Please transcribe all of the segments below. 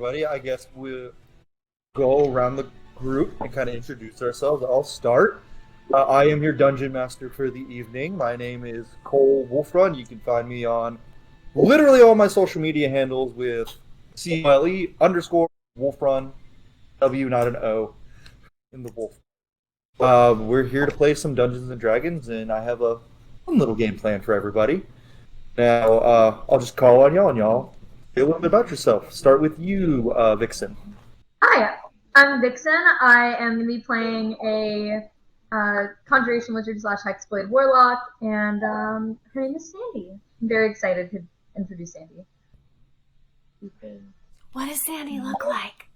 everybody. I guess we'll go around the group and kind of introduce ourselves. I'll start. I am your dungeon master for the evening. My name is Cole Wolfrun. You can find me on literally all my social media handles with CLE underscore Wolfrun, W not an O in the Wolf. We're here to play some Dungeons and Dragons, and I have a fun little game plan for everybody. Now, I'll just call on y'all, and y'all say a little bit about yourself. Start with you, Vixen. Hi, I'm Vixen. I am going to be playing a Conjuration Wizard / Hexblade Warlock, and her name is Sandy. I'm very excited to introduce Sandy. What does Sandy look like?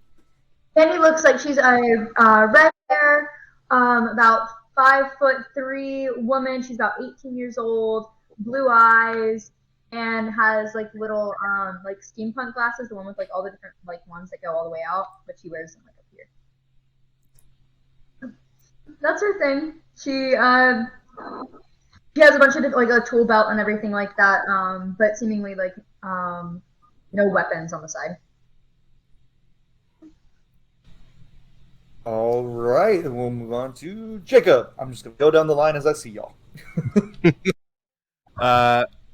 Sandy looks like she's a red hair, about 5'3" woman. She's about 18 years old, blue eyes, and has like little like steampunk glasses, the one with like all the different like ones that go all the way out, but she wears them like up here. That's her thing. She has a bunch of like a tool belt and everything like that, but seemingly like no weapons on the side. All right, and we'll move on to Jacob. I'm just going to go down the line as I see y'all.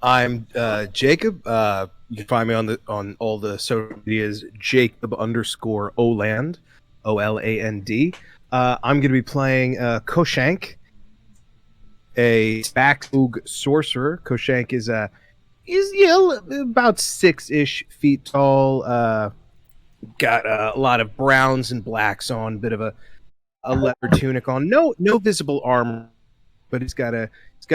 I'm Jacob. You can find me on all the social medias, Jacob _ Oland, OLAND. I'm going to be playing Koshank, a Spaxoog sorcerer. Koshank is about 6-ish feet tall. Got a lot of browns and blacks on, bit of a leather tunic on. No visible armor, but he's got a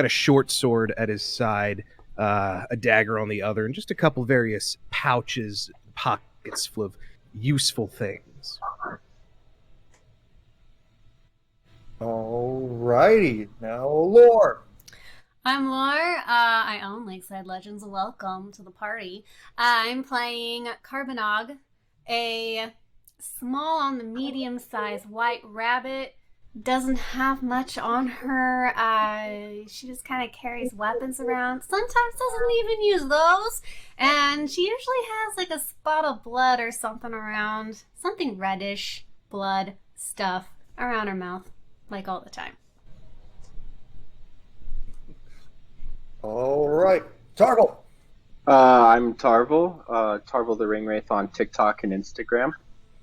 short sword at his side, a dagger on the other, and just a couple various pouches, pockets full of useful things. Alrighty, now Lore. I'm Lore. I own Lakeside Legendz. Welcome to the party. I'm playing Carbonog, a small on the medium-sized white rabbit. Doesn't have much on her. She just kind of carries weapons around. Sometimes doesn't even use those. And she usually has like a spot of blood or something around. Something reddish blood stuff around her mouth. Like all the time. All right, Tarvel. I'm Tarvel, Tarvel the Ringwraith on TikTok and Instagram.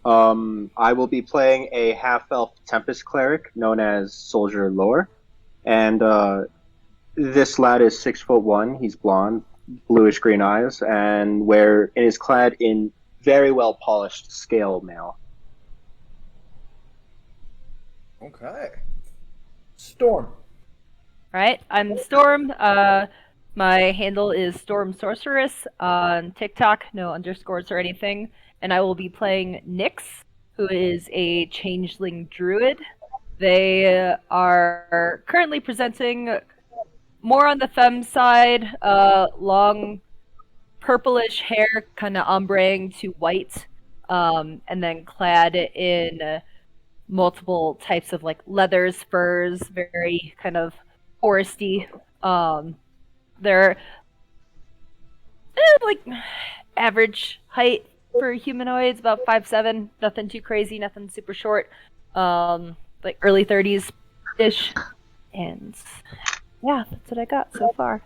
I will be playing a half-elf Tempest Cleric known as Soljur Lore. And this lad is 6'1". He's blonde, bluish-green eyes, and is clad in very well-polished scale mail. Okay. Storm. Right, I'm Storm. My handle is Storm Sorceress on TikTok, no underscores or anything. And I will be playing Nyx, who is a changeling druid. They are currently presenting more on the femme side, long purplish hair, kind of ombreing to white, and then clad in multiple types of like leathers, furs, very kind of foresty. They're like average height for humanoids, about 5'7", nothing too crazy, nothing super short, like early 30s-ish, and yeah, that's what I got so far.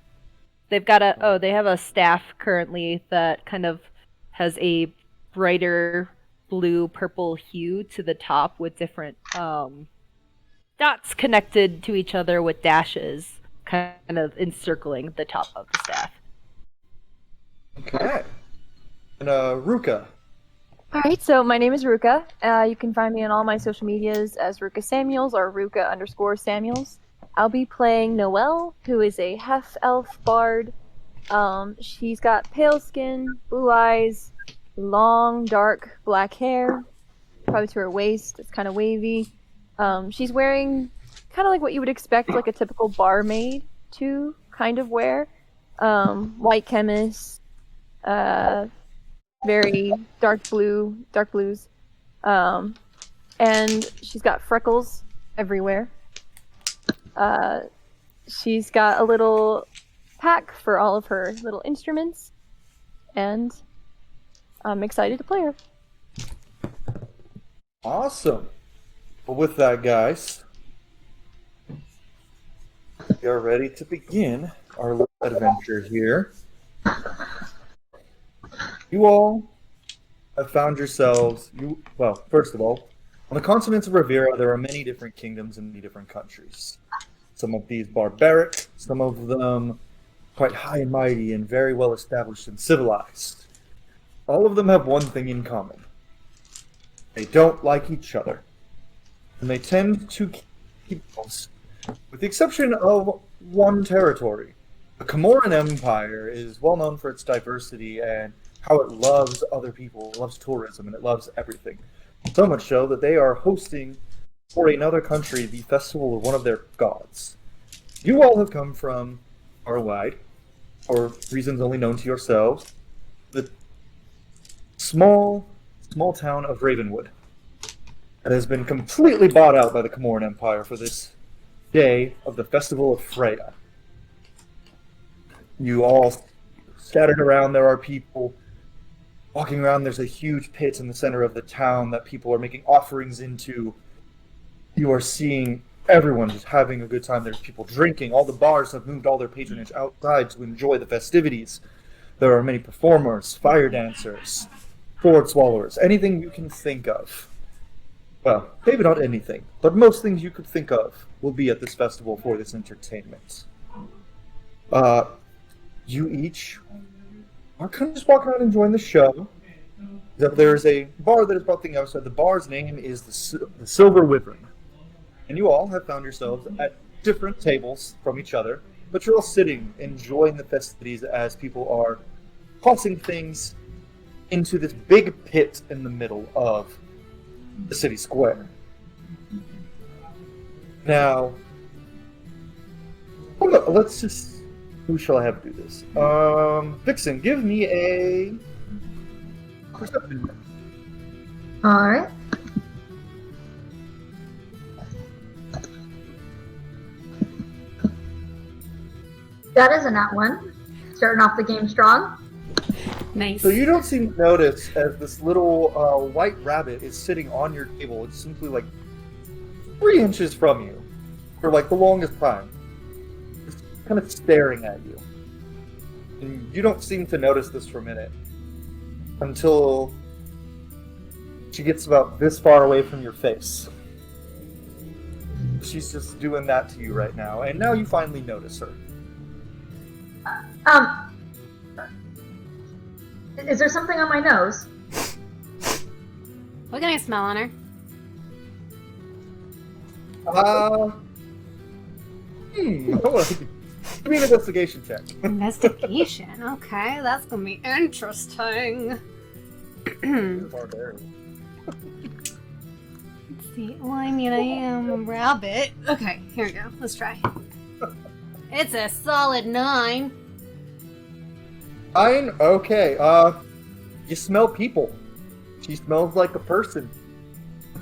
They've got they have a staff currently that kind of has a brighter blue purple hue to the top with different dots connected to each other with dashes kind of encircling the top of the staff. Okay. And Ruka. Alright, so my name is Ruka. You can find me on all my social medias as Ruka Samuels or Ruka _ Samuels. I'll be playing Noelle, who is a half-elf bard. She's got pale skin, blue eyes, long, dark, black hair, probably to her waist. It's kind of wavy. She's wearing kind of like what you would expect, like a typical barmaid to kind of wear. White chemist, very dark blues. And she's got freckles everywhere. She's got a little pack for all of her little instruments, and I'm excited to play her. Awesome. Well, with that, guys, we are ready to begin our little adventure here. You all have found yourselves, first of all, on the continents of Ravira, there are many different kingdoms and many different countries. Some of these barbaric, some of them quite high and mighty and very well established and civilized. All of them have one thing in common. They don't like each other. And they tend to keep close, with the exception of one territory. The Comoran Empire is well known for its diversity and how it loves other people, it loves tourism, and it loves everything. So much so that they are hosting for another country the festival of one of their gods. You all have come from far wide, for reasons only known to yourselves, the small town of Ravenwood that has been completely bought out by the Comoran Empire for this day of the Festival of Freya. You all scattered around, there are people walking around, there's a huge pit in the center of the town that people are making offerings into. You are seeing everyone just having a good time. There's people drinking. All the bars have moved all their patronage outside to enjoy the festivities. There are many performers, fire dancers, sword swallowers, anything you can think of. Well, maybe not anything, but most things you could think of will be at this festival for this entertainment. You each are kind of just walking around enjoying the show. There's a bar that is brought thing outside. The bar's name is the Silver Wyvern. And you all have found yourselves at different tables from each other, but you're all sitting, enjoying the festivities as people are tossing things into this big pit in the middle of the city square. Now, let's just... Who shall I have do this? Vixen, give me a perception. Alright. That is a nat 1. Starting off the game strong. Nice. So you don't seem to notice as this little white rabbit is sitting on your table. It's simply like 3 inches from you for like the longest time. Just kind of staring at you. And you don't seem to notice this for a minute until she gets about this far away from your face. She's just doing that to you right now, and now you finally notice her. Is there something on my nose? What can I smell on her? Give me an investigation check. Investigation. Okay, that's gonna be interesting. Let's see. Well, I mean, I am a rabbit. Okay, here we go. Let's try. It's a solid 9. 9? Okay. You smell people. She smells like a person.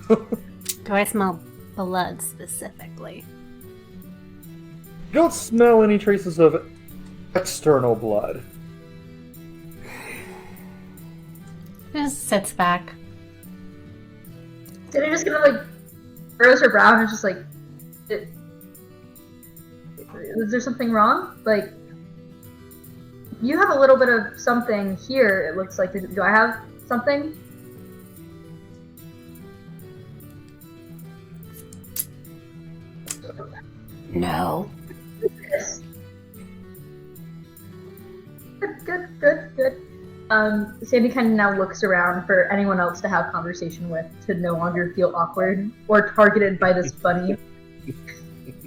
Do I smell blood specifically? You don't smell any traces of external blood. Just sits back. Did I just gonna like furrows her brow and it's just like, is there something wrong? Like, you have a little bit of something here. It looks like. Do I have something? No. Yes. Good. Sandy kind of now looks around for anyone else to have conversation with, to no longer feel awkward or targeted by this bunny.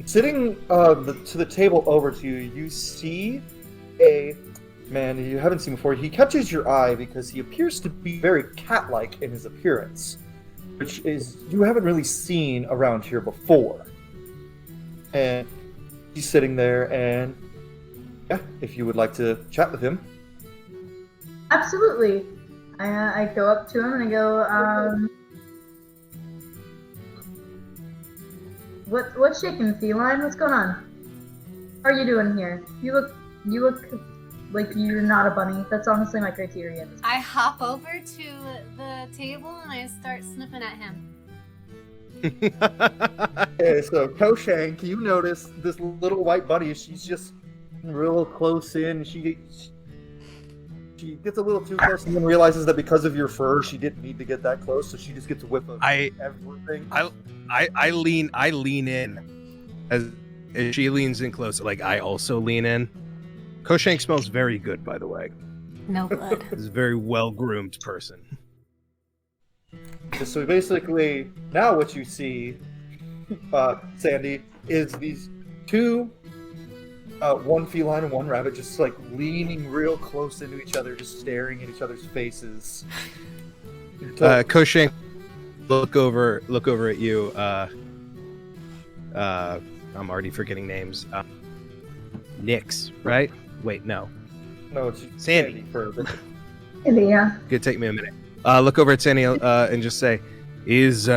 Sitting to the table over to you, you see a man you haven't seen before. He catches your eye because he appears to be very cat-like in his appearance, which is you haven't really seen around here before. And he's sitting there, and yeah, if you would like to chat with him. Absolutely. I go up to him and I go, what's shaking, feline? What's going on? How are you doing here? You look like you're not a bunny. That's honestly my criteria. I hop over to the table and I start sniffing at him. Okay, so Koshank, you notice this little white bunny. She's just real close in. She gets a little too close and then realizes that because of your fur, she didn't need to get that close. So she just gets a whiff of everything. I lean in as she leans in closer. Like I also lean in. Koshank smells very good, by the way. No blood. He's a very well groomed person. So basically, now what you see, Sandy, is these two, one feline and one rabbit, just like leaning real close into each other, just staring at each other's faces. Koshank, look over at you. I'm already forgetting names. Nyx, right? Wait, no. No, it's Sandy. Yeah. Could take me a minute. Look over at Sandy and just say, "Is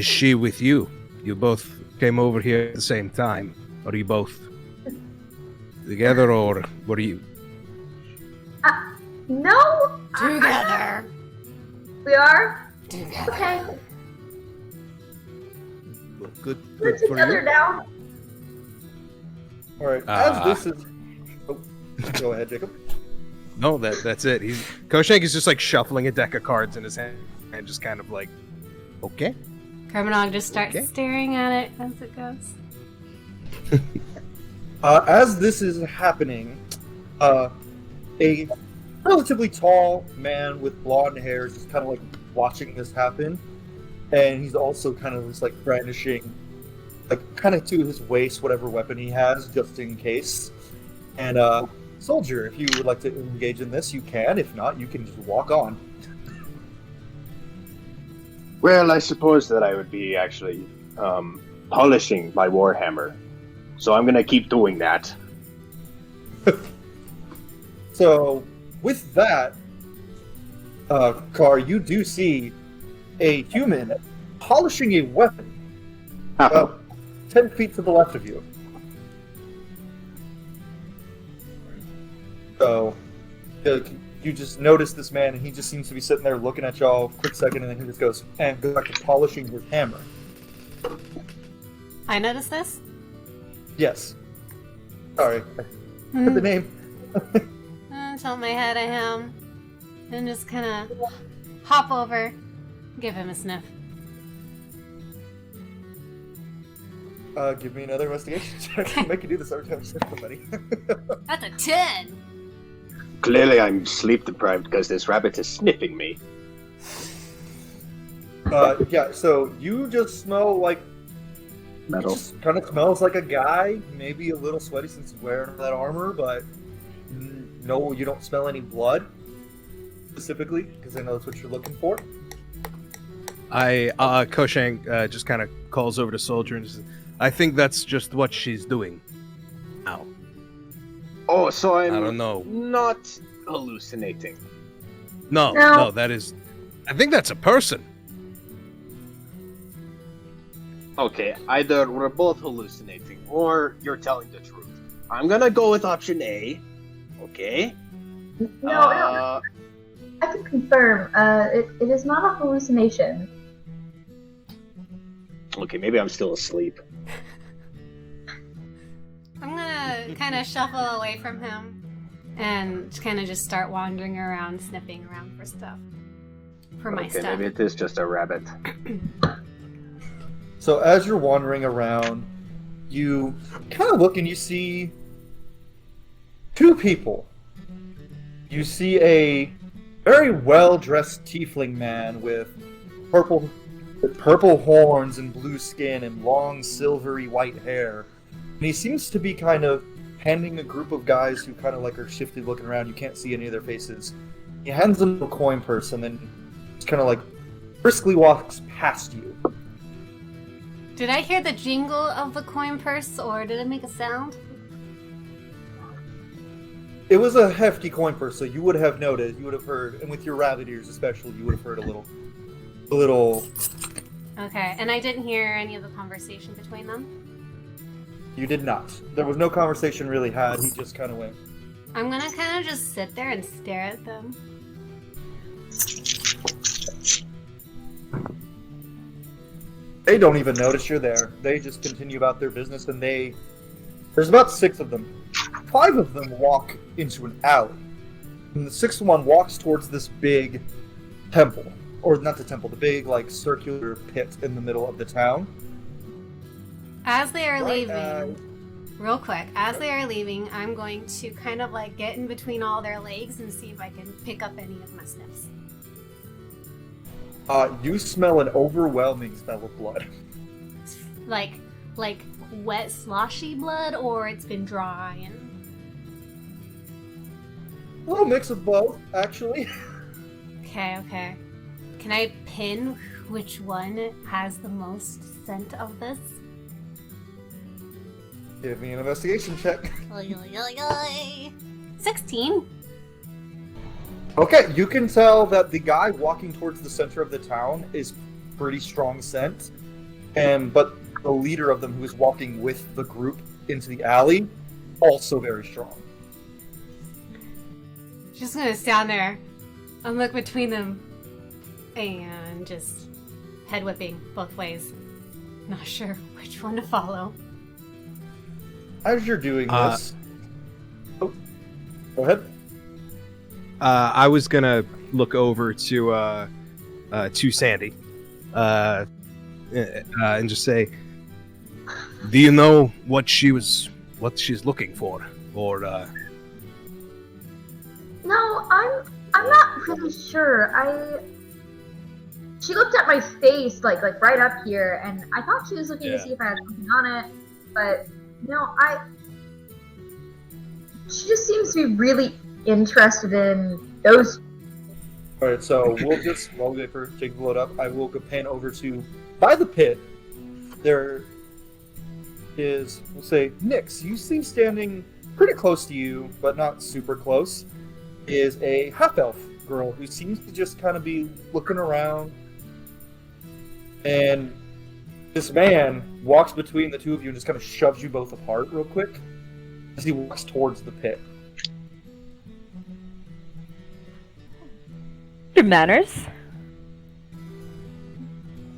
she with you? You both came over here at the same time, or are you both together, or what are you?" No. Together. We are. Together. Okay. Good We're for together you. now. All right. As this is, go ahead, Jacob. No, that's it. Koshank is just like shuffling a deck of cards in his hand and just kind of like, okay. Carbonog just starts Okay. staring at it as it goes. As this is happening, a relatively tall man with blonde hair is just kind of like watching this happen, and he's also kind of just like brandishing, like kind of to his waist, whatever weapon he has, just in case. And Soldier, if you would like to engage in this, you can. If not, you can just walk on. Well, I suppose that I would be actually polishing my warhammer, so I'm gonna keep doing that. So, with that, Car, you do see a human polishing a weapon about 10 feet to the left of you. So, you just notice this man, and he just seems to be sitting there looking at y'all a quick second, and then he just goes back to polishing his hammer. I noticed this. Yes. Sorry, I put the name. Tilt my head at him and just kind of hop over, give him a sniff. Give me another investigation check. Make you do this every time you sniff somebody. That's a 10. Clearly, I'm sleep deprived because this rabbit is sniffing me. Yeah, so you just smell like Metal. just kind of smells like a guy, maybe a little sweaty since he's wearing that armor, but no, you don't smell any blood specifically because I know that's what you're looking for. Koshank just kind of calls over to Soldier and says, "I think that's just what she's doing now." Oh, so I'm I don't know. not hallucinating. No, that is. I think that's a person. Okay, either we're both hallucinating or you're telling the truth. I'm gonna go with option A. Okay. No, I can confirm. It is not a hallucination. Okay, maybe I'm still asleep. I'm gonna kind of shuffle away from him and kind of just start wandering around, sniffing around for stuff. For my Okay, stuff. maybe it is just a rabbit. So as you're wandering around, you kind of look and you see two people. You see a very well-dressed tiefling man with purple horns and blue skin and long silvery white hair. And he seems to be kind of handing a group of guys who kind of like are shifty looking around. You can't see any of their faces. He hands them a coin purse and then just kind of like briskly walks past you. Did I hear the jingle of the coin purse, or did it make a sound? It was a hefty coin purse, so you would have noticed, you would have heard, and with your rabbit ears especially, you would have heard a little. Okay, and I didn't hear any of the conversation between them? You did not. There was no conversation really had. He just kind of went. I'm gonna kind of just sit there and stare at them. They don't even notice you're there. They just continue about their business, and there's about 6 of them. 5 of them walk into an alley. And the 6th one walks towards this big temple. Or not the temple, the big, like, circular pit in the middle of the town. As they are leaving, real quick, as they are leaving, I'm going to kind of like get in between all their legs and see if I can pick up any of my sniffs. You smell an overwhelming smell of blood. Like wet, sloshy blood, or it's been dry and... A little mix of both, actually. Okay. Can I pin which one has the most scent of this? Give me an investigation check. 16. Okay, you can tell that the guy walking towards the center of the town is pretty strong scent, but the leader of them, who is walking with the group into the alley, also very strong. Just gonna stand there and look between them and just head whipping both ways. Not sure which one to follow. As you're doing this... Oh, go ahead. I was gonna look over to Sandy, and just say, "Do you know what she's looking for?" Or No, I'm not really sure. She looked at my face like right up here, and I thought she was looking to see if I had something on it, but no, she just seems to be really interested in those. Alright, so we'll just, while we wait for Jake to load up, I will go pan over to, by the pit, there is, we'll say, Nyx. You see standing pretty close to you, but not super close, is a half-elf girl who seems to just kind of be looking around. And this man walks between the two of you and just kind of shoves you both apart real quick as he walks towards the pit. Your manners.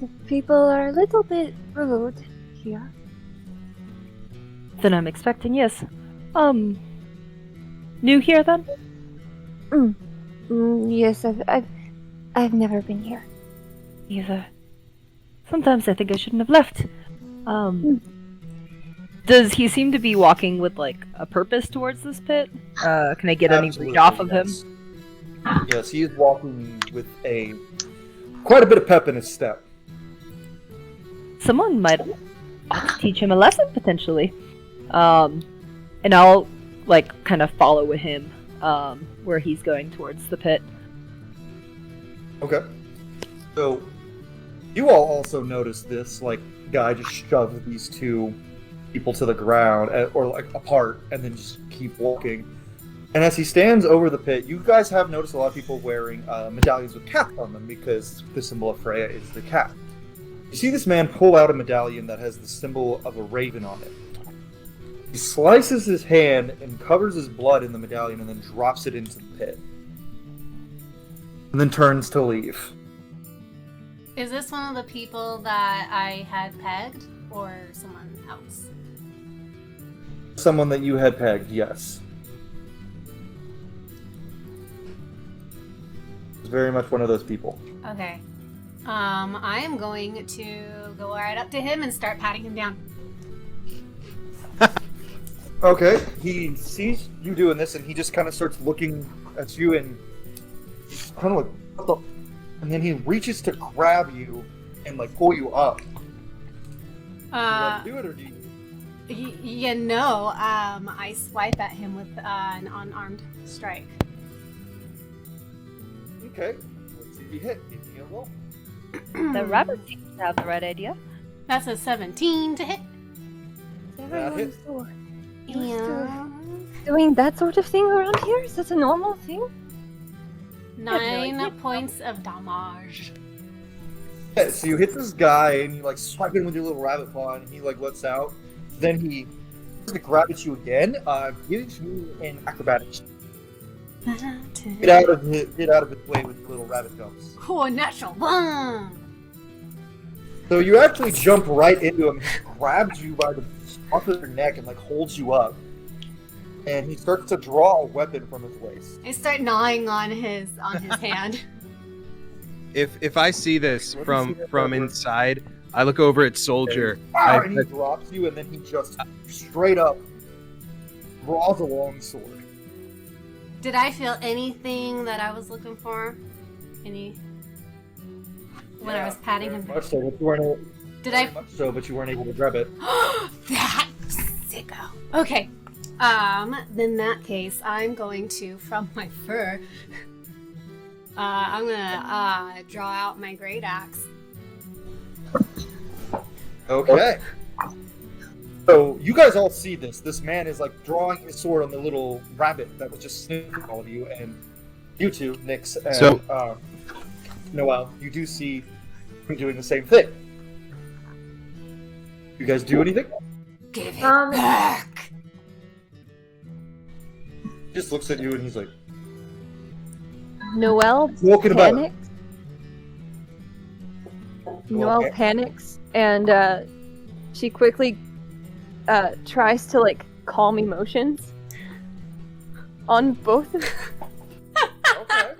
The people are a little bit rude here. Then I'm expecting, yes. New here then? Yes, I've never been here. Either. Sometimes I think I shouldn't have left. Does he seem to be walking with, like, a purpose towards this pit? Can I get any read off of him? Yes, he is walking with quite a bit of pep in his step. Someone might teach him a lesson, potentially. And I'll, like, kind of follow with him, where he's going towards the pit. Okay. So, you all also notice this, like, guy just shove these two people to the ground, or, like, apart, and then just keep walking. And as he stands over the pit, you guys have noticed a lot of people wearing medallions with cats on them, because the symbol of Freya is the cat. You see this man pull out a medallion that has the symbol of a raven on it. He slices his hand and covers his blood in the medallion and then drops it into the pit. And then turns to leave. Is this one of the people that I had pegged, or someone else? Someone that you had pegged, yes. It's very much one of those people. Okay. I am going to go right up to him and start patting him down. Okay, he sees you doing this and he just kind of starts looking at you and kind of like, what the? And then he reaches to grab you and like pull you up. Do you want to do it or do you? I swipe at him with an unarmed strike. Okay, let's see if you hit. Give me a roll. The rabbit seems to have the right idea. That's a 17 to hit. That hit. Yeah. Doing that sort of thing around here? Is that a normal thing? 9 points of damage. Yeah, so you hit this guy and you like swipe him with your little rabbit paw and he like lets out. Then he tries to grab at you again. Gives me an acrobatics. Get out of his way with your little rabbit jumps. Oh, natural one. So you actually jump right into him. He grabs you by the scruff of your neck and like holds you up. And he starts to draw a weapon from his waist. I start gnawing on his hand. If I see this What from is he- inside, I look over at Soljur. And he drops you, and then he just straight up draws a long sword. Did I feel anything that I was looking for? When I was patting him? Much so, but you weren't able, Did I? much so, but you weren't able to grab it. That sicko. Okay. In that case, I'm going to, from my fur, I'm gonna draw out my great axe. Okay. So you guys all see this. This man is like drawing his sword on the little rabbit that was just sniffing all of you, and you two, Nyx and Noel, you do see him doing the same thing. You guys do anything? Give it back. He just looks at you and he's like, Noelle walking about. panics. Noelle Okay. panics and she quickly tries to like calm emotions on both of them. Okay.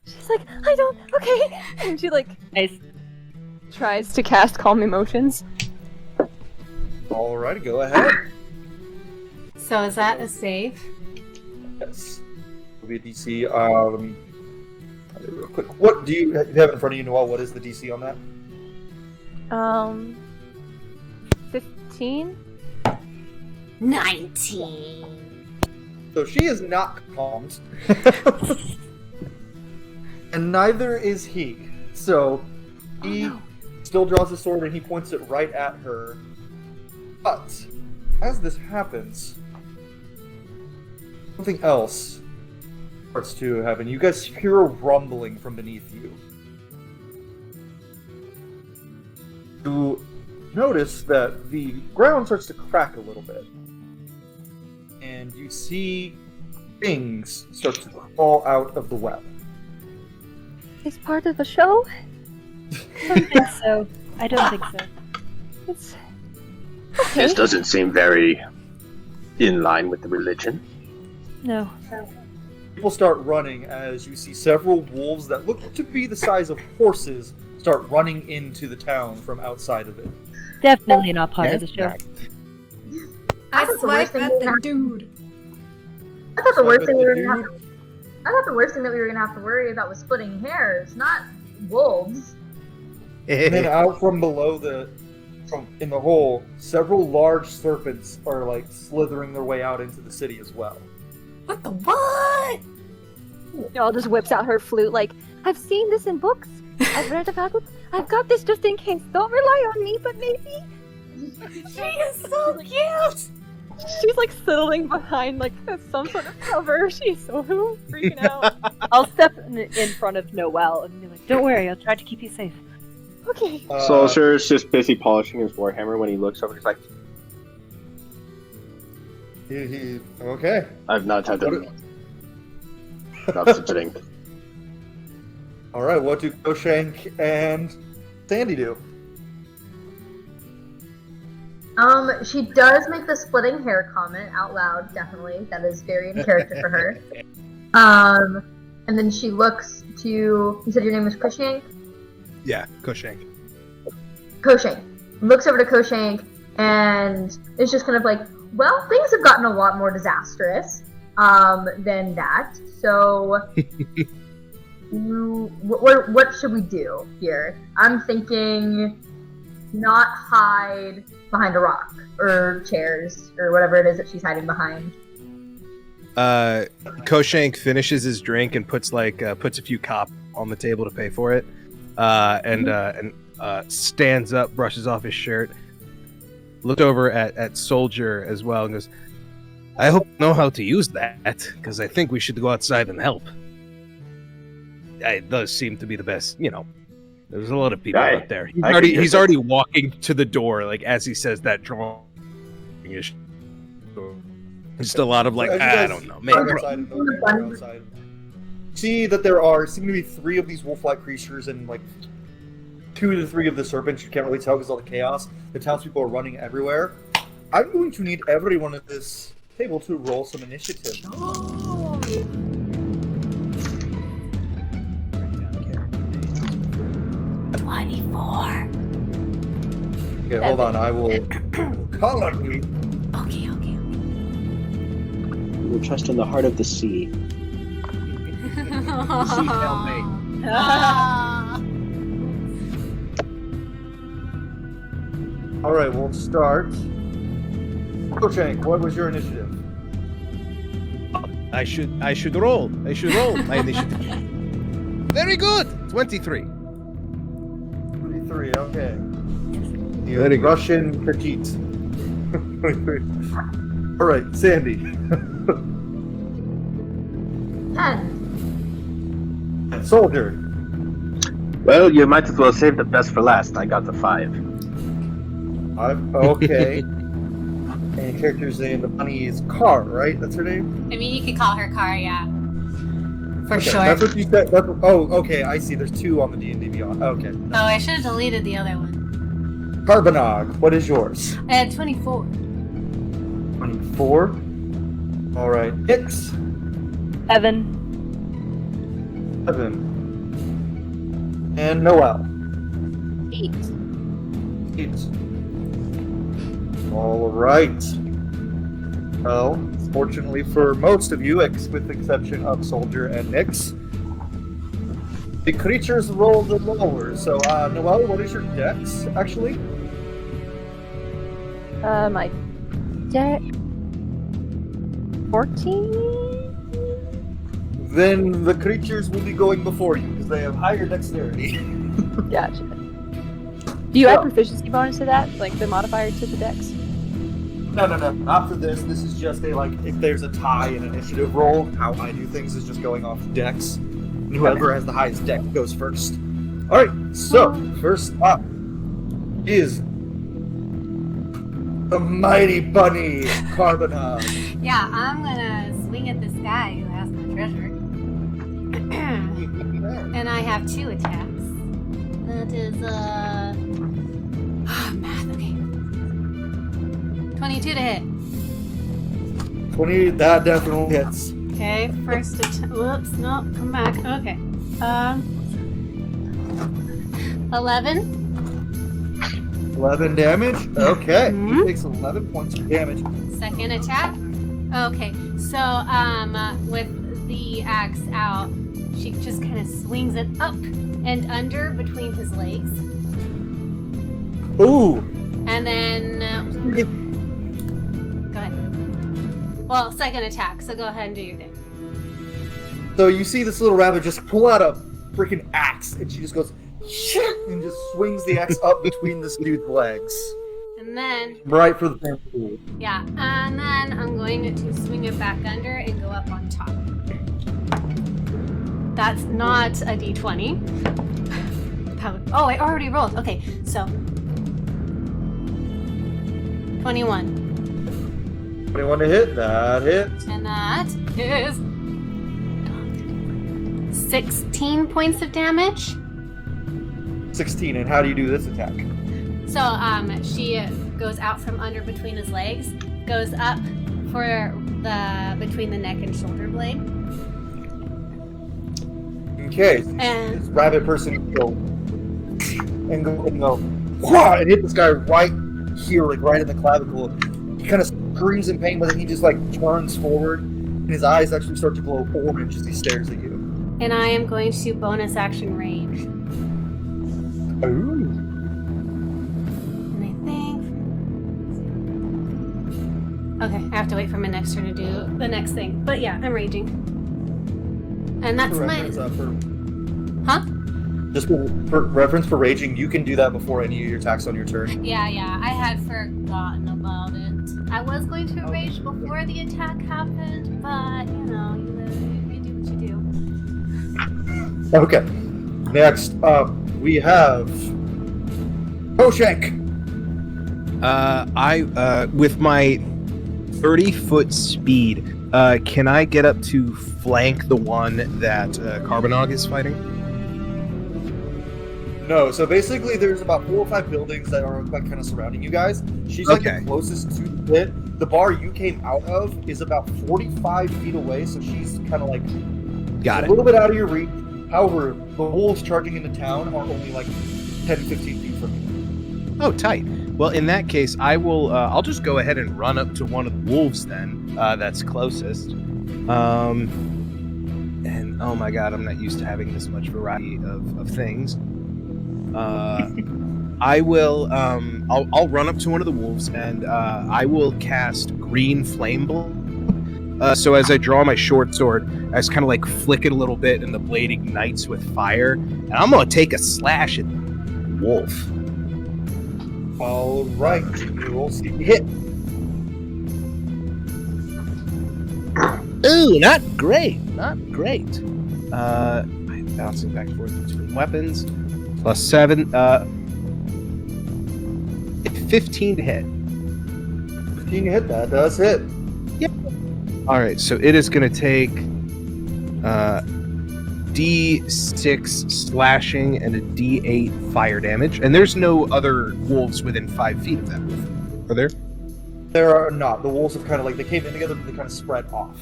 She's like, I don't, okay. And she like Nice. tries to cast calm emotions. Alrighty, go ahead. So is that a save? Yes. It'll be a DC. Let me real quick. What do you have in front of you, Noel? What is the DC on that? 15? 19. So she is not calmed. And neither is he. So he still draws his sword and he points it right at her. But as this happens, something else starts to happen. You guys hear a rumbling from beneath you. You notice that the ground starts to crack a little bit. And you see things start to crawl out of the web. It's part of the show? I don't think so. I don't think so. It's... This doesn't seem very in line with the religion. No. People start running as you see several wolves that look to be the size of horses start running into the town from outside of it. Definitely not part of the show. I thought the swipe worst thing at we the have- dude. I thought the worst But thing we the were gonna have dude- I thought the worst thing that we were gonna have to worry about was splitting hairs, not wolves. And then out from below in the hole, several large serpents are like slithering their way out into the city as well. What the what? Noelle just whips out her flute like, I've seen this in books. I've read about it. I've got this just in case. Don't rely on me, but maybe. She is so cute. She's like settling behind like some sort of cover. She's so freaking out. I'll step in front of Noelle and be like, don't worry, I'll try to keep you safe. Okay. Soldier's just busy polishing his warhammer when he looks over. He's like, Okay. "I've not had What enough to drink." All right. What do Koshank and Sandy do? She does make the splitting hair comment out loud, definitely. That is very in character for her. And then she looks to, you said your name was Koshank? Yeah, Koshank. Koshank. Looks over to Koshank and is just kind of like, well, things have gotten a lot more disastrous than that. So, what should we do here? I'm thinking not hide behind a rock or chairs or whatever it is that she's hiding behind. Koshank finishes his drink and puts a few cop on the table to pay for it, and stands up, brushes off his shirt, looked over at Soljur as well, and goes, "I hope you know how to use that, because I think we should go outside and help. It does seem to be the best, you know. There's a lot of people Aye. out there. I can use He's it. already walking to the door, like as he says that, drawing his. Just a lot of like, As you I guys don't know, run man. outside and go outside. See that there seem to be 3 of these wolf-like creatures and like 2 to 3 of the serpents. You can't really tell because all the chaos. The townspeople are running everywhere. I'm going to need everyone at this table to roll some initiative. 24. Okay, hold on. I will call on you. Okay. We'll trust in the heart of the sea. See, tell me. Ah. All right, we'll start. Koshank, what was your initiative? I should roll my initiative. Very good. 23. 23. Okay. You Very good. Russian petite. All right, Sandy. 10. Soldier. Well, you might as well save the best for last. I got the 5. Okay. And character's name, the bunny is Car, right? That's her name? I mean, you could call her Car, yeah. For Okay, sure. That's what you said. Okay, I see. There's 2 on the D&D Beyond. Okay. Oh, I should have deleted the other one. Carbonog, what is yours? I had 24. 24. All right. Nyx. 7. 7. And Noel. 8. 8. All right. Well, fortunately for most of you, with the exception of Soljur and Nyx, the creatures roll the lower. So, Noel, what is your dex, actually? My deck 14. Then the creatures will be going before you because they have higher dexterity. Gotcha. Do you add Yeah. proficiency bonus to that, like the modifier to the dex? No. Not for this. This is just if there's a tie in initiative roll, how I do things is just going off dex. And whoever has the highest dex goes first. All right. So first up is the mighty bunny Carbonog. Yeah, I'm gonna swing at this guy who has my treasure. And I have 2 attacks. That is, math, okay. 22 to hit. 20. That definitely hits. Okay, first attack. Whoops, no, come back. Okay. 11. 11 damage. Okay. Mhm. He takes 11 points of damage. Second attack. Okay, so with the axe out, she just kind of swings it up and under between his legs, Ooh. and then go ahead. Well, second attack. So go ahead and do your thing. So you see this little rabbit just pull out a freaking axe, and she just goes shit, and just swings the axe up between this dude's legs, And then right for the bamboo. yeah, and then I'm going to swing it back under and go up on top. That's not a d20. Oh, I already rolled. Okay, so 21. 21 to hit. That hits. And that is 16 points of damage. 16. And how do you do this attack? So she goes out from under between his legs, goes up for the between the neck and shoulder blade. Okay. And This rabbit person go and go whah, and hit this guy right here, like right in the clavicle. He kind of screams in pain, but then he just like turns forward, and his eyes actually start to glow orange as he stares at you. and I am going to bonus action range. Ooh. And I think okay, I have to wait for my next turn to do the next thing. But yeah, I'm raging. And that's my Huh? Just for reference for raging, you can do that before any of your attacks on your turn. Yeah, I had forgotten about it. I was going to rage before the attack happened, but you know, you do what you do. Okay. Next up, we have Koshank. I with my 30-foot speed, can I get up to flank the one that Carbonog is fighting? No, so basically there's about 4 or 5 buildings that are like kind of surrounding you guys. She's like Okay. the closest to the pit. The bar you came out of is about 45 feet away, so she's kind of like Got a it. little bit out of your reach. However, the wolves charging into town are only like 10, 15 feet from you. Oh, tight. Well, in that case, I will. I'll just go ahead and run up to one of the wolves then. That's closest. And oh my god, I'm not used to having this much variety of things. I will. I'll run up to one of the wolves and I will cast Green Flame Blade. So as I draw my short sword, I just kind of like flick it a little bit, and the blade ignites with fire. And I'm gonna take a slash at the wolf. All right, you roll see if you hit. Ooh, not great. Not great. I'm bouncing back and forth between weapons. Plus 7. 15 to hit. 15 to hit, that does hit. All right, so it is going to take D6 slashing and a D8 fire damage. And there's no other wolves within 5 feet of that wolf, are there? There are not. The wolves have kind of like, they came in together, but they kind of spread off.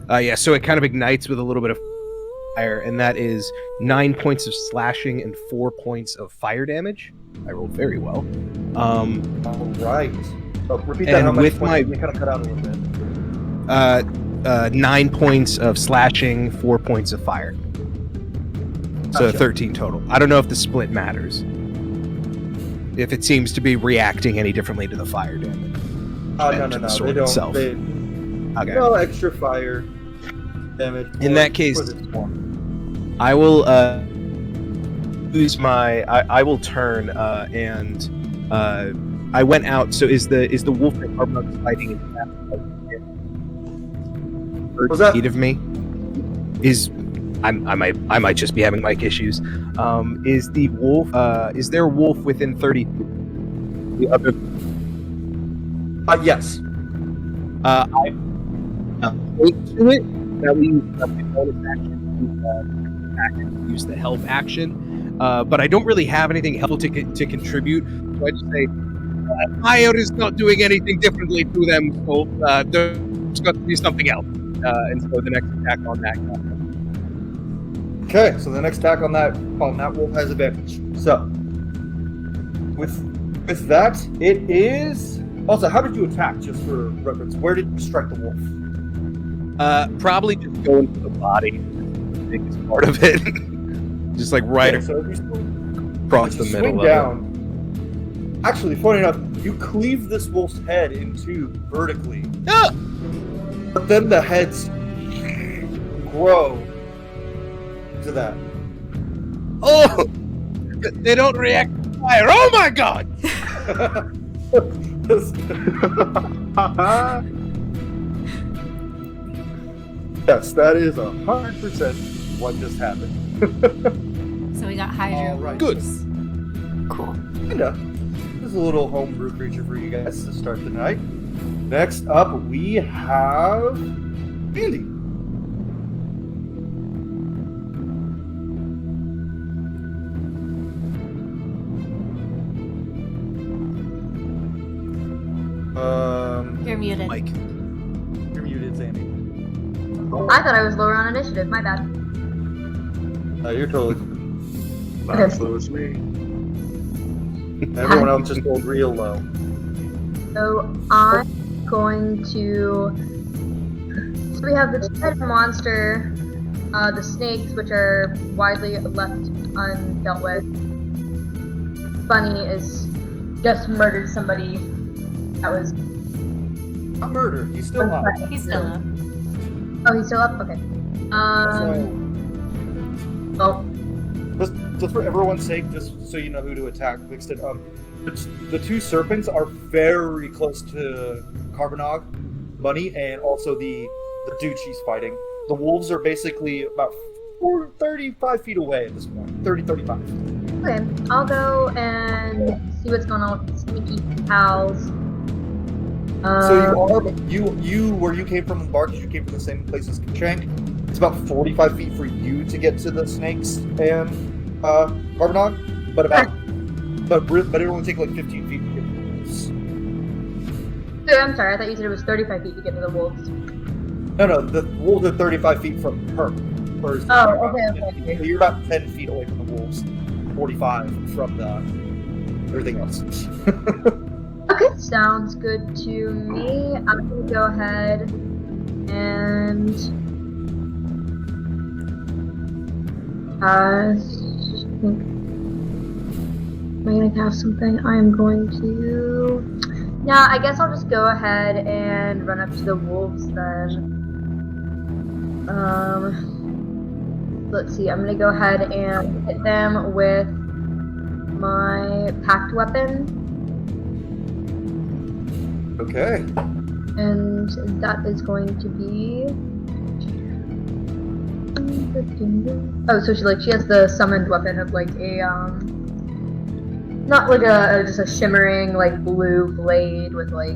Yeah, so it kind of ignites with a little bit of fire, and that is 9 points of slashing and 4 points of fire damage. I rolled very well. All right. So repeat that. And How much with points? my- You kind of cut out a little bit. 9 points of slashing, 4 points of fire. So Gotcha. 13 total. I don't know if the split matters. If it seems to be reacting any differently to the fire damage. No, to no, the no. sword They don't. itself. They, Okay. no extra fire damage. In for- that case- for this one. I will use my. I will turn and I went out. So is the wolf that Carbon's fighting in Was that- feet of me? Is I might just be having mic issues. Is the wolf? Is there a wolf within 30 feet? The other. Yes. I point to it. That we use the bonus action. Use the help action. But I don't really have anything helpful to contribute. So I just say, fire is not doing anything differently to them. So there's got to be something else. And so the next attack on that. Okay, so the next attack on that wolf has advantage. So with that, it is. Also, how did you attack? Just for reference, where did you strike the wolf? Probably just go into the body. The biggest part of it. Just like right Okay, so if you across the swing middle of down. Actually, funny enough, you cleave this wolf's head in two vertically. it. Ah! But then the heads grow to that. Oh! They don't react to fire. Oh my god! Yes, that is 100% what just happened. So we got Hydra. All right. Good. Cool. Kinda. This is a little homebrew creature for you guys to start the night. Next up, we have Andy. You're muted. Mike. You're muted, Sandy. I thought I was lower on initiative. My bad. You're totally. That was me. Everyone else just rolled real low. So I'm going to. So we have the two-headed monster, the snakes, which are widely left undealt with. Bunny is just murdered somebody that was. Not murder. He's still up. He's still up. Oh, he's still up. Okay. Well, Just for everyone's sake, just so you know who to attack, Vixen. The two serpents are very close to Carbonog, Bunny, and also the dude she's fighting. The wolves are basically about 35 feet away at this point. 30, 35. okay. I'll go and see what's going on with the sneaky pals. So you where you came from in the bar, because you came from the same place as Shank. It's about 45 feet for you to get to the snakes and Carbonog, but it only takes like 15 feet to get to the wolves. I'm sorry, I thought you said it was 35 feet to get to the wolves. No, the wolves are 35 feet from her. Okay. You're about 10 feet away from the wolves, 45 from everything else. Okay, sounds good to me. I'm gonna go ahead and am I gonna cast something? I'm going to. Yeah, I guess I'll just go ahead and run up to the wolves then. Let's see. I'm gonna go ahead and hit them with my packed weapon. Okay. And that is going to be. Oh, so she has the summoned weapon of like a not like just a shimmering like blue blade with like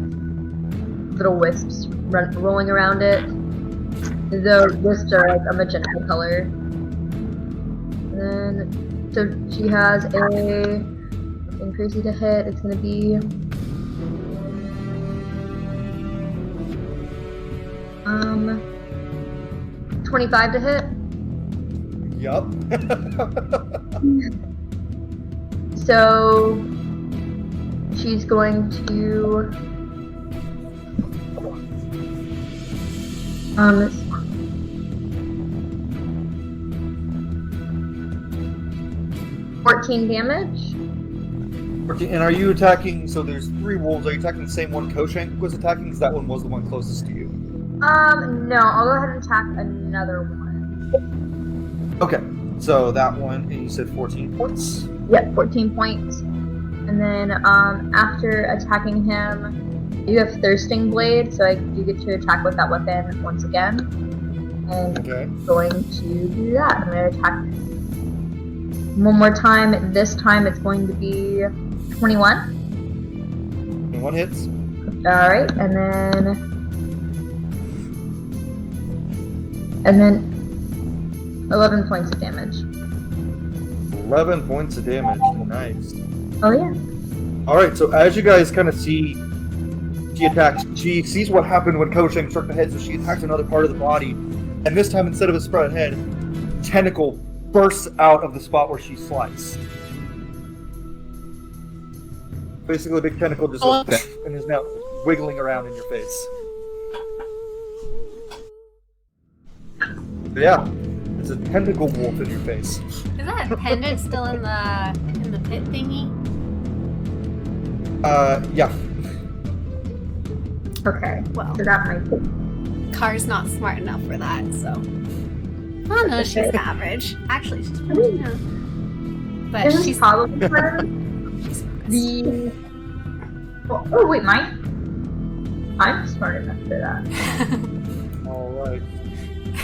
little wisps rolling around it. The wisps are like a magenta color. And then so she has something crazy to hit. It's gonna be 25 to hit. Yup. So she's going to 14 damage. And are you attacking? So there's 3 wolves. Are you attacking the same one Koshank was attacking? Because that one was the one closest to you. No, I'll go ahead and attack another one. Okay, so that one, and you said 14 points? Yep, 14 points. And then after attacking him, you have Thirsting Blade, so you get to attack with that weapon once again. And Okay. I'm going to do that. I'm going to attack one more time. This time it's going to be 21. 21 hits. Alright, and then 11 points of damage. 11 points of damage. Nice. Oh yeah. Alright, so as you guys kind of see, she attacks. She sees what happened when Koshank struck the head, so she attacks another part of the body. And this time, instead of a spread head, tentacle bursts out of the spot where she sliced. Basically, a big tentacle just and is now wiggling around in your face. But yeah, it's a tentacle wolf in your face. Is that pendant still in the pit thingy? Yeah. Okay. Well, So that might be. Car's not smart enough for that, so. Oh no, she's average. Actually, she's pretty good. But This is she's probably for she's the. Oh wait, mine. I'm smart enough for that. Alright.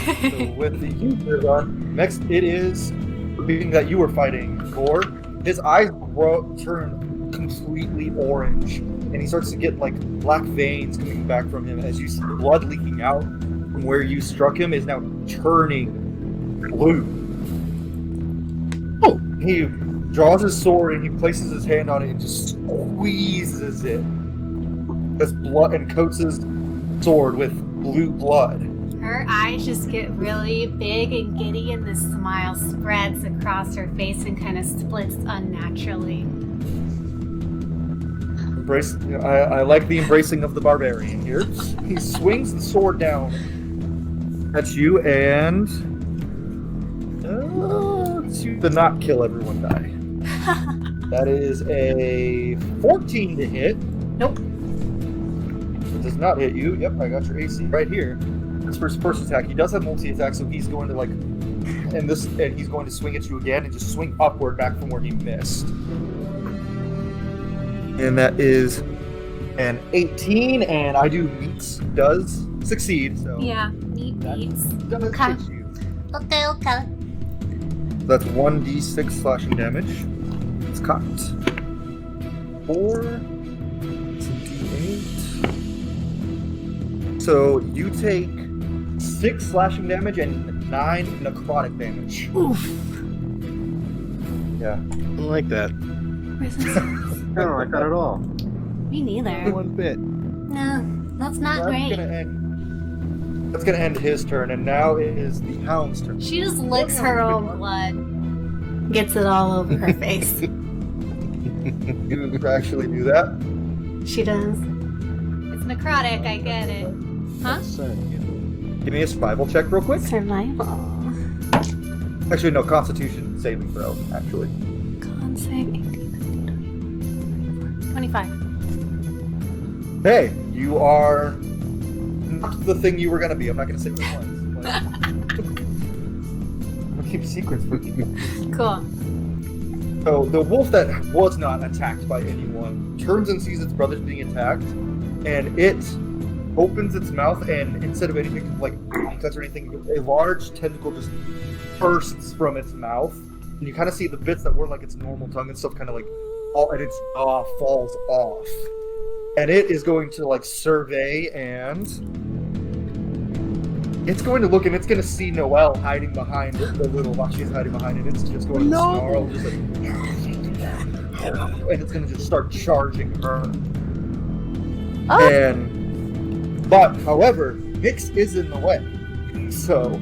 So with the users on, next it is the being that you were fighting, Gore. His eyes turn completely orange, and he starts to get like black veins coming back from him as you see blood leaking out from where you struck him is now turning blue. Oh! He draws his sword and he places his hand on it and just squeezes it. As blood and coats his sword with blue blood. Her eyes just get really big and giddy, and the smile spreads across her face and kind of splits unnaturally. I like the embracing of the barbarian here. He swings the sword down at you and you to not kill everyone die. That is a 14 to hit. Nope. It does not hit you. Yep, I got your AC right here. That's for his first attack. He does have multi-attack, so he's going to like, and he's going to swing at you again and just swing upward back from where he missed. And that is an 18, and I do meets does succeed. So Yeah, neat beats. does Okay. hit you. Okay. That's 1d6 slashing damage. It's cocked. 4. It's a d8. So you take 6 slashing damage and 9 necrotic damage. Oof. Yeah. I don't like that. Resistance. I don't like that at all. Me neither. One bit. No, that's not great. That's gonna end his turn, and now it is the Hound's turn. She just licks her own blood. Gets it all over her face. You actually do that? She does. It's necrotic, I get it. Huh? Give me a survival check real quick. Survival. Actually, no, Constitution saving throw, actually. Con save 25. Hey, you are not the thing you were gonna be. I'm not gonna say what it was. I'm gonna keep secrets for you. Cool. So the wolf that was not attacked by anyone turns and sees its brothers being attacked, and it opens its mouth, and instead of anything like cuts or anything, a large tentacle just bursts from its mouth, and you kind of see the bits that were like its normal tongue and stuff, kind of like all, and its jaw falls off, and it is going to like survey, and it's going to look, and it's going to see Noelle hiding behind the little while she's hiding behind it. It's just going to snarl, just like, and it's going to just start charging her. But however, Nyx is in the way, so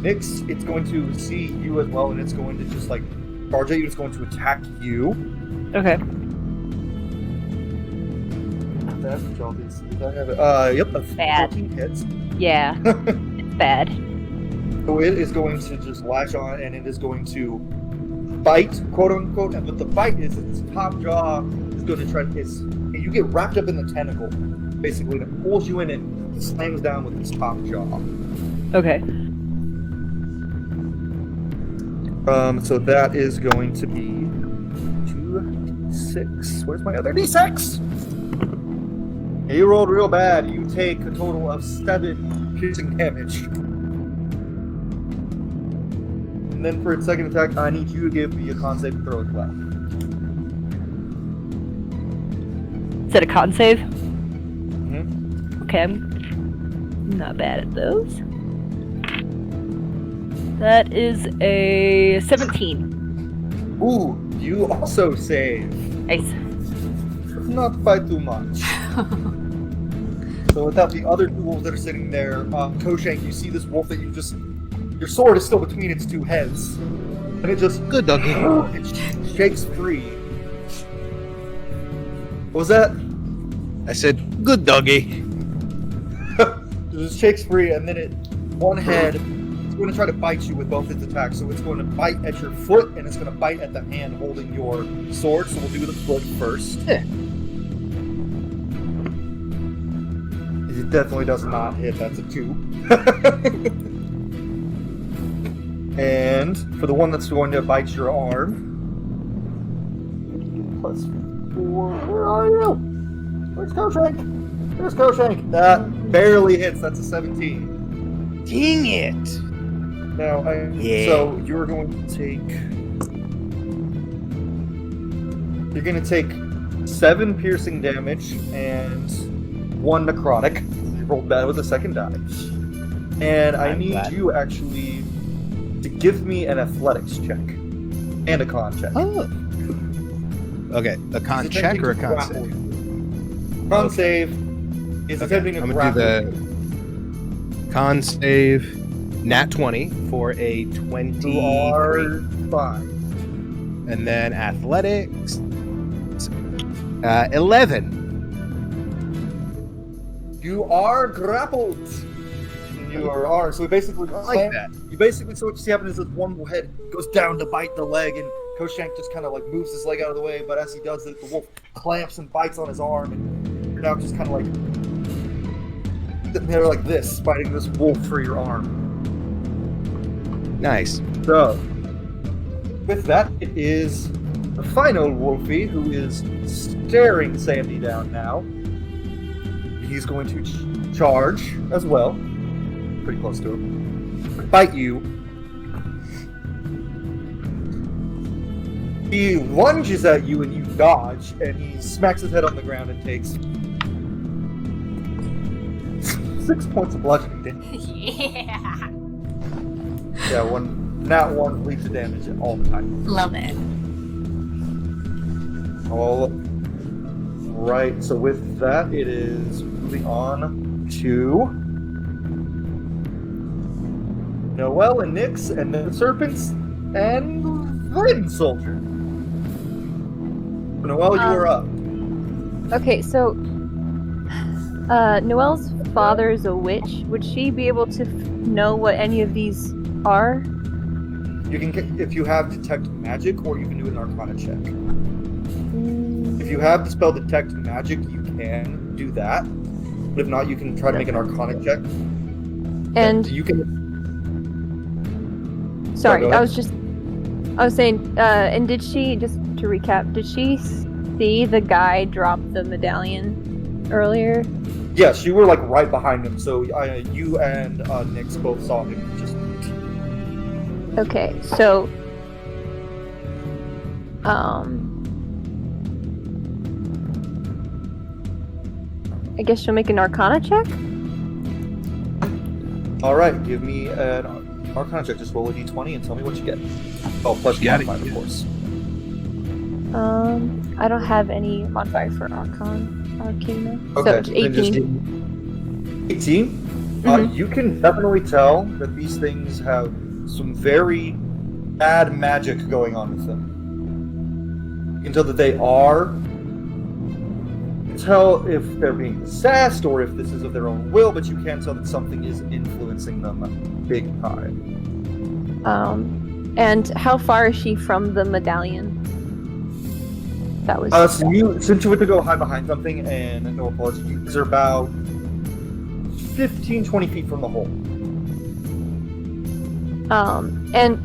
Nyx, it's going to see you as well, and it's going to just like charge at you. It's going to attack you. Okay. Yep, a Bad. 14 hits. Yeah. It's bad. So it is going to just latch on, and it is going to bite, quote unquote. And what the bite is, its top jaw is going to try to. You get wrapped up in the tentacle, basically, and it pulls you in and slams down with its top jaw. Okay. So that is going to be 2d6. Where's my other d6? You rolled real bad. You take a total of 7 piercing damage. And then for its second attack, I need you to give me a con save and throw as well. Is that a con save? Mm-hmm. Okay, I'm not bad at those. That is a 17. Ooh, you also save. Nice. Not by too much. So without the other two wolves that are sitting there, Koshank, you see this wolf that you just... Your sword is still between its two heads. And it just... Good doggy. It shakes free. What was that? I said, good doggy. It just shakes free, and then one head, it's going to try to bite you with both its attacks. So it's going to bite at your foot, and it's going to bite at the hand holding your sword. So we'll do the foot first. Yeah. It definitely does not hit. That's a 2. And for the one that's going to bite your arm, +4. Where are you? Where's Koshank? There's Koshank. That barely hits. That's a 17. Dang it. Now, so you're going to take. You're going to take 7 piercing damage and 1 necrotic. You rolled bad with the second die. And I need you actually to give me an athletics check and a con check. Oh. Okay, a con check or a con save? Con save is attempting to I'm grapple. gonna do the con save, nat 20 for a 20. You are fine. And then athletics, 11. You are grappled. You are. So we basically like that. You basically, so what you see happen is this one head goes down to bite the leg, and Koshank just kind of like moves his leg out of the way. But as he does it, the wolf clamps and bites on his arm, and you're now just kind of like sitting there like this, biting this wolf for your arm. Nice. So with that, it is the final Wolfie who is staring Sandy down now. He's going to charge as well. Pretty close to him. Bite you. He lunges at you and you dodge, and he smacks his head on the ground and takes 6 points of bludgeoning damage. Yeah. Yeah, not one bleeds of damage all the time. Love it. All right. So with that, it is moving on to Noelle and Nyx, and the serpents, and then Soljur. Noelle, you are up. Okay, so Noelle's father is a witch. Would she be able to know what any of these are? You can, if you have detect magic, or you can do an Arcana check. If you have the spell detect magic, you can do that. But if not, you can try to make an Arcana check. And you can. Sorry, I was saying, and did she, just to recap, did she see the guy drop the medallion earlier? Yes, you were like right behind him, so you and Nyx both saw him. Just okay, so I guess she'll make an Arcana check. all right, give me an Arcana check. Just roll a d20 and tell me what you get. Oh, plus Got it. modifier, of course. I don't have any modifier for Arcana. Okay, So it's then just 18. 18? You can definitely tell that these things have some very bad magic going on with them. You can tell that they are. You can tell if they're being possessed or if this is of their own will, but you can tell that something is influencing them big time. And how far is she from the medallion? That was. Since you went to go hide behind something, and no apologies, they're about 15-20 feet from the hole. And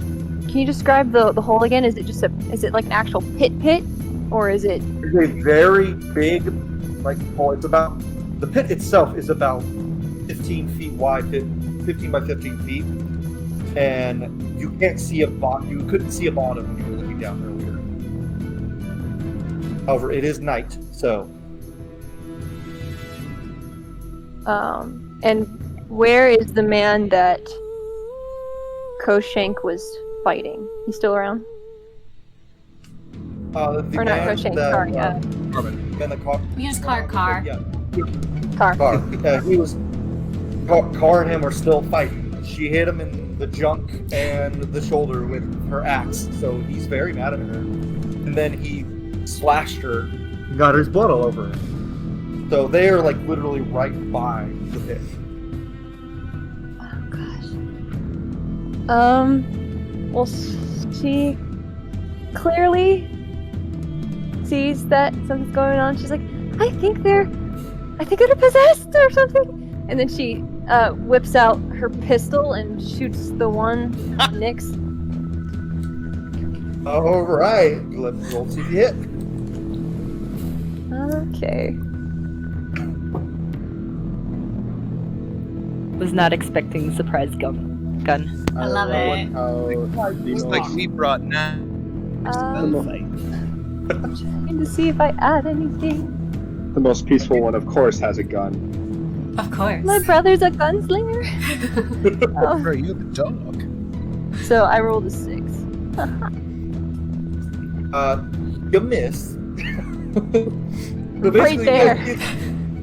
can you describe the hole again? Is it just is it like an actual pit, or is it? It's a very big, like hole. It's about, the pit itself is about 15 feet wide, 15 by 15 feet, and you can't see a bottom. You couldn't see a bottom when you were looking down earlier. However, it is night, so. And where is the man that Koshank was fighting? He's still around? Or not Koshank, sorry. Carmen. The car. We just call her Car. Yeah. Car. He was. Car and him are still fighting. She hit him in the junk and the shoulder with her axe, so he's very mad at her. And then he slashed her and got his blood all over her. So they are like literally right by the pit. Oh gosh. Well, she clearly sees that something's going on. She's like, I think they're possessed or something. And then she whips out her pistol and shoots the one Nyx. All right, let's roll to hit. Okay. Was not expecting the surprise gun. I love it. It's like she brought nine. Trying to see if I add anything. The most peaceful one, of course, has a gun. Of course. My brother's a gunslinger. Bro, you have a dog. So I rolled a 6. You miss. So Right there.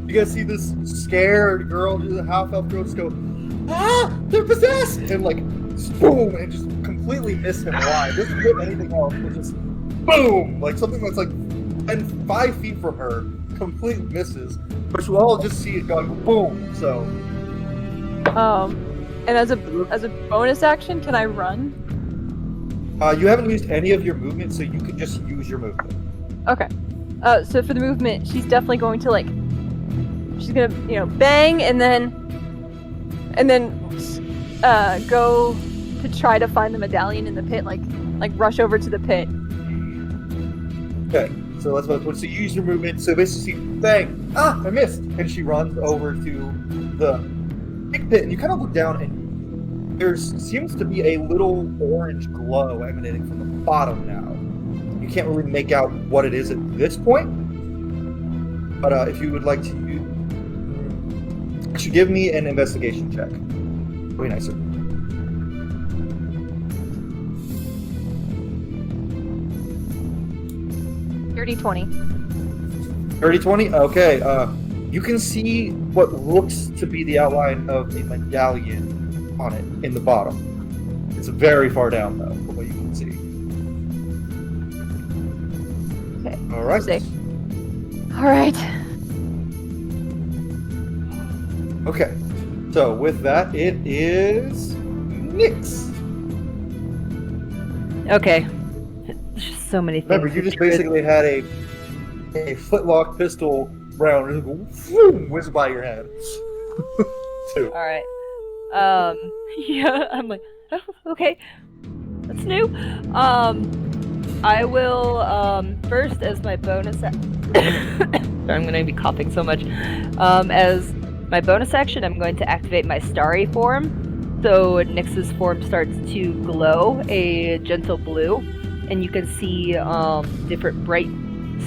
You guys see this scared girl, just a half-elf girl, just go, ah, they're possessed, and like, boom, and just completely miss him wide. Doesn't hit anything else, but just boom, like something that's like 5 feet from her, completely misses. But you all just see it going boom. So. And as a bonus action, can I run? You haven't used any of your movement, so you can just use your movement. Okay. So for the movement, she's definitely going to she's gonna, bang and then go to try to find the medallion in the pit, like rush over to the pit. Okay, so that's what. So you use your movement. So basically, bang! Ah, I missed, and she runs over to the big pit, and you kind of look down, and there seems to be a little orange glow emanating from the bottom now. You can't really make out what it is at this point, but if you would like to, you should give me an investigation check. Very nice. Dirty 20. Dirty 20? Okay, you can see what looks to be the outline of a medallion on it in the bottom. It's very far down, though, from what you can see. Okay. Alright. Sick. Alright. Okay, so with that, it is Nyx. Okay. There's just so many things. Remember, you to just do. basically had a flintlock pistol round and boom, whiz by your head. Two. Alright. Yeah, I'm like, oh, okay. That's new. I will, first as my bonus Sorry, I'm gonna be coughing so much. As my bonus action, I'm going to activate my starry form. So Nyx's form starts to glow a gentle blue, and you can see different bright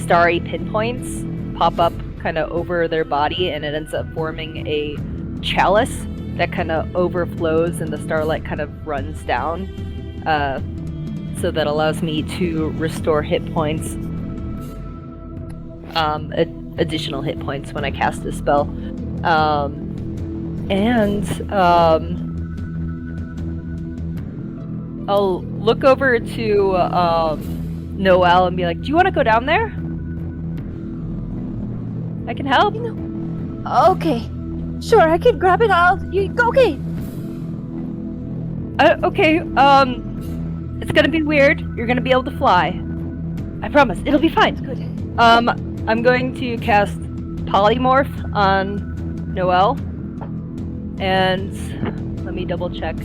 starry pinpoints pop up kind of over their body, and it ends up forming a chalice that kind of overflows and the starlight kind of runs down. So that allows me to restore hit points, additional hit points when I cast a spell. I'll look over to Noelle and be like, do you want to go down there? I can help. Okay. Sure, I can grab it. Okay. Okay, it's gonna be weird. You're gonna be able to fly. I promise. It'll be fine. Good. I'm going to cast Polymorph on Noelle. And let me double check.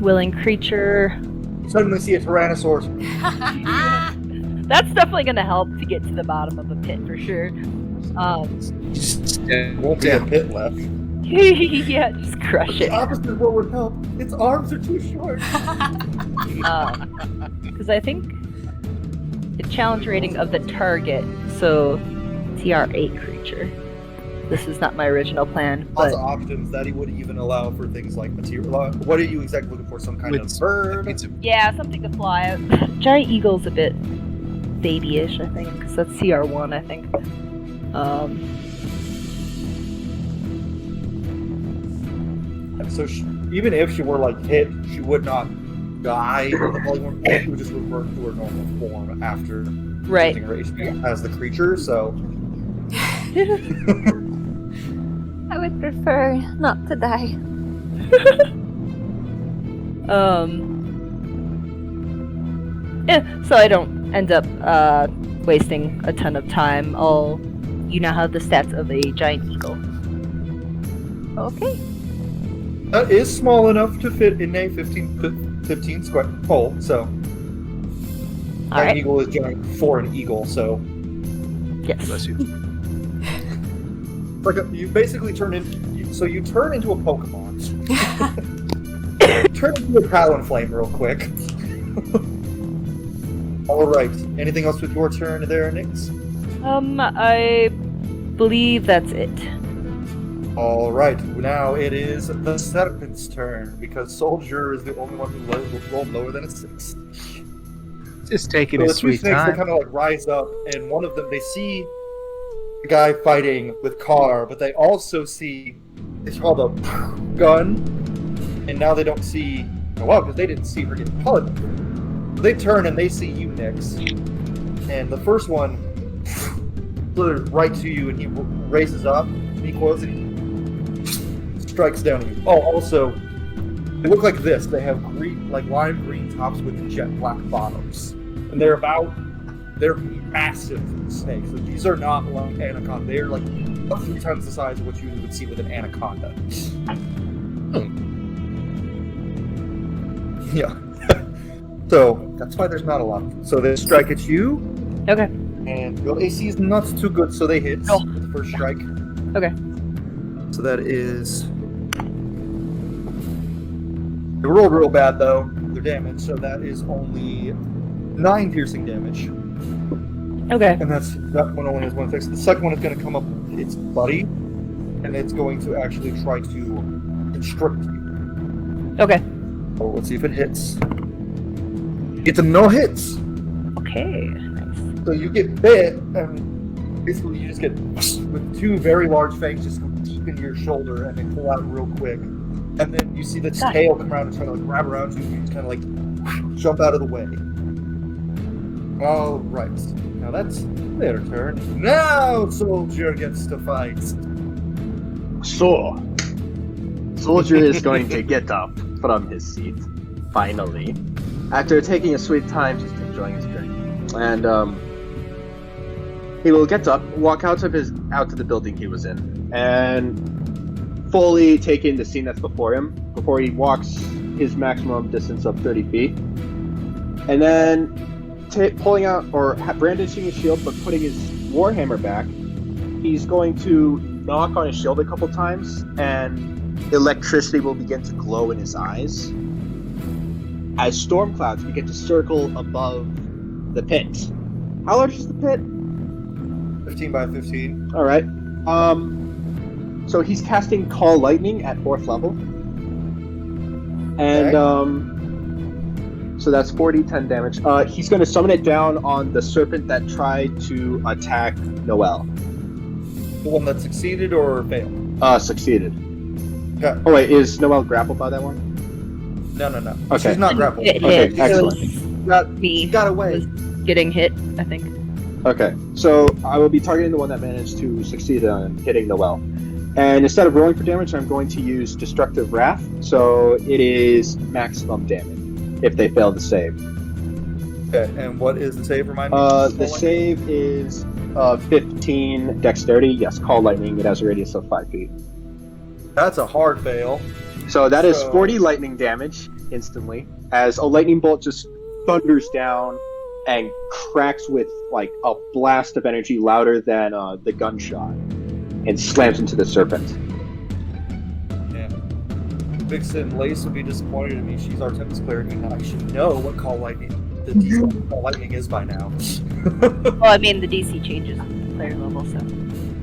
Willing creature. Suddenly see a Tyrannosaurus. That's definitely gonna help to get to the bottom of a pit for sure. Won't be a pit left. Yeah, just crush The it. opposite is what would help. Its arms are too short. Because I think the challenge rating of the target, so TR8 creature. This is not my original plan, Lots but of options that he would even allow for things like material. What are you exactly looking for? Some kind of With- bird? yeah, something to fly. Giant eagle's a bit babyish, I think, because that's CR1, I think. So even if she were like hit, she would not die. She would just revert to her normal form after Right. using her HP as the creature. So I would prefer not to die. Yeah, so I don't end up wasting a ton of time. You now have the stats of a giant eagle. Okay. that is small enough to fit in a 15 square hole. So giant Alright. eagle is giant for an eagle. So Yes. Bless you. like you basically turn in. So you turn into a Pokemon. Turn into a Talonflame real quick. All right. Anything else with your turn there, Nyx? I believe that's it. All right. Now it is the Serpent's turn because Soljur is the only one who rolled lower than a 6. Just taking So his the two sweet snakes, they time. kind of like rise up, and one of them, they see the guy fighting with Carr, but they also see, they saw the gun, and now they don't see Noelle because they didn't see her get pulled. So they turn and they see you, Nyx, and the first one slithers right to you, and he raises up, and he coils, and he strikes down at you. Oh, also, they look like this. They have green, like lime green tops with jet black bottoms. And they're massive snakes. Like, these are not like anaconda. They're like about 3 times the size of what you would see with an anaconda. Yeah. So that's why there's not a lot. So they strike at you, Okay. and your AC is not too good, so they hit Oh. with the first strike. Okay. So that is. They rolled real bad though. Their damage, so that is only 9 piercing damage. Okay. And that one only has 1 fix. The second one is going to come up with its buddy, and it's going to actually try to constrict you. Okay. So let's see if it hits. It's a no hits. Okay. Okay. Nice. So you get bit, and basically you just get with two very large fangs just go deep into your shoulder and they pull out real quick. And then you see the tail come around and try to like grab around you, and you just kind of like jump out of the way. All right, now that's their turn. Now Soljur gets to fight. So, Soldier is going to get up from his seat, finally, after taking a sweet time just enjoying his drink. And he will get up, walk out to the building he was in, and fully take in the scene that's before him before he walks his maximum distance of 30 feet. And then pulling out or brandishing his shield but putting his warhammer back, he's going to knock on his shield a couple times and electricity will begin to glow in his eyes as storm clouds begin to circle above the pit. How large is the pit? 15 by 15. All right. So he's casting Call Lightning at 4th level. And so that's 10 damage. He's going to summon it down on the serpent that tried to attack Noelle. The one that succeeded or failed? Succeeded. Okay. Oh wait, is Noelle grappled by that one? No. Okay. She's not grappled. Okay, excellent. She got away. Getting hit, I think. Okay, so I will be targeting the one that managed to succeed on hitting Noelle. And instead of rolling for damage, I'm going to use Destructive Wrath, so it is maximum damage if they fail to save. Okay, and what is the save, remind me? The save is 15 dexterity. Yes, Call Lightning. It has a radius of 5 feet. That's a hard fail. So that is 40 lightning damage instantly, as a lightning bolt just thunders down and cracks with like a blast of energy louder than the gunshot, and slams into the serpent. Yeah. Vixen Lace would be disappointed in me. She's our Tempest Cleric, and I should know what Call Lightning Call Lightning is by now. Well, I mean, the DC changes with the player level, so.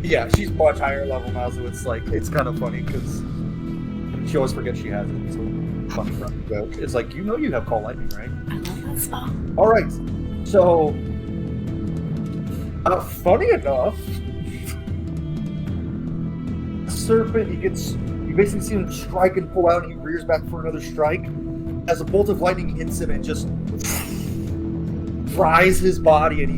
Yeah, she's much higher level now, so it's like it's kind of funny because she always forgets she has it. So funny running joke. It's like, you have Call Lightning, right? I love that spell. All right. So, funny enough, serpent, you basically see him strike and pull out, and he rears back for another strike. As a bolt of lightning hits him and just fries his body, and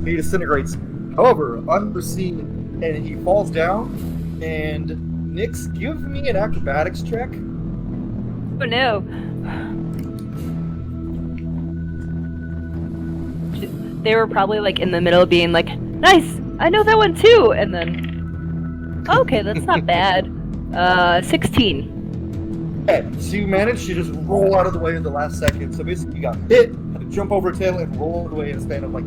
he disintegrates. However, unforeseen, and he falls down. And Nyx, give me an acrobatics check. Oh no. They were probably like in the middle being like, nice, I know that one too, and then, okay, that's not bad. 16. Okay, so you managed to just roll out of the way in the last second. So basically you got hit, had to jump over a tail, and roll away in a span of like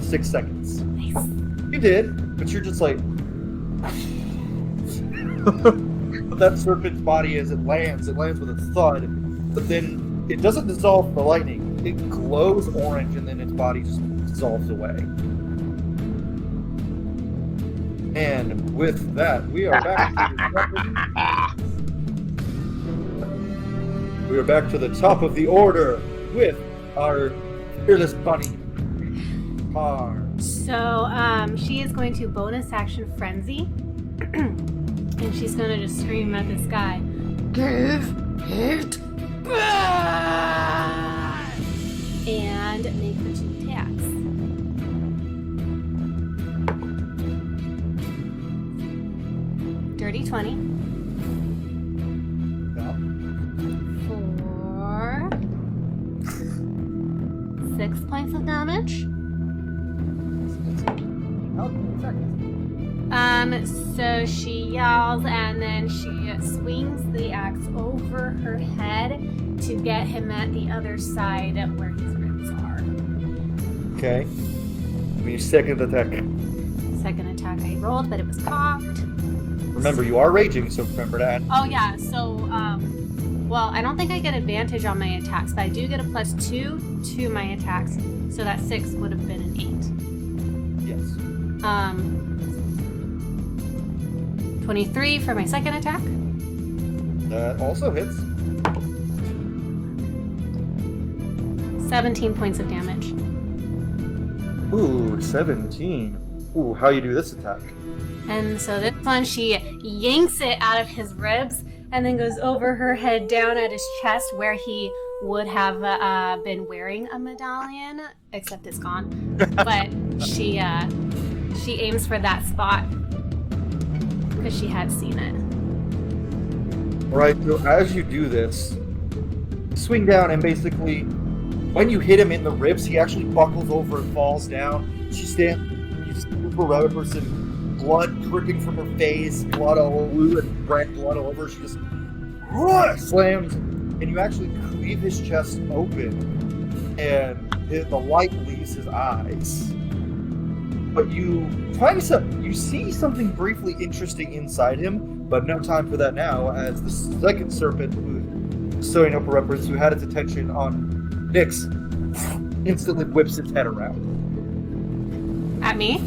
6 seconds. Nice. You did, but you're just like... that serpent's body, as it lands with a thud, but then it doesn't dissolve the lightning. It glows orange, and then its body just dissolves away. And with that, we are back to the top of the order with our fearless bunny, Mar. So, she is going to bonus action frenzy, and she's going to just scream at this guy. Give it back! And make her 2 attacks. Dirty 20. Yeah. For 6 points of damage. So she yells, and then she swings the axe over her head to get him at the other side of where his ribs are. Okay. Give me your second attack. Second attack I rolled, but it was cocked. Remember, you are raging, so remember that. Oh yeah, so, well, I don't think I get advantage on my attacks, but I do get a +2 to my attacks, so that 6 would have been an 8. Yes. 23 for my second attack. That also hits. 17 points of damage. Ooh, 17. Ooh, how you do this attack? And so this one, she yanks it out of his ribs and then goes over her head down at his chest where he would have been wearing a medallion, except it's gone. But she aims for that spot because she had seen it. Right, so as you do this, swing down and basically, when you hit him in the ribs, he actually buckles over and falls down. She stands, you just see the rabbit person, blood dripping from her face, blood all over and red blood all over. She just slams, and you actually cleave his chest open, and the light leaves his eyes. But you see something briefly interesting inside him, but no time for that now, as the second serpent, who was sewing up a reference, who had its attention on Nyx, instantly whips its head around. At me?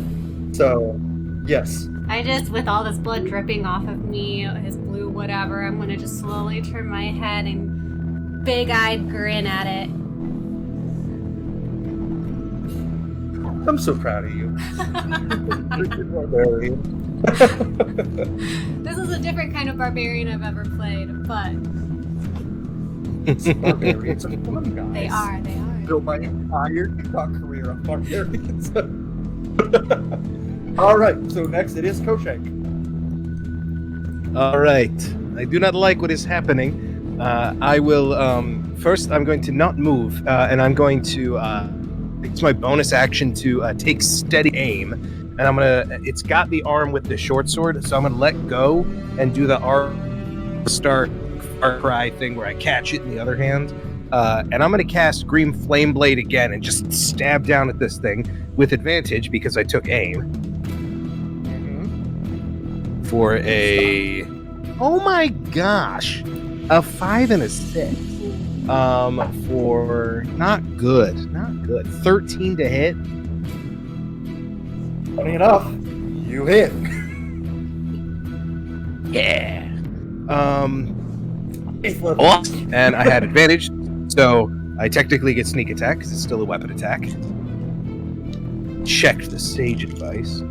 So, yes. I just, with all this blood dripping off of me, his blue whatever, I'm gonna just slowly turn my head and big-eyed grin at it. I'm so proud of you. Barbarian. This is a different kind of barbarian I've ever played, but Barbarians are fun, guys. they are. Built my entire TikTok career on barbarians. Alright, so next it is Koshank. Alright. I do not like what is happening. I will, first I'm going to not move, and I'm going to, it's my bonus action to take steady aim. And I'm it's got the arm with the short sword, so I'm gonna let go and do the Far Cry thing where I catch it in the other hand. And I'm gonna cast Green Flame Blade again and just stab down at this thing with advantage because I took aim. For a, oh my gosh, a 5 and a 6. For not good. 13 to hit. Funny enough, you hit. Yeah. And I had advantage, so I technically get sneak attack because it's still a weapon attack. Checked the sage advice.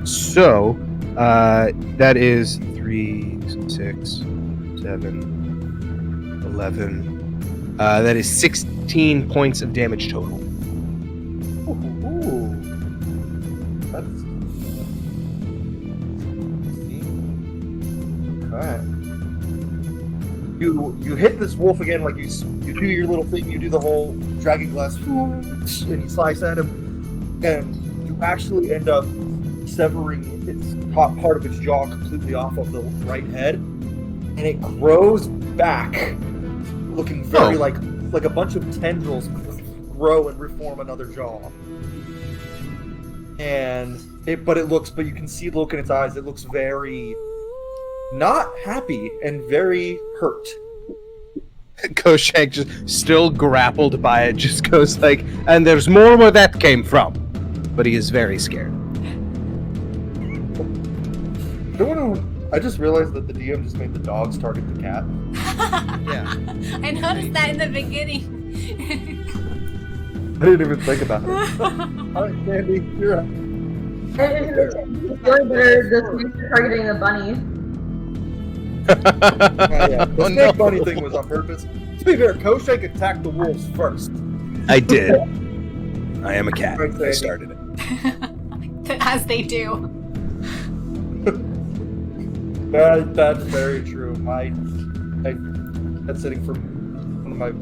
So that is 3, 6, 7, 11. That is 16 points of damage total. Ooh. That's... Alright. You hit this wolf again, like you do your little thing, you do the whole dragon glass, and you slice at him, and you actually end up severing its top part of its jaw completely off of the right head, and it grows back, looking very like a bunch of tendrils grow and reform another jaw. And but you can see the look in its eyes. It looks very not happy and very hurt. Koshank, just still grappled by it, just goes like, and there's more where that came from. But he is very scared. I just realized that the DM just made the dogs target the cat. Yeah. I noticed that in the beginning. I didn't even think about it. Alright, Sandy, you're up. The snakes are targeting the bunny. The snake bunny thing was on purpose. To be fair, Koshank attacked the wolves first. I did. I am a cat. Right, I started it. As they do. That's very true. That's sitting from one of my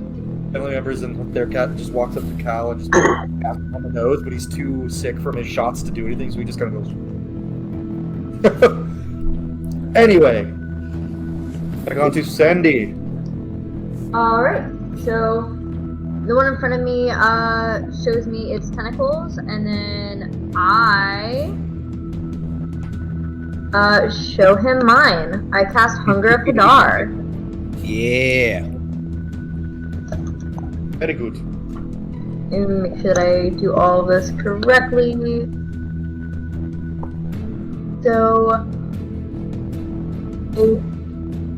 family members, and their cat just walks up to Cal and just taps him on the nose, but he's too sick from his shots to do anything, so he just kind of goes. Anyway, back on to Sandy. Alright, so the one in front of me shows me its tentacles, and then I show him mine. I cast Hunger of Hadar. Yeah. Very good. And make sure that I do all of this correctly. So,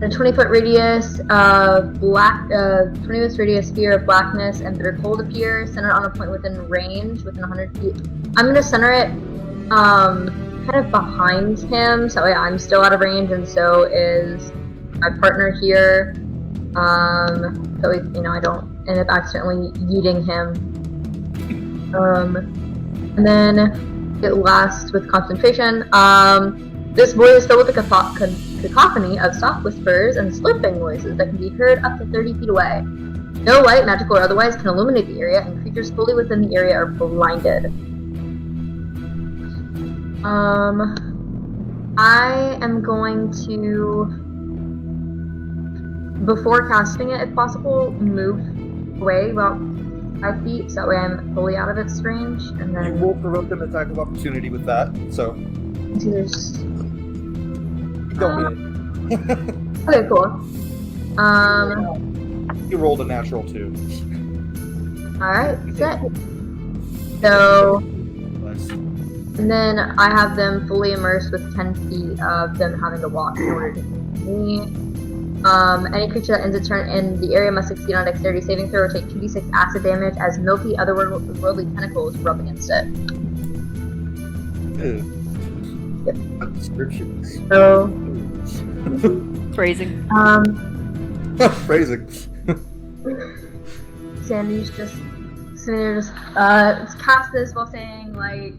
A 20-foot radius of 20-foot radius sphere of blackness and bitter cold appears, centered on a point within range, within 100 feet. I'm gonna center it kind of behind him, so I'm still out of range, and so is my partner here. So I don't end up accidentally yeeting him. And then it lasts with concentration. This void is filled with a cacophony of soft whispers and slipping noises that can be heard up to 30 feet away. No light, magical or otherwise, can illuminate the area, and creatures fully within the area are blinded. I am going to, before casting it, if possible, move away about 5 feet, so that way I'm fully out of its range, and then... You will provoke an attack of opportunity with that, so... There's... Don't Okay, cool. You rolled a natural 2. Alright, set. So... Nice. And then I have them fully immersed with 10 feet of them having to walk in order to hit me. Any creature that ends its turn in the area must succeed on dexterity saving throw or take 2d6 acid damage as milky otherworldly tentacles rub against it. Ew. Yep. Descriptions. So, Phrasing. Phrasing. Sandy's just sitting there, just cast this while saying like,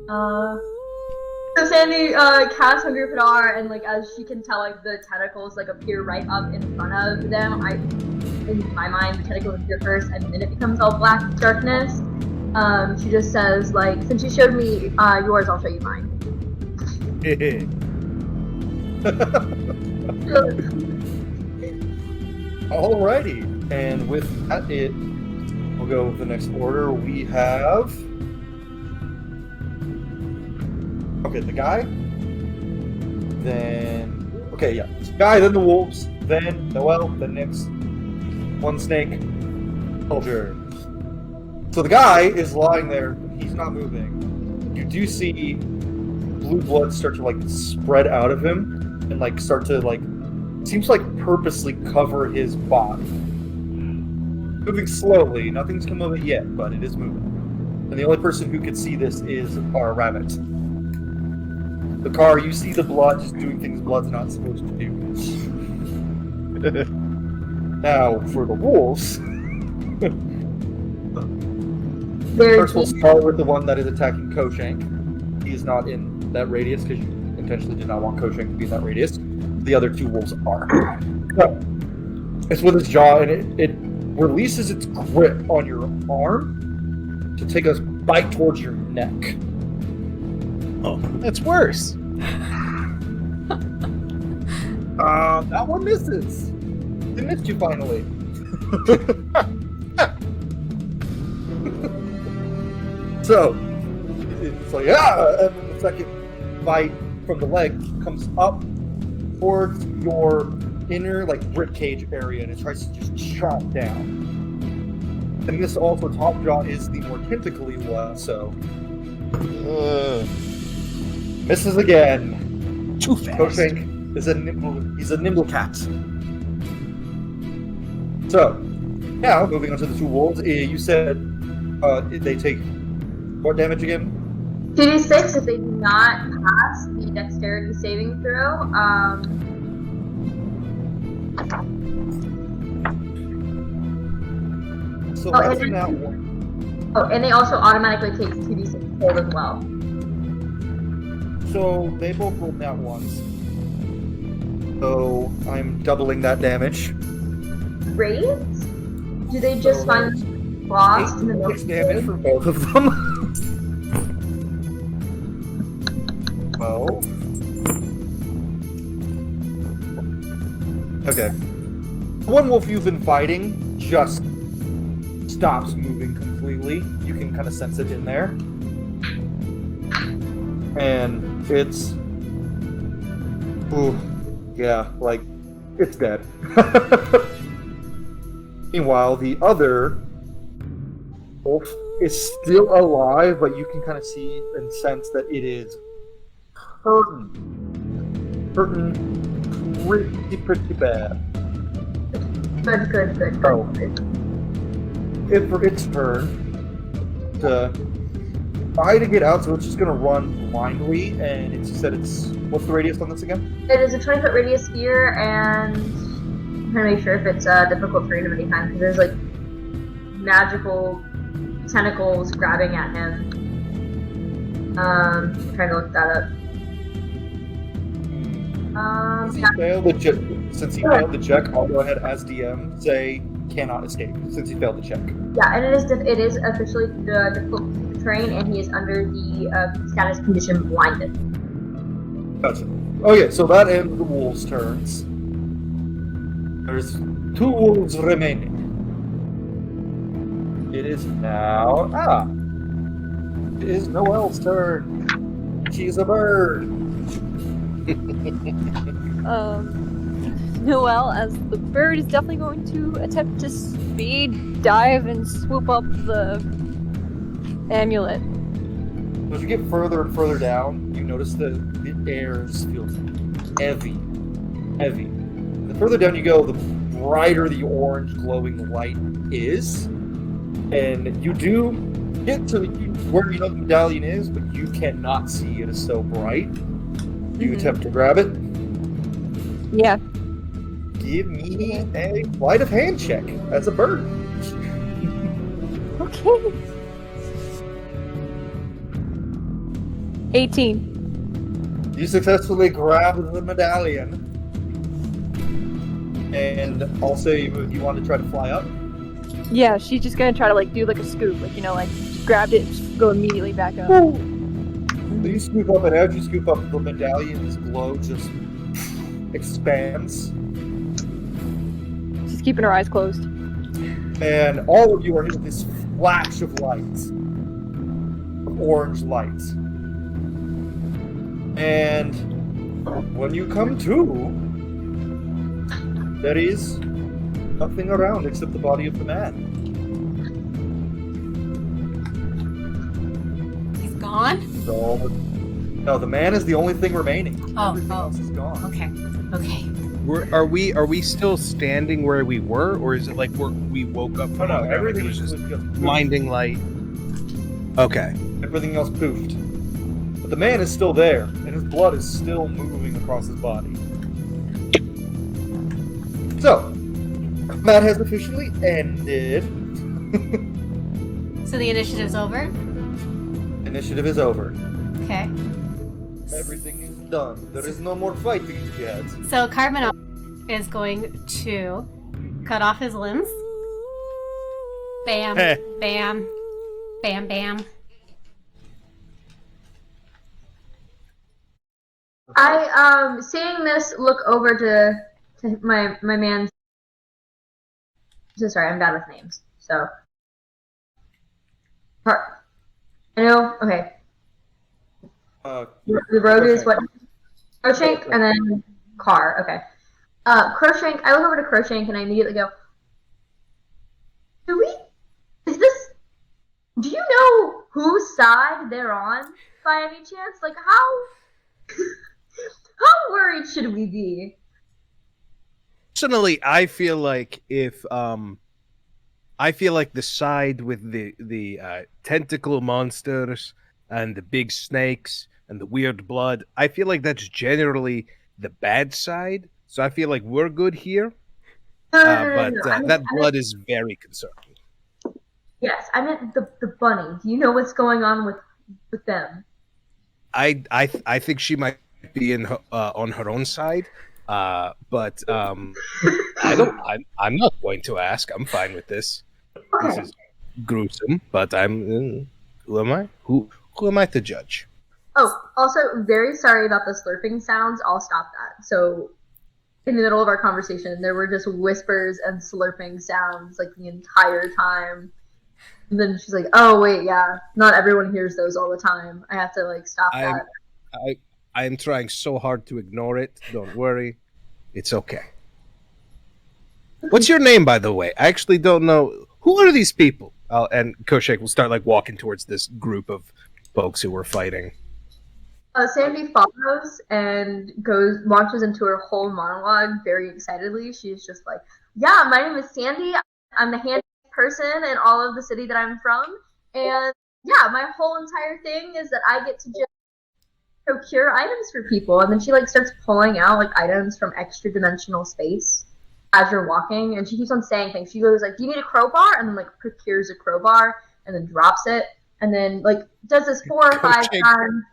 So Sandy casts Hungry Fadar, and like as she can tell, like the tentacles like appear right up in front of them. In my mind, the tentacles appear first, and then it becomes all black darkness. She just says like, since you showed me yours, I'll show you mine. Alrighty, and with that, we'll go with the next order. We have the guy. Then the guy, then the wolves, then Noelle, then Nyx, one snake, Soljur. So the guy is lying there. He's not moving. You do see blue blood start to like spread out of him and like start to like seems like purposely cover his body. Moving slowly. Nothing's come of it yet, but it is moving. And the only person who can see this is our rabbit. The car, you see the blood just doing things blood's not supposed to do. Now, for the wolves, first we'll start with the one that is attacking Koshank. He is not in that radius because you intentionally did not want Koshank to be in that radius. The other two wolves are. So, it's with its jaw, and it releases its grip on your arm to take a bite towards your neck. Oh, that's worse. That one misses. It missed you finally. So, it's like, and then the second bite from the leg comes up towards your inner, like, ribcage area, and it tries to just chomp down. And this also, top jaw is the more tentacly one, so... misses again. Too fast. Koshank is he's a nimble cat. So, now, moving on to the two wolves, you said they take what damage again? 2d6 if they do not pass the dexterity saving throw. So that's in that one. Oh, and they also automatically take 2d6 cold as well. So they both rolled nat ones. So I'm doubling that damage. Great. Do they just find lost in the middle? 6 damage for both of them. Well. Okay. The one wolf you've been fighting just stops moving completely. You can kind of sense it in there. And it's... Ooh, yeah, like, it's dead. Meanwhile, the other wolf is still alive, but you can kind of see and sense that it is hurting pretty bad. Good. Oh. For its turn to try to get out, so it's just gonna run blindly, and it's said it's what's the radius on this again? It is a 20-foot radius sphere, and I'm trying to make sure if it's difficult terrain of any kind, because there's like magical tentacles grabbing at him. I'm trying to look that up. Since he failed the check, I'll go ahead as DM say cannot escape since he failed the check. Yeah, and it is officially the difficult terrain, and he is under the status condition blinded. Gotcha. Okay, so that ends the wolves' turns. There's 2 wolves remaining. It is now it is Noelle's turn. She's a bird. Noelle, as the bird, is definitely going to attempt to speed dive and swoop up the amulet. As you get further and further down, you notice that the air feels heavy. The further down you go, the brighter the orange glowing light is. And you do get to where you know the medallion is, but you cannot see it is so bright. You attempt to grab it. Yeah. Give me a sleight of hand check as a bird. Okay. 18. You successfully grab the medallion. And also, you want to try to fly up? Yeah, she's just gonna try to do a scoop, she grabbed it, just go immediately back up. So you scoop up, and as you scoop up, the medallion's glow just expands. She's keeping her eyes closed. And all of you are hit with this flash of light. Orange light. And when you come to, there is nothing around except the body of the man. He's gone? No, the man is the only thing remaining. Everything Oh. else is gone. Okay. Are we still standing where we were, or is it like we woke up from No, it everything was was just just blinding light? Okay. Everything else poofed. But the man is still there, and his blood is still moving across his body. So, that has officially ended. So the initiative's over? Initiative is over. Okay. Everything is done. There is no more fighting yet. So Carbon is going to cut off his limbs. Bam, Hey. bam, bam, bam. I seeing this, look over to my man. So sorry, I'm bad with names. So, I know. Okay, the rogue is what? Crowshank, and then Car. Okay. Crowshank. I look over to Crowshank and I immediately go, do you know whose side they're on by any chance? How worried should we be? Personally, I feel like the side with the tentacle monsters and the big snakes and the weird blood, I feel like that's generally the bad side. So I feel like we're good here. No. That blood is very concerning. Yes, I meant the bunny. Do you know what's going on with them? I think she might be on her own side. But I'm not going to ask. I'm fine with this. Okay. This is gruesome, but who am I? Who am I to judge? Oh, also, very sorry about the slurping sounds. I'll stop that. So, in the middle of our conversation, there were just whispers and slurping sounds the entire time. And then she's like, "Oh wait, yeah, not everyone hears those all the time. I have to stop that." I am trying so hard to ignore it. Don't worry. It's okay. What's your name, by the way? I actually don't know. Who are these people? And Koshek will start walking towards this group of folks who were fighting. Sandy follows and launches into her whole monologue very excitedly. She's just like, "Yeah, my name is Sandy. I'm the handiest person in all of the city that I'm from, and yeah, my whole entire thing is that I get to just procure items for people." And then she like starts pulling out like items from extra dimensional space as you're walking, and she keeps on saying things. She goes like, "Do you need a crowbar?" And then like procures a crowbar and then drops it, and then like does this 4 or 5 times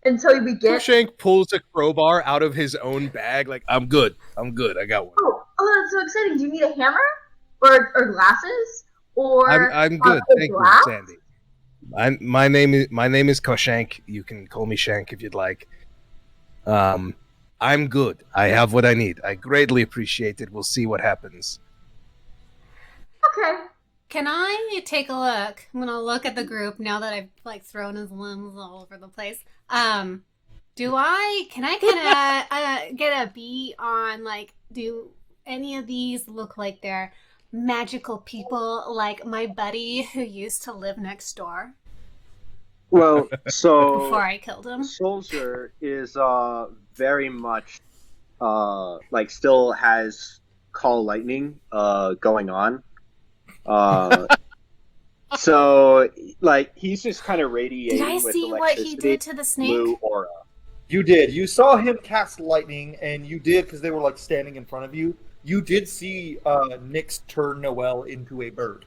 until we get. Shank pulls a crowbar out of his own bag. Like, I'm good. I got one. Oh, that's so exciting! Do you need a hammer or glasses or? I'm good. Thank glass? you, Sandy. My name is Koshank. You can call me Shank if you'd like. I'm good. I have what I need. I greatly appreciate it. We'll see what happens. Okay. Can I take a look? I'm gonna look at the group now that I've like thrown his limbs all over the place. Can I kind of get a beat on like, do any of these look like they're magical people like my buddy who used to live next door Well, so before I killed him? Soljur is very much like still has call lightning going on. So like he's just kind of radiating Did I with see what he did to the snake? blue aura. You did. You saw him cast lightning, and you did because they were like standing in front of you. You did see Nyx turn Noelle into a bird.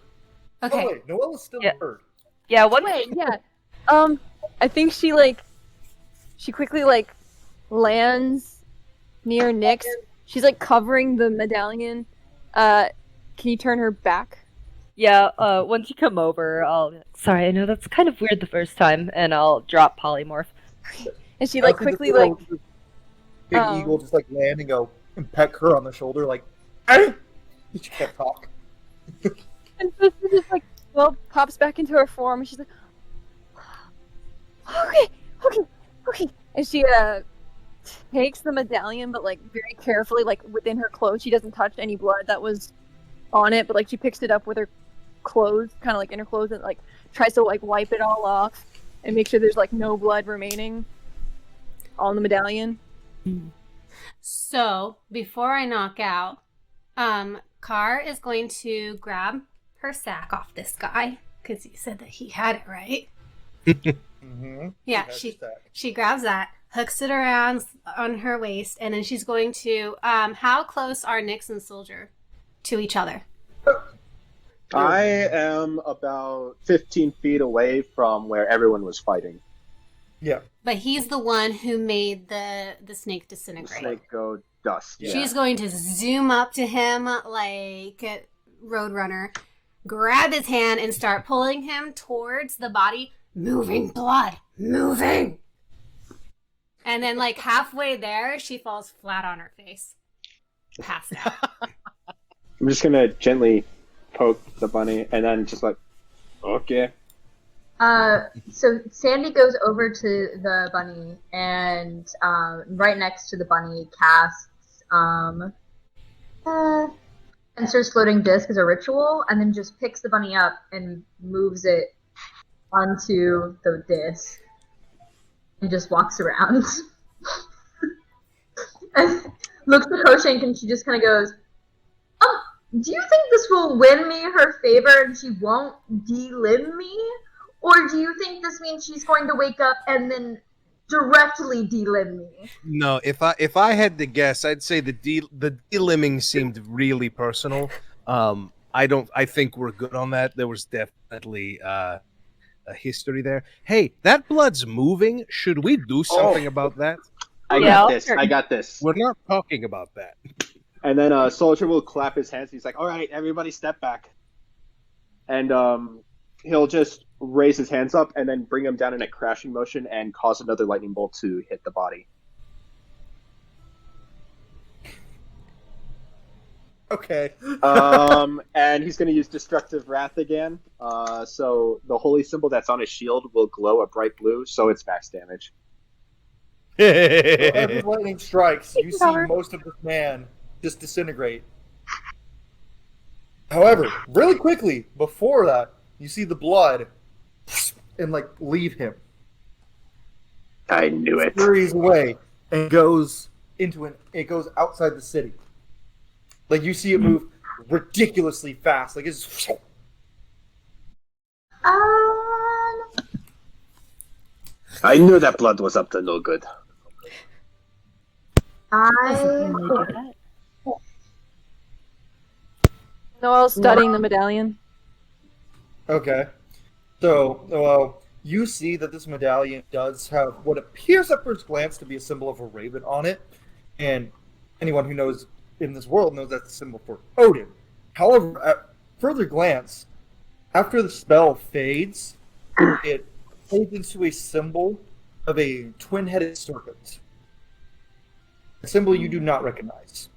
Okay. Oh wait, Noelle is still Yeah. a bird. Yeah, what? Wait, yeah. I think she quickly like lands near Nyx. She's like covering the medallion. Can you turn her back? Yeah, once you come over, sorry, I know that's kind of weird the first time, and I'll drop polymorph. And she like I think quickly the like big eagle just like land and go and peck her on the shoulder like, "Eh!" She can't talk. and so she just like pops back into her form and she's like, okay. And she takes the medallion but like very carefully, like within her clothes. She doesn't touch any blood that was on it, but like she picks it up with her clothes, kind of like in her clothes, and like tries to like wipe it all off and make sure there's like no blood remaining on the medallion. So before I knock out, Car is going to grab her sack off this guy because he said that he had it, right? Mm-hmm. Yeah, she grabs that, hooks it around on her waist, and then she's going to. How close are Nyx and Soljur to each other? I am about 15 feet away from where everyone was fighting. Yeah. But he's the one who made the snake disintegrate. Snake go dust. Yeah. She's going to zoom up to him like Roadrunner, grab his hand, and start pulling him towards the body. Moving blood, moving. And then like halfway there, she falls flat on her face, passed out. I'm just gonna gently poke the bunny and then just like, okay. So Sandy goes over to the bunny and right next to the bunny casts Spencer's floating disc as a ritual, and then just picks the bunny up and moves it onto the disc and just walks around. And looks at Koshank and she just kind of goes, do you think this will win me her favor and she won't delimb me? Or do you think this means she's going to wake up and then directly delimb me? No, if I had to guess, I'd say the delimbing seemed really personal. I think we're good on that. There was definitely a history there. Hey, that blood's moving. Should we do something about that? I got this. We're not talking about that. And then Soljur will clap his hands. He's like, all right, everybody step back. And he'll just raise his hands up and then bring them down in a crashing motion and cause another lightning bolt to hit the body. Okay. And he's going to use Destructive Wrath again. So the holy symbol that's on his shield will glow a bright blue, so it's max damage. So as lightning strikes, you see most of this man just disintegrate. However, really quickly, before that, you see the blood and like leave him. I knew it. Scurries away and goes it goes outside the city. Like you see it move ridiculously fast. Like it's I knew that blood was up to no good. I When they do that. Noel's studying the medallion. okay. So, well, you see that this medallion does have what appears at first glance to be a symbol of a raven on it, and anyone who knows in this world knows that's a symbol for Odin. However, at further glance, after the spell fades, it fades into a symbol of a twin-headed serpent. A symbol you do not recognize.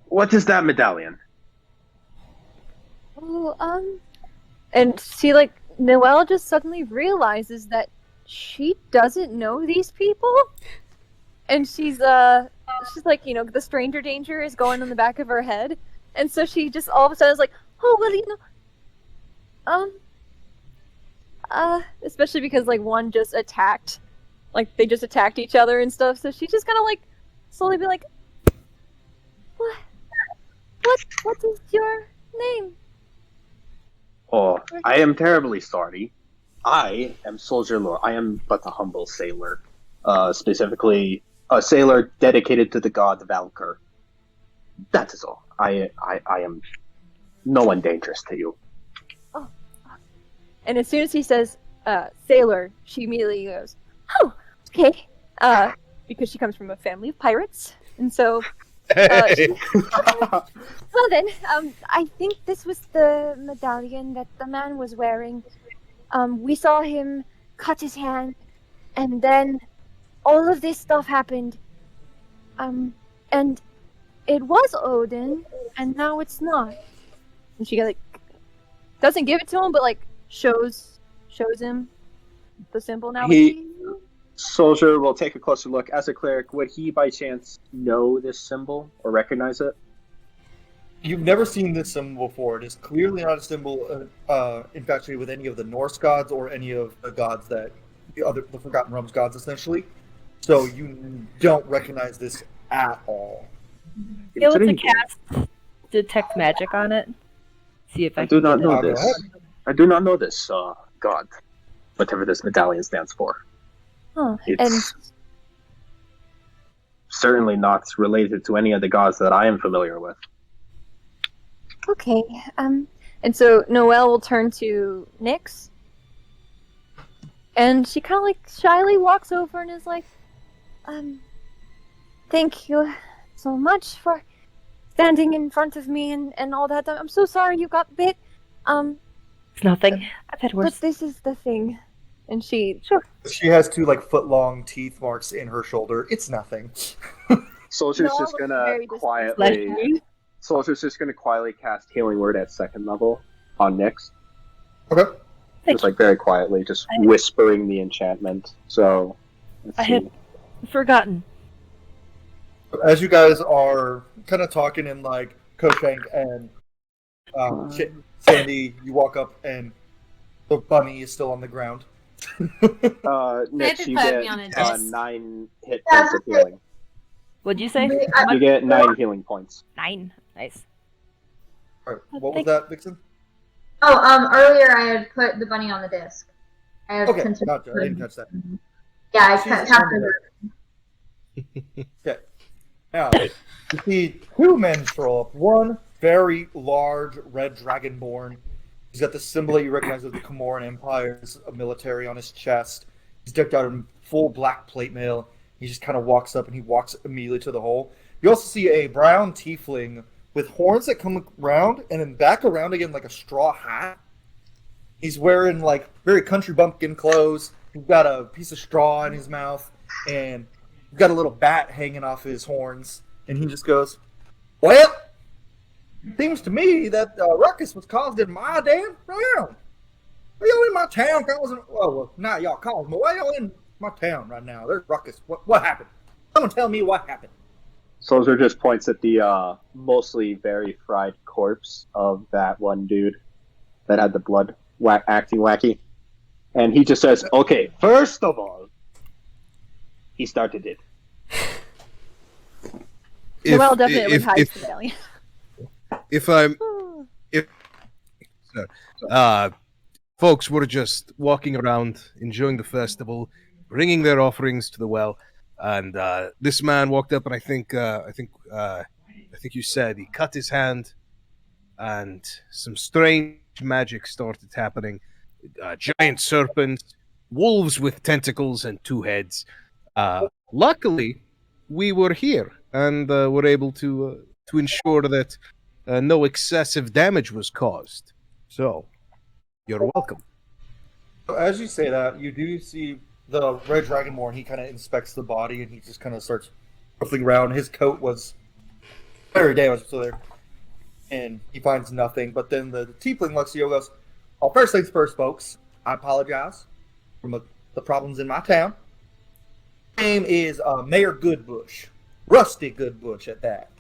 What is that medallion? Oh, and she Noelle just suddenly realizes that she doesn't know these people, and she's like, the stranger danger is going on the back of her head, and so she just all of a sudden is like, oh well, especially because one just attacked, they just attacked each other and stuff, so she just kind of slowly be like, what is your name? Oh, I am terribly sorry. I am Soljur Lore. I am but a humble sailor. Specifically, a sailor dedicated to the god Valkyr. That is all. I am no one dangerous to you. Oh. And as soon as he says, sailor, she immediately goes, oh, okay. Because she comes from a family of pirates. And so, well then, I think this was the medallion that the man was wearing. We saw him cut his hand, and then all of this stuff happened. And it was Odin, and now it's not. And she doesn't give it to him, but shows him the symbol now. Soljur will take a closer look. As a cleric, would he by chance know this symbol or recognize it? You've never seen this symbol before. It is clearly not a symbol infatuated with any of the Norse gods or any of the gods that the Forgotten Realms gods, essentially. So you don't recognize this at all. Be able to cast detect magic on it. See if I do can not get know it. this. I do not know this god, whatever this medallion stands for. Huh. It's certainly not related to any of the gods that I am familiar with. Okay. And so Noelle will turn to Nyx, and she kind of shyly walks over and is like, thank you so much for standing in front of me and all that. I'm so sorry you got bit. It's nothing. I've had worse. But this is the thing. And she She has two foot-long teeth marks in her shoulder. It's nothing. Soldier's No, just gonna very quietly. Soldier's just gonna quietly cast Healing Word at second level on Nyx. Okay. Just very quietly, just whispering the enchantment. So let's I see. had forgotten. As you guys are kind of talking in Koshank and Sandy, you walk up and the bunny is still on the ground. Nyx, you put me on a get disc. 9 hit points of healing. What'd you say? You get 9 healing points. 9. Nice. All right. What was that, Vixen? Oh, earlier I had put the bunny on the disc. I had Okay, attention- gotcha. I didn't catch that. Yeah, I She's captured it. Okay. Now, you see two men stroll up. One very large red dragonborn. He's got the symbol that you recognize of the Comoran Empire's military on his chest. He's decked out in full black plate mail. He just kind of walks up and he walks immediately to the hole. You also see a brown tiefling with horns that come around and then back around again like a straw hat. He's wearing very country bumpkin clothes. He's got a piece of straw in his mouth and he's got a little bat hanging off his horns. And he just goes, "Well, seems to me that ruckus was caused in my damn town. Are y'all in my town causing? Well, not y'all causing, but why y'all in my town right now? There's ruckus. What happened? Someone tell me what happened." Soldier just points at the mostly very fried corpse of that one dude that had the blood acting wacky. And he just says, okay, first of all, he started it. Noelle definitely hides the medallion. Folks were just walking around, enjoying the festival, bringing their offerings to the well, and this man walked up, and I think you said he cut his hand, and some strange magic started happening. Giant serpents, wolves with tentacles and two heads. Luckily, we were here and were able to ensure that no excessive damage was caused. So, you're welcome. So as you say that, you do see the red dragonborn. He kind of inspects the body and he just kind of starts ruffling around. His coat was very damaged, so there, and he finds nothing. But then the tiefling looks at you and goes, "Oh, first things first, folks. I apologize for the problems in my town. My name is Mayor Goodbush, Rusty Goodbush at that."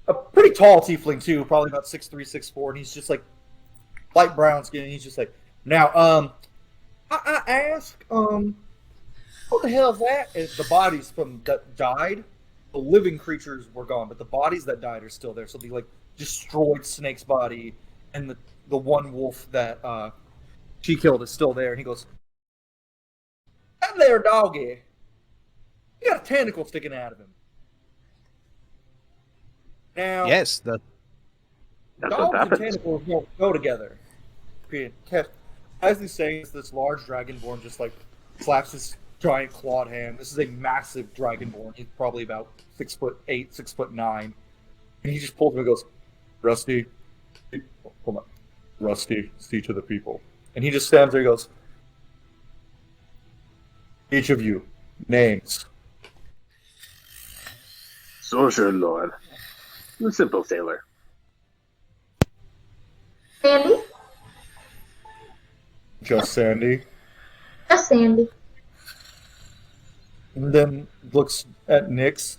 A pretty tall tiefling too, probably about 6'3", 6'4", and he's just like light brown skin. And he's just like, "Now, I ask, what the hell is that?" And the bodies from that died, the living creatures were gone, but the bodies that died are still there. So the like destroyed snake's body and the one wolf that she killed is still there. And he goes, "That there doggy, he got a tentacle sticking out of him." Now, Yes, That's what dogs and happens. tentacles don't go together. As he's saying, this large dragonborn just like slaps his giant clawed hand. This is a massive dragonborn. He's probably about 6'8", 6'9", and he just pulls him and goes, "Rusty, hold on, Rusty, see to the people." And he just stands there. He goes, "Each of you, names." Soldier Lord. A simple sailor. Sandy? Just Sandy. Yes, Sandy. And then looks at Nyx,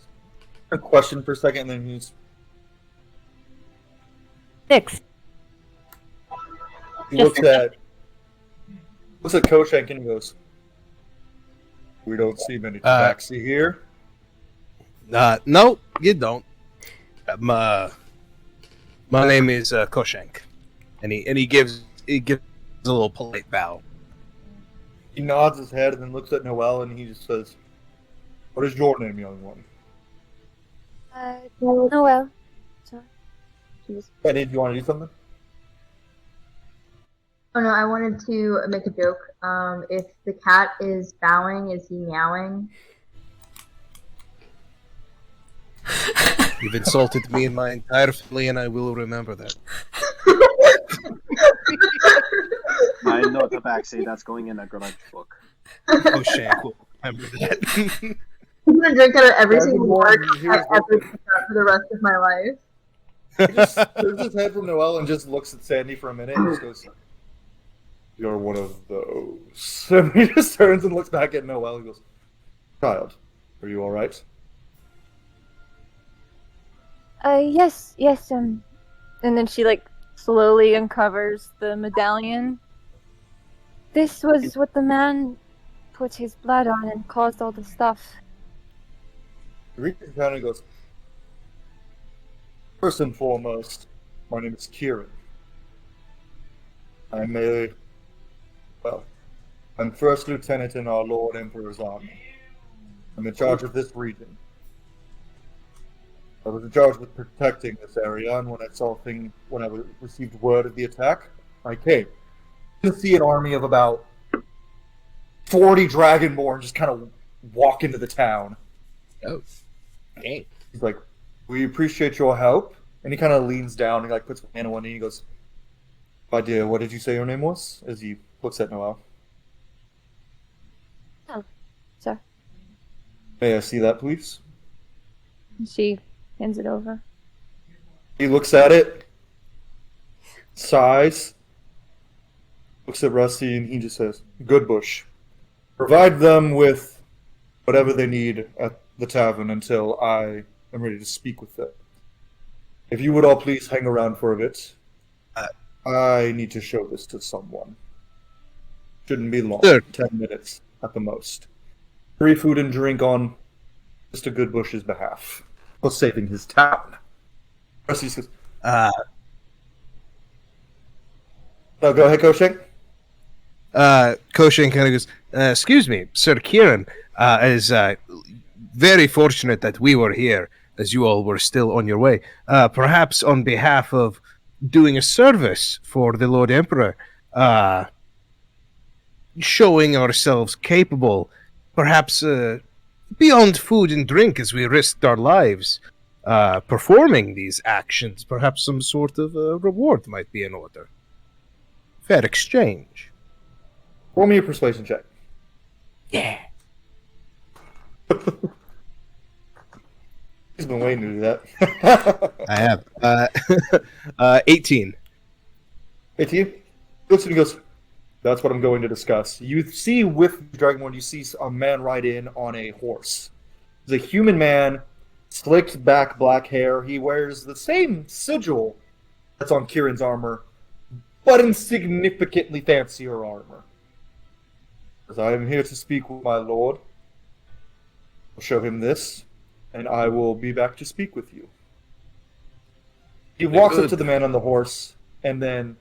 a question for a second, and then he's Nyx. he looks at Koshank and he goes, "We don't see many tabaxi here." No, you don't. My name is Koshank, and he gives a little polite bow. He nods his head and then looks at Noelle and he just says, "What is your name, young one?" Noelle. Sorry. Benny, do you want to do something? Oh no, I wanted to make a joke. If the cat is bowing, is he meowing? You've insulted me and my entire family, and I will remember that. I know tabaxi, that's going in a grudge book. Koshank will remember that. I'm gonna drink out of every Dragonborn, single word he I hears ever pick up for the rest of my life. He just turns his head from Noelle and just looks at Sandy for a minute and just goes, "You're one of those." And he just turns and looks back at Noelle and goes, "Child, are you alright?" Yes, and then she like slowly uncovers the medallion. This was what the man put his blood on and caused all the stuff. He reaches down and goes, "First and foremost, my name is Kieran. I'm first lieutenant in our Lord Emperor's army. I'm in charge of this region. I was in charge with protecting this area, and when I received word of the attack, I came to see an army of about 40 Dragonborn just kind of walk into the town." Oh, dang. He's like, "We appreciate your help," and he kind of leans down and like puts one hand on one knee. And he goes, "My dear, what did you say your name was?" As he looks at Noelle. Oh, sir. "May I see that, please?" She hands it over. He looks at it, sighs, looks at Rusty, and he just says, "Goodbush, provide them with whatever they need at the tavern until I am ready to speak with them. If you would all please hang around for a bit." I need to show this to someone. Shouldn't be long. Sure. 10 minutes at the most. Free food and drink on Mr. Goodbush's behalf. While saving his town. Rusty says, no, go ahead, Kosheng. Koshin kind of goes, excuse me, Sir Kieran, is very fortunate that we were here as you all were still on your way. Perhaps on behalf of doing a service for the Lord Emperor, showing ourselves capable, perhaps beyond food and drink as we risked our lives, performing these actions, perhaps some sort of reward might be in order. Fair exchange. Roll me a persuasion check. Yeah. He's been waiting to do that. I have. 18. 18? Looks and he goes, that's what I'm going to discuss. You see with Dragonborn, you see a man ride in on a horse. He's a human man, slicked back black hair. He wears the same sigil that's on Kieran's armor, but in significantly fancier armor. As I am here to speak with my lord, I'll show him this, and I will be back to speak with you. He walks up to the man on the horse, and then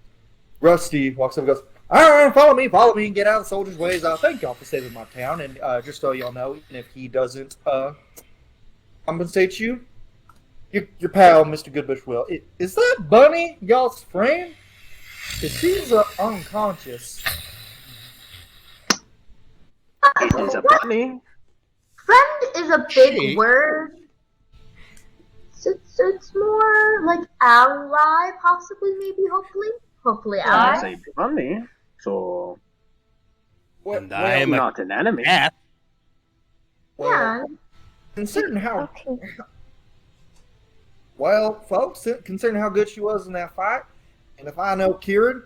Rusty walks up and goes, alright, follow me, and get out of the soldier's ways. Thank y'all for saving my town, and just so y'all know, even if he doesn't compensate you, your pal, Mr. Goodbush, will. Is that Bunny y'all's friend? Because she's unconscious. He's a bunny. Friend is a big word. It's more like ally, possibly, maybe, hopefully ally. He's a bunny, so And I am not an enemy. cat. Yeah. Considering how Okay. well, folks, considering how good she was in that fight, and if I know Kieran,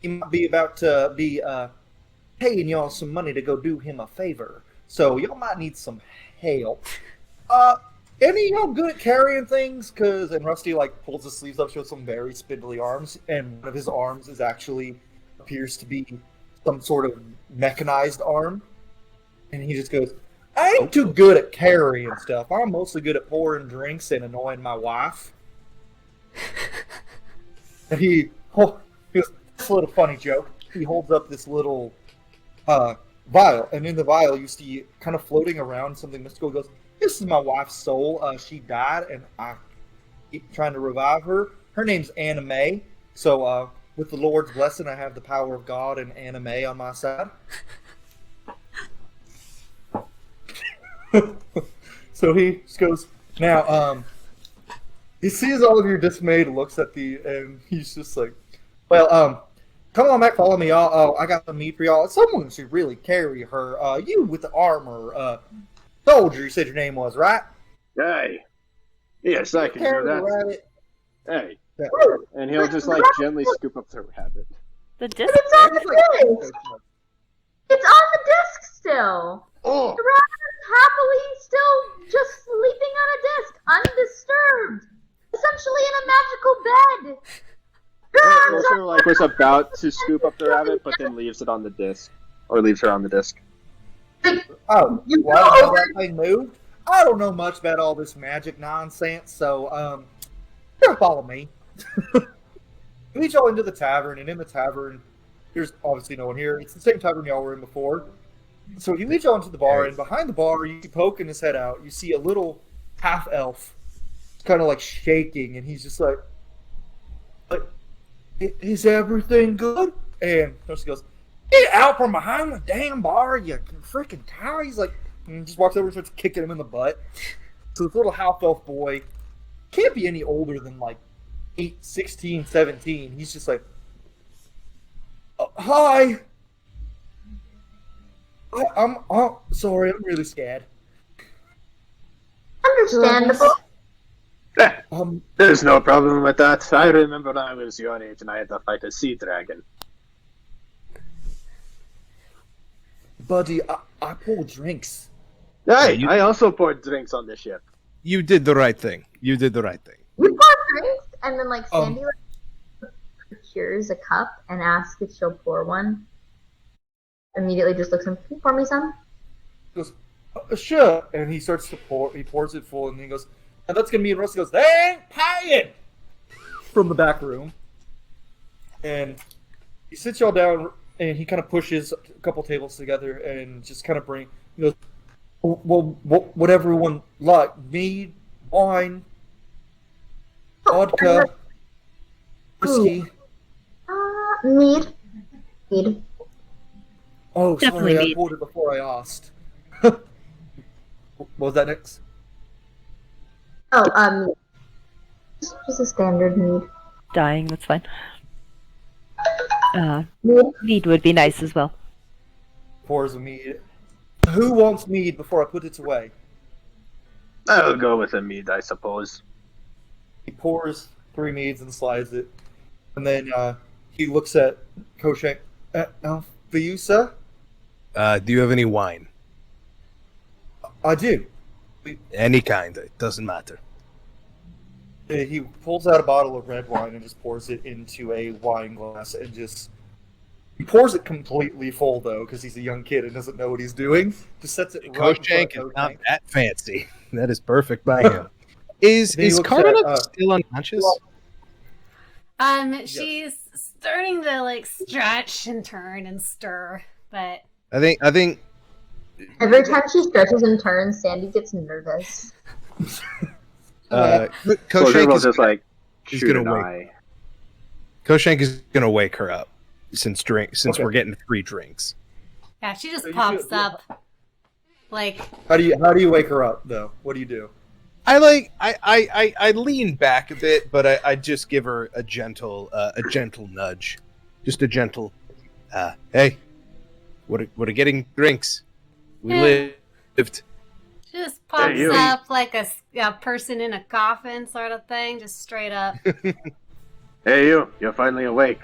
he might be about to be paying y'all some money to go do him a favor. So y'all might need some help. Any of y'all good at carrying things? And Rusty pulls his sleeves up, shows some very spindly arms, and one of his arms is actually appears to be some sort of mechanized arm. And he just goes, I ain't too good at carrying stuff. I'm mostly good at pouring drinks and annoying my wife. And he goes, this little funny joke. He holds up this little vial, and in the vial you see kind of floating around something mystical. He goes, this is my wife's soul. She died, and I keep trying to revive her. Her name's Anna May. So with the Lord's blessing, I have the power of God and Anna May on my side. So he just goes, now, he sees all of your dismayed looks at and he's just like, well, come on back, follow me, y'all. I got some meat for y'all. Someone should really carry her. You with the armor, Soldier, you said your name was, right? Hey. Yes, I can do Carry the that. rabbit. Hey. Yeah. And he'll just gently scoop up the rabbit. The disc. It's on the disc. It's on the disc still. Oh! The rabbit is happily still just sleeping on a disc, undisturbed. Essentially in a magical bed. Wilson was about to scoop up the rabbit, but then leaves it on the disc. Or leaves her on the disc. Oh, You why know- how that thing moved? I don't know much about all this magic nonsense, so you'll follow me. We lead y'all into the tavern, and in the tavern, there's obviously no one here. It's the same tavern y'all were in before. So he leads y'all into the bar, and behind the bar, you see poking his head out. You see a little half elf, kind of shaking, and he's just like, "Is everything good?" And Toasty goes, "Get out from behind the damn bar, you freaking cow!" He's like, and just walks over and starts kicking him in the butt. So this little half elf boy can't be any older than 16, 17. He's just like, "Hi, I'm sorry, I'm really scared." Understandable. There's no problem with that. I remember when I was your age and I had to fight a sea dragon. Buddy, I pour drinks. Hey, you- I also poured drinks on the ship. You did the right thing. You did the right thing. You pour drinks, and then Sandy secures a cup and asks if she'll pour one. Immediately just looks at him, can you pour me some? He goes, sure. And he starts to pour. He pours it full, and he goes, and that's gonna be. And Rusty goes, they ain't paying. From the back room, and he sits y'all down, and he kind of pushes a couple tables together, and just kind of He goes, well, what everyone like, mead, wine, vodka, whiskey. Mead. Mead. Oh, Definitely sorry, I mead. poured it before I asked. What was that, Nyx? Oh, just a standard mead. Dying, that's fine. Mead? Mead would be nice as well. Pours a mead. Who wants mead before I put it away? I'll go with a mead, I suppose. He pours 3 meads and slides it. And then he looks at Koshank. For you, sir? Do you have any wine? I do. Any kind. It doesn't matter. He pulls out a bottle of red wine and just pours it into a wine glass and just... He pours it completely full, though, because he's a young kid and doesn't know what he's doing. Just sets it right in Koshank front is of not Koshank. that fancy. That is perfect by him. Is Then he looks Carmina at, still unconscious? She's starting to like stretch and turn and stir, but I think Every time she stretches and turns, Sandy gets nervous. Soldier Koshank will is just like he's shoot gonna an wait. eye. Koshank is gonna wake her up since Okay. we're getting free drinks. yeah, she just So you pops feel- up. Like, How do you wake her up, though? What do you do? I lean back a bit, but I just give her a gentle nudge, just a gentle, hey, what are getting drinks? We Yeah. lived. she just pops you. up like a person in a coffin sort of thing, just straight up. Hey, you're finally awake.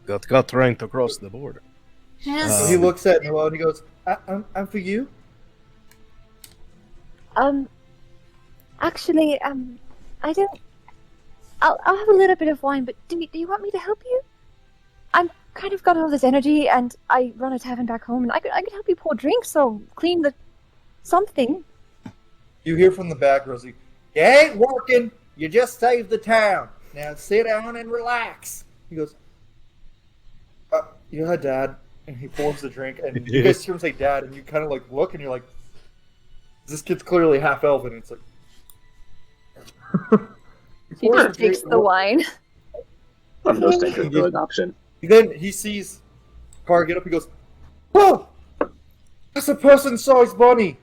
Got trying to cross the border. Just, He looks at Noel and he goes, I'm for you? Actually, I don't. I'll have a little bit of wine, but do you want me to help you? I'm kind of got all this energy, and I run a tavern back home, and I could help you pour drinks or clean the something. You hear from the back, Rosie, you ain't working, you just saved the town. Now sit down and relax. He goes, yeah, Dad. And he pours the drink, and you guys hear him say Dad, and you kind of like look, and you're like, this kid's clearly half elven. And it's like, She just takes the wine. I'm no stranger to adoption. Then he sees Car get up. He goes, "Whoa, that's a person-sized bunny."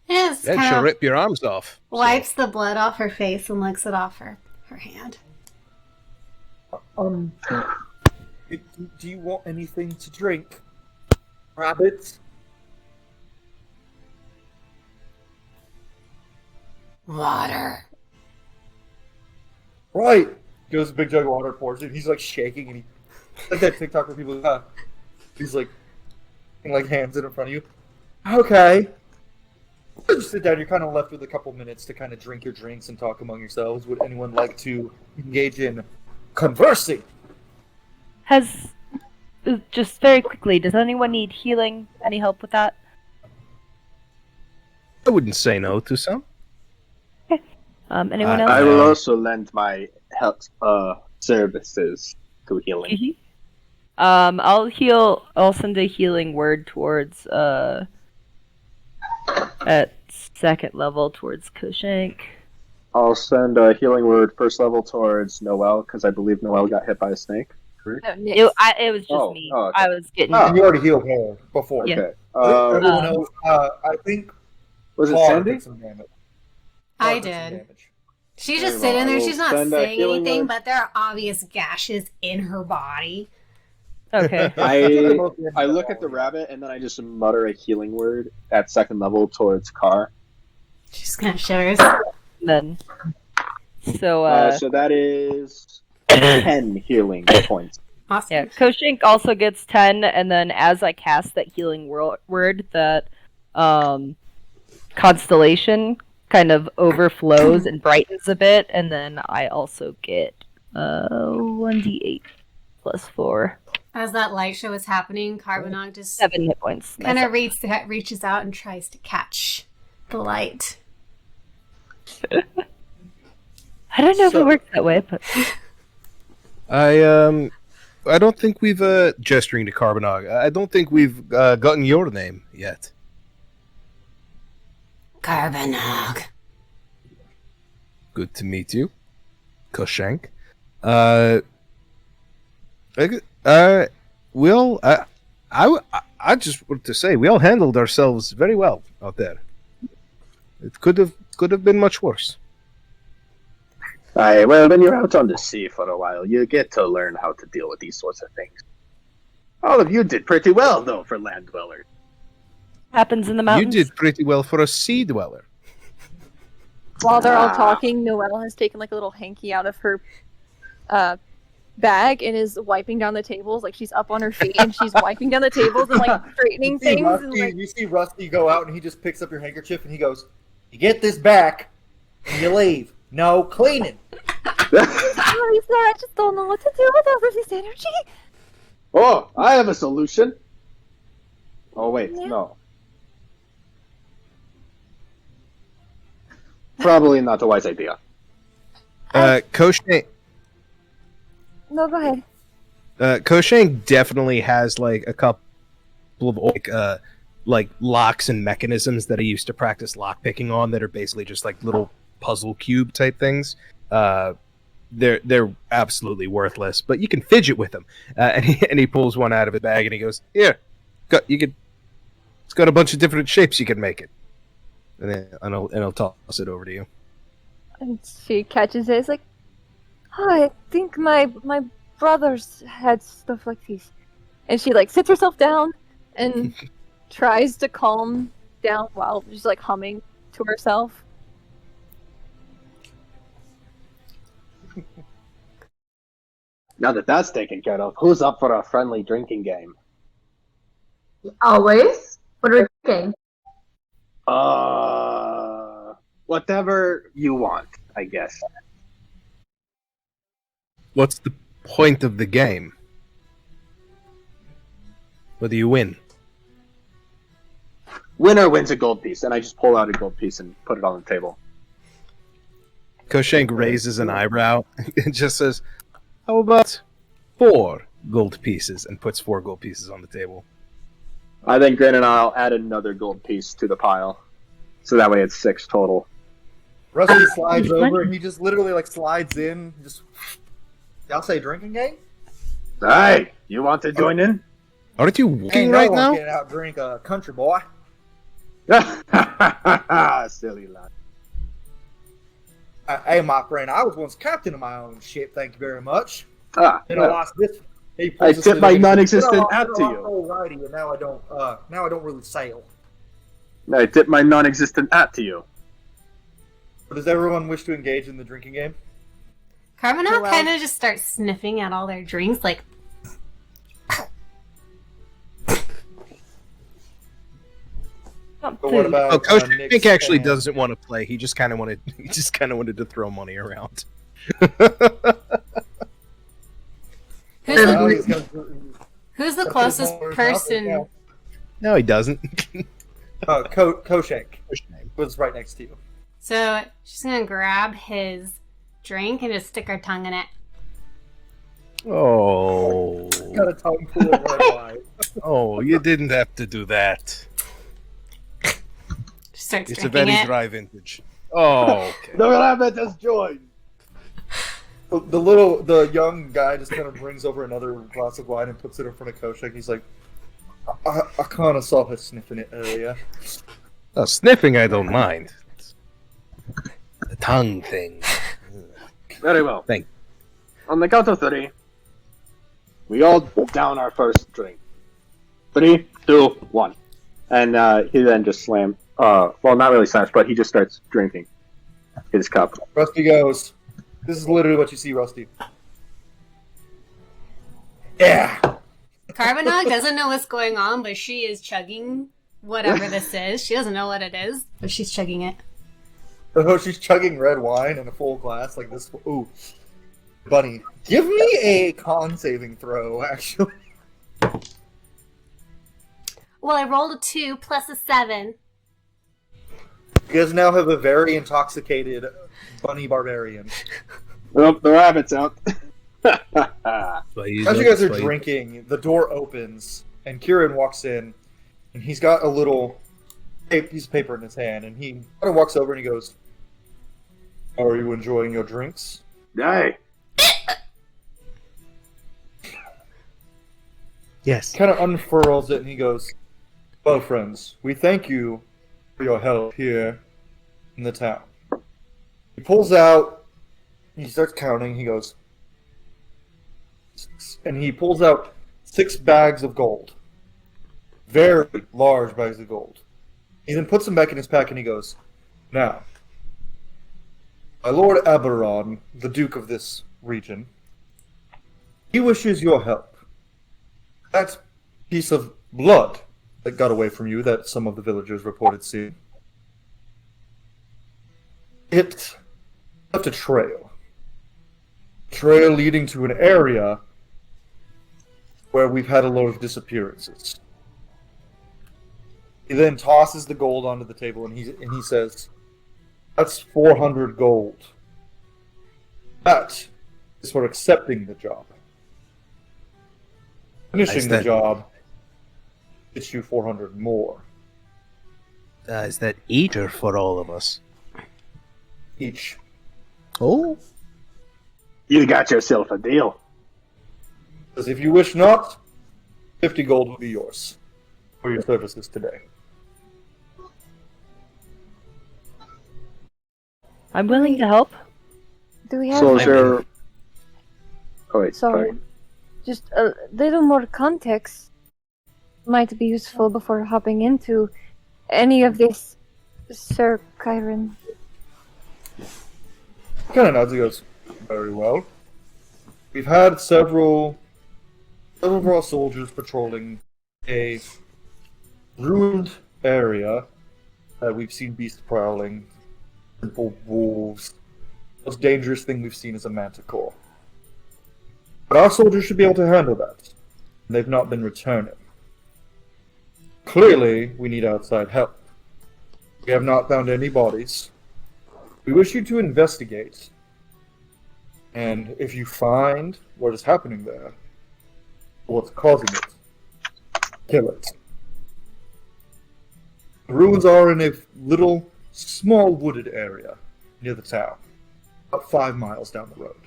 just That kind she'll of rip your arms off. wipes the blood off her face and licks it off her hand. Do you want anything to drink? Rabbits? Water. Right. Goes a big jug of water, pours it. He's like shaking, and he like that TikTok where people he's like hands it in front of you. Okay. Just sit down. You're kind of left with a couple minutes to kind of drink your drinks and talk among yourselves. Would anyone like to engage in conversing? Just very quickly, does anyone need healing? Any help with that? I wouldn't say no to some. Anyone else? I will also lend my health services to healing. I'll send a healing word towards at second level towards Koshank. I'll send a healing word first level towards Noel because I believe Noel got hit by a snake. Correct? No, Nyx. It was just me. okay. I was getting. And you already healed her before. Yeah. Okay. Everyone else, I think was it Car Sandy? did some damage. I Car did some did. damage. She's Very just well, sitting I there. will She's not send a saying healing anything, word. but there are obvious gashes in her body. Okay. I look at the rabbit and then I just mutter a healing word at second level towards Car. She just kind of shivers. Then. So So that is 10 healing points. Awesome. yeah, Koshank also gets 10, and then as I cast that healing word, that constellation kind of overflows and brightens a bit, and then I also get 1d8 plus 4. As that light show is happening, Carbonog just 7 hit points. kind of reaches out and tries to catch the light. I don't know if it works that way, but I don't think we've gesturing to Carbonog. I don't think we've gotten your name yet. Carbonog. Good to meet you, Koshank. Well, I just want to say we all handled ourselves very well out there. It could have been much worse. Aye, well, when you're out on the sea for a while, you get to learn how to deal with these sorts of things. All of you did pretty well, though, for land dwellers. happens in the You mountains. did pretty well for a sea dweller. While they're all talking, Noelle has taken like a little hanky out of her bag and is wiping down the tables. Like she's up on her feet and she's wiping down the tables and like straightening things. And, like, You see Rusty go out and he just picks up your handkerchief and he goes, "You get this back and you leave. No cleaning." sorry, sir, I just don't know what to do with all of this energy. Oh, I have a solution. Oh, wait, Yeah. no. Probably not a wise idea. Koshank No, go ahead. Koshank definitely has like a couple of like locks and mechanisms that he used to practice lockpicking on that are basically just like little puzzle cube type things. They're absolutely worthless, but you can fidget with them. And he pulls one out of his bag and he goes, "Here, it's got a bunch of different shapes you can make it." And I'll toss it over to you. And she catches it. It's like, oh, I think my brothers had stuff like this. And she like sits herself down and tries to calm down while she's like humming to herself. Now that that's taken care of, who's up for a friendly drinking game? Always. What are we drinking? Whatever you want, I guess. What's the point of the game? Whether you win. Winner wins a gold piece, and I just pull out a gold piece and put it on the table. Koshank raises an eyebrow and just says, "How about 4 gold pieces?" and puts 4 gold pieces on the table. I then grin and I'll add another gold piece to the pile. So that way it's 6 total. Rusty slides over and he just literally like slides in. Just, y'all say drinking game? Hey, you want to join in? Aren't you walking Ain't right no one now? getting out drink a country boy. Silly lad. Hey, my friend, I was once captain of my own ship. Thank you very much. Ah, Then I lost this. He I pulls this tip my little- non-existent Oh, hat to I'm you. Alrighty, and now I don't really sail. I tip my non-existent hat to you. But does everyone wish to engage in the drinking game? Carbonog Well- kind of just starts sniffing at all their drinks, like, But what about Oh, Coach Nyx Nick actually and- doesn't want to play. He just kind of wanted to throw money around. who's the, Well, he's gonna- who's the gonna put his closest money where his mouth is person? now. No, he doesn't. Koshank was right next to you. So she's gonna grab his drink and just stick her tongue in it. Oh, Got a tongue full of red wine. oh, you didn't have to do that. She starts It's a drinking very it. dry vintage. Oh, okay. The rabbit has joined. The young guy just kind of brings over another glass of wine and puts it in front of Koshank. He's like, I kind of saw her sniffing it earlier. Oh, sniffing, I don't mind. The tongue thing. Very well. Thank- On the count of 3, we all down our first drink. 3, 2, 1. And he then just slams. Well, not really slams, but he just starts drinking his cup. Rusty goes, this is literally what you see, Rusty. Yeah. Carbonog doesn't know what's going on, but she is chugging whatever this is. She doesn't know what it is, but she's chugging it. Oh, she's chugging red wine in a full glass like this. Ooh. Bunny, give me a con saving throw, actually. Well, I rolled a 2 plus a 7. You guys now have a very intoxicated bunny barbarian. Oh, the rabbit's out. As you guys are drinking, the door opens, and Kieran walks in, and he's got a little piece of paper in his hand, and he kind of walks over and he goes, "Are you enjoying your drinks?" Hey. Yes. Kind of unfurls it, and he goes, "Well, friends, we thank you for your help here in the town." He pulls out, he starts counting, he goes, and he pulls out 6 bags of gold. Very large bags of gold. He then puts them back in his pack and he goes, "Now, my Lord Aberon, the Duke of this region, he wishes your help. That piece of blood that got away from you that some of the villagers reported seeing, it left a trail. Trail leading to an area where we've had a lot of disappearances." He then tosses the gold onto the table and he says, "That's 400 gold. That is for accepting the job. Finishing the job gets you 400 more. Is that each or for all of us? Each." Oh. You got yourself a deal. Because if you wish not, 50 gold will be yours for your services today. I'm willing to help. Do we have Soldier. Oh wait, sorry. Just a little more context might be useful before hopping into any of this, Sir Kyron. Kind of nods and goes, "Very well. We've had several of our soldiers patrolling a ruined area. We've seen beasts prowling, simple wolves. The most dangerous thing we've seen is a manticore. But our soldiers should be able to handle that. And they've not been returning. Clearly, we need outside help. We have not found any bodies. We wish you to investigate. And if you find what is happening there, what's causing it, kill it. The ruins are in a little, small wooded area near the town, about 5 miles down the road.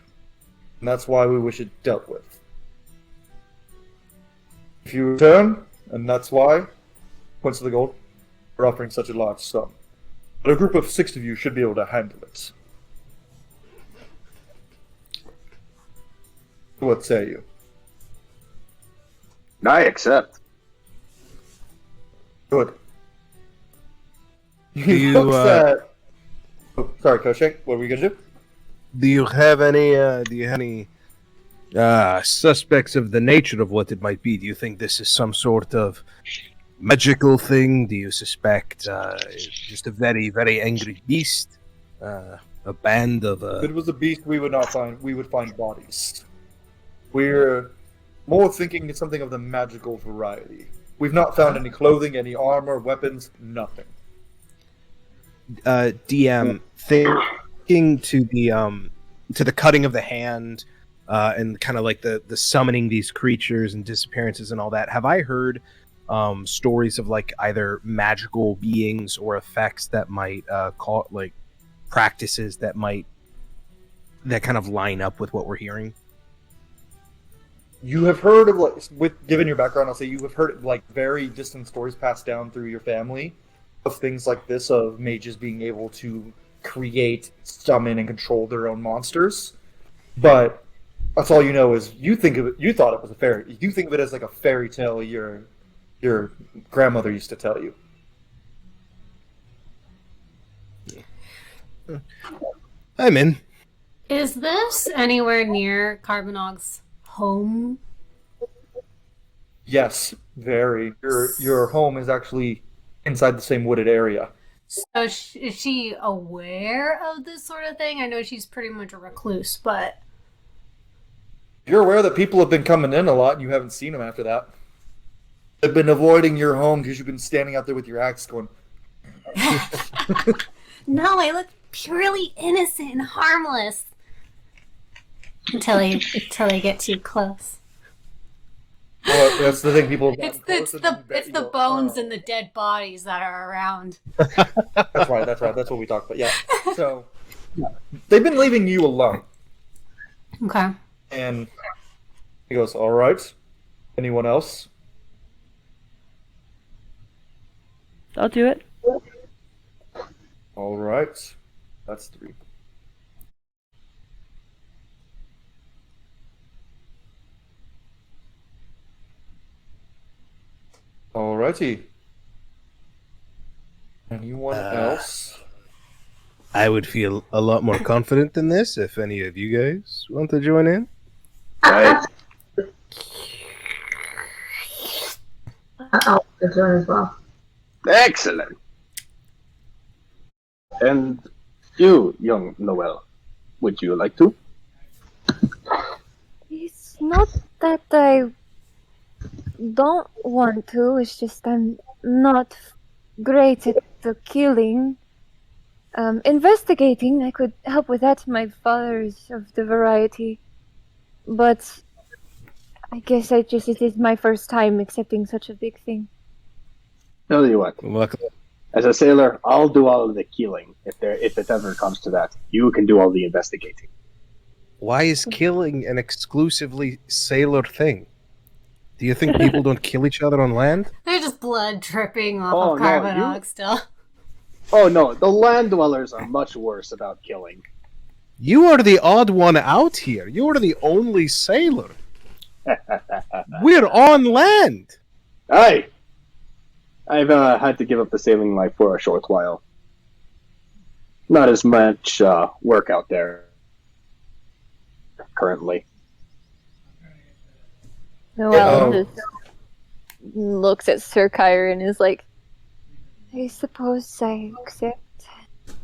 And that's why we wish it dealt with. If you return, and that's why, points to the gold, we're offering such a large sum. But a group of 6 of you should be able to handle it. What say you?" I accept. Good. Do He you, looks at... Oh, sorry, Koshek, what were we gonna do? Do you have any suspects of the nature of what it might be? Do you think this is some sort of magical thing? Do you suspect just a very, very angry beast? A band of... If it was a beast, we would not find... We would find bodies. We're more thinking it's something of the magical variety. We've not found any clothing, any armor, weapons, nothing. DM, thinking to the cutting of the hand and kind of like the summoning these creatures and disappearances and all that. Have I heard stories of like either magical beings or effects that might call like practices that kind of line up with what we're hearing? You have heard of, like, given your background, I'll say you have heard, like, very distant stories passed down through your family of things like this, of mages being able to create, summon, and control their own monsters. But that's all you know is you thought it was a fairy. You think of it as like a fairy tale your grandmother used to tell you. I'm in. Is this anywhere near Carbonog's home? Yes, very. Your home is actually inside the same wooded area. So is she aware of this sort of thing? I know she's pretty much a recluse, but You're aware that people have been coming in a lot and you haven't seen them after that. They've been avoiding your home because you've been standing out there with your axe going, No, I look purely innocent and harmless. Until I get too close. well, that's the thing, people... It's the bones and the dead bodies that are around. That's right, that's what we talked about, yeah. So, they've been leaving you alone. Okay. And he goes, all right. Anyone else? I'll do it. All right. That's 3. All righty. Anyone else? I would feel a lot more confident than this if any of you guys want to join in. Right. I'll join as well. Excellent. And you, young Noel, would you like to? It's not that I don't want to, it's just I'm not great at the killing. Investigating, I could help with that. My father's of the variety. But I guess it is my first time accepting such a big thing. Tell you what, Welcome. as a sailor, I'll do all of the killing if it ever comes to that. You can do all the investigating. Why is killing an exclusively sailor thing? Do you think people don't kill each other on land? There's just blood dripping off Oh, of no, Carbonog still. Oh no, the land dwellers are much worse about killing. You are the odd one out here. You are the only sailor. We're on land. Aye! I've had to give up the sailing life for a short while. Not as much work out there currently. Noelle Yeah. just looks at Sir Kyra and is like, I suppose I accept.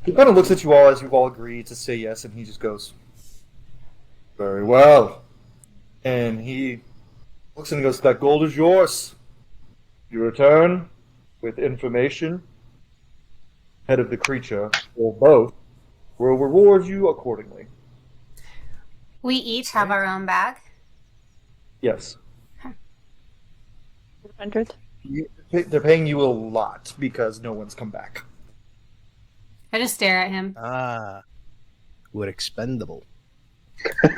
He kind of looks at you all as you all agree to say yes, and he just goes, very well. And he looks and goes, that gold is yours. You return with information. Head of the creature, or both, will reward you accordingly. We each have our own bag. Yes. 100. They're paying you a lot because no one's come back. I just stare at him. Ah, we're expendable. Feels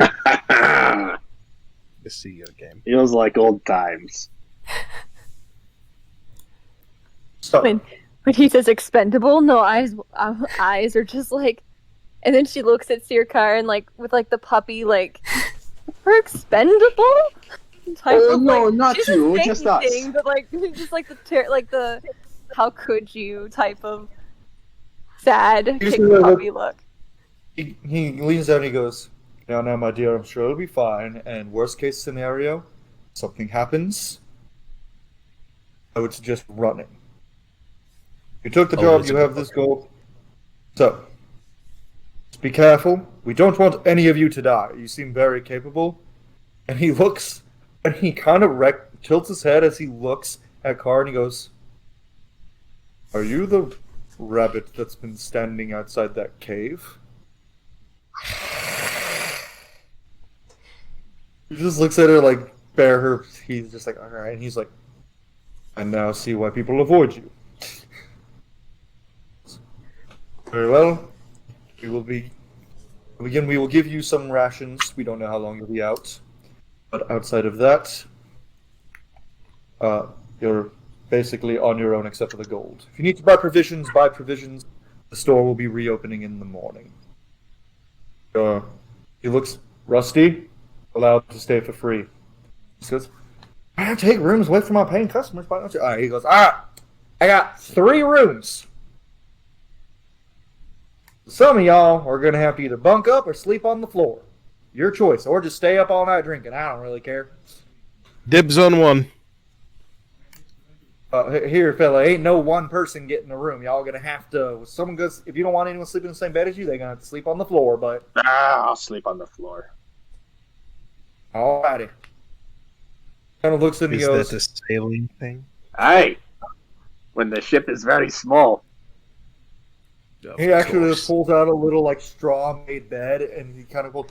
To see your game. like old times. So, When he says expendable, no eyes are just like, and then she looks at Sir Kyra and like with like the puppy like, we're expendable. Type Oh of, no, like, not she you, doesn't say just us. anything, but like just like the how could you type of sad Here's kick the- puppy look. he leans down and he goes, now, my dear, I'm sure it'll be fine. And worst case scenario, something happens, I would suggest running. You took the job, it's you a- have this goal. So, just be careful. We don't want any of you to die. You seem very capable. And he looks, and he kind of tilts his head as he looks at Carr and he goes, are you the rabbit that's been standing outside that cave? He just looks at her like bare her. He's just like, all right. And he's like, I now see why people avoid you. Very well. We will give you some rations. We don't know how long you'll be out, but outside of that, you're basically on your own except for the gold. If you need to buy provisions, buy provisions. The store will be reopening in the morning. He looks rusty. Allowed to stay for free. He goes, I take rooms away from my paying customers. Why don't you? All right, he goes, all right, I got 3 rooms. Some of y'all are going to have to either bunk up or sleep on the floor. Your choice. Or just stay up all night drinking. I don't really care. Dibs on one. Here, fella, ain't no one person getting a room. Y'all going to have to, if you don't want anyone sleeping in the same bed as you, they're going to have to sleep on the floor, but... I'll sleep on the floor. Alrighty. Kind of looks and he Is goes, that the sailing thing? Aye. When the ship is very small. he actually just pulls out a little like straw-made bed, and he kind of goes,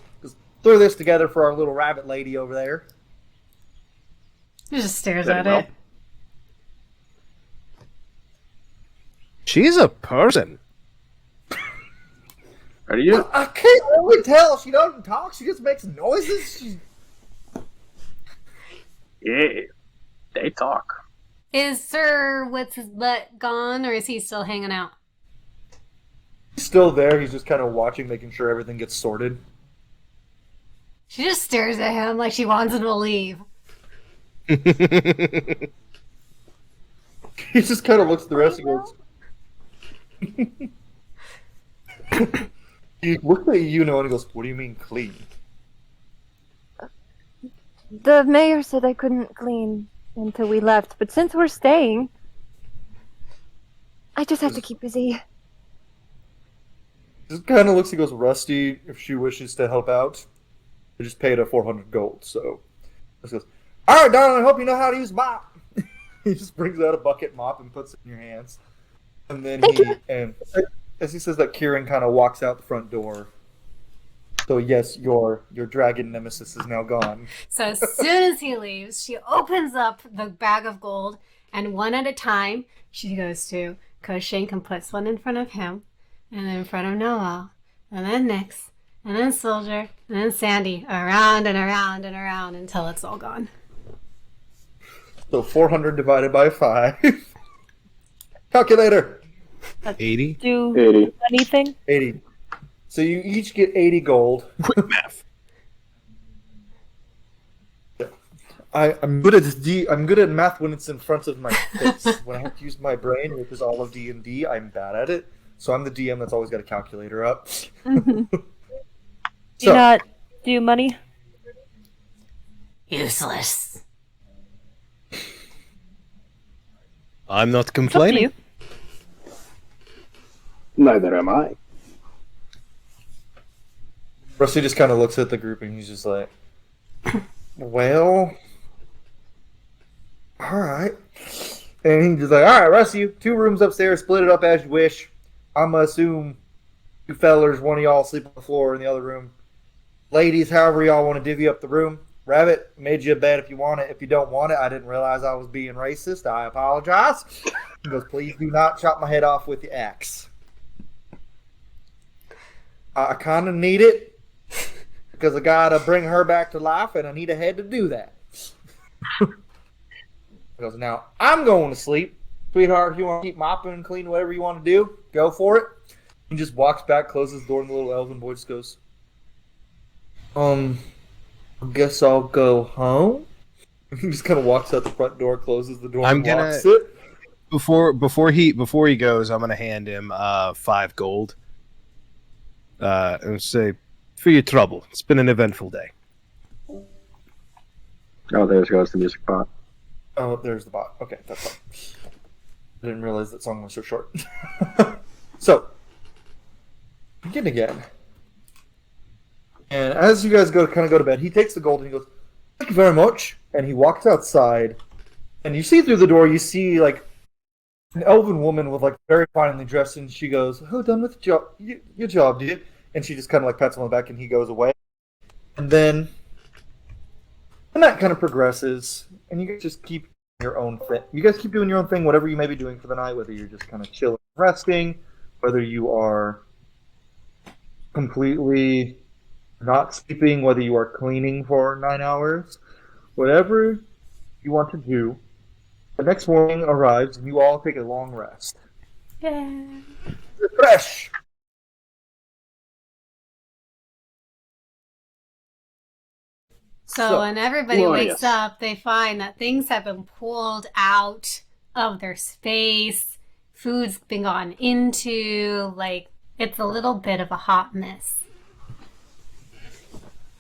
throw this together for our little rabbit lady over there. He just stares Very at well. it. She's a person. Are you? I can't really tell. She doesn't talk. She just makes noises. She's... Yeah. They talk. Is Sir What's His Butt gone, or is he still hanging out? He's still there. He's just kind of watching, making sure everything gets sorted. She just stares at him like she wants him to leave. He just kind of looks at the rest and goes... He looks at you know and he goes, what do you mean clean? The mayor said I couldn't clean until we left, but since we're staying, I just have to keep busy. Just kind of looks, he goes, Rusty, if she wishes to help out, I just paid her 400 gold, so... He goes, alright, darling, I hope you know how to use a mop. He just brings out a bucket mop and puts it in your hands. And then and as he says that, Kieran kind of walks out the front door. So yes, your dragon nemesis is now gone. So as soon as he leaves, she opens up the bag of gold, and one at a time, she goes to Koshank and puts one in front of him, and then in front of Noel, and then Nyx, and then Soljur, and then Sandy, around and around and around until it's all gone. So 400 divided by 5. Calculator! 80? Do 80. anything? 80. So you each get 80 gold. Quick math. I'm good at I'm good at math when it's in front of my face. When I have to use my brain, which is all of D&D, I'm bad at it. So I'm the DM that's always got a calculator up. Do So- you not do money? Useless. I'm not It's up to complaining. you. Neither am I. Rusty just kind of looks at the group and he's just like, well, alright. And he's just like, alright, Rusty, you 2 rooms upstairs, split it up as you wish. I'm going to assume you fellers, one of y'all sleep on the floor in the other room. Ladies, however y'all want to divvy up the room. Rabbit, made you a bed if you want it. If you don't want it, I didn't realize I was being racist. I apologize. He goes, please do not chop my head off with the axe. I kind of need it because I got to bring her back to life and I need a head to do that. He goes, now I'm going to sleep. Sweetheart, if you want to keep mopping and cleaning, whatever you want to do, go for it. He just walks back, closes the door, and the little elven boy just goes, I guess I'll go home. He just kind of walks out the front door, closes the door, and locks it. Before he goes, I'm gonna hand him 5 gold. And say, for your trouble. It's been an eventful day. Oh, there goes the music bot. Oh, there's the bot. Okay, that's fine. I didn't realize that song was so short. So, begin again. And as you guys go to bed, he takes the gold and he goes, thank you very much. And he walks outside. And you see through the door, you see like an elven woman with like very finely dressed. And she goes, oh, done with your job, dude. And she just kind of like pats him on the back and he goes away. And then that kind of progresses. And you guys just keep your own thing. You guys keep doing your own thing, whatever you may be doing for the night, whether you're just kind of chilling, resting, whether you are completely not sleeping, whether you are cleaning for 9 hours, whatever you want to do. The next morning arrives and you all take a long rest. Yeah. Refresh! So when everybody glorious. wakes up, they find that things have been pulled out of their space. Food's been gone into. Like, it's a little bit of a hot mess.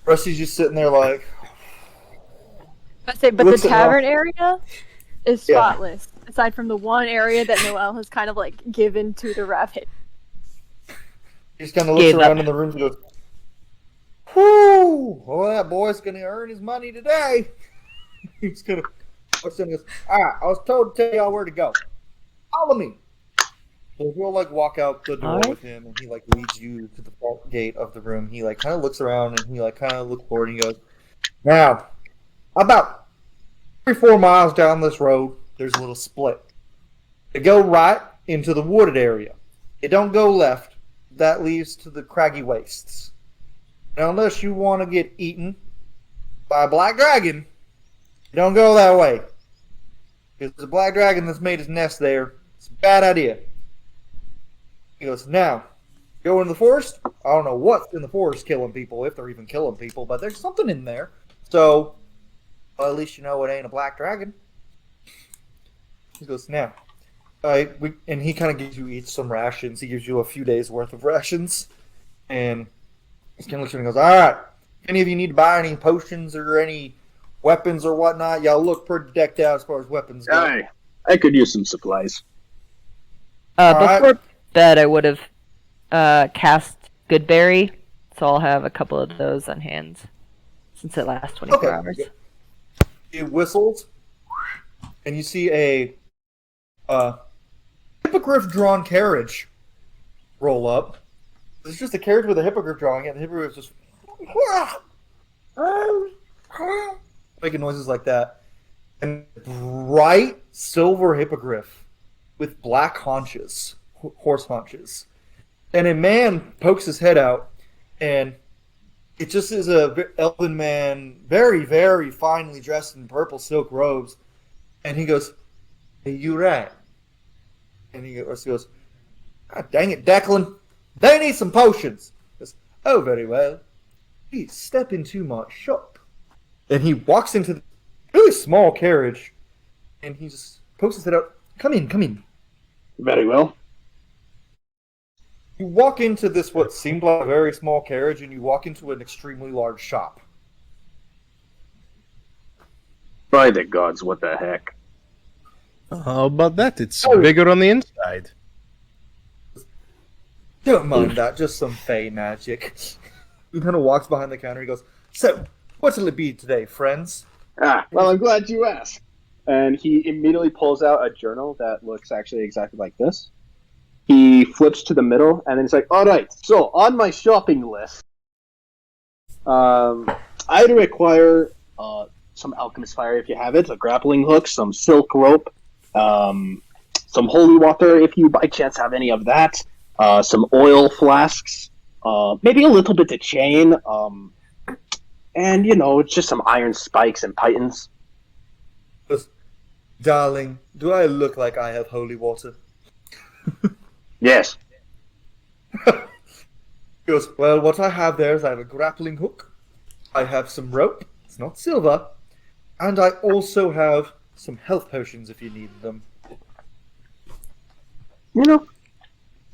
Rusty's just sitting there like, But the Looks at tavern area is Yeah. spotless, aside from the one area that Noelle has kind of like given to the rabbit. he just kind of looks Gave around up. in the room and goes, whew! Woo! Well, that boy's gonna earn his money today. He's gonna. What's in this? All right, I was told to tell y'all where to go. Follow me. So we'll like walk out the door with him, and he like leads you to the front gate of the room. He like kind of looks around, and he like kind of looks forward, and he goes, "Now, about 3-4 miles down this road, there's a little split. You go right into the wooded area. You don't go left. That leads to the craggy wastes. Now, unless you want to get eaten by a black dragon, you don't go that way. Because there's a black dragon that's made his nest there. It's a bad idea." He goes, "Now, go into the forest. I don't know what's in the forest killing people, if they're even killing people, but there's something in there. So, well, at least you know it ain't a black dragon." He goes, "Now, and he kind of gives you each some rations. He gives you a few days worth of rations. And he kind of looks at you and goes, all right, if any of you need to buy any potions or any weapons or whatnot, y'all look pretty decked out as far as weapons go." Aye, I could use some supplies. Before bed, I would have cast Goodberry, so I'll have a couple of those on hand since it lasts 24 hours. He whistles, and you see a hippogriff-drawn carriage roll up. It's just a carriage with a hippogriff drawing it, and the hippogriff just making noises like that. And bright silver hippogriff with black haunches, horse haunches. And a man pokes his head out, and it just is a elven man, very, very finely dressed in purple silk robes. And he goes, "Hey, you right?" And he goes, "God dang it, Declan. They need some potions." He goes, "Oh, very well. Please step into my shop." And he walks into the really small carriage, and he just pokes his head out. Come in, come in." Very well. You walk into this, what seemed like a very small carriage, and you walk into an extremely large shop. By the gods, what the heck? How about that? It's bigger on the inside. Don't mind that, just some fey magic. He kind of walks behind the counter. He goes, "So, what'll it be today, friends?" Well, I'm glad you asked. And he immediately pulls out a journal that looks actually exactly like this. He flips to the middle, and then he's like, all right, so on my shopping list, I require some alchemist fire if you have it, a grappling hook, some silk rope, some holy water if you by chance have any of that, some oil flasks, maybe a little bit of chain, and, just some iron spikes and pythons. "Darling, do I look like I have holy water?" Yes. He goes, "Well, what I have there is I have a grappling hook, I have some rope, it's not silver, and I also have some health potions if you need them."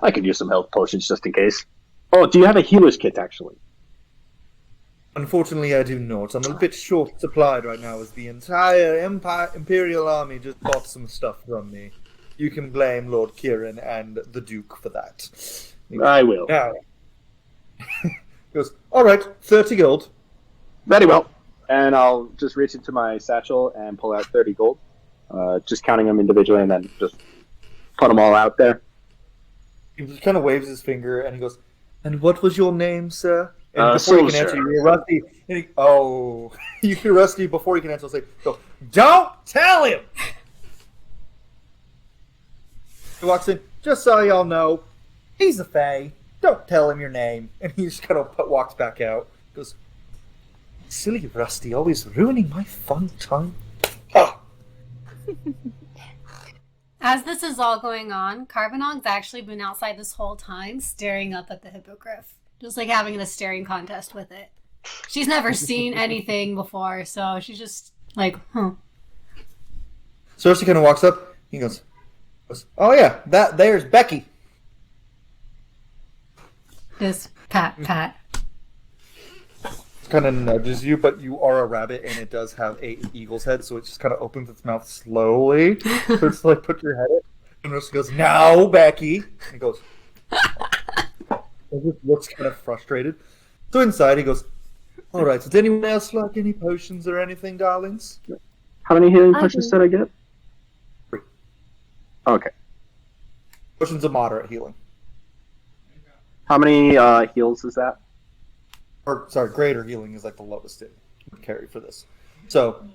I could use some health potions just in case. Oh, do you have a healer's kit, actually? Unfortunately, I do not. I'm a bit short supplied right now, as the entire Imperial Army just bought some stuff from me. You can blame Lord Kieran and the Duke for that. I will. Now, he goes, all right, 30 gold. Very well. And I'll just reach into my satchel and pull out 30 gold. Just counting them individually and then just put them all out there. He just kind of waves his finger and he goes, "And what was your name, sir?" And before you can answer, you're rusty. And you're rusty. Before you can answer, I'll say, "Go, don't tell him." He walks in. "Just so y'all know, he's a fae. Don't tell him your name." And he just kind of walks back out. Goes, "Silly Rusty, always ruining my fun time." Oh. As this is all going on, Carbonog's actually been outside this whole time staring up at the hippogriff. Just like having a staring contest with it. She's never seen anything before, so she's just like, Cersei kind of walks up. He goes, "Oh yeah, there's Becky." Just pat. Kind of nudges you, but you are a rabbit, and it does have a eagle's head, so it just kind of opens its mouth slowly. So it's like, put your head in, and it goes, "No, Becky." And he goes, it just looks kind of frustrated. So inside, he goes, All right. Does anyone else like any potions or anything, darlings? How many healing I potions do. did I get? 3. Okay. Potions of moderate healing. How many heals is that? Or sorry, greater healing is like the lowest it would carry for this. So,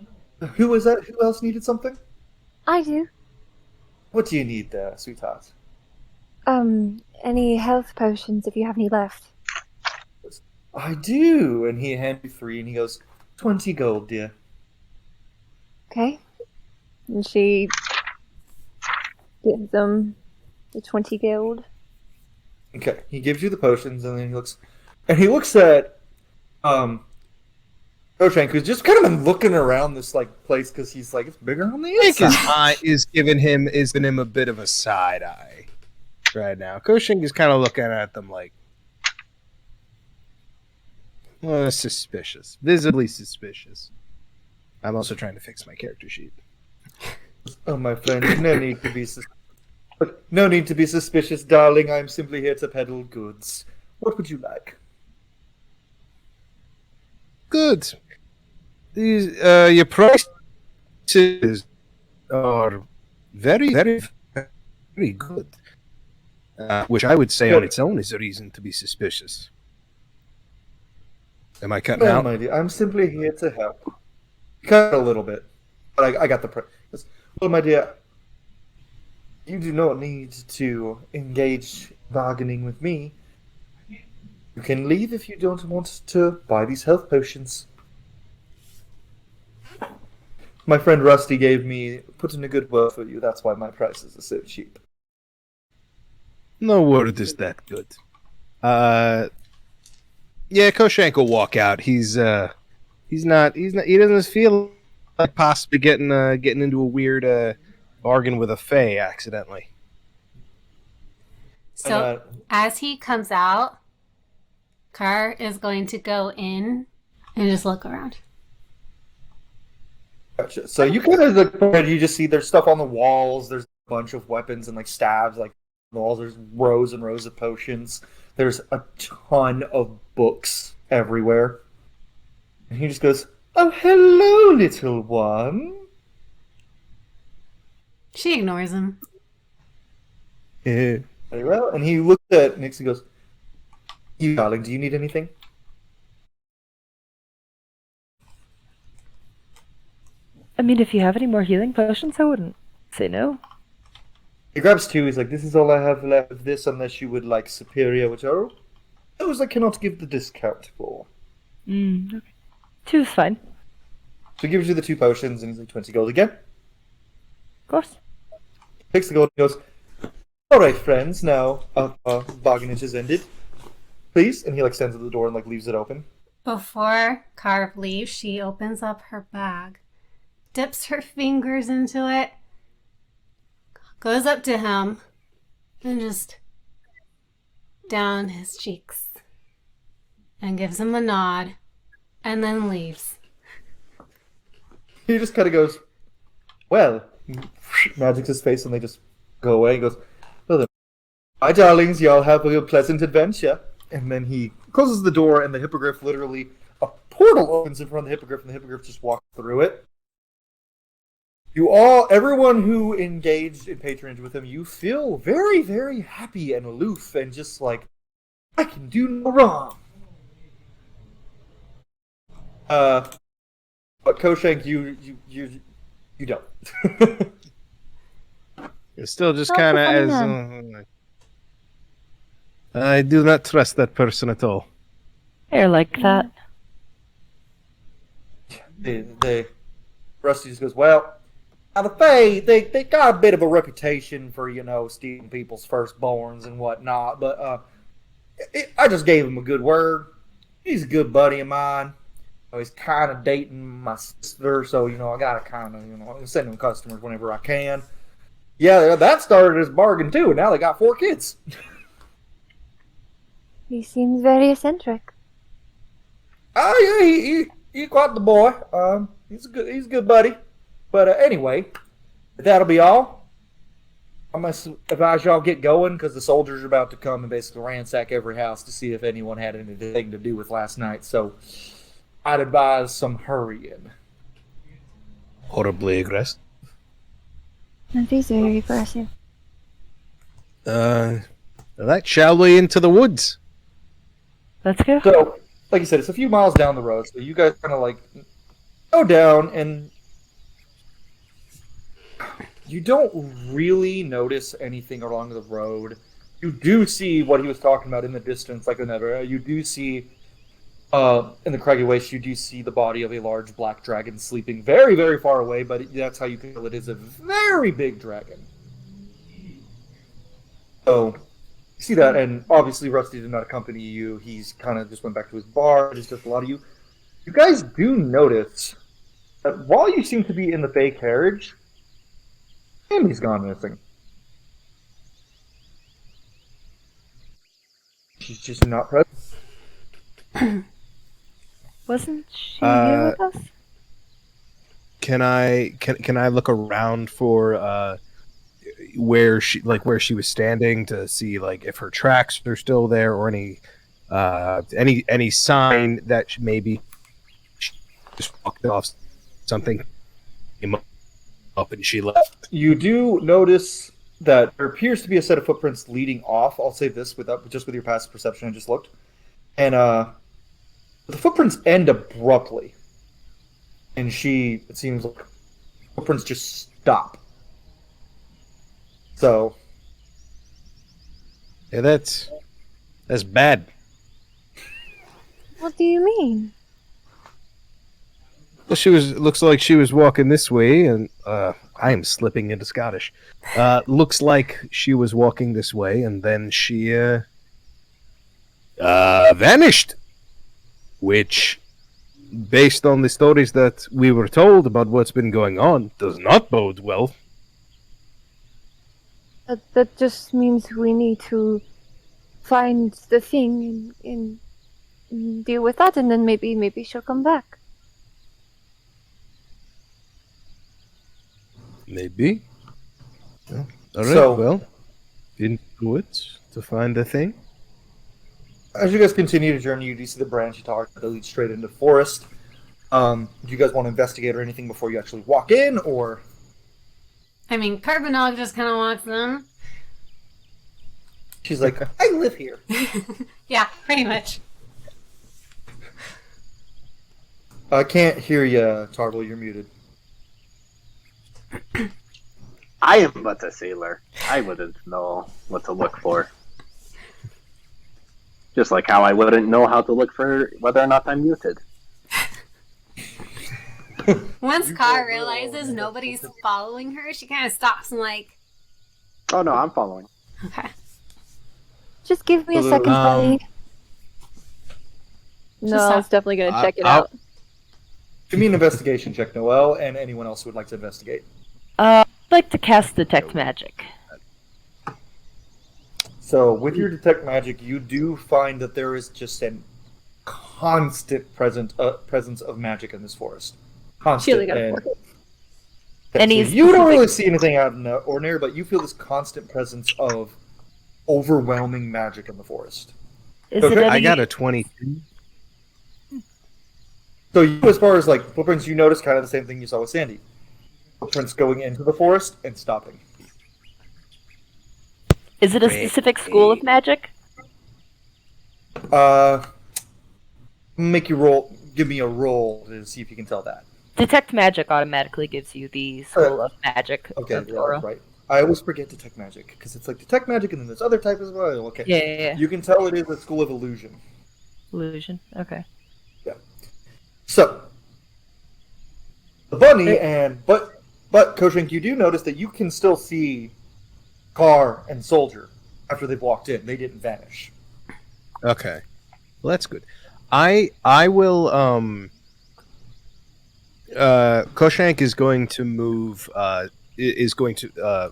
who was that? Who else needed something? I do. What do you need there, sweetheart? Any health potions if you have any left? I do. And he hands you 3 and he goes, 20 gold, dear. Okay. And she gives them the 20 guild. Okay. He gives you the potions and then he looks at Koshank, who's just kind of been looking around this like place because he's like, it's bigger on the I think his inside. eye is giving him a bit of a side eye right now. Koshing is kind of looking at them like, suspicious, visibly suspicious. I'm also trying to fix my character sheet. Oh, my friend, no need to be suspicious, darling. I'm simply here to peddle goods. What would you like? Good. These your prices are very, very, very good. Which I would say on its own is a reason to be suspicious. Am I cutting Well, out? my dear, I'm simply here to help. Cut a little bit, but I got the price. Well, my dear, you do not need to engage bargaining with me. You can leave if you don't want to buy these health potions. My friend Rusty put in a good word for you. That's why my prices are so cheap. No word is that good. Yeah, Koshank will walk out. He doesn't feel like possibly getting into a weird bargain with a fae accidentally. So as he comes out, Car is going to go in and just look around. Gotcha. So you kind of look, you just see there's stuff on the walls. There's a bunch of weapons and like stabs, like on the walls. There's rows and rows of potions. There's a ton of books everywhere. And he just goes, "Oh, hello, little one." She ignores him. Very well. And he looks at Nyx and goes, "You darling, do you need anything?" I mean, if you have any more healing potions, I wouldn't say no. He grabs 2. He's like, "This is all I have left of this, unless you would like superior, which are those I cannot give the discount for." Okay. 2 is fine. So he gives you the 2 potions, and he's like, 20 gold again. Of course. Takes the gold and goes, "All right, friends, now bargainage is ended. Please." And he like stands at the door and like leaves it open. Before Carve leaves, she opens up her bag, dips her fingers into it, goes up to him, and just down his cheeks, and gives him a nod, and then leaves. He just kind of goes, "Well," magics his face, and they just go away. He goes, "Well then, my darlings, y'all have a pleasant adventure." And then he closes the door, and the hippogriff literally, a portal opens in front of the hippogriff, and the hippogriff just walks through it. Everyone who engaged in patronage with him, you feel very, very happy and aloof, and just like, I can do no wrong. But Koshank, you don't. It's still just Not kind of the as. funny I do not trust that person at all. They're like that. Rusty just goes, "Well, now the Fae, they got a bit of a reputation for, stealing people's firstborns and whatnot, but I just gave him a good word. He's a good buddy of mine. He's kind of dating my sister, so, I gotta kind of, send him customers whenever I can. Yeah, that started as a bargain, too, and now they got 4 kids." He seems very eccentric. Oh, yeah, he quite the boy. He's a good buddy. But anyway, that'll be all. I must advise y'all get going, because the soldiers are about to come and basically ransack every house to see if anyone had anything to do with last night. So, I'd advise some hurrying. Horribly aggressive. That is very aggressive. That shall we into the woods? Let's go. So, like you said, it's a few miles down the road, so you guys kind of like go down, and you don't really notice anything along the road. You do see what he was talking about in the distance, like whenever you do see in the craggy waste, you do see the body of a large black dragon sleeping very, very far away, but that's how you can tell it is a very big dragon. So, you see that, and obviously Rusty did not accompany you. He's kind of just went back to his bar. It's just a lot of you. You guys do notice that while you seem to be in the Fey carriage, Andy's gone missing. She's just not present. Wasn't she here with us? Can I look around for where she was standing to see like if her tracks are still there or any sign that maybe she just walked off, something came up and she left? You do notice that there appears to be a set of footprints leading off. I'll say this with your passive perception. I just looked, and the footprints end abruptly, and it seems like footprints just stop. So, Yeah, that's bad. What do you mean? Well, looks like she was walking this way, and I am slipping into Scottish. Looks like she was walking this way, and then she vanished. Which, based on the stories that we were told about what's been going on, does not bode well. That just means we need to find the thing and deal with that, and then maybe she'll come back. Maybe. Yeah. All right. So- well, into the woods to find the thing. as you guys continue to journey, you do see the branch you talked that leads straight into forest. Do you guys want to investigate or anything before you actually walk in, or? I mean, Carbonog just kind of walks in. She's like, I live here. Yeah, pretty much. I can't hear you, Tarble. You're muted. I am but a sailor. I wouldn't know what to look for. Just like how I wouldn't know how to look for whether or not I'm muted. Once Car realizes nobody's following her, she kind of stops and like, Oh no, I'm following. okay. Just give me a second, buddy. No, I was definitely gonna check it out. Give me an investigation check, Noelle, and anyone else who would like to investigate. I'd like to cast Detect Magic. So, with your detect magic, you do find that there is just a constant presence of magic in this forest. Constant. Really gotta work it. Any So you don't specific- really see anything out of the ordinary, but you feel this constant presence of overwhelming magic in the forest. Is Okay. it any... I got a 22. So, you, as far as like footprints, you notice kind of the same thing you saw with Sandy. Footprints going into the forest and stopping. Is it a specific school of magic? Make you roll. Give me a roll to see if you can tell that. Detect Magic automatically gives you the School of Magic. Okay, of yeah, Aura. that's right. I always forget detect magic because it's like detect magic and then there's other types as well. Okay. Yeah. You can tell it is a school of illusion. Illusion. Okay. So the bunny but Koshrink, you do notice that you can still see Car and Soljur after they've walked in. They didn't vanish. Okay, well that's good. I will. Koshank is going to move.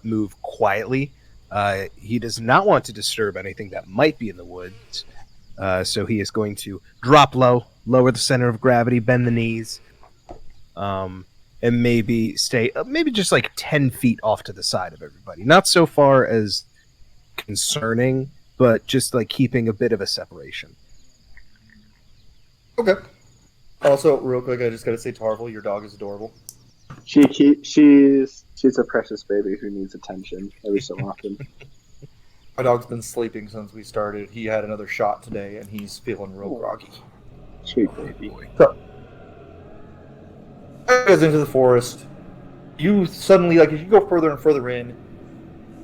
Move quietly. He does not want to disturb anything that might be in the woods. So he is going to drop low, lower the center of gravity, bend the knees, and maybe stay, maybe just like 10 feet off to the side of everybody. Not so far as concerning, but just like keeping a bit of a separation. Okay. Also, real quick, I just gotta say, Tarvel, your dog is adorable. She's a precious baby who needs attention every so often. My dog's been sleeping since we started. He had another shot today, and he's feeling real groggy. Sweet baby. So, as you guys into the forest, you suddenly, like, as you go further and further in,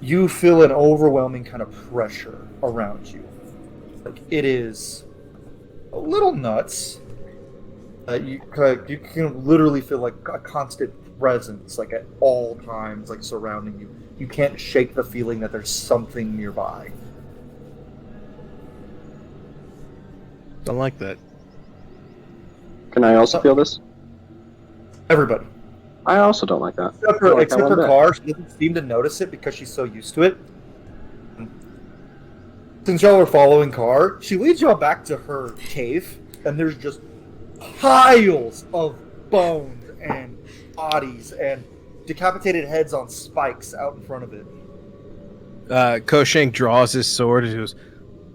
you feel an overwhelming kind of pressure around you. Like, it is a little nuts. You can literally feel like a constant presence, like at all times, like surrounding you. You can't shake the feeling that there's something nearby. Don't like that. Can I also feel this? Everybody. I also don't like that. Except for Car, she doesn't seem to notice it because she's so used to it. Since y'all are following Car, she leads y'all back to her cave, and there's just piles of bones and bodies and decapitated heads on spikes out in front of it. Koshank draws his sword and goes,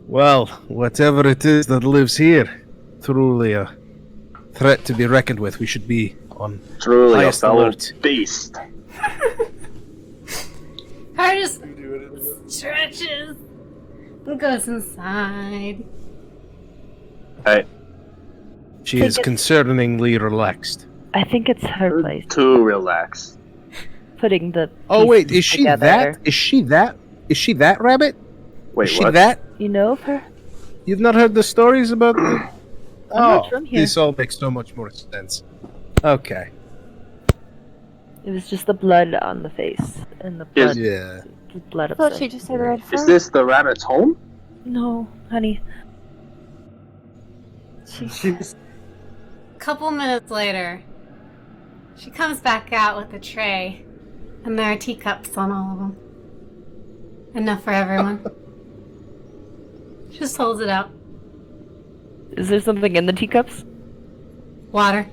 "Well, whatever it is that lives here, truly a threat to be reckoned with. We should be on Truly a highest fellow alert." beast. Car just stretches and goes inside. Hey, She is concerningly relaxed. I think it's her place. too relaxed. Putting the Oh wait, pieces is she together. that? Is she that? Is she that rabbit? Wait, Is she what? that? You know of her? You've not heard the stories about the... I'm not from here. This all makes so much more sense. Okay. It was just the blood on the face and the blood. Yeah. The blood I thought of she just had red fur. Is this the rabbit's home? No, honey. She's Couple minutes later, she comes back out with a tray, and there are teacups on all of them. Enough for everyone. She just holds it out. Is there something in the teacups? Water.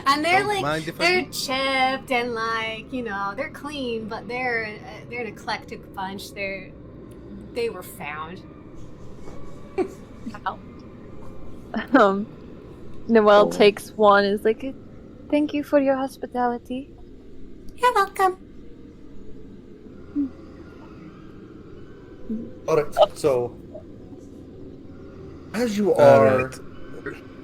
And they're Don't mind if I they're do. chipped and they're clean, but they're an eclectic bunch. They were found. Noelle takes one and is like, "Thank you for your hospitality." You're welcome. Alright, so as you are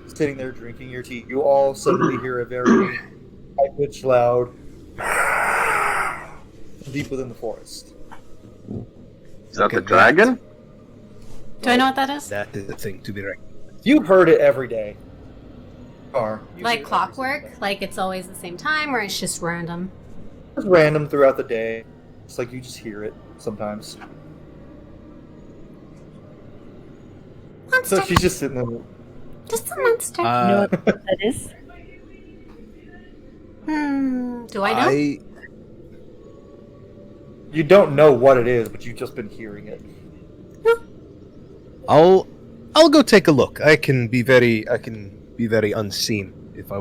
sitting there drinking your tea, you all suddenly hear a very high-pitched, loud deep within the forest. Is that Okay, the dragon? Do I know what that is? That is a thing to be reckoned. You heard it every day. Or you Like hear it every clockwork? single day. Like it's always the same time, or it's just random? It's random throughout the day. It's like you just hear it sometimes. Monster. So she's just sitting there. Just a monster. You know what that is? Do I know? You don't know what it is, but you've just been hearing it. I'll go take a look. I can be very unseen if I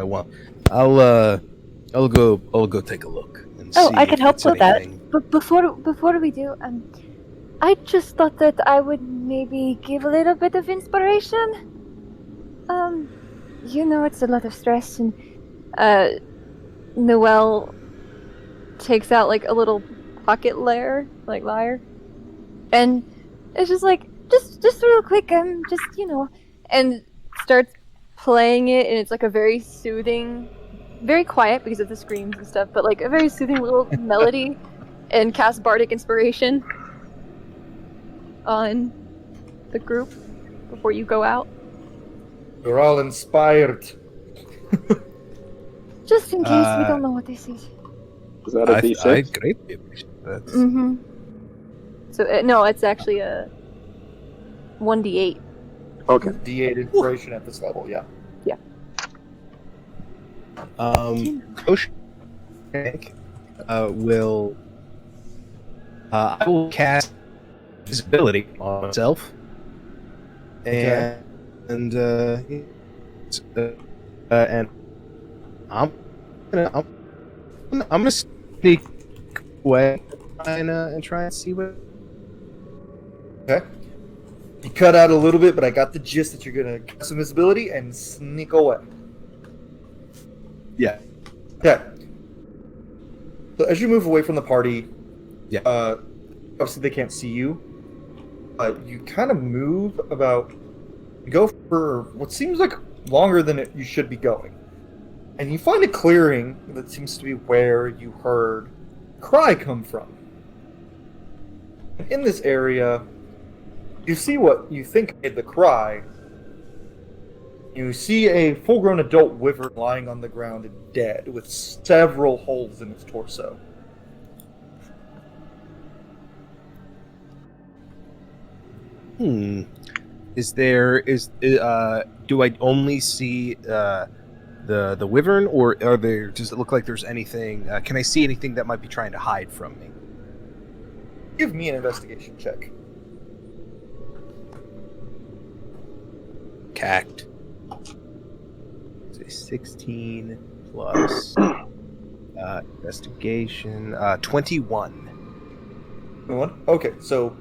want. I'll go take a look and Oh, see I can if help it's with that. anything. But before we do, I just thought that I would maybe give a little bit of inspiration. It's a lot of stress, and Noelle takes out like a little pocket lyre, and it's just like just real quick, and starts playing it, and it's like a very soothing, very quiet because of the screams and stuff, but like a very soothing little melody, and cast bardic inspiration on the group before you go out, You're all inspired. just in case we don't know what this is. Is that a I D6? greatly appreciate that. Mm-hmm. So no, it's actually a 1d8. Okay. D8 inspiration at this level, yeah. Koshank will I will cast visibility on myself, and and I'm gonna sneak away and try and see what. Okay. You cut out a little bit, but I got the gist that you're gonna get some visibility and sneak away. Yeah. Okay. So as you move away from the party, Yeah. Obviously they can't see you. You kind of move about. You go for what seems like longer than you should be going, and you find a clearing that seems to be where you heard a cry come from. In this area, you see what you think made the cry. You see a full-grown adult wyvern lying on the ground dead, with several holes in its torso. Do I only see the wyvern, or are there? Does it look like there's anything? Can I see anything that might be trying to hide from me? Give me an investigation check. Cact. Say 16 plus investigation 21. Okay, so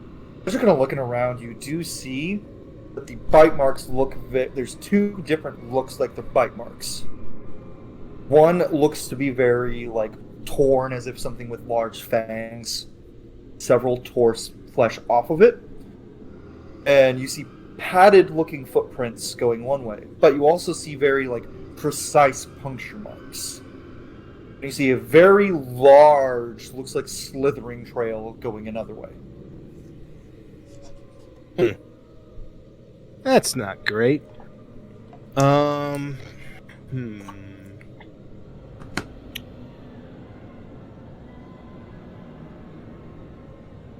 as you're kind of looking around, you do see that the bite marks look. There's two different looks like the bite marks. One looks to be very like torn, as if something with large fangs. Several tore flesh off of it, and you see padded-looking footprints going one way, but you also see very like precise puncture marks. And you see a very large, looks like slithering trail going another way. That's not great.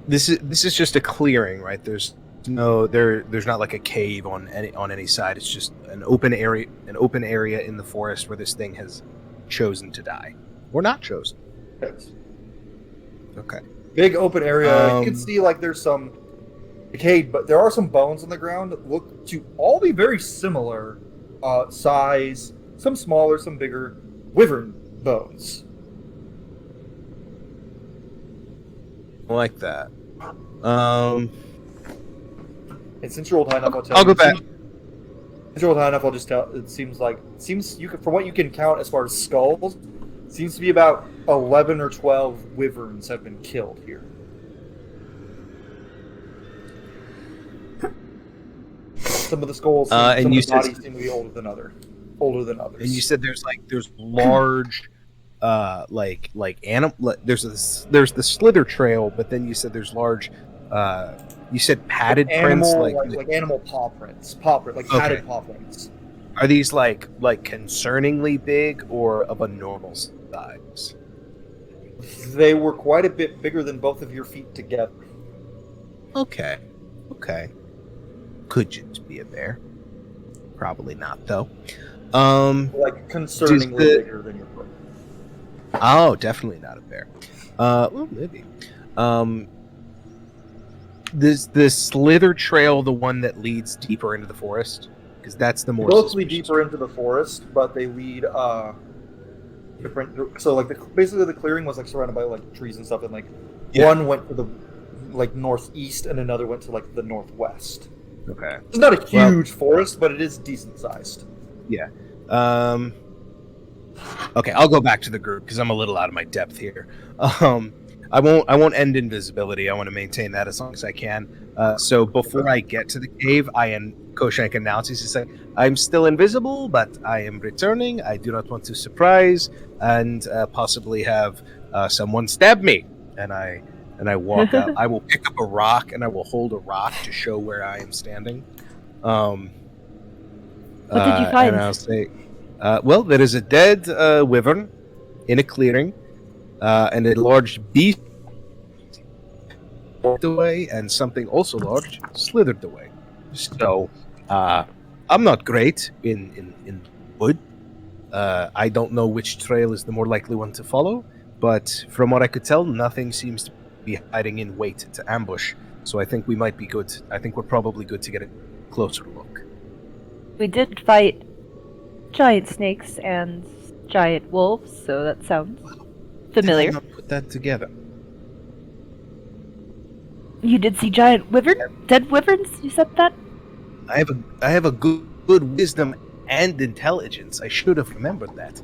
This is just a clearing, right? There's not like a cave on any side. It's just an open area in the forest where this thing has chosen to die, or not chosen. Yes. Okay. Big open area. You can see like there's some decayed, but there are some bones on the ground that look to all be very similar size. Some smaller, some bigger. Wyvern bones. I like that. And since you're old enough, I'll go back. Since you're old enough, I'll just tell. It seems you can, from what you can count as far as skulls, seems to be about 11 or 12 wyverns have been killed here. Some of the skulls, some of the bodies seem to be older than others. And you said there's large, animal. There's the slither trail, but then you said there's large. You said padded prints, like animal paw prints, padded paw prints. Are these like concerningly big or of a normal size? They were quite a bit bigger than both of your feet together. Okay. Could just be a bear. Probably not, though. Like concerningly bigger than your foot. Oh, definitely not a bear. Well, maybe. The slither trail the one that leads deeper into the forest? Because that's the more both lead deeper into the forest, but they lead different. So basically the clearing was like surrounded by like trees and stuff, and one went to the northeast and another went to the northwest. Okay. It's not a huge forest, but it is decent sized. Yeah. Okay, I'll go back to the group because I'm a little out of my depth here. I won't end invisibility. I want to maintain that as long as I can. So before I get to the cave, Koshank announces, he's like, I'm still invisible, but I am returning. I do not want to surprise and possibly have someone stab me. And I walk up. I will pick up a rock and I will hold a rock to show where I am standing. What did you find? And I'll say, there is a dead wyvern in a clearing. And a large beast walked away, and something also large slithered away. So, I'm not great in wood. I don't know which trail is the more likely one to follow, but from what I could tell, nothing seems to be hiding in wait to ambush. So I think we might be good. I think we're probably good to get a closer look. We did fight giant snakes and giant wolves, so that sounds familiar. Did I not put that together? You did see giant dead wyverns? You said that? I have a good wisdom and intelligence. I should have remembered that.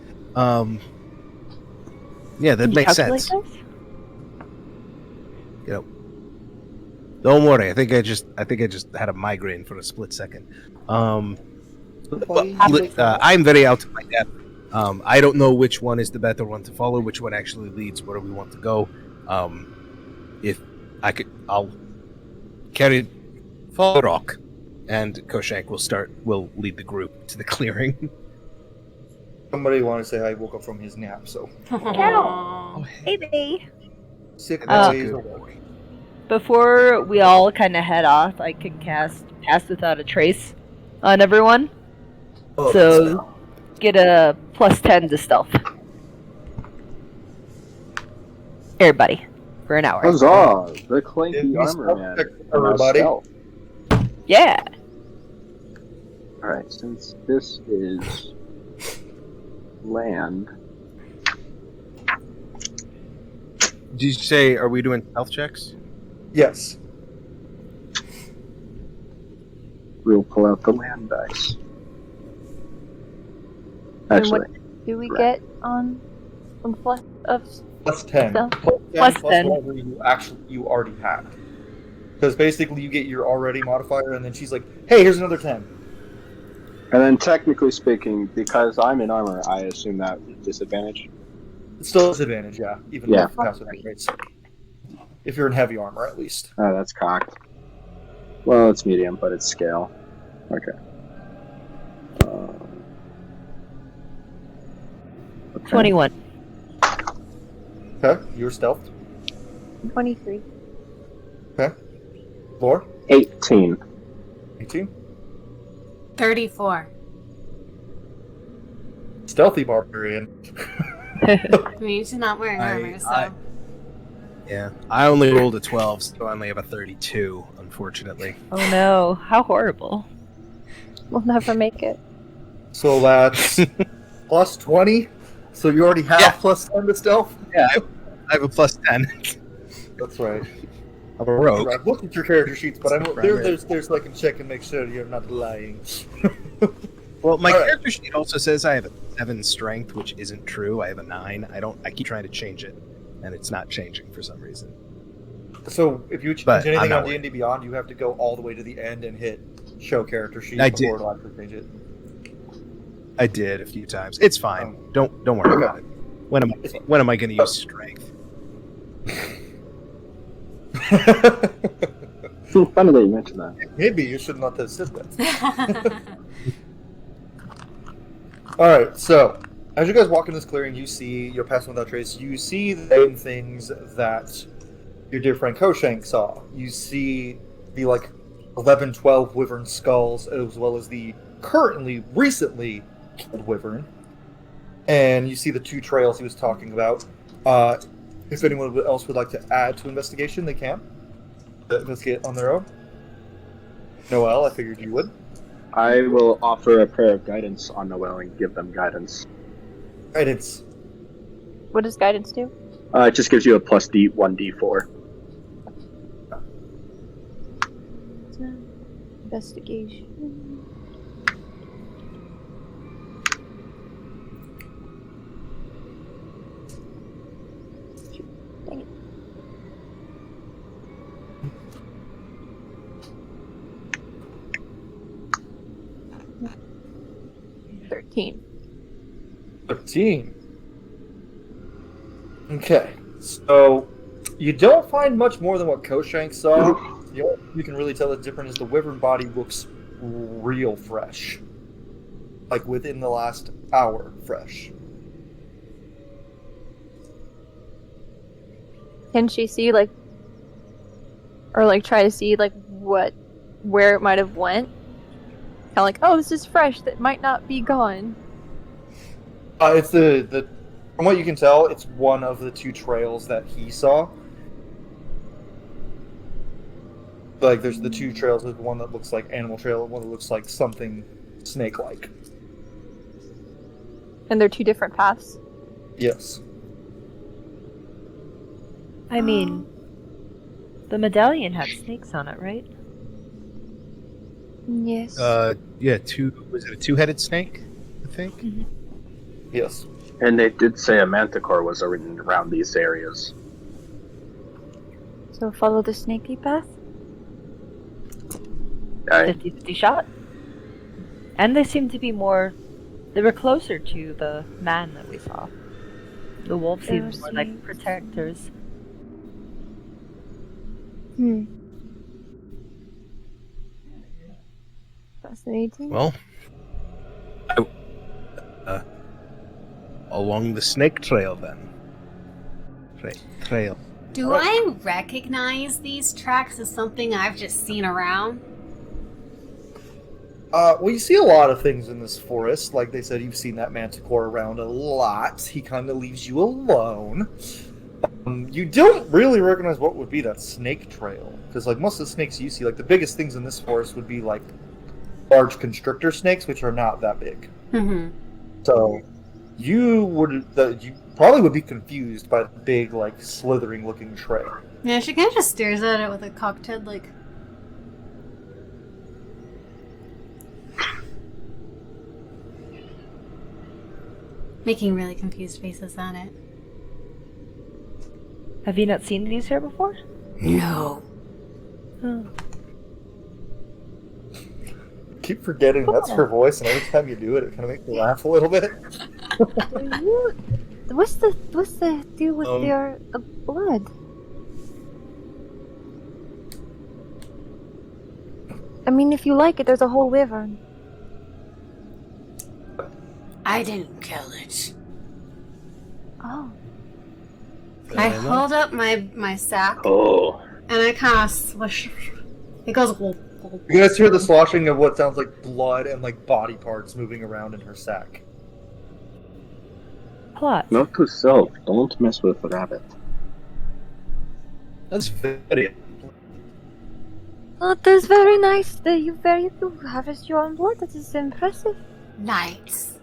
Yeah, that Can you makes calculate sense. this? You know, don't worry. I think I just had a migraine for a split second. I'm very out of my depth. I don't know which one is the better one to follow, which one actually leads where we want to go. If I could, I'll follow Rock, and Koshank will lead the group to the clearing. Somebody want to say I woke up from his nap, so Aw. Hey, babe. sick That's a days good away. boy. Before we all kind of head off, I can cast Pass Without a Trace on everyone. Oh, So get a +10 to stealth. Everybody, for an hour. Huzzah! The Give clanky me armor stealth man. check, And now everybody. stealth. Yeah. Alright, since this is land, Did you say, are we doing stealth checks? Yes. we'll pull out the land dice. And Actually, what do we right. get on plus of Plus 10. stealth? Plus 10. whatever you already had. Because basically you get your already modifier, and then she's like, "Hey, here's another 10." and then technically speaking, because I'm in armor, I assume that disadvantage. It's still a disadvantage, yeah, even Yeah. with passive rates. If you're in heavy armor, at least. Oh, that's cocked. Well, it's medium, but it's scale. Okay. Okay. 21. Okay, you're stealthed. 23. Okay. Lore, 18. 18. 34. Stealthy barbarian. I mean, she's not wearing armor, so. Yeah, I only rolled a 12, so I only have a 32, unfortunately. Oh no, how horrible. We'll never make it. So that's plus 20. So you already have Yeah. plus 10 to stealth? Yeah, I have a plus 10. That's right. I'm a rogue. I've looked at your character sheets, but Right. there's like a check and make sure you're not lying. Well, my All right. character sheet also says I have a 7 strength, which isn't true. I have a 9. I keep trying to change it, and it's not changing for some reason. So if you change But I'm anything not on D&D Beyond, you have to go all the way to the end and hit show character sheet I before did. it'll actually change it. I did a few times. It's fine. Don't worry Okay. about it. When am I going to use strength? Funny that you mentioned that. Maybe you should not have said that. Alright, so as you guys walk in this clearing, you see, you're passing without trace, you see the same things that your dear friend Koshank saw. You see the 11, 12 wyvern skulls, as well as the recently killed wyvern. And you see the 2 trails he was talking about. If anyone else would like to add to investigation, they can. Investigate on their own. Noelle, I figured you would. I will offer a prayer of guidance on Noel and give them guidance. Guidance. What does guidance do? It just gives you a plus 1d4. Investigation. Dang it. $13. 13. Okay, so you don't find much more than what Koshank saw. The only thing you can really tell is different is the wyvern body looks real fresh. Like within the last hour fresh. Can she see or try to see where it might have went? Kind of like, oh, this is fresh. That might not be gone. It's the from what you can tell, it's one of the 2 trails that he saw. Like there's the 2 trails. There's one that looks like animal trail, and one that looks like something snake-like. And they're 2 different paths. Yes. I mean, The medallion had snakes on it, right? Yes. Yeah, was it a two-headed snake? I think. Yes. And they did say a manticore was around these areas. So follow the snaky path. 50-50 shot. And they seem to be more. They were closer to the man that we saw. The wolves They were seemed more like snakes. protectors. Fascinating. Well, along the snake trail then. Trail. Do I recognize these tracks as something I've just seen around? Well, you see a lot of things in this forest. Like they said, you've seen that manticore around a lot. He kind of leaves you alone. You don't really recognize what would be that snake trail. Because, like, most of the snakes you see, like, the biggest things in this forest would be, like, large constrictor snakes, which are not that big. Mm-hmm. So, you probably would be confused by the big, like, slithering-looking trail. Yeah, she kind of just stares at it with a cocked head, like... making really confused faces at it. Have you not seen these here before? No. Oh. Keep forgetting that's her voice, and every time you do it, it kind of makes me laugh a little bit. What's the deal with your blood? I mean, if you like it, there's a whole wyvern. I didn't kill it. Oh. I hold up my sack, Oh. and I kind of swish. It goes... Whoop, whoop. You guys hear the sloshing of what sounds like blood and, like, body parts moving around in her sack. Plot. Note to self, don't mess with a rabbit. That's very. Oh, that's very nice. That you harvest your own blood. That is impressive. Nice.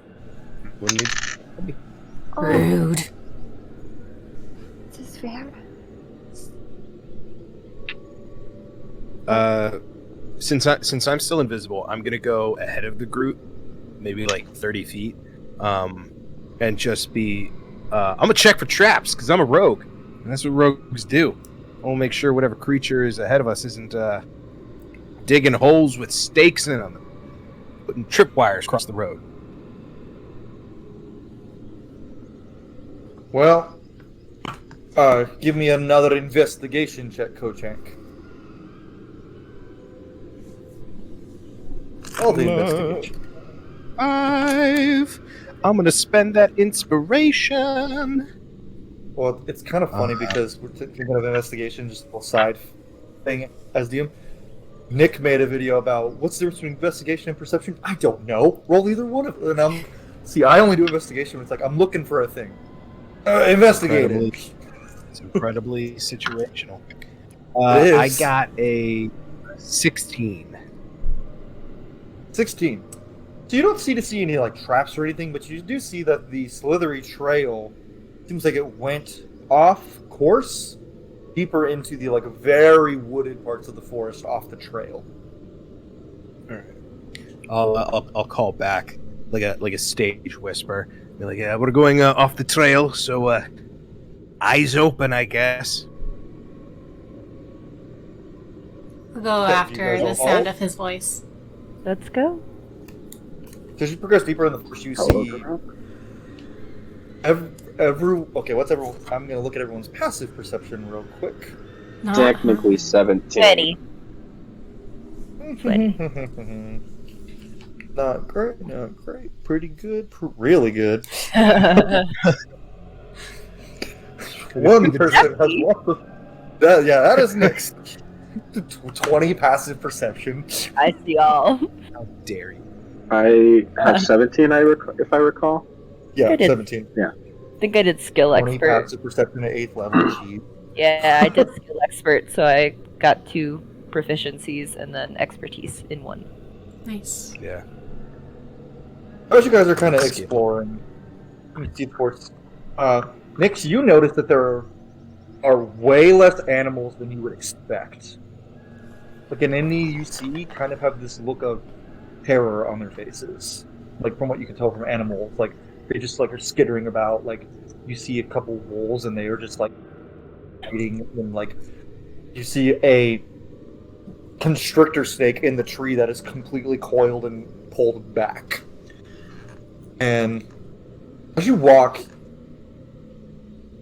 Oh, Rude. this is fair. Since I'm still invisible, I'm gonna go ahead of the group, maybe like 30 feet, and just be. I'm gonna check for traps because I'm a rogue, and that's what rogues do. I'll make sure whatever creature is ahead of us isn't digging holes with stakes in them, putting tripwires across the road. Well, give me another investigation check, Kochank. I'll do investigation. 5. I'm gonna spend that inspiration. Well, it's kind of funny because we're thinking of investigation, just a little side thing as DM. Nick made a video about what's the difference between investigation and perception. I don't know. Roll either one of them. And I only do investigation when it's like I'm looking for a thing. Investigate it. It's incredibly situational. It is. I got a 16. 16. So you don't see any like traps or anything, but you do see that the slithery trail seems like it went off course, deeper into the like very wooded parts of the forest off the trail. All right. I'll call back like a stage whisper. Be like, yeah, we're going off the trail, so eyes open, I guess. We'll go Okay, after you the guys all sound follow? of his voice. Let's go. As you progress deeper in the forest, you see what's everyone? I'm gonna look at everyone's passive perception real quick. Not Technically 17. 20. Not great, pretty good, really good. One person has one. That is next. 20 passive perception. I see all. How dare you? I have 17, if I recall. Yeah, I did. 17. I think I did skill 20 expert. passive perception at 8th level. Jeez. Yeah, I did skill expert, so I got 2 proficiencies and then expertise in 1. nice. Yeah. As you guys are kind of exploring, you see, of course, Nyx, you notice that there are are way less animals than you would expect. Like in any you see, kind of have this look of terror on their faces. Like from what you can tell from animals, like they just like are skittering about. Like you see a couple wolves and they are just like eating, and like you see a constrictor snake in the tree that is completely coiled and pulled back. And as you walk,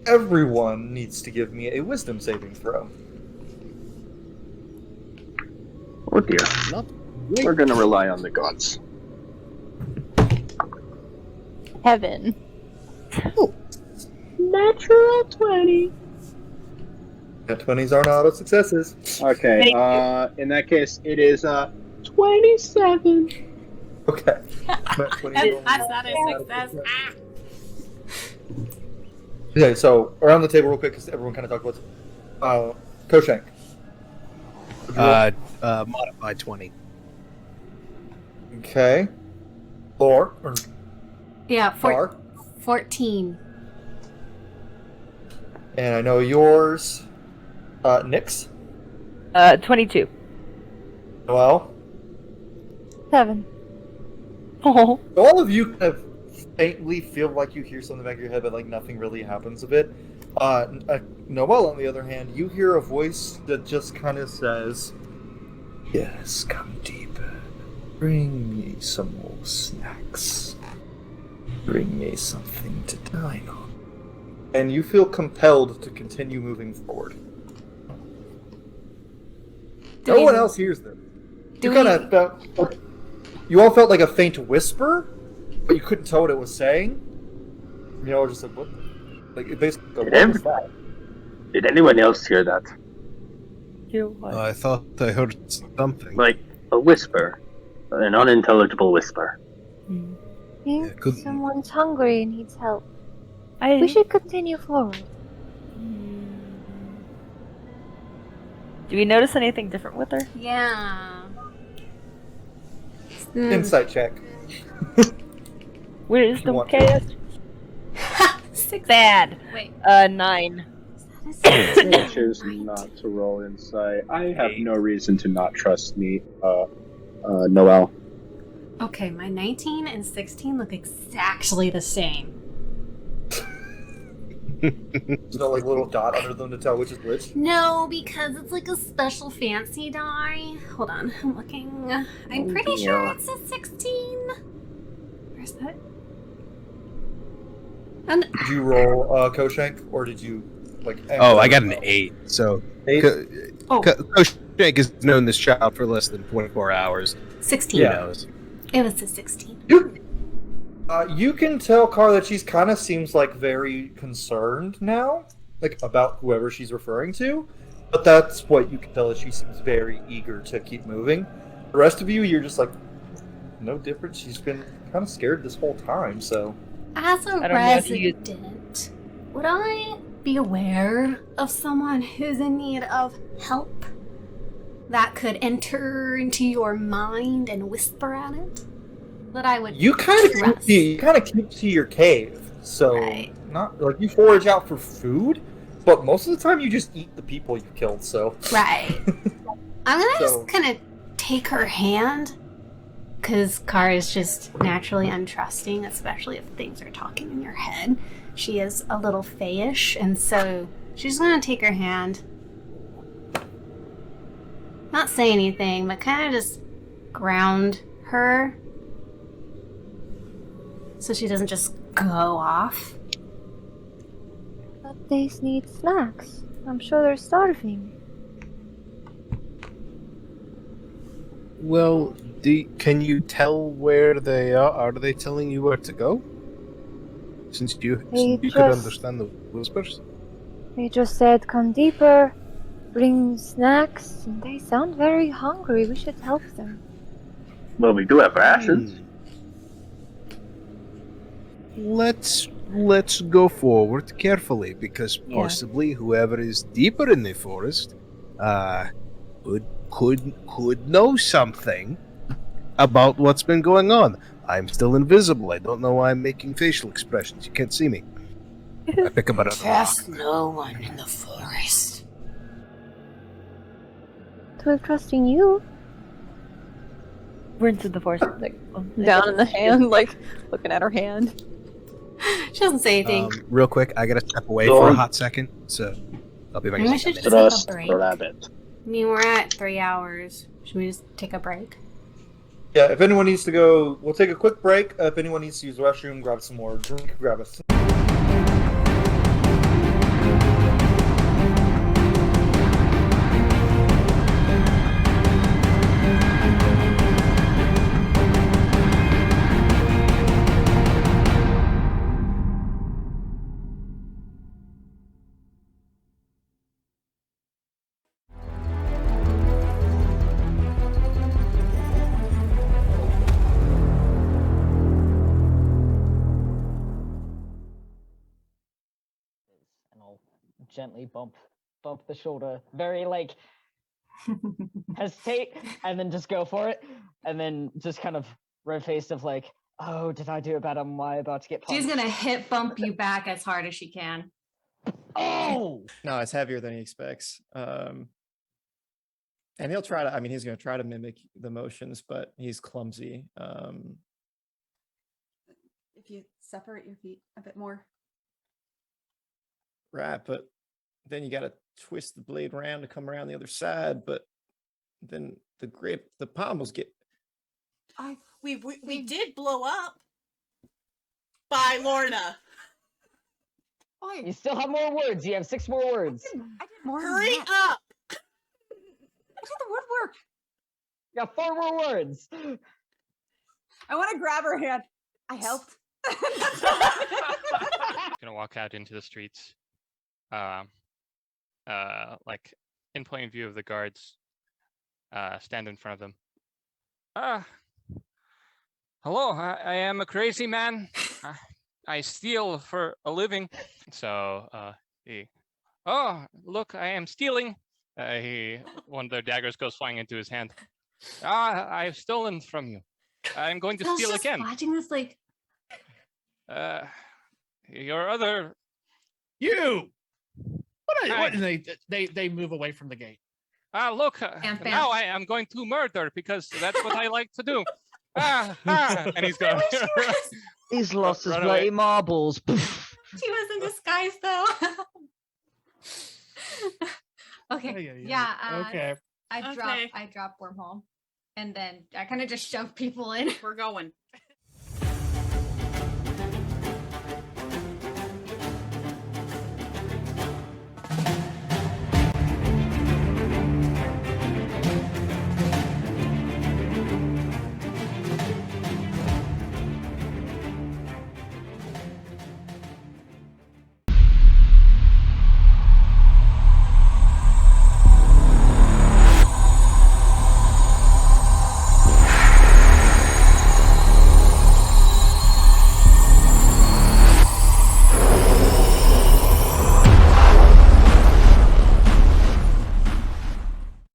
everyone needs to give me a wisdom saving throw. Oh dear. Not We're gonna rely on the gods. Heaven. Natural 20. Yeah, 20s aren't auto successes. Okay, in that case, it is 27. Okay. That's not a success. Ah. Okay, so around the table real quick, because everyone kind of talked about Koshank. Modified 20. Okay. Lore. Or Yeah, Bar. 14. And I know yours. Nyx. 22. Noel. 7. Oh. All of you kind of faintly feel like you hear something in the back of your head, but like nothing really happens of it. Noel, on the other hand, you hear a voice that just kind of says, "Yes, come deeper. Bring me some more snacks. Bring me something to dine on." And you feel compelled to continue moving forward. Do No we- one else hears them. do You kind we- of felt. You all felt like a faint whisper, but you couldn't tell what it was saying. You know, just like what? Like it basically. What was that? Did anyone else hear that? I thought I heard something. Like a whisper, an unintelligible whisper. Think Yeah, could- someone's hungry and needs help. I We should continue forward. Do we notice anything different with her? Yeah. Insight check. Wisdom want to. chaos? 6. Bad. Wait. 9. I choose not to roll insight. I have no reason to not trust me, Noel. Okay, my 19 and 16 look exactly the same. There's no like little dot under them to tell which is which. No, because it's like a special fancy die. Hold on, I'm looking. I'm pretty sure it's a 16. Where's that? And Did you roll Koshank, or did you like? Oh, I got an 8. So Eight? Koshank has known this child for less than 24 hours. 16. He Yeah. knows. It was a 16. You can tell Car that she's kind of seems like very concerned now, like about whoever she's referring to. But that's what you can tell, that she seems very eager to keep moving. The rest of you, you're just like, no difference. She's been kind of scared this whole time. So As a I don't know if you- resident, would I be aware of someone who's in need of help that could enter into your mind and whisper at it? That I would you kind of trust. keep to your cave. So Right. not like you forage out for food, but most of the time you just eat the people you killed. So Right. I'm gonna So- just kind of take her hand, because Kara is just naturally untrusting, especially if things are talking in your head. She is a little fayish, and so she's gonna take her hand, not say anything, but kind of just ground her so she doesn't just go off. But they need snacks. I'm sure they're starving. Well, can you tell where they are? Are they telling you where to go? Since you could just- understand the whispers? They just said, come deeper, bring snacks, and they sound very hungry. We should help them. Well, we do have rations. Let's go forward carefully, because Yeah. possibly whoever is deeper in the forest could know something about what's been going on. I'm still invisible. I don't know why I'm making facial expressions. You can't see me. I pick up another rock. Trust no one in the forest. So I'm trusting you. We're into the forest. Like, Down in the hand, like looking at her hand. She doesn't say anything. Real quick, I gotta step away for a hot second, so I'll be back in Maybe we a should minute. just take Trust a break. the rabbit. I mean, we're at 3 hours. Should we just take a break? Yeah, if anyone needs to go, we'll take a quick break. If anyone needs to use the restroom, grab some more drink, grab a and I'll gently bump the shoulder, very like hesitate, and then just go for it, and then just kind of red faced of like, oh, did I do it bad? Am I about to get punched? She's gonna hip bump you back as hard as she can. Oh! No, it's heavier than he expects. And he'll try to, I mean, he's going to try to mimic the motions, but he's clumsy. If you separate your feet a bit more. Right, but then you got to twist the blade around to come around the other side, but then the grip, the pommels get... We did blow up by Lorna. You still have more words. You have 6 more words. I did more. Hurry up! Look at the woodwork. You got 4 more words. I want to grab her hand. I helped. Gonna walk out into the streets, like in plain view of the guards. Stand in front of them. Hello, I am a crazy man. I steal for a living. So oh, look, I am stealing. One of the daggers goes flying into his hand. I've stolen from you. I'm going to steal again. Watching this, like, your other... You! What? They move away from the gate. Look, Bam, bam. now I am going to murder because that's what I like to do. And he's going... He's lost his Run bloody away. marbles. she was in disguise, though. Okay, yeah. Okay. I drop wormhole, and then I kind of just shove people in. We're going.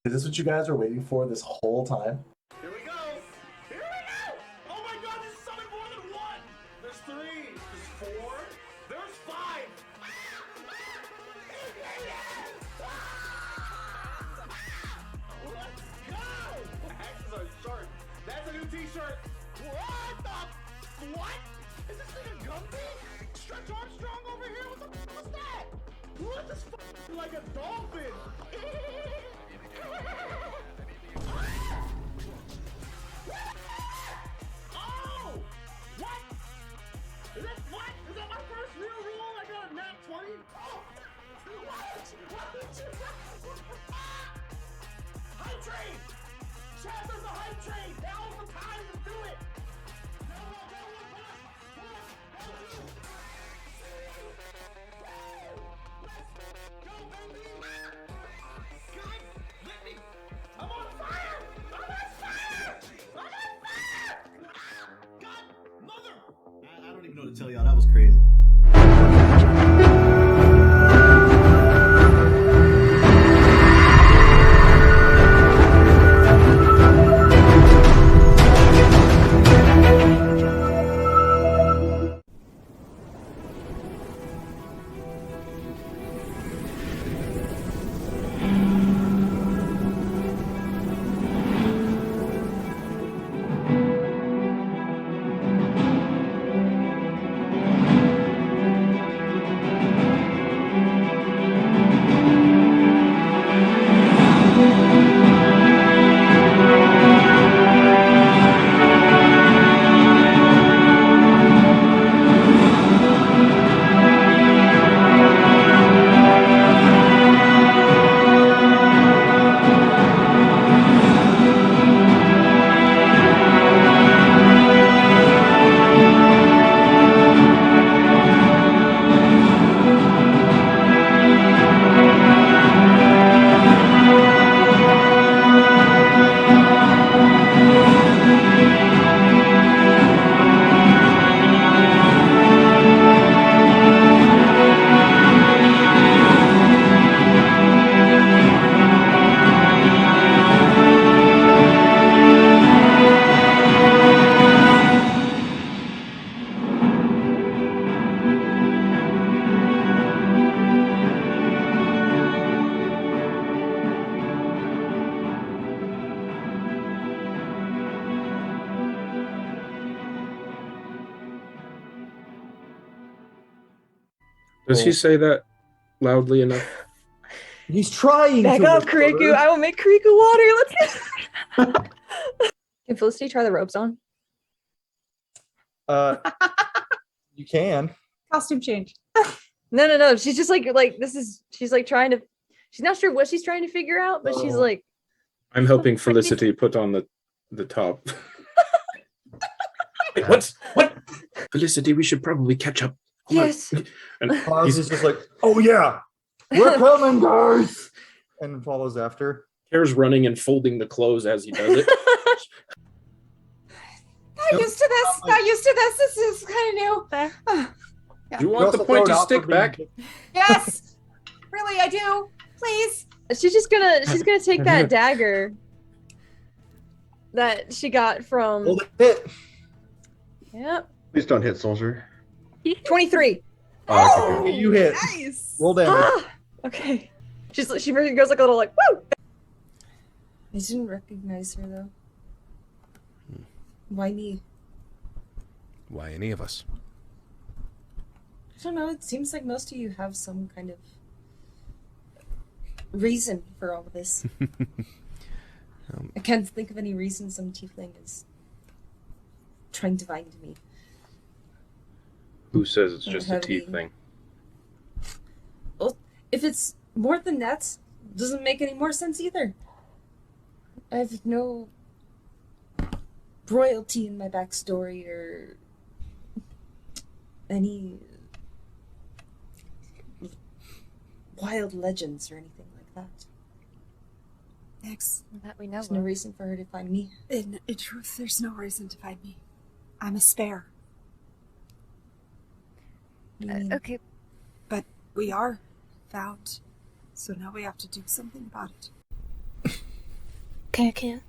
Is this what you guys are waiting for this whole time? Here we go! Here we go! Oh my god, there's so many more than one! There's 3, there's 4, there's 5! Let's go! Axes are sharp. That's a new t-shirt. What the... What? Is this thing a Gumby? Stretch Armstrong over here? What's that? What this like a dolphin? Oh! What? Is that my first real roll? I got a nat 20? Oh! What? Hype train! Chad, there's a hype train! Now's the time to do it! I'm on fire! I'm on fire! I'm on fire! God, mother! I don't even know what to tell y'all. That was crazy. Does he say that loudly enough? He's trying Back to up, whisper. Kariku. I will make Kariku water. Let's get. Can Felicity try the ropes on? You can. Costume change. No. She's just like this is. She's like trying to. She's not sure what she's trying to figure out, but she's like. I'm helping Felicity put on the top. Wait, what? Felicity, we should probably catch up. Hold on. Yes. And Oz is just like, oh yeah, we're coming, guys, and follows after. Hair's running and folding the clothes as he does it. Not used to this. Not used to this. This is kind of new. Do you want the pointy stick back? Yes. Really, I do. Please. She's gonna take that dagger that she got from. Hold it. Yep. Please don't hit Soldier. 23. Oh, okay, you hit. Nice. Roll damage. Okay. She goes like a little like woo. I didn't recognize her though. Why me? Why any of us? I don't know. It seems like most of you have some kind of reason for all of this. I can't think of any reason some tiefling is trying to find me. Who says it's just a Have teeth we- thing? Well, if it's more than that, doesn't make any more sense either. I have no royalty in my backstory or any wild legends or anything like that. Nyx, that we know There's of. no reason for her to find me. In truth, there's no reason to find me. I'm a spare. Okay. But we are found, so now we have to do something about it. Kariku,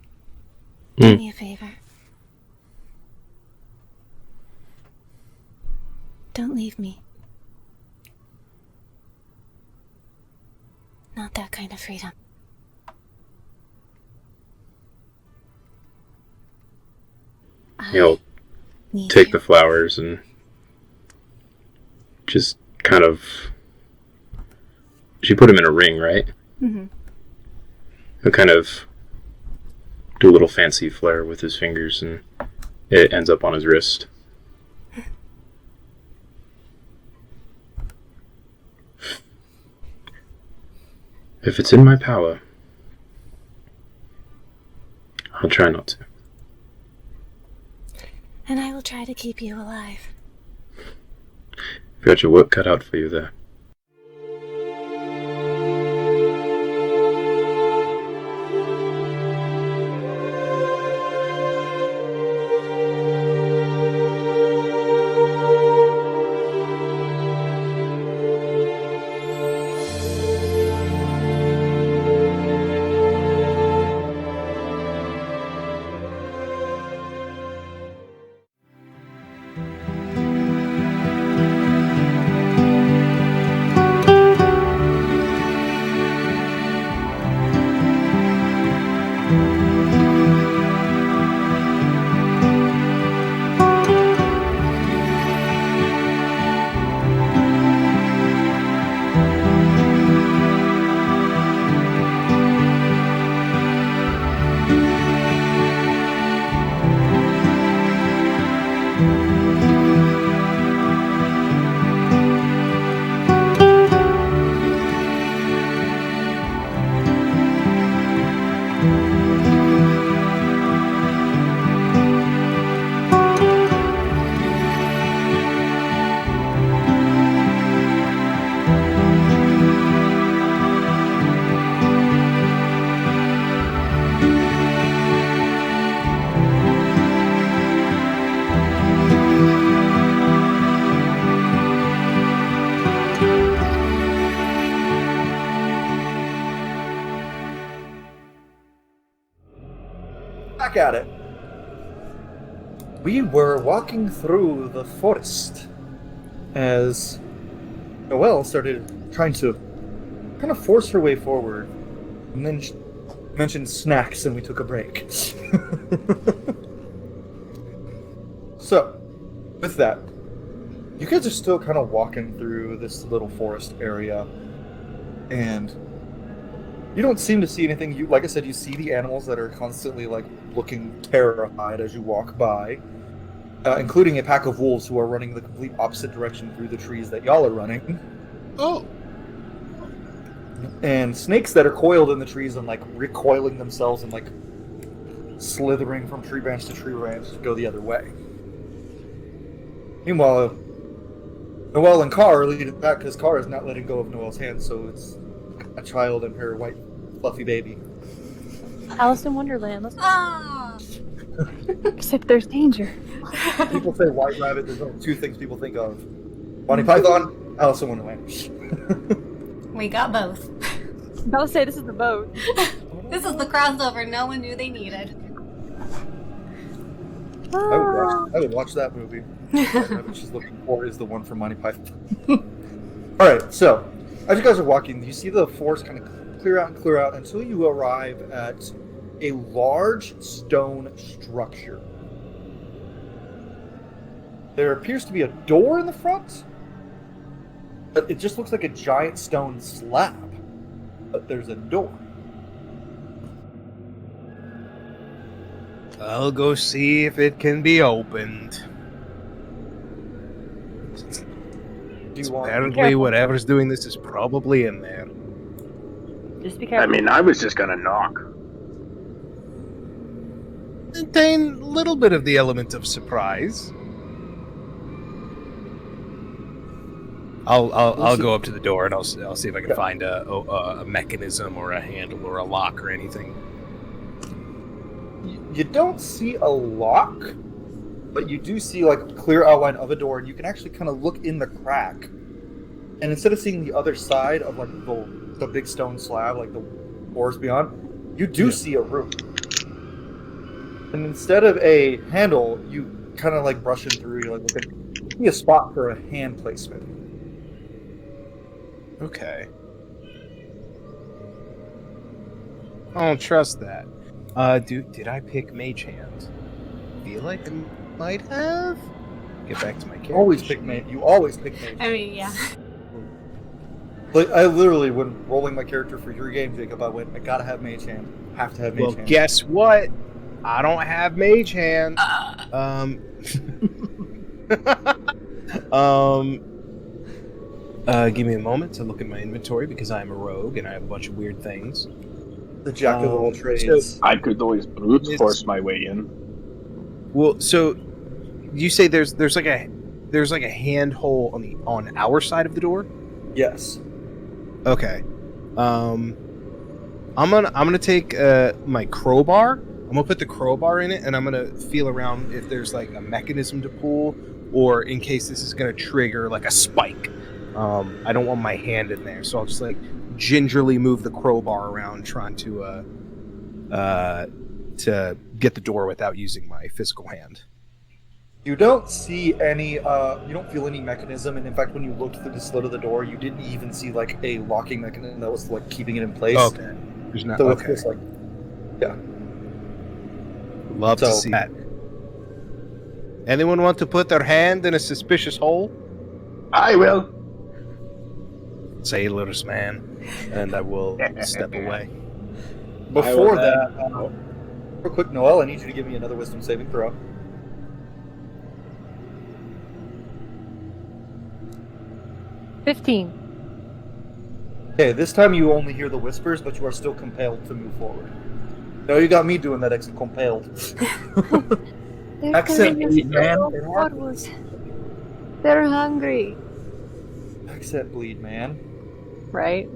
do me a favor. Don't leave me. Not that kind of freedom. He'll Need take you. the flowers and just kind of. She put him in a ring, right? Mm-hmm. He'll kind of do a little fancy flair with his fingers, and it ends up on his wrist. If it's in my power, I'll try not to. And I will try to keep you alive. You've got your work cut out for you there. Back at it. We were walking through the forest as Noelle started trying to kind of force her way forward, and then she mentioned snacks, and we took a break. So, with that, You guys are still kind of walking through this little forest area, and you don't seem to see anything. You, like I said, you see the animals that are constantly like looking terrified as you walk by, including a pack of wolves who are running the complete opposite direction through the trees that y'all are running. Oh. And snakes that are coiled in the trees and like recoiling themselves and like slithering from tree branch to tree branch to go the other way. Meanwhile, Noelle and Car are leading back because Car is not letting go of Noelle's hand, so it's a child and her white fluffy baby. Alice in Wonderland. Ah! Except there's danger. People say White Rabbit, there's only two things people think of. Monty Python, Alice in Wonderland. We got both. I'm about to say this is the boat. This is the crossover no one knew they needed. I would watch that movie. What she's looking for is the one from Monty Python. Alright, so, as you guys are walking, you see the forest kind of clear out until you arrive at a large stone structure. There appears to be a door in the front, but it just looks like a giant stone slab. But there's a door. I'll go see if it can be opened. Apparently, whatever's doing this is probably in there. Just be careful. I mean, I was just gonna knock. Contain a little bit of the element of surprise. I'll go up to the door and I'll see if I can find a mechanism or a handle or a lock or anything. You don't see a lock, but you do see like a clear outline of a door, and you can actually kind of look in the crack. And instead of seeing the other side of like the big stone slab, like the doors beyond, you do see a room. And instead of a handle, you kind of like brushing through. You're like, okay, give me a spot for a hand placement. Okay. I don't trust that. Did I pick Mage Hand? Feel like I might have. Get back to my character. You always pick Mage. I mean, yeah. Like I literally, when rolling my character for your game, Jacob, I went, I gotta have Mage Hand. Have to have Mage Hand. Well, guess what? I don't have Mage Hand. Give me a moment to look at my inventory because I'm a rogue and I have a bunch of weird things. The jack of all trades. So I could always brute force my way in. Well, so you say there's like a handhole on our side of the door? Yes. Okay. I'm gonna take my crowbar. I'm gonna put the crowbar in it, and I'm gonna feel around if there's like a mechanism to pull, or in case this is gonna trigger like a spike. I don't want my hand in there, so I'll just like gingerly move the crowbar around, trying to get the door without using my physical hand. You don't see any, you don't feel any mechanism, and in fact, when you looked through the slit of the door, you didn't even see like a locking mechanism that was like keeping it in place. Okay. There's not. So Okay. it's just like, yeah. Love to see that. Anyone want to put their hand in a suspicious hole? I will. Sailors, man. And I will step away. Before that, real quick, Noelle, I need you to give me another wisdom saving throw. $15. Okay, this time you only hear the whispers, but you are still compelled to move forward. No, you got me doing that accent, compelled. Accent bleed, man. They're hungry. Accent bleed, man. Right?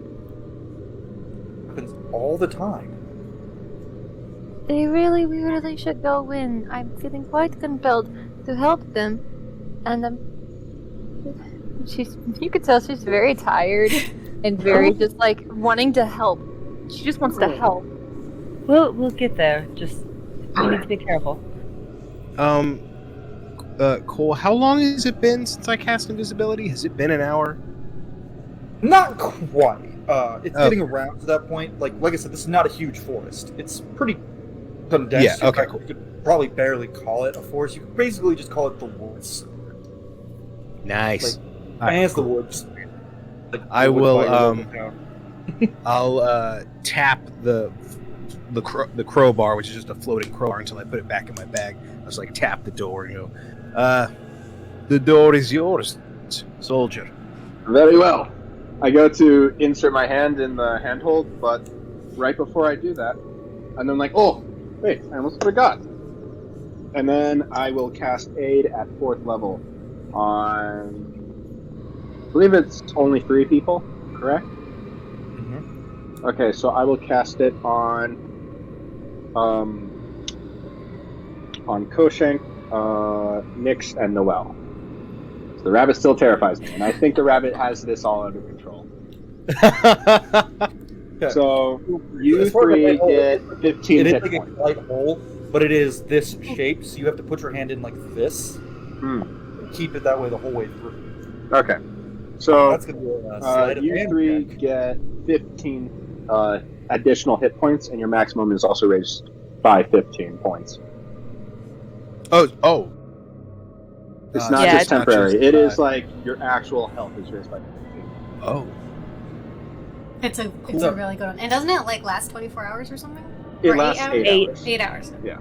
Happens all the time. We really should go in. I'm feeling quite compelled to help them. And you could tell she's very tired and very just like wanting to help. She just wants to help. We'll get there. Just we need to be careful. Cole, how long has it been since I cast invisibility? Has it been an hour? Not quite. It's getting around to that point. Like I said, this is not a huge forest. It's pretty condensed. Yeah, okay, cool. You could probably barely call it a forest. You could basically just call it the woods. Nice. Against the woods. I will. I'll tap the crowbar, which is just a floating crowbar, until I put it back in my bag. I just like tap the door and go, the door is yours, soldier. Very well. I go to insert my hand in the handhold, but right before I do that, and then like, oh, wait, I almost forgot. And then I will cast Aid at 4th level on, I believe it's only 3 people, correct? Mm-hmm. Okay, so I will cast it on Koshank, Nyx, and Noel. So the rabbit still terrifies me, and I think the rabbit has this all under control. So you 3 get 15 It is hit like points. a slight hole, but it is this shape, so you have to put your hand in like this. Keep it that way the whole way through. Okay. So that's gonna be a sleight of you hand 3 check. get 15 additional hit points, and your maximum is also raised by 15 points. Oh. It's not just temporary. It is like your actual health is raised by 15. Oh. It's a really good one. And doesn't it like last 24 hours or something? It Or lasts 8 hours. 8 hours. Yeah.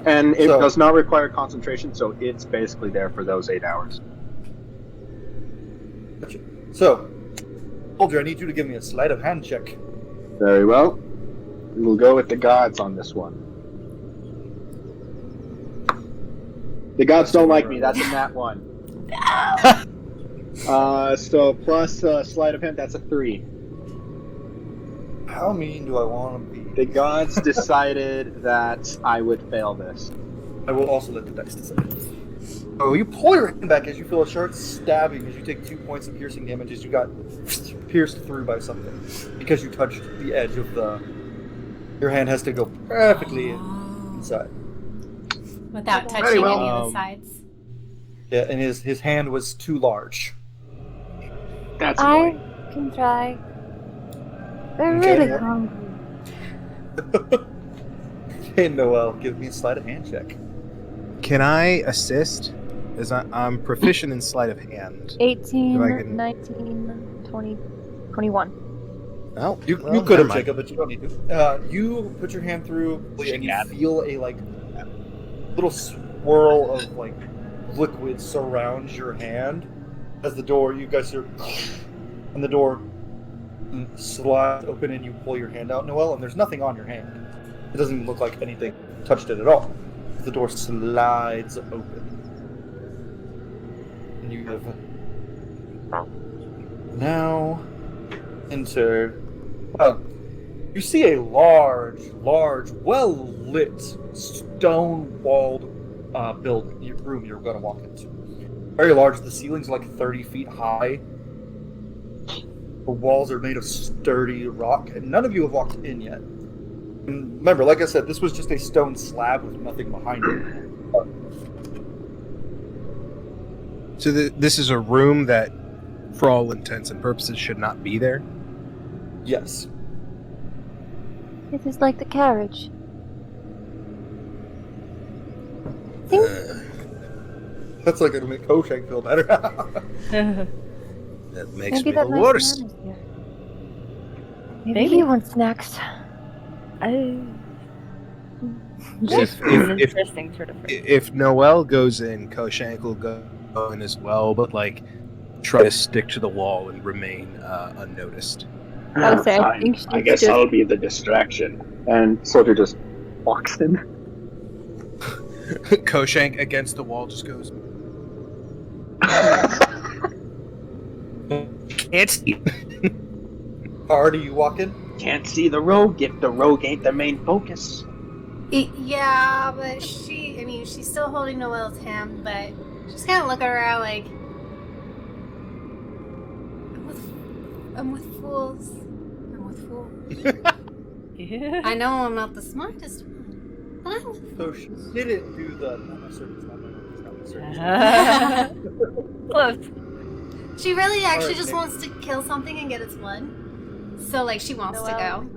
And it does not require concentration, so it's basically there for those 8 hours. Gotcha. So, Soldier, I need you to give me a sleight of hand check. Very well. We will go with the gods on this one. The gods don't like me. That's a nat 1. So plus sleight of hand, that's a 3. How mean do I want to be? The gods decided that I would fail this. I will also let the dice decide. So you pull your hand back as you feel a sharp stabbing as you take 2 points of piercing damage as you got pierced through by something. Because you touched the edge of the... Your hand has to go perfectly inside. Without touching any of the sides. Yeah, and his hand was too large. That's I can try. They're Okay. really hungry. Hey, Noel, give me a sleight of hand check. Can I assist? As I'm proficient in sleight of hand. 18, If I can- 19, 20, 21. Oh, You well, could have, never mind. Jacob, but you don't need to. You put your hand through, and you feel a little swirl of liquid surrounds your hand as the door. You guys hear, and the door slides open, and you pull your hand out, Noel, and there's nothing on your hand. It doesn't even look like anything touched it at all. The door slides open, and you have now entered. You see a large, well-lit, stone-walled room you're going to walk into. Very large. The ceiling's like 30 feet high. The walls are made of sturdy rock, and none of you have walked in yet. And remember, like I said, this was just a stone slab with nothing behind it. So this is a room that, for all intents and purposes, should not be there? Yes. It is like the carriage. That's like going to make Koshank feel better. That makes Maybe me that the nice worst. man is here. Maybe he wants snacks. Interesting sort of. If Noel goes in, Koshank will go in as well, but try to stick to the wall and remain unnoticed. I would say, I Fine. think she's I guess just- I'll be the distraction. And Soldier just walks in. Koshank against the wall just goes. Can't see. How hard are you walking? Can't see the rogue if the rogue ain't the main focus. Yeah, but she's still holding Noel's hand, but she's kind of looking around like, I'm with fools. I know I'm not the smartest one, but I'm with So she didn't do the Close. She really actually Alright, just maybe- wants to kill something and get its blood. So, she wants to go.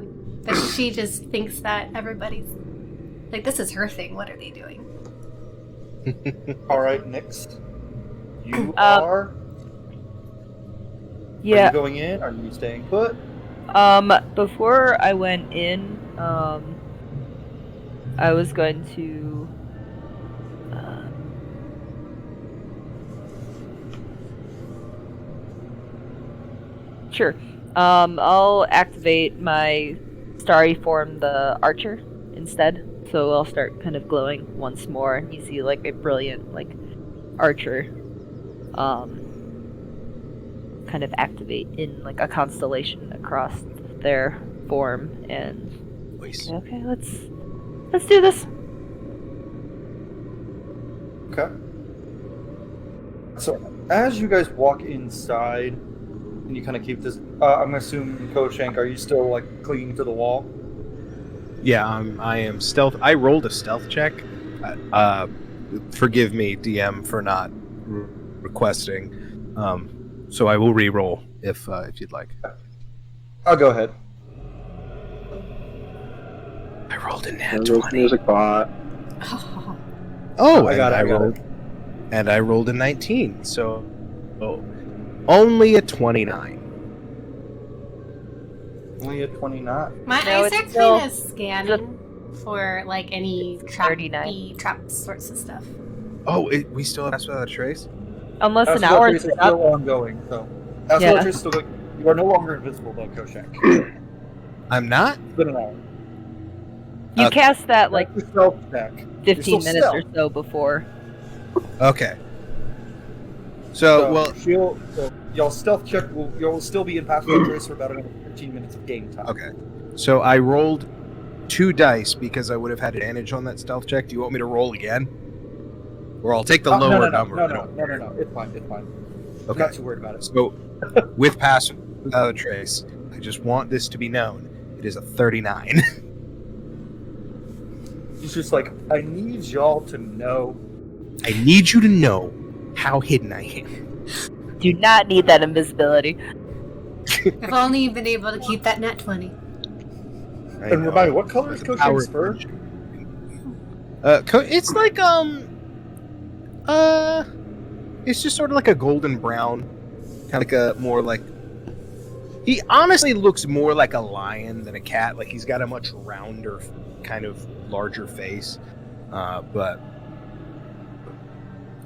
But she just thinks that everybody's... this is her thing. What are they doing? All right, next. You are. Yeah. Are you going in? Are you staying put? Before I went in, I was going to. Sure. I'll activate my starry form, the archer, instead. So I'll start kind of glowing once more, and you see like a brilliant like archer, kind of activate in like a constellation across their form. And okay, let's do this. Okay. So as you guys walk inside, and you kind of keep this, I'm assuming, Koshank, are you still like clinging to the wall? Yeah, I am stealth. I rolled a stealth check. Forgive me, DM, for not requesting. So I will re-roll if you'd like. I'll go ahead. I rolled a nat 20. Music bot. Oh, I got it. And I rolled a 19. So only a 29. Only a 29. My No, eyes it's are still kind of scanning for like any trap sorts of stuff. Oh, we still have Without a Trace? Unless an Without hour Trace is still ongoing. So Without Trace is still going. You are no longer invisible, though, Koshank. I'm not? It's been an hour. You cast that like That's the stealth check. 15 minutes or so before. Okay. So y'all stealth check. You'll still be in passive Without Trace for about another 15 minutes of game time. Okay. So I rolled 2 dice because I would have had advantage on that stealth check. Do you want me to roll again? Or I'll take the lower number. No. It's fine. Okay. I'm not too worried about it. So, with passive Without a Trace, I just want this to be known. It is a 39. He's just like, I need y'all to know. I need you to know how hidden I am. Do not need that invisibility. If only you've been able to keep that net 20. And remind me, what color is Koshank's fur? It's like it's just sort of like a golden brown, kind of like a more like. He honestly looks more like a lion than a cat. Like he's got a much rounder, kind of larger face, but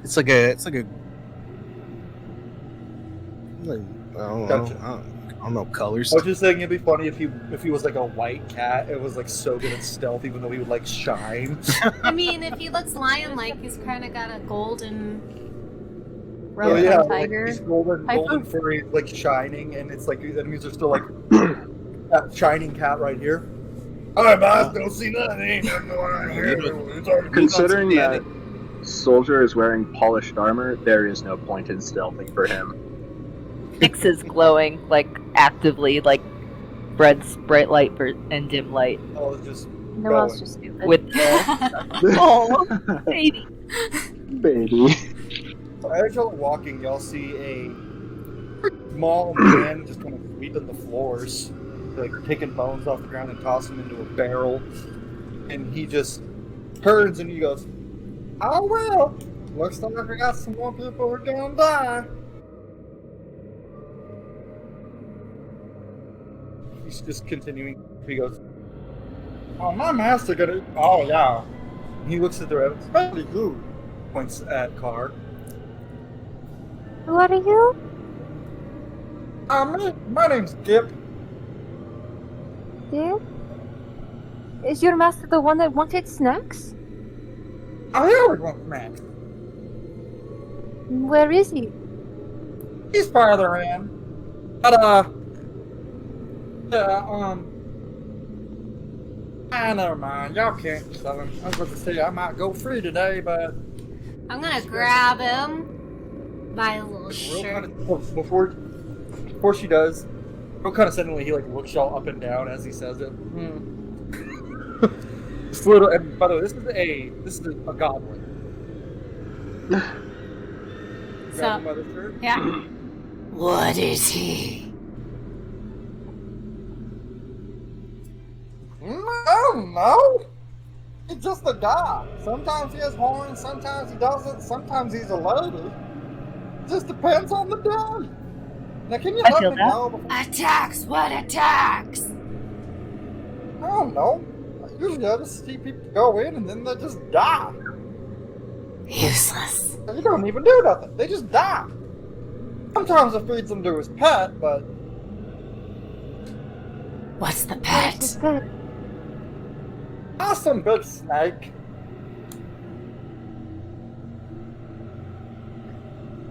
it's like a. I don't know colors. I was just saying it'd be funny if he was like a white cat. It was like so good at stealth, even though he would like shine. I mean, if he looks lion-like, he's kind of got a golden. Tiger. Like, he's golden furry, like shining, and it's like the enemies are still like that shining cat right here. Alright, boss, don't see nothing. Ain't nothing going on here. Considering that Soljur is wearing polished armor, there is no point in stealthing for him. Nyx is glowing, like actively, like bright light and dim light. Oh, it's just No one's just stupid. With oh, baby. As y'all are walking, y'all see a small man just kind of sweeping the floors, like taking bones off the ground and tossing them into a barrel. And he just turns and he goes, "Oh well, looks like we got some more people who are gonna die." He's just continuing. He goes, "Oh, my master gonna. Oh yeah." He looks at the rabbits. Pretty good. Points at Carr. Who are you? My name's Dip. Dip? Is your master the one that wanted snacks? I always want snacks. Where is he? He's farther in. But never mind. Y'all can't sell him. I was about to say I might go free today, but I'm gonna grab him by a little shirt. Before she does, real kind of suddenly he like looks y'all up and down as he says it. This little, and by the way, this is a goblin. Grab him by the shirt. Yeah. What is he? I don't know. He's just a guy. Sometimes he has horns, sometimes he doesn't, sometimes he's a lady. just depends on the day. Now, can you I let feel me that. know? Attacks! What attacks? I don't know. Usually I just see people go in and then they just die. Useless. You don't even do nothing. They just die. Sometimes it feeds them to his pet, but... What's the pet? Some big snake.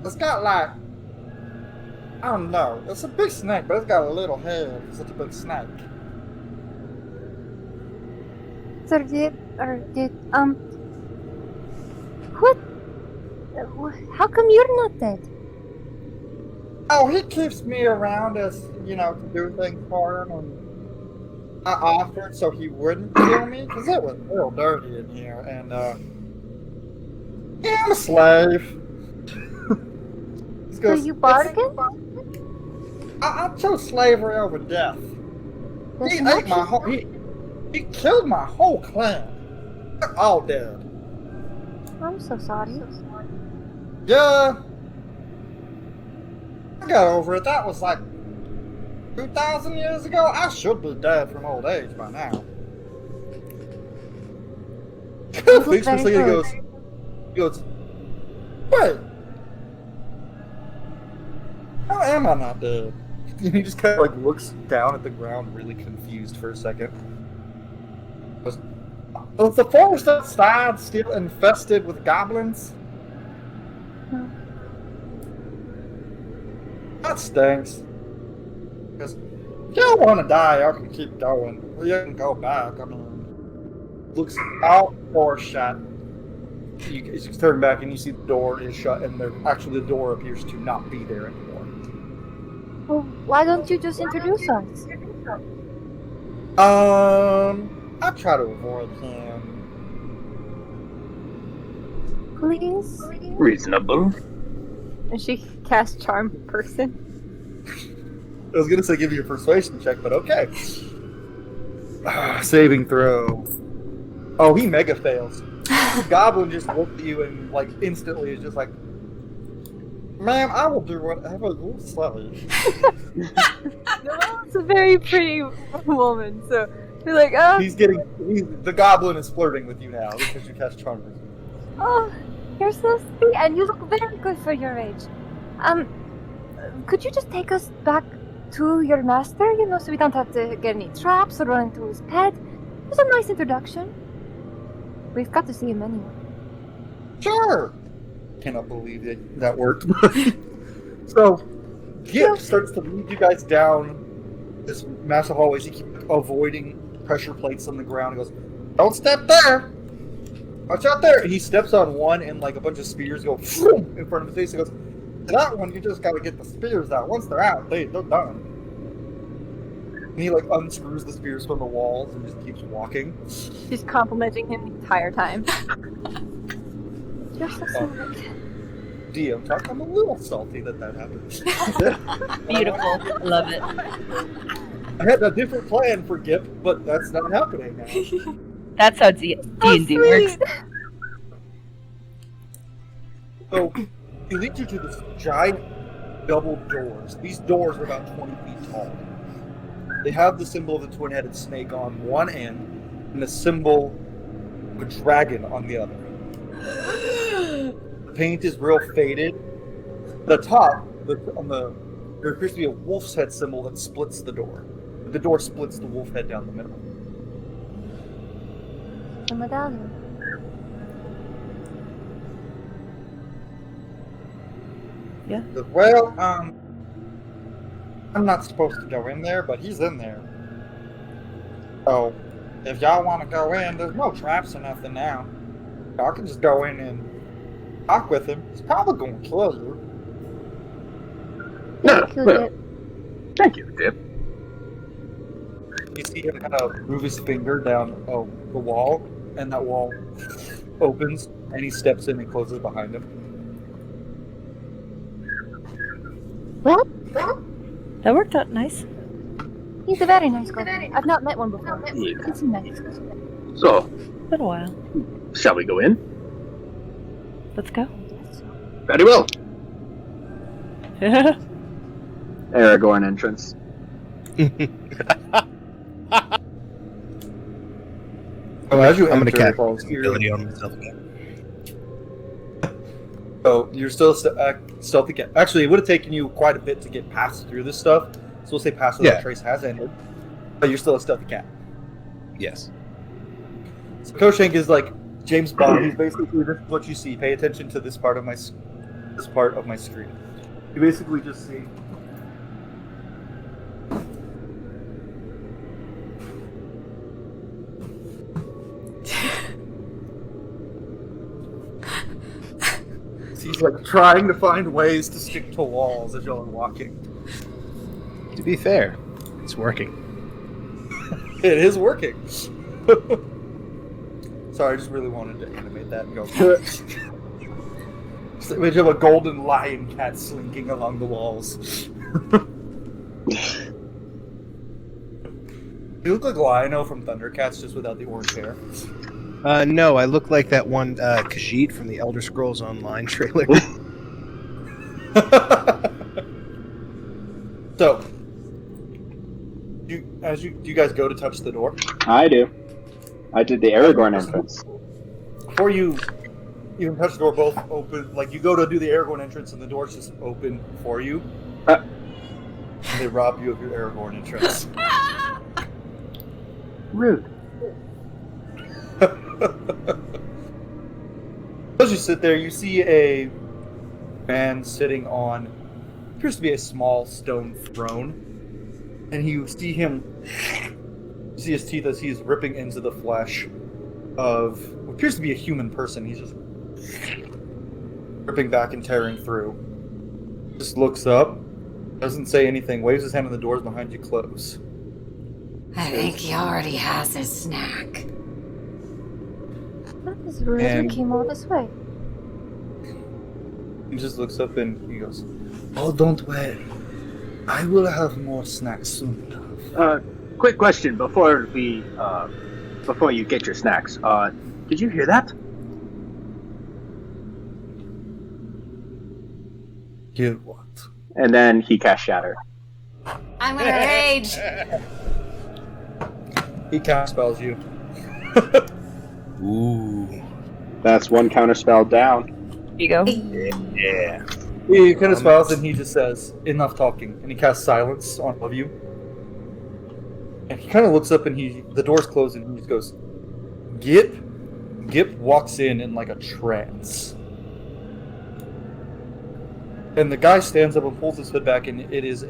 It's got like... I don't know. It's a big snake, but it's got a little head. It's such a big snake. So what? How come you're not dead? Oh, he keeps me around as, you know, to do things for him, and I offered so he wouldn't kill me, because it was real dirty in here, and, yeah, I'm a slave. So you bargained? I chose slavery over death. He ate my whole, he killed my whole clan. They're all dead. I'm so sorry. Yeah. I got over it. That was like 2,000 years ago. I should be dead from old age by now. Thinks for a second, he goes, wait. How am I not dead? And he just kind of like looks down at the ground, really confused for a second. Was the forest outside still infested with goblins? That stinks. Because if y'all want to die, y'all can keep going. You can go back. I mean, looks out for a shot. You turn back and you see the door is shut, and actually the door appears to not be there anymore. Well, why don't you just introduce us? I try to avoid him. Please? Reasonable. And she cast charm person. I was gonna say give you a persuasion check, but okay. Saving throw. Oh, he mega fails. The goblin just looked at you and like instantly is just like, ma'am, I will do whatever you say. It's a very pretty woman, so you're like, oh. The goblin is flirting with you now because you cast charm person. Oh, you're so sweet, and you look very good for your age. Could you just take us back to your master, you know, so we don't have to get any traps or run into his pet? Just a nice introduction. We've got to see him anyway. Sure! Cannot believe that worked. So, Gip starts to lead you guys down this massive hallway. You keep avoiding pressure plates on the ground. He goes, don't step there! Watch out there! And he steps on one and like a bunch of spears go in front of his face. He goes, that one, you just gotta get the spears out. Once they're out, they're done. And he like unscrews the spears from the walls and just keeps walking. She's complimenting him the entire time. You're so sweet. DM talk, I'm a little salty that happened. Beautiful. Love it. I had a different plan for Gip, but that's not happening now. That's how D&D works. So, he leads you to this giant double doors. These doors are about 20 feet tall. They have the symbol of the twin-headed snake on one end, and the symbol of a dragon on the other. The paint is real faded. The top, there appears to be a wolf's head symbol that splits the door. The door splits the wolf head down the middle. A medallion. Yeah. Well, I'm not supposed to go in there, but he's in there. So, if y'all want to go in, there's no traps or nothing now. Y'all can just go in and talk with him. He's probably going to kill you. Thank you, Dip. You see him kind of move his finger down the wall, and that wall opens, and he steps in and closes behind him. Well, that worked out nice. He's a very nice guy. I've not met one before. He's nice. So, been a while. Shall we go in? Let's go. Very well. Aragorn entrance. So as you I'm gonna enter, cast Paul's ability on myself again. So you're still stealthy cat. Actually, it would have taken you quite a bit to get past through this stuff. So we'll say past where that trace has ended. But you're still a stealthy cat. Yes. So Koshank is like James Bond. He's basically this is what you see. Pay attention to this part of my screen. You basically just see. He's like trying to find ways to stick to walls as y'all are walking. To be fair, it's working. It is working. Sorry, I just really wanted to animate that and go. Just image of a golden lion cat slinking along the walls. You look like Lion-O from Thundercats, just without the orange hair. No, I look like that one Khajiit from the Elder Scrolls Online trailer. So, do you guys go to touch the door? I do. I did the Aragorn entrance. Before you even touch the door, both open. Like you go to do the Aragorn entrance, and the door's just open for you. And they rob you of your Aragorn entrance. Rude. As you sit there, you see a man sitting on appears to be a small stone throne, and you see him. You see his teeth as he's ripping into the flesh of what appears to be a human person. He's just ripping back and tearing through. Just looks up, doesn't say anything, waves his hand, and the doors behind you close. I think he already has his snack. That was rude. And- We came all this way. He just looks up and he goes, "Oh, don't worry. I will have more snacks soon enough." Quick question before you get your snacks. Did you hear that? Hear what? And then he cast Shatter. I'm gonna rage. He counterspells you. Ooh. That's one counterspell down. Here you go. Yeah. He counterspells and he just says, "Enough talking," and he casts silence on all of you. And he kind of looks up and the door's closed and he just goes, "Gip." Gip walks in like a trance. And the guy stands up and pulls his hood back, and it is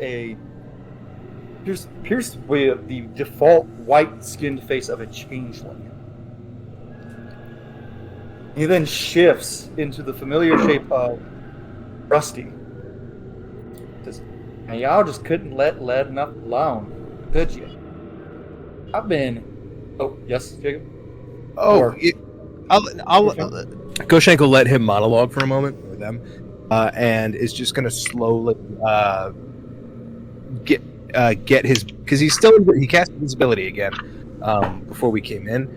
pierced with the default white-skinned face of a changeling. He then shifts into the familiar shape of Rusty. Says, "Now y'all just couldn't let enough alone, could you? I've been." Oh yes, Jacob. Oh, I'll Goshank will let him monologue for a moment with them, and is just gonna slowly get his, because he cast invisibility again before we came in,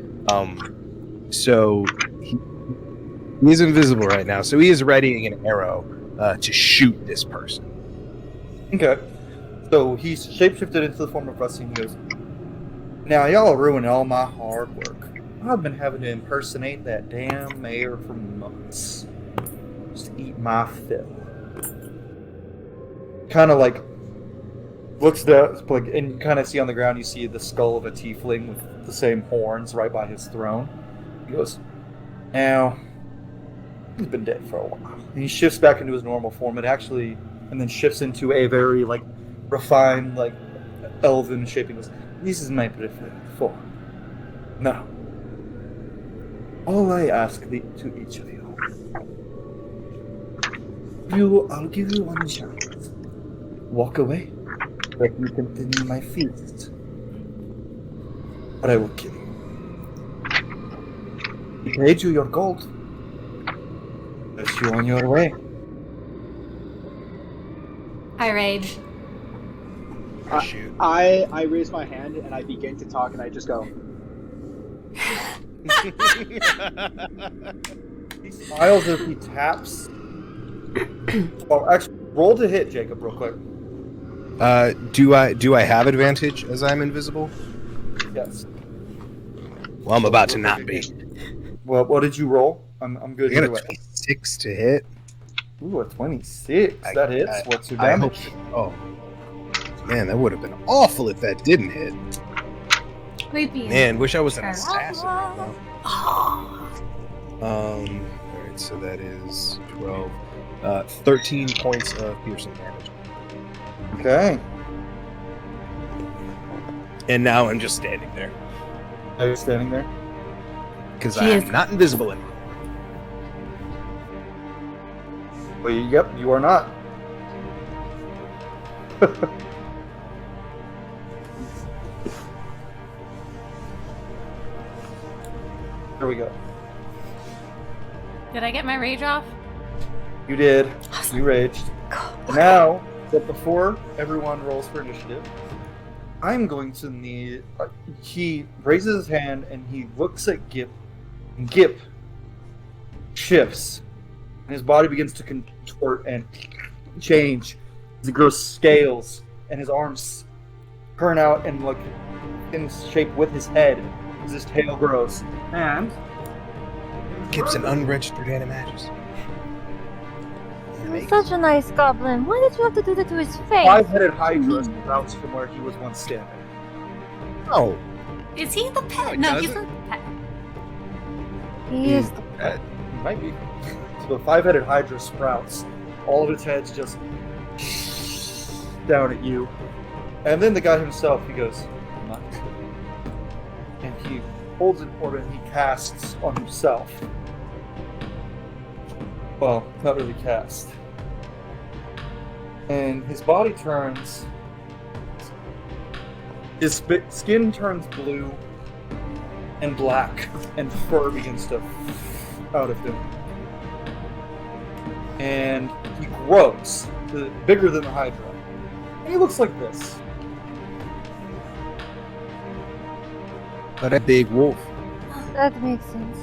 so he is invisible right now. So he is readying an arrow to shoot this person. Okay. So he's shapeshifted into the form of Rusty and he goes, "Now y'all are ruining all my hard work. I've been having to impersonate that damn mayor for months. Just eat my fill." Kind of like looks down, and you kind of see on the ground, you see the skull of a tiefling with the same horns right by his throne. He goes, "Now, he's been dead for a while." And he shifts back into his normal form. And then shifts into a very refined, elven shape. He goes, "This is my preferred form. Now, all I ask to each of you, I'll give you one chance. Walk away. Let me continue my feast. Or I will kill you. He paid you your gold. Let you on your way." I rage. I raise my hand and I begin to talk and I just go. He smiles as he taps. Well, actually, roll to hit, Jacob, real quick. Do I have advantage as I'm invisible? Yes. Well, I'm about to not be. Well, what did you roll? I'm good I got either a way. 26 to hit. Ooh, a 26. That hits. What's your I hope damage? oh, man, that would have been awful if that didn't hit. Creepy. Man, wish I was an assassin right now. Oh. All right, so that is 12, 13 points of piercing damage. Okay. And now I'm just standing there Are you standing there? because She I'm is- not invisible anymore. Well, yep, you are not. There we go. Did I get my rage off? You did. You raged. And now, but before everyone rolls for initiative, I'm going to need. He raises his hand and he looks at Gip, and Gip shifts, and his body begins to contort and change as he grows scales, and his arms turn out and look in shape with his head as his tail grows. And Gip's an unregistered animagus. He was such a nice goblin. Why did you have to do that to his face? five-headed Hydra sprouts from where he was once standing. Oh, Is he the pet? it No, he's doesn't. not the pet. He is the Might be. So the five-headed Hydra sprouts. All of its heads just down at you. And then the guy himself, he goes, "Not." And he holds an order and he casts on himself. Well, not really cast. And his body turns. His skin turns blue and black, and fur begins to out of him. And he grows to bigger than the Hydra. And he looks like this. But a big wolf. That makes sense.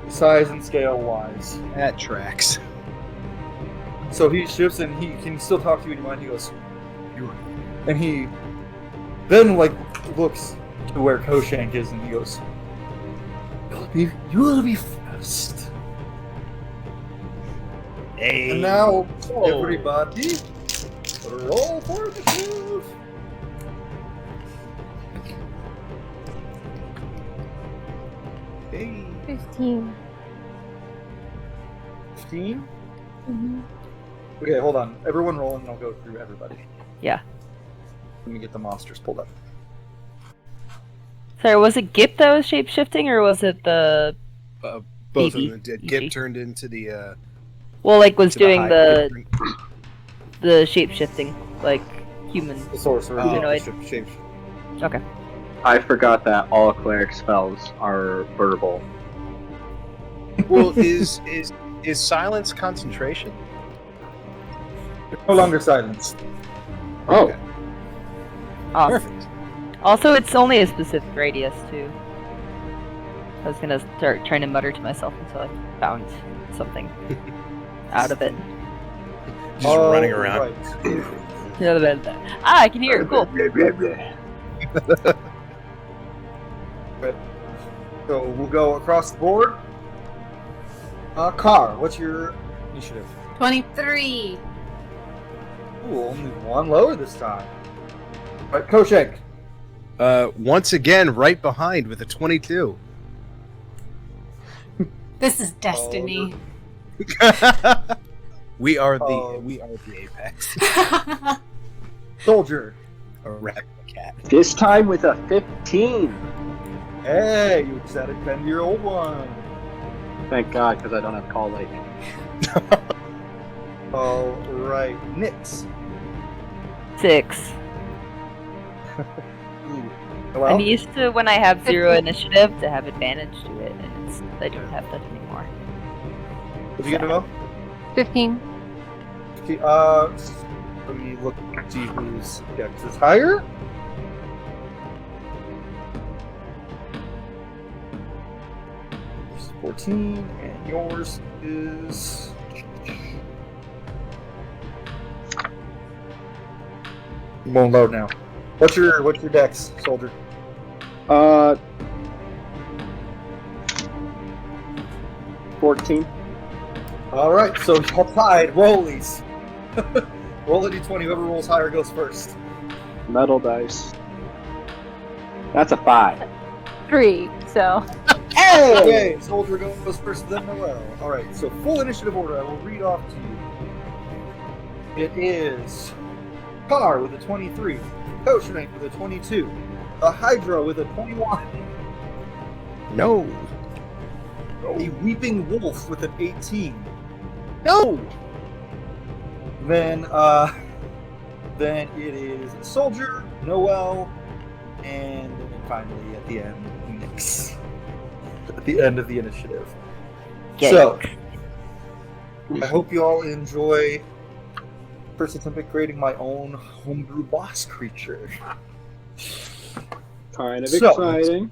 Size and scale wise. That tracks. So he shifts and he can still talk to you in your mind. He goes, "You," and he then looks to where Koshank is and he goes, You will be first." Hey. And now everybody roll for initiative. Hey. 15. 15? Mm-hmm. Okay, hold on. Everyone roll and I'll go through everybody. Yeah. Let me get the monsters pulled up. Sorry, was it Gip that was shape-shifting, or was it the... Both BB? of them did. Gip turned into the. Well, was to doing hive. the shape-shifting, human. The sorcerer. Humanoid. Shape. Okay. I forgot that all cleric spells are verbal. Well, is silence concentration? You're no longer silenced. Oh. Awesome. Perfect. Also, it's only a specific radius, too. I was gonna start trying to mutter to myself until I found something out of it. Just running around. Right. I can hear it. Cool. So we'll go across the board. Car, what's your initiative? 23. Ooh, only one lower this time. Right, Koshank. Once again, right behind with a 22. This is destiny. We are the apex. Soldier. A rat and a cat. This time with a 15. Hey, you decided to bend your old one. Thank God, because I don't have call lightning. All right, Nyx. 6. Ooh. I'm used to when I have 0 initiative to have advantage to it, and I don't have that anymore. Did you get a 15. Okay, let me look and see whose dex is higher. It's 14, and yours is Won't load now. What's your dex, soldier? 14. All right, so y'all tied. Rollies. Roll a d20. Whoever rolls higher goes first. Metal dice. That's a 5. 3, so. Hey! Okay, soldier goes first, then Noel. All right, so full initiative order. I will read off to you. It is Car with a 23, Coach Knight with a 22, a Hydra with a 21. No. A Weeping Wolf with an 18. No. Then it is Soldier, Noel, and then finally at the end, Nyx. At the end of the initiative. Yay. So, I hope you all enjoy first attempt at creating my own homebrew boss creature. Kind of exciting.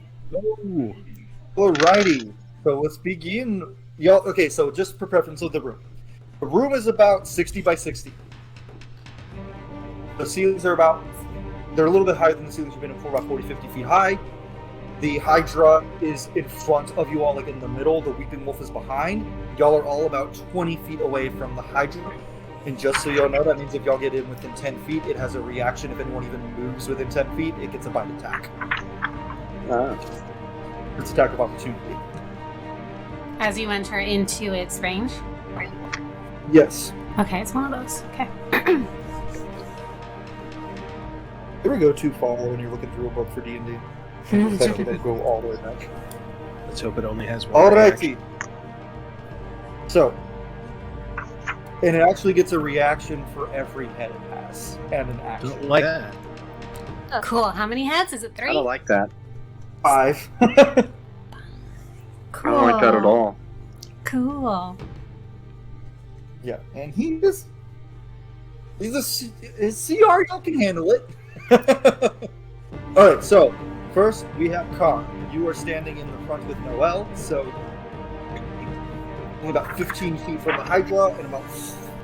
Alrighty, so let's begin. Y'all, okay, so just for preference of the room. The room is about 60 by 60. The ceilings are they're a little bit higher than the ceilings you've been in for, about 40, 50 feet high. The Hydra is in front of you all, like in the middle. The Weeping Wolf is behind. Y'all are all about 20 feet away from the Hydra. And just so y'all know, that means if y'all get in within 10 feet, it has a reaction. If anyone even moves within 10 feet, it gets a bite attack. It's attack of opportunity. As you enter into its range? Yes. Okay, it's one of those. Okay. Never go too far when you're looking through a book for D&D. Don't go all the way back. Let's hope it only has one. Alrighty. So, and it actually gets a reaction for every head it has, and an action. Don't like that. Cool. How many heads? Is it 3? I don't like that. 5. Cool. I don't like that at all. Cool. Yeah, and he's a CR, you can handle it. Alright, so first we have Khan. You are standing in the front with Noel, so only about 15 feet from the Hydra and about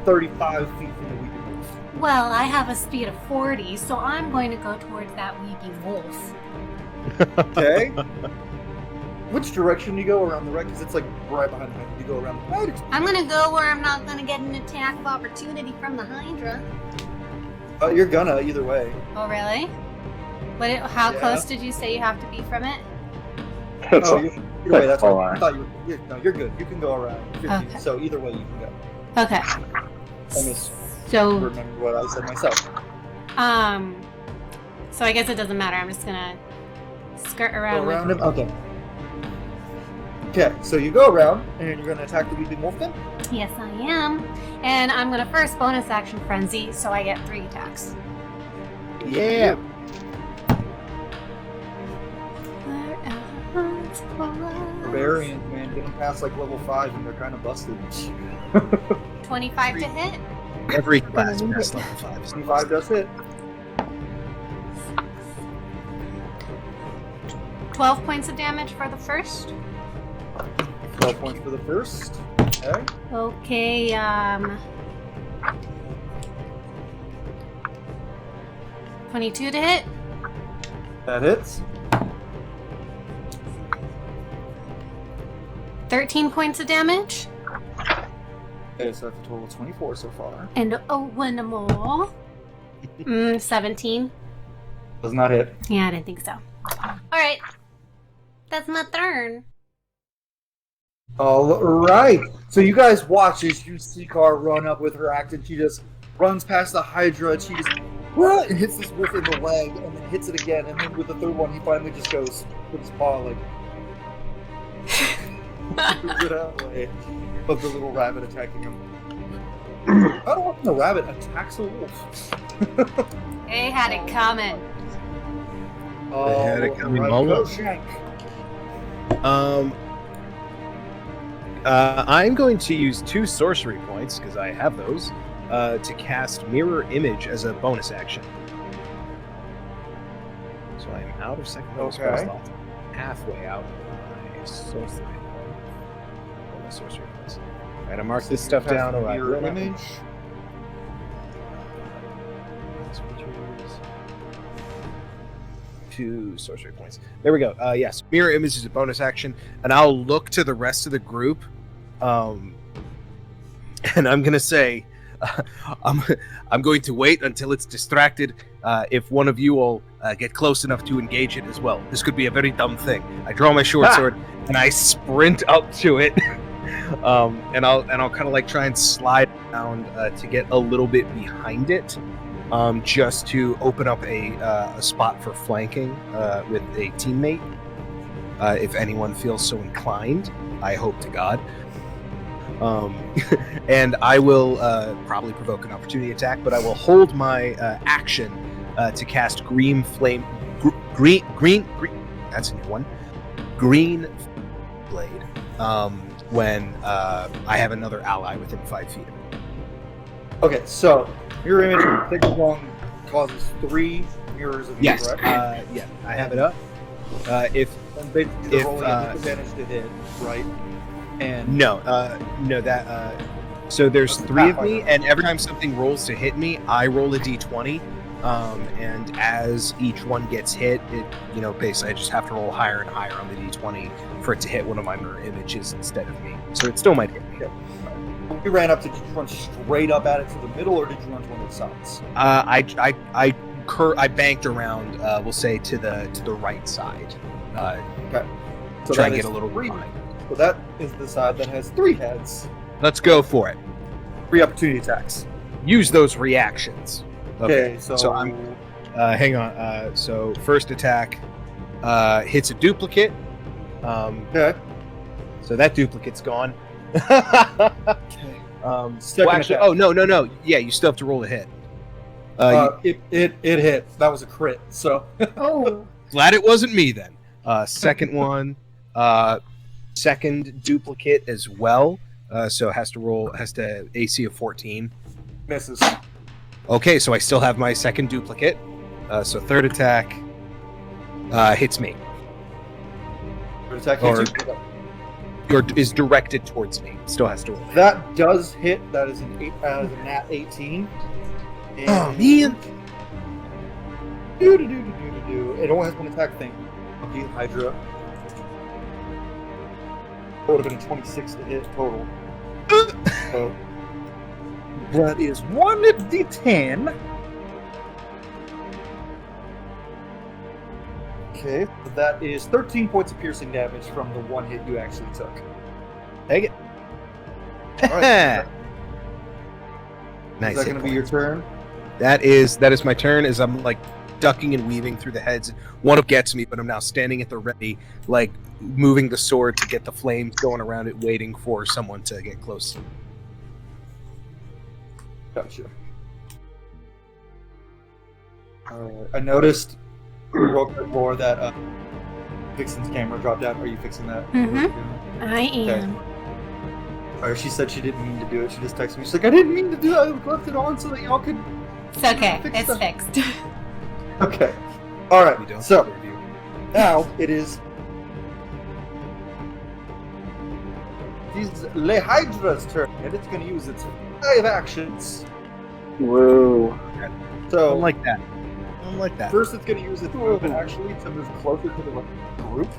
35 feet from the Weeping Wolf. Well, I have a speed of 40, so I'm going to go towards that Weeping Wolf. Okay. Which direction do you go around the right? Because it's like right behind the Hydra. You go around the right. I'm going to go where I'm not going to get an attack of opportunity from the Hydra. You're gonna either way. Oh, really? How Yeah. close did you say you have to be from it? Either way, that's far. why I thought you're good. You can go around 50. Okay. So either way, you can go. Okay. I just So, remember what I said myself. so I guess it doesn't matter. I'm just going to skirt around. Go around him? Okay. Okay, so you go around, and you're going to attack the Weeping Wolf then? Yes, I am. And I'm going to first bonus action Frenzy, so I get 3 attacks. Yeah. Barbarians, man, get them past like level 5 and they're kind of busted. 25 to hit. Every class past level 5. 25 does hit. 12 points of damage for the first. 12 points for the first. Okay. Okay, 22 to hit. That hits. 13 points of damage. Okay, so that's a total of 24 so far. And one more. 17. Does not hit. Yeah, I didn't think so. Alright. That's my turn. Alright. So you guys watch as you see Car run up with her act and she just runs past the Hydra and she just and hits this wolf in the leg and then hits it again, and then with the third one he finally just goes with his paw like moves it out of the way of the little rabbit attacking him. I don't want the rabbit attacks a wolf. They had it coming. They had it coming right, all go up. Shank. I'm going to use 2 sorcery points, because I have those, to cast Mirror Image as a bonus action. So I am out of second level spell Okay. slot, halfway out of my sorcery. My sorcery points. Alright, I'll mark this stuff down. Mirror image. Creatures. 2 sorcery points. There we go. Yes, mirror image is a bonus action, and I'll look to the rest of the group, and I'm gonna say, I'm going to wait until it's distracted. If one of you will get close enough to engage it as well, this could be a very dumb thing. I draw my short sword and I sprint up to it, and I'll kind of like try and slide around to get a little bit behind it. Just to open up a spot for flanking with a teammate, if anyone feels so inclined. I hope to God. And I will probably provoke an opportunity attack, but I will hold my action to cast green flame. Green. That's a new one. Green blade. When I have another ally within 5 feet. Okay, so mirror image Thick Long causes 3 mirrors of you, Yes. correct? Yeah, I have it up. If And basically if, rolling a disadvantage to hit, right? And no, that so there's 3 of me, and every time something rolls to hit me, I roll a d20. And as each one gets hit, it basically I just have to roll higher and higher on the d20 for it to hit one of my mirror images instead of me. So it still might hit me. Okay. You ran up, did you run straight up at it to the middle, or did you run to one of the sides? I banked around. We'll say to the right side. Okay. So try that and get is a little 3. behind. So that is the side that has 3 heads. Let's go for it. 3 opportunity attacks. Use those reactions. Okay, so I'm. Hang on. So first attack hits a duplicate. Okay. So that duplicate's gone. Second actually, attack. no. Yeah, you still have to roll a hit. It hit. That was a crit. So. Oh. Glad it wasn't me then. Second one, second duplicate as well. So has to AC of 14. Misses. Okay, so I still have my second duplicate. So third attack hits me. Third attack hits you. Or is directed towards me. Still has to roll. That does hit. That is an 8 out of a nat 18. And oh man! It only has one attack thing. Okay, Hydra. It would have been a 26 to hit total. So that is 1d10. Okay, so that is 13 points of piercing damage from the one hit you actually took. Take it. Alright. Nice. Is that going to be your turn? That is my turn. As I'm like ducking and weaving through the heads. One of gets me, but I'm now standing at the ready, like moving the sword to get the flames going around it, waiting for someone to get close. Gotcha. I noticed real quick more that Vixen's camera dropped out. Are you fixing that? Mm-hmm. I am. Or she said she didn't mean to do it. She just texted me. She's like, I didn't mean to do that. I left it on so that y'all could. It's okay. It's fixed. Okay. All right. So now it is. It's Le Hydra's turn, and it's going to use its 5 actions. Whoa. So I like that. I like that. First, it's going to use its movement actually to move closer to the group.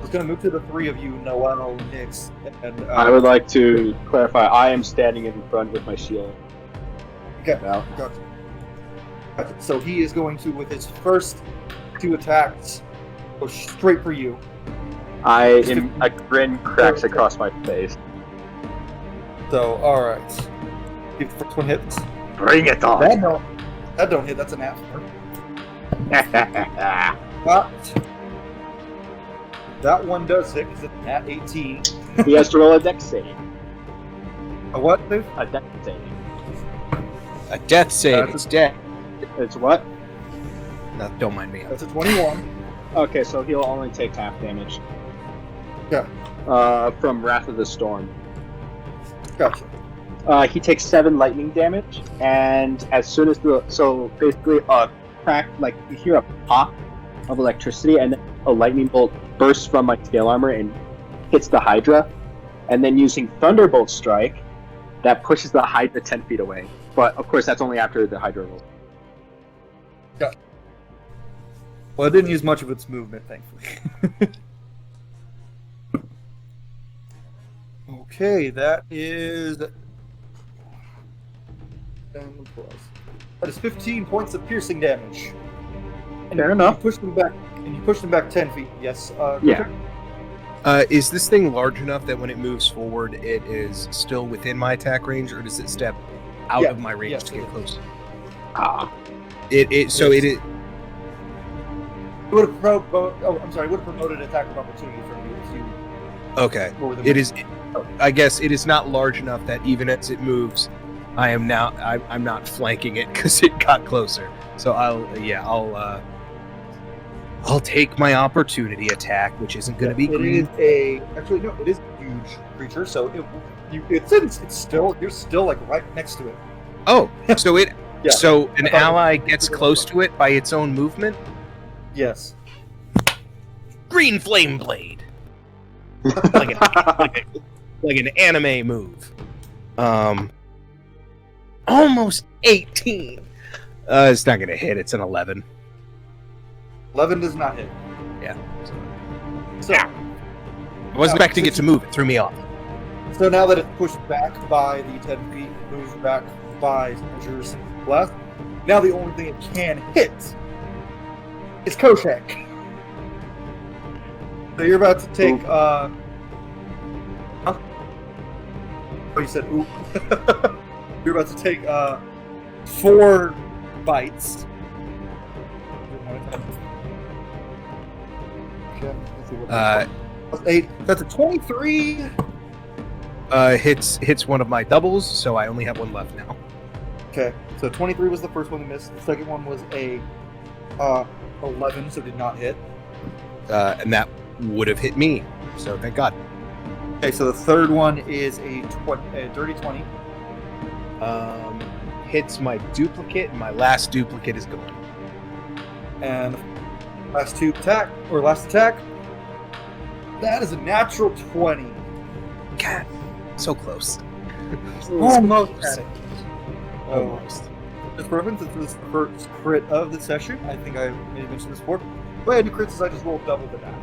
It's going to move to the 3 of you, Noel, Nyx, and. I would like to clarify. I am standing in front with my shield. Okay. Now. Gotcha. So he is going to, with his first 2 attacks, go straight for you. A grin cracks across my face. So, alright. If the first one hits. Bring it on! That don't hit, that's an ass. But that one does hit because it's at 18. He has to roll a dex save. A what, Dave? A dex save. A death save. It's dead. It's what? No, don't mind me. That's a 21. Okay, so he'll only take half damage. Yeah. From Wrath of the Storm. Gotcha. He takes 7 lightning damage, and as soon as so basically crack, like you hear a pop of electricity, and a lightning bolt bursts from my scale armor and hits the Hydra, and then using Thunderbolt Strike, that pushes the Hydra 10 feet away. But of course, that's only after the Hydra rolls. Yeah. Well, it didn't use much of its movement, thankfully. Okay, that is 10 plus. That is 15 points of piercing damage. And Fair enough. You pushed him back 10 feet. Yes. Yeah. Is this thing large enough that when it moves forward, it is still within my attack range, or does it step out of my range to get close? It would have promoted attack of opportunity from you if you. Okay. It is. I guess it is not large enough that even as it moves, I'm not flanking it because it got closer. So I'll take my opportunity attack, which isn't going to be green. It is a huge creature, so you're still like right next to it. Oh, so it. Yeah. So an ally gets close to it by its own movement? Yes. Green flame blade. like an anime move. Almost 18. It's not gonna hit. It's an 11. 11 does not hit. Yeah. So I wasn't expecting it to move. It threw me off. So now that it's pushed back by the 10 feet, moves back by measures left. Now the only thing it can hit is Koshak. So you're about to take Oh, you said ooh. You're about to take 4 bites. Okay, 8. That's a 23. Hits one of my doubles, so I only have one left now. Okay, so 23 was the first one to miss. The second one was a 11, so did not hit. And that would have hit me, so thank God. Okay, so the third one is a dirty 20. Hits my duplicate, and my last duplicate is gone. And last attack, that is a natural 20. God, so close. Almost had it. Almost. Just for reference, this is the first crit of the session. I think I may have mentioned this before. The way I do crits is I just roll double the die.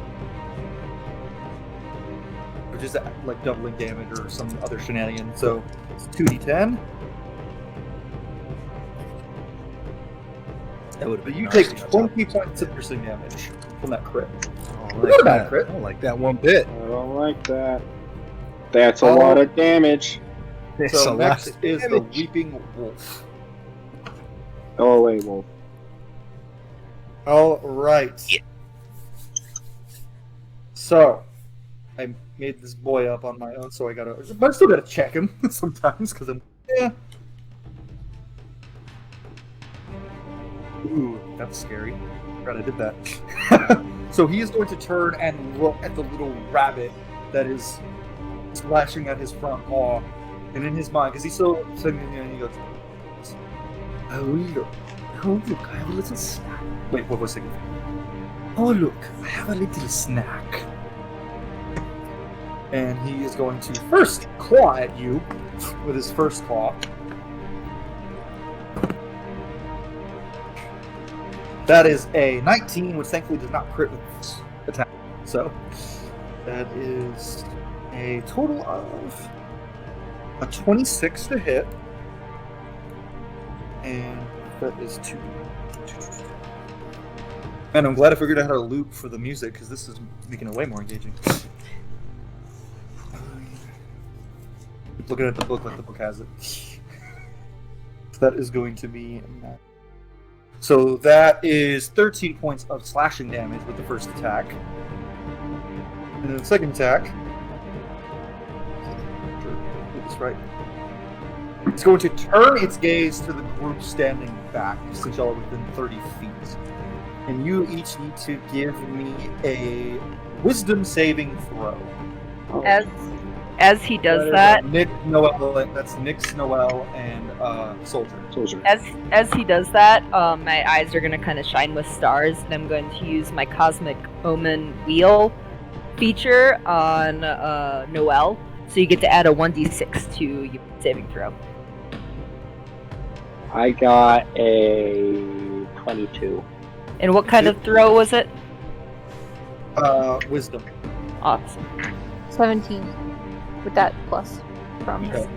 Which is like doubling damage or some other shenanigan. So it's 2d10. That would have been. You take 20 points of piercing damage from that crit. Not a bad crit. I don't like that one bit. I don't like that. That's a lot of damage. So next is the Weeping Wolf. Go away, Wolf. All right. Yeah. So I made this boy up on my own, so but I still gotta check him sometimes because I'm. Ooh, that's scary. Forgot I did that. So he is going to turn and look at the little rabbit that is slashing at his front paw, and in his mind, because he's so he goes, "Oh look, I have a little snack." Wait, what was it? Oh look, I have a little snack. And he is going to first claw at you with his first claw. That is a 19, which thankfully does not crit with this attack. So that is a total of a 26 to hit. And that is 2. Man, I'm glad I figured out how to loop for the music, because this is making it way more engaging. Looking at the book like the book has it. That is going to be... So that is 13 points of slashing damage with the first attack. And then the second attack... Get this right. It's going to turn its gaze to the group standing back, since y'all are within 30 feet. And you each need to give me a wisdom saving throw. As he does that, that's Nyx, Noel, and Soljur. As he does that, my eyes are gonna kind of shine with stars, and I'm going to use my Cosmic Omen Wheel feature on Noel, so you get to add a 1d6 to your saving throw. I got a 22. And what kind of throw was it? Wisdom. Awesome. 17 with that plus from. Okay.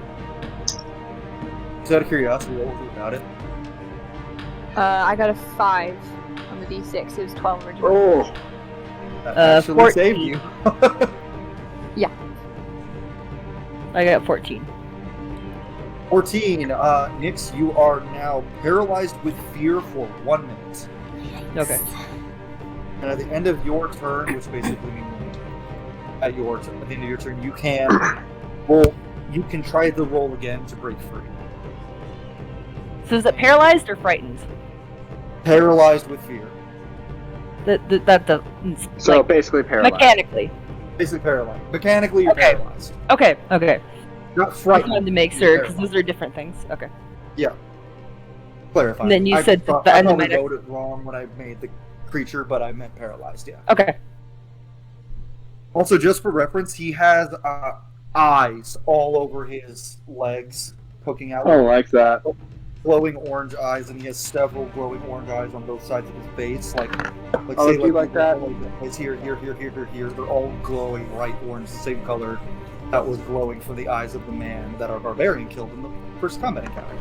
Just out of curiosity, what was it about it? I got a 5 on the d6. It was 12 originally. Oh, that actually 14. saved you. Yeah. I got 14. 14. Nyx, you are now paralyzed with fear for 1 minute. Okay. And at the end of your turn, which basically means at the end of your turn, you can roll. You can try to roll again to break free. So is it paralyzed or frightened? Paralyzed with fear. That So like, basically paralyzed. mechanically. Basically paralyzed. Mechanically, you're Okay. paralyzed. Okay. Not I frightened. wanted to make sure because those are different things. Okay. Yeah. Clarify. And then you said I the end of probably my wrote it wrong when I made the creature, but I meant paralyzed. Yeah. Okay. Also, just for reference, he has eyes all over his legs, poking out. I don't like that. Glowing orange eyes, and he has several glowing orange eyes on both sides of his face. Like Oh, say, do you like that? It's here. They're all glowing bright orange, the same color that was glowing for the eyes of the man that our barbarian killed in the first combat encounter.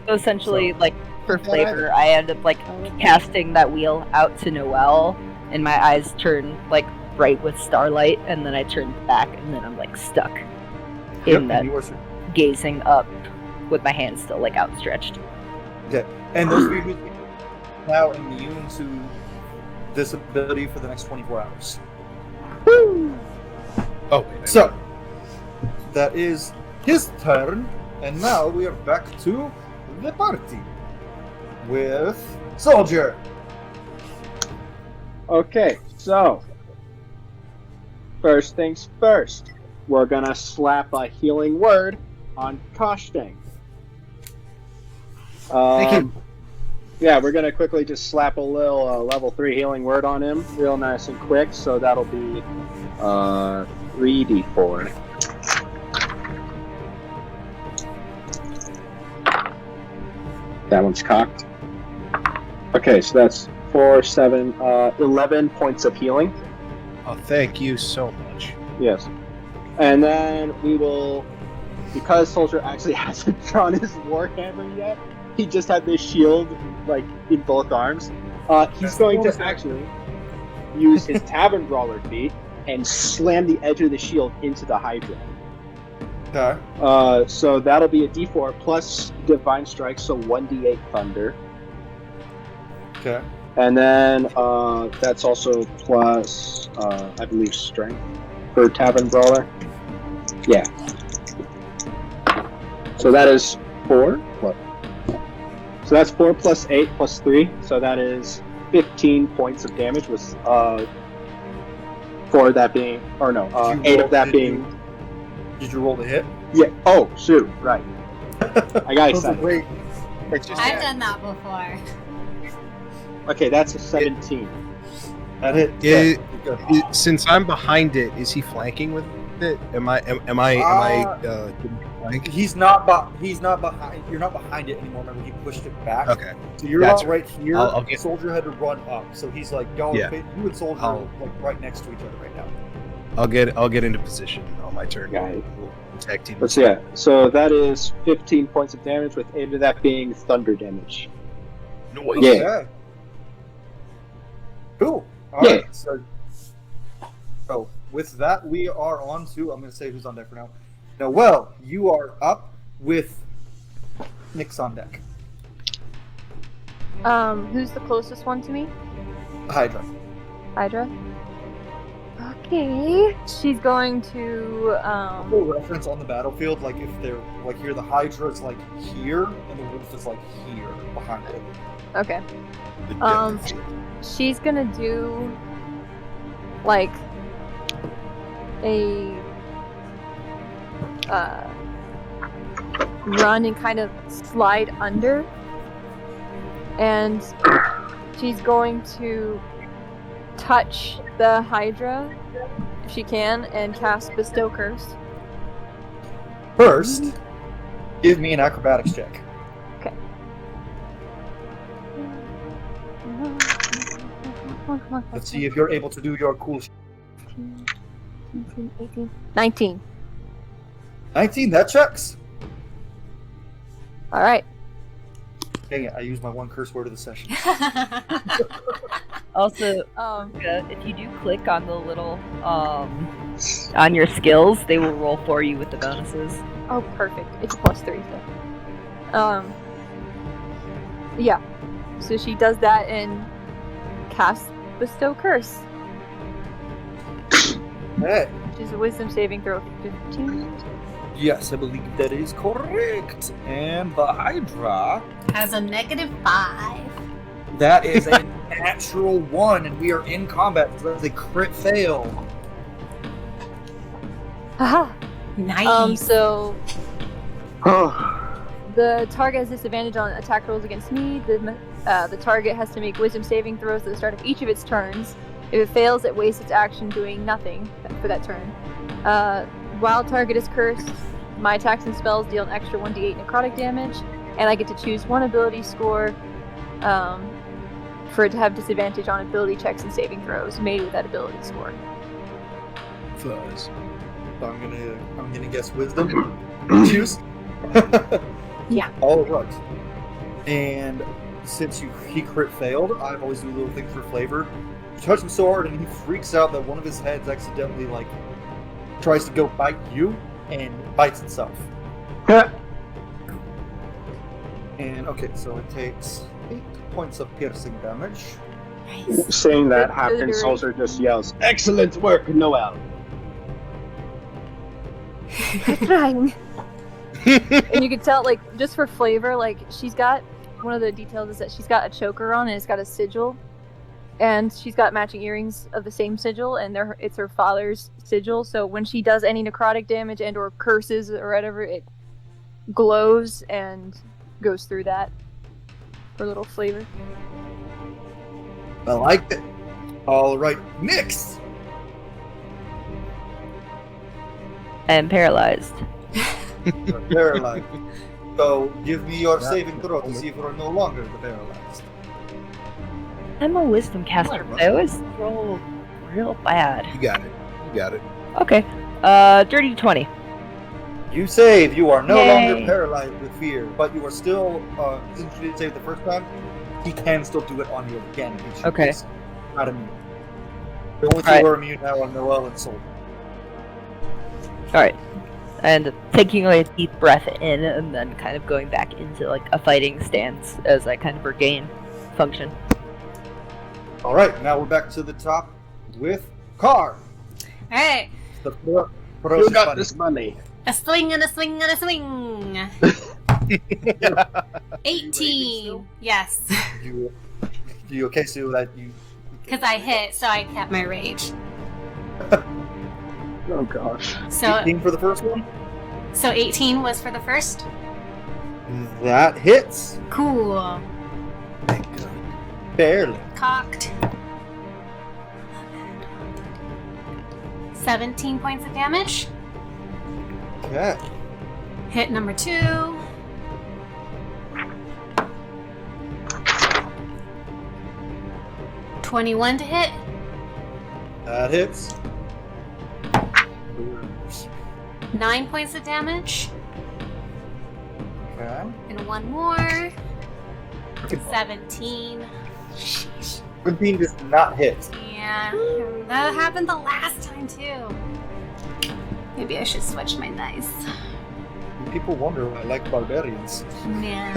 So essentially, So- like for flavor, I end up like casting that wheel out to Noelle, and my eyes turn like bright with starlight, and then I turn back, and then I'm like stuck in that, gazing up with my hands still like outstretched. Okay, and those of you who are now immune to this ability for the next 24 hours. Woo! Oh, so that is his turn, and now we are back to the party with Soljur. Okay, so first things first, we're gonna slap a healing word on Koshtang. Thank you. Yeah, we're gonna quickly just slap a little level 3 healing word on him, real nice and quick. So that'll be 3d4. That one's cocked. Okay, so that's 4, 7, 11 points of healing. Oh, thank you so much. Yes. And then we will, because Soljur actually hasn't drawn his warhammer yet, he just had this shield, like, in both arms. He's going to actually use his Tavern Brawler feat and slam the edge of the shield into the Hydra. Okay. So that'll be a d4 plus Divine Strike, so 1d8 Thunder. Okay. And then that's also plus, I believe, Strength for Tavern Brawler. Yeah. So that is 4. What? So that's 4 plus 8 plus 3. So that is 15 points of damage with 4 of that being, or no, 8 of that being. Did you roll the hit? Yeah. Oh, shoot. Right. I got excited. Wait. I've done that before. Okay, that's a 17. That hit. Since I'm behind it, is he flanking with it? Am I flank? He's not behind. You're not behind it anymore. Remember, he pushed it back. Okay. So you're Gotcha. not right here. I'll get- Soldier had to run up, so he's like going. Yeah. You and Soldier are like right next to each other right now. I'll get into position on my turn. Got it. We'll tag team. But yeah, so that is 15 points of damage with 8 of that being thunder damage. Noise. Yeah. Okay. Cool. All Yeah. right. So with that, we are on to. I'm going to say who's on deck for now. Noelle, you are up with Nyx on deck. Who's the closest one to me? Hydra. Hydra. Okay. She's going to Full reference on the battlefield, like if they're like here, the Hydra's like here, and the wolf is like here behind it. Okay. She's gonna do like a run and kind of slide under, and she's going to touch the Hydra if she can and cast Bestow Curse. First, give me an acrobatics check. Okay. Come on. Let's see if you're able to do your cool. 17, 18, 19. 19. That checks. All right. Dang it! I used my one curse word of the session. Also, if you do click on the little on your skills, they will roll for you with the bonuses. Oh, perfect. It's a +3, so. Yeah. So she does that and casts Bestow Curse. Hey. Which is a Wisdom saving throw of 15. Yes, I believe that is correct. And the Hydra has a -5. That is a natural 1, and we are in combat. So that's a crit fail. Haha. Nice. So the target has disadvantage on attack rolls against me. The target has to make Wisdom saving throws at the start of each of its turns. If it fails, it wastes its action doing nothing for that turn. While target is cursed, my attacks and spells deal an extra 1d8 necrotic damage, and I get to choose one ability score for it to have disadvantage on ability checks and saving throws made with that ability score. Fuzz. So I'm gonna guess Wisdom. Choose. Yeah. All right. And since he crit failed, I always do little things for flavor. You touch him so hard, and he freaks out that one of his heads accidentally tries to go bite you and bites itself. And okay, so it takes 8 points of piercing damage. Nice. Saying that happens, Soldier just yells, "Excellent work, Noel!" Trying. And you can tell, just for flavor, she's got, one of the details is that she's got a choker on and it's got a sigil. And she's got matching earrings of the same sigil, and it's her father's sigil. So when she does any necrotic damage and or curses or whatever, it glows and goes through that for a little flavor. I like it. All right, Nyx. I am paralyzed. You're paralyzed. So give me your saving throw to see if you're no longer paralyzed. I'm a wisdom caster, but I always roll real bad. You got it. Okay. Dirty 20. You save. You are no Yay. longer paralyzed with fear, but you are still. Since you didn't save the first time, he can still do it on you again. Okay. Not immune. The only two who are immune now are Noel and Soul. Alright. And taking a deep breath in and then kind of going back into a fighting stance as I kind of regain function. All right, now we're back to the top with Car. All right. You got this money. A swing and a swing and a swing. 18. Yes. You okay, Sue? That you? Because I hit, so I kept my rage. Oh gosh. So 18 for the first one. So 18 was for the first. That hits. Cool. Barely. Cocked. 17 points of damage. Okay. Hit number 2. $21 to hit. That hits. 9 points of damage. Okay. And one more. 17. 17 does not hit. Yeah, that happened the last time too. Maybe I should switch my dice. People wonder why I like barbarians. Yeah.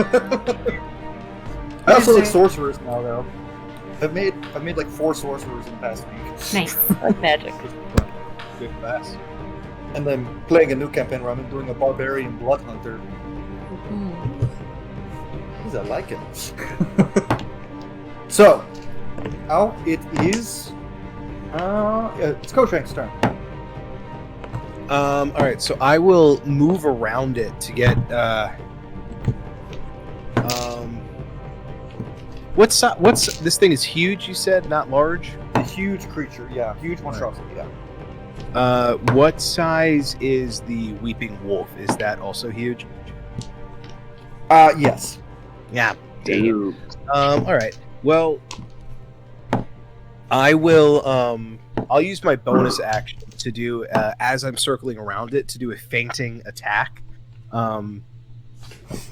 I also like sorcerers now, though. I've made 4 sorcerers in the past week. Nice. Like magic. Good class. And then playing a new campaign where I'm doing a barbarian blood hunter. Because I like it. So, now it is. It's Coach Hank's turn. All right, so I will move around it to get. What's this thing is huge? You said not large. A huge creature, yeah, huge monstrosity, yeah. What size is the weeping wolf? Is that also huge? Yes. Yeah. Dang it. All right. Well, I will. I'll use my bonus action to do as I'm circling around it to do a fainting attack.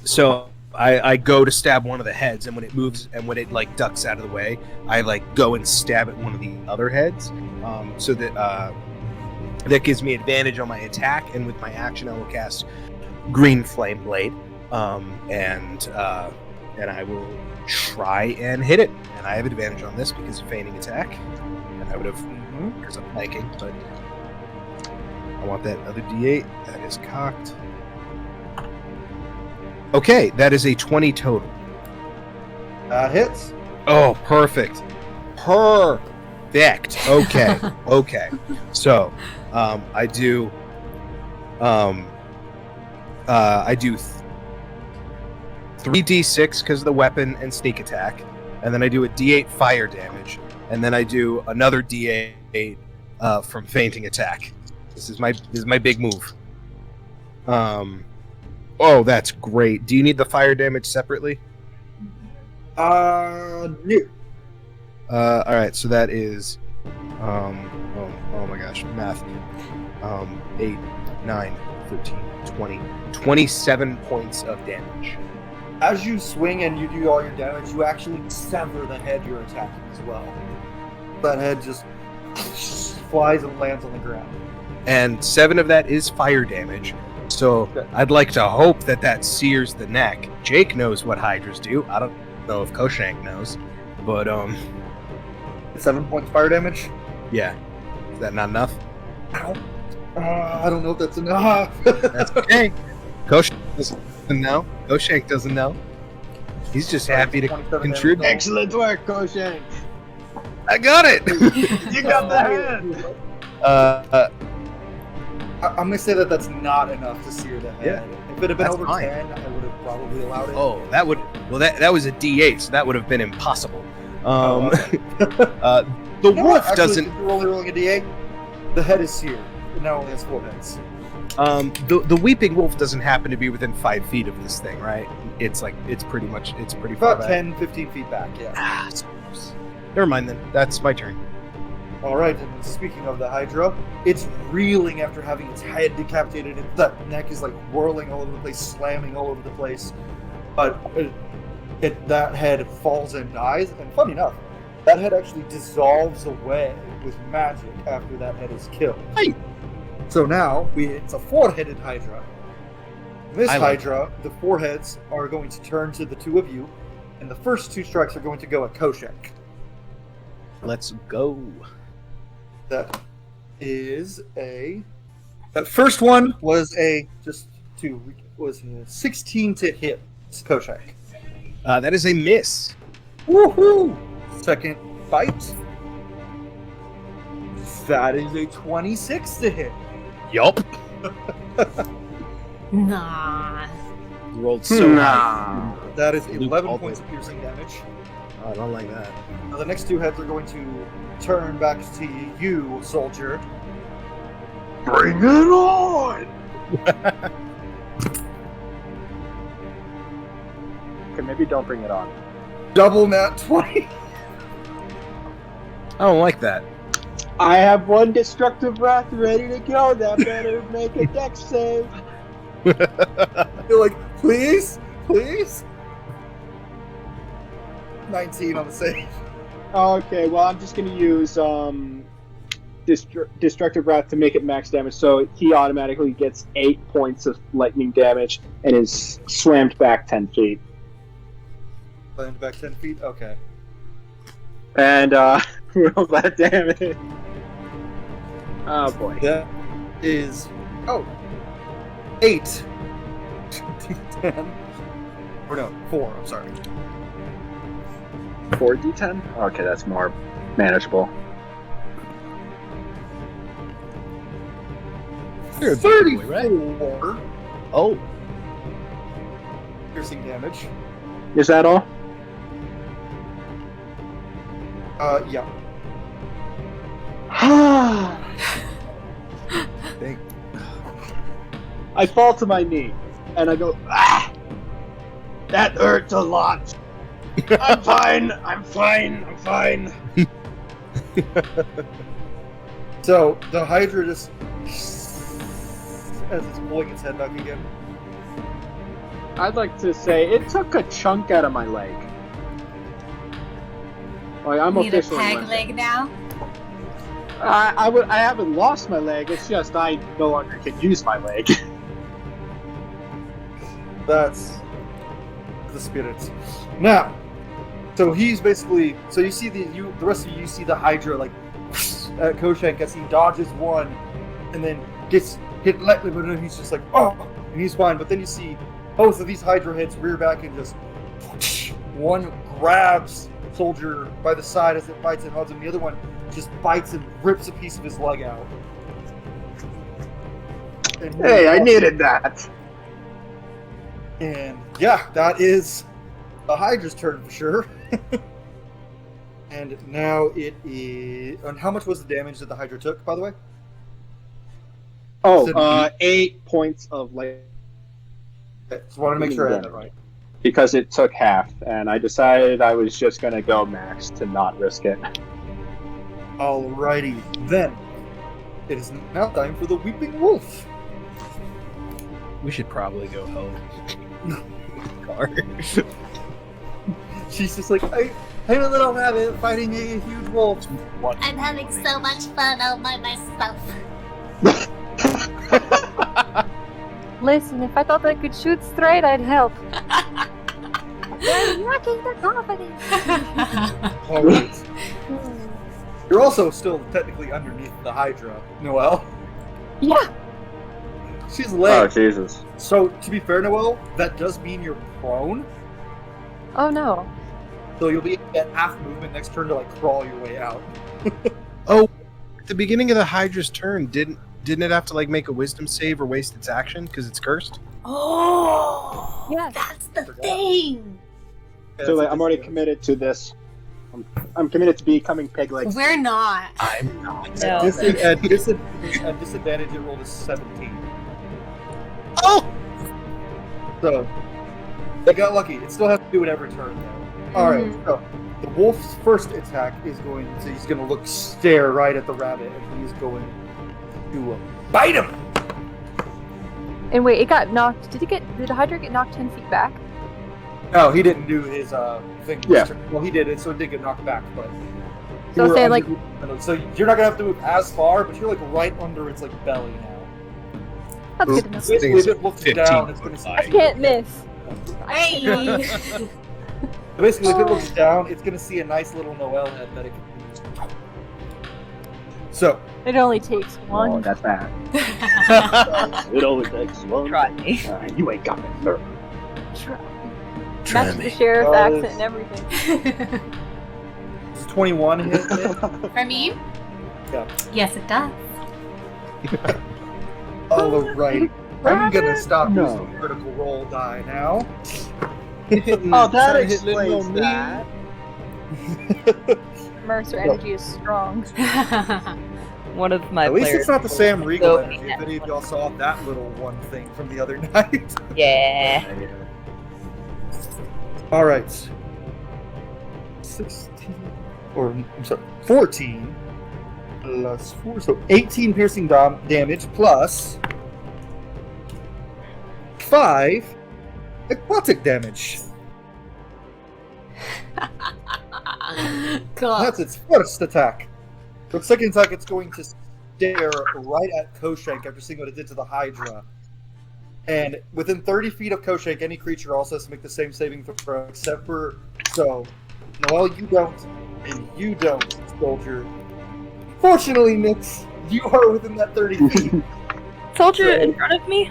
So I go to stab one of the heads, and when it moves and when it like ducks out of the way, I like go and stab at one of the other heads. So that that gives me advantage on my attack, and with my action, I will cast Green Flame Blade, and I will try and hit it. And I have advantage on this because of feigning attack. And I would have because I'm flanking, but I want that other D8. That is cocked. Okay, that is a 20 total. That hits. Oh, perfect. Perfect. Okay. Okay. So, I do 3d6 because of the weapon and sneak attack, and then I do a d8 fire damage, and then I do another d8 from fainting attack. This is my big move. Oh, that's great. Do you need the fire damage separately? No. All right, so that is, oh my gosh, math. 8, 9, 13, 20, 27 points of damage. As you swing and you do all your damage, you actually sever the head you're attacking as well. That head just flies and lands on the ground. And 7 of that is fire damage. So I'd like to hope that that sears the neck. Jake knows what hydras do. I don't know if Koshank knows, but 7 points fire damage. Yeah, is that not enough? Ow. I don't know if that's enough. That's okay. Koshank doesn't know. Koshank doesn't know. He's just happy to contribute. Excellent work, Koshank. I got it. You got the hand. I'm gonna say that that's not enough to sear the head. Yeah, if it had been that's over fine. 10, I would have probably allowed it. Oh, that was a D8, so that would have been impossible. The wolf Actually, doesn't. If you're only rolling a d8, the head is seared. It now only has 4 heads. The weeping wolf doesn't happen to be within 5 feet of this thing, right? It's pretty far About back. 10, 15 feet back, yeah. Ah, so close. Never mind then. That's my turn. Alright, and speaking of the Hydra, it's reeling after having its head decapitated. The neck is like whirling all over the place, slamming all over the place. But that head falls and dies, and funny enough, that head actually dissolves away with magic after that head is killed. Hey. So now, it's a 4-headed Hydra. This I like Hydra, the 4 heads are going to turn to the 2 of you, and the first 2 strikes are going to go at Koshank. Let's go. That is a. That first one was a 16 to hit Koshank. That is a miss. Woohoo! Second bite. That is a 26 to hit. Yup. Nah. You rolled so high. That is Luke 11 Baldwin. points of piercing damage. Oh, I don't like that. Now the next 2 heads are going to turn back to you, soldier. Bring it on! Okay, maybe don't bring it on. Double nat 20. I don't like that. I have 1 destructive wrath ready to go. That better make a dex save. You're like, please? 19 on the save. Okay, well, I'm just going to use destructive wrath to make it max damage, so he automatically gets 8 points of lightning damage and is slammed back 10 feet. Slammed back 10 feet? Okay. And roll that damage. Oh boy. That is 8. 10. Or no, 4, I'm sorry. 4d10? Okay, that's more manageable. 34. Right? Oh. Piercing damage. Is that all? Yeah. I fall to my knee and I go, ah! That hurts a lot. I'm fine. So the Hydra just, as it's pulling its head back again. I'd like to say it took a chunk out of my leg. Like, I'm Need a officially peg limping. leg now? I haven't lost my leg. It's just I no longer can use my leg. That's the spirit. Now, so he's basically. So you see the rest of you see the Hydra like at Koshank as he dodges one, and then gets hit lightly, but then he's just like, oh, and he's fine. But then you see both of these Hydra heads rear back and just one grabs Soldier by the side as it bites and hugs him. The other one just bites and rips a piece of his leg out. And Hey, I needed that. And yeah, that is the Hydra's turn for sure. And now it is. And how much was the damage that the Hydra took, by the way? Oh, 8 points of light. Okay, just wanted to make sure I had that right. Because it took half, and I decided I was just gonna go max to not risk it. Alrighty, then it is now time for the Weeping Wolf. We should probably go home. She's just like, I know that I'll have it fighting a huge wolf. I'm having so much fun all by myself. Listen, if I thought I could shoot straight, I'd help. You're lacking the confidence. Alright. You're also still technically underneath the Hydra, Noelle. Yeah. She's laying. Oh, Jesus. So, to be fair, Noelle, that does mean you're prone. Oh no. So you'll be at half movement next turn to like crawl your way out. Oh, at the beginning of the Hydra's turn, didn't it have to like make a wisdom save or waste its action because it's cursed? Oh, yeah, that's the thing. So like, I'm already committed to this. I'm committed to becoming peg legs. We're not. I'm not. No. At disadvantage, it rolled a 17. Oh! So, they got lucky. It still has to do it every turn, though. Alright, so the wolf's first attack is going to, he's going to stare right at the rabbit, and he's going to bite him! And wait, it got knocked. Did the Hydra get knocked 10 feet back? No, he didn't do his thing. Yeah. Well, he did it, so it did get knocked back, but... So you were say, like... So you're not going to have to move as far, but you're like right under its like belly now. That's good enough. Basically, if it looks down, it's going to see... I can't miss. Hey! Basically, if it looks down, it's going to see a nice little Noelle head that it can use. So. It only takes one. Oh, that's bad. It only takes one. Try me. You ain't got the nerve. Match the sheriff accent and everything. Does 21 hit? For me? Yeah. Yes, it does. Alright. I'm going to stop using critical roll die now. Oh, that explains that. Mercer energy is strong. One of my At least players it's not the Sam Regal so energy. If any of y'all saw that little one thing from the other night. Yeah. Alright. 16. Or, I'm sorry, 14 plus 4. So 18 piercing damage plus 5 aquatic damage. Cool. That's its first attack. The second attack, it's going to stare right at Koshank after seeing what it did to the Hydra. And within 30 feet of Koshank, any creature also has to make the same saving throw, except for... So, Noelle, you don't, and you don't, Soldier. Fortunately, Nyx, you are within that 30 feet. Soldier in front of me?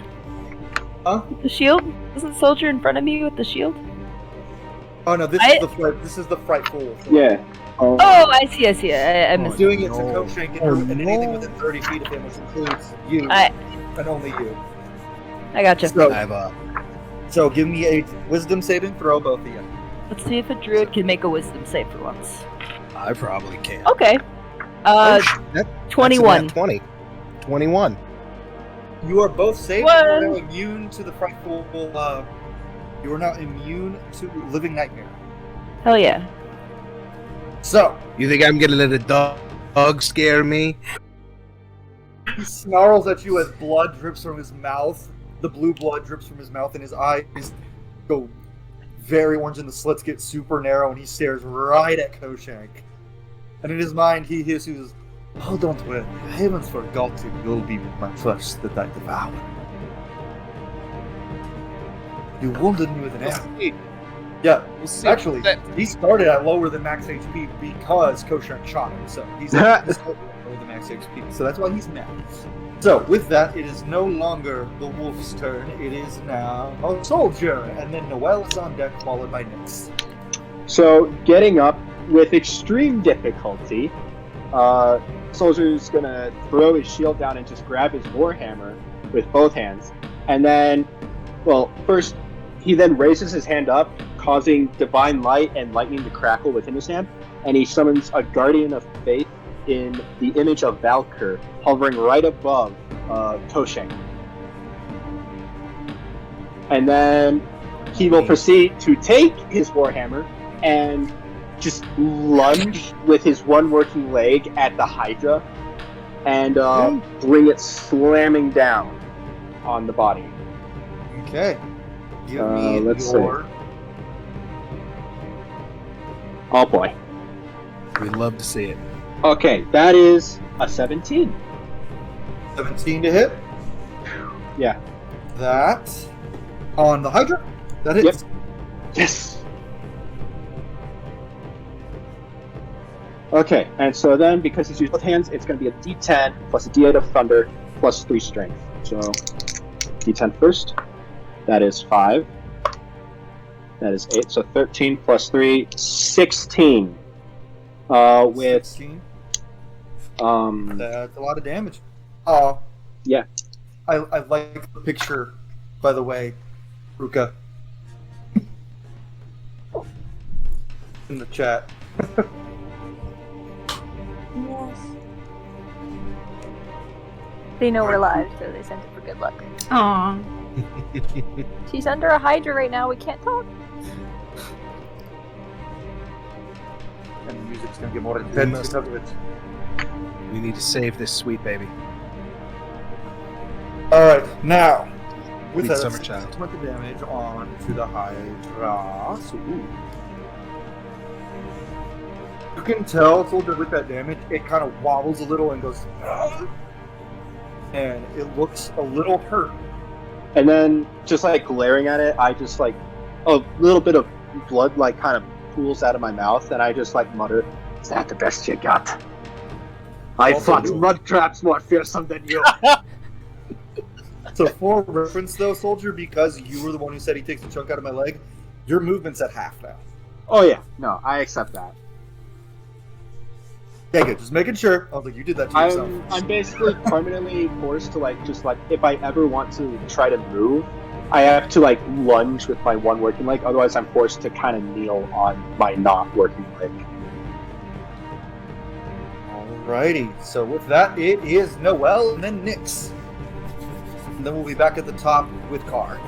Huh? With the shield? Isn't Soldier in front of me with the shield? Oh no, this is the frightful wolf. Yeah. Oh, I see. I I'm missed doing it. it to Koshank and anything within 30 feet of him, which includes you and only you. I gotcha. So give me a wisdom saving throw, both of you. Let's see if a druid can make a wisdom save for once. I probably can. Okay. 21. 20. 21. You are both safe. You are now immune to the frightful. You are now immune to living nightmare. Hell yeah. So you think I'm gonna let a dog Bug scare me. He snarls at you as blood drips from his mouth. The blue blood drips from his mouth, and his eyes go very orange, and the slits get super narrow, and he stares right at Koshank. And in his mind, he hisses, "Oh, don't worry. I haven't forgotten. You'll be my first that I devour. You wounded me with an arrow." Yeah, actually, he started at lower than max HP because Koshank shot him, so he started at lower than max HP, so that's why he's mad. So, with that, it is no longer the wolf's turn, it is now a soldier, and then Noelle is on deck, followed by Nyx. So, getting up with extreme difficulty, Soldier's gonna throw his shield down and just grab his warhammer with both hands, and then, well, first, he then raises his hand up, causing divine light and lightning to crackle within his hand, and he summons a Guardian of Faith in the image of Valkyr, hovering right above Koshank. And then he will proceed to take his warhammer and just lunge with his one working leg at the Hydra and bring it slamming down on the body. Okay. Give me let's your... see. Oh boy. We'd love to see it. Okay, that is a 17. 17 to hit. Yeah. That on the Hydra. That hits. Yep. Yes. Okay, and so then because he's used both hands, it's going to be a D10 plus a D8 of thunder plus 3 strength. So D10 first. That is 5. That is 8. So 13 plus 3, 16. With 16. That's a lot of damage. Yeah. I like the picture, by the way, Ruka. In the chat. Yes. They know we're live, so they sent it for good luck. Aww. She's under a Hydra right now. We can't talk. And the music's gonna get more intense because of it. We need to save this sweet baby. Alright, now with Sweet a summer child. 6 worth of damage on to the Hydra. So, you can tell, Soldier, with that damage, it kind of wobbles a little and goes, and it looks a little hurt. And then, just like glaring at it, I just like a little bit of blood like kind of pools out of my mouth, and I just like mutter, "Is that the best you got? I thought mud crabs more fearsome than you." So for reference though, Soldier, because you were the one who said he takes a chunk out of my leg, your movement's at half now. Oh yeah, no, I accept that. Yeah, good. Just making sure. I was like, you did that to yourself. I'm basically permanently forced to like just like if I ever want to try to move, I have to like lunge with my one working leg. Otherwise, I'm forced to kind of kneel on my not working leg. Alrighty. So with that, it is Noelle and then Nyx. And then we'll be back at the top with Car.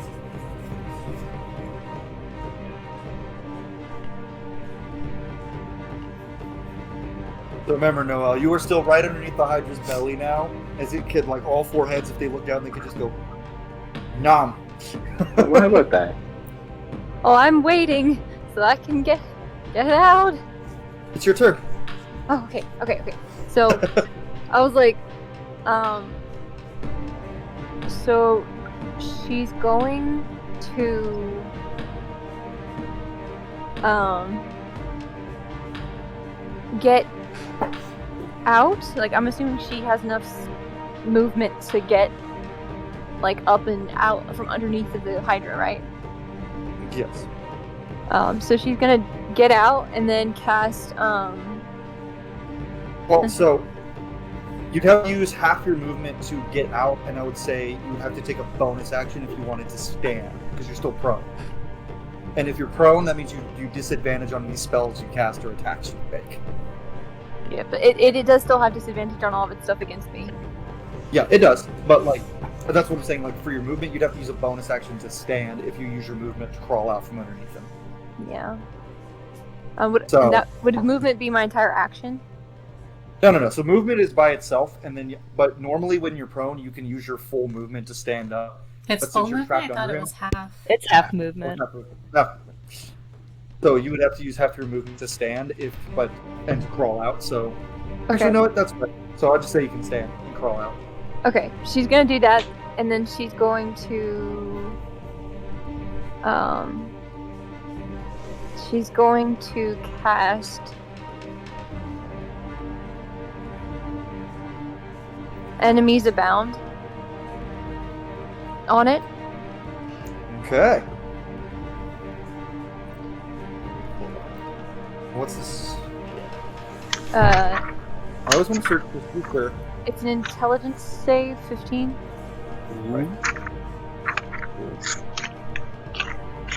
So remember, Noelle, you are still right underneath the Hydra's belly now. As it could, like, all 4 heads, if they look down, they could just go, nom. What about that? Oh, I'm waiting so I can get out. It's your turn. Oh, okay. So, I was like, so she's going to, get out. Like, I'm assuming she has enough movement to get, like, up and out from underneath of the Hydra, right? Yes. So she's gonna get out and then cast, Well, so you'd have to use half your movement to get out, and I would say you would have to take a bonus action if you wanted to stand, because you're still prone. And if you're prone, that means you disadvantage on any spells you cast or attacks you make. Yeah, but it does still have disadvantage on all of its stuff against me. Yeah, it does. But like, that's what I'm saying. Like for your movement, you'd have to use a bonus action to stand if you use your movement to crawl out from underneath them. Yeah. Would movement be my entire action? No. So movement is by itself, and then but normally when you're prone, you can use your full movement to stand up. It's But full since you're movement? I trapped thought under it him- was half. It's half movement. Half movement. So you would have to use half your movement to stand, and to crawl out. So actually, Okay. no, that's right. So I'll just say you can stand and crawl out. Okay, she's gonna do that, and then she's going to cast Enemies Abound on it. Okay. What's this? I always want to search for super. It's an intelligence save, 15.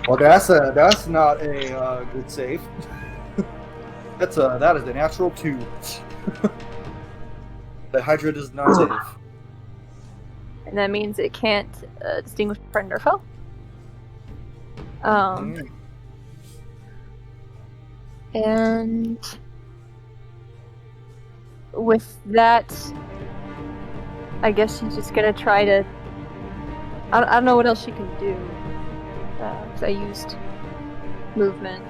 Well, that's not a good save. That is a natural 2. The Hydra does not save. And that means it can't distinguish friend or foe. And with that, I guess she's just gonna try to. I don't know what else she can do. Because I used movement,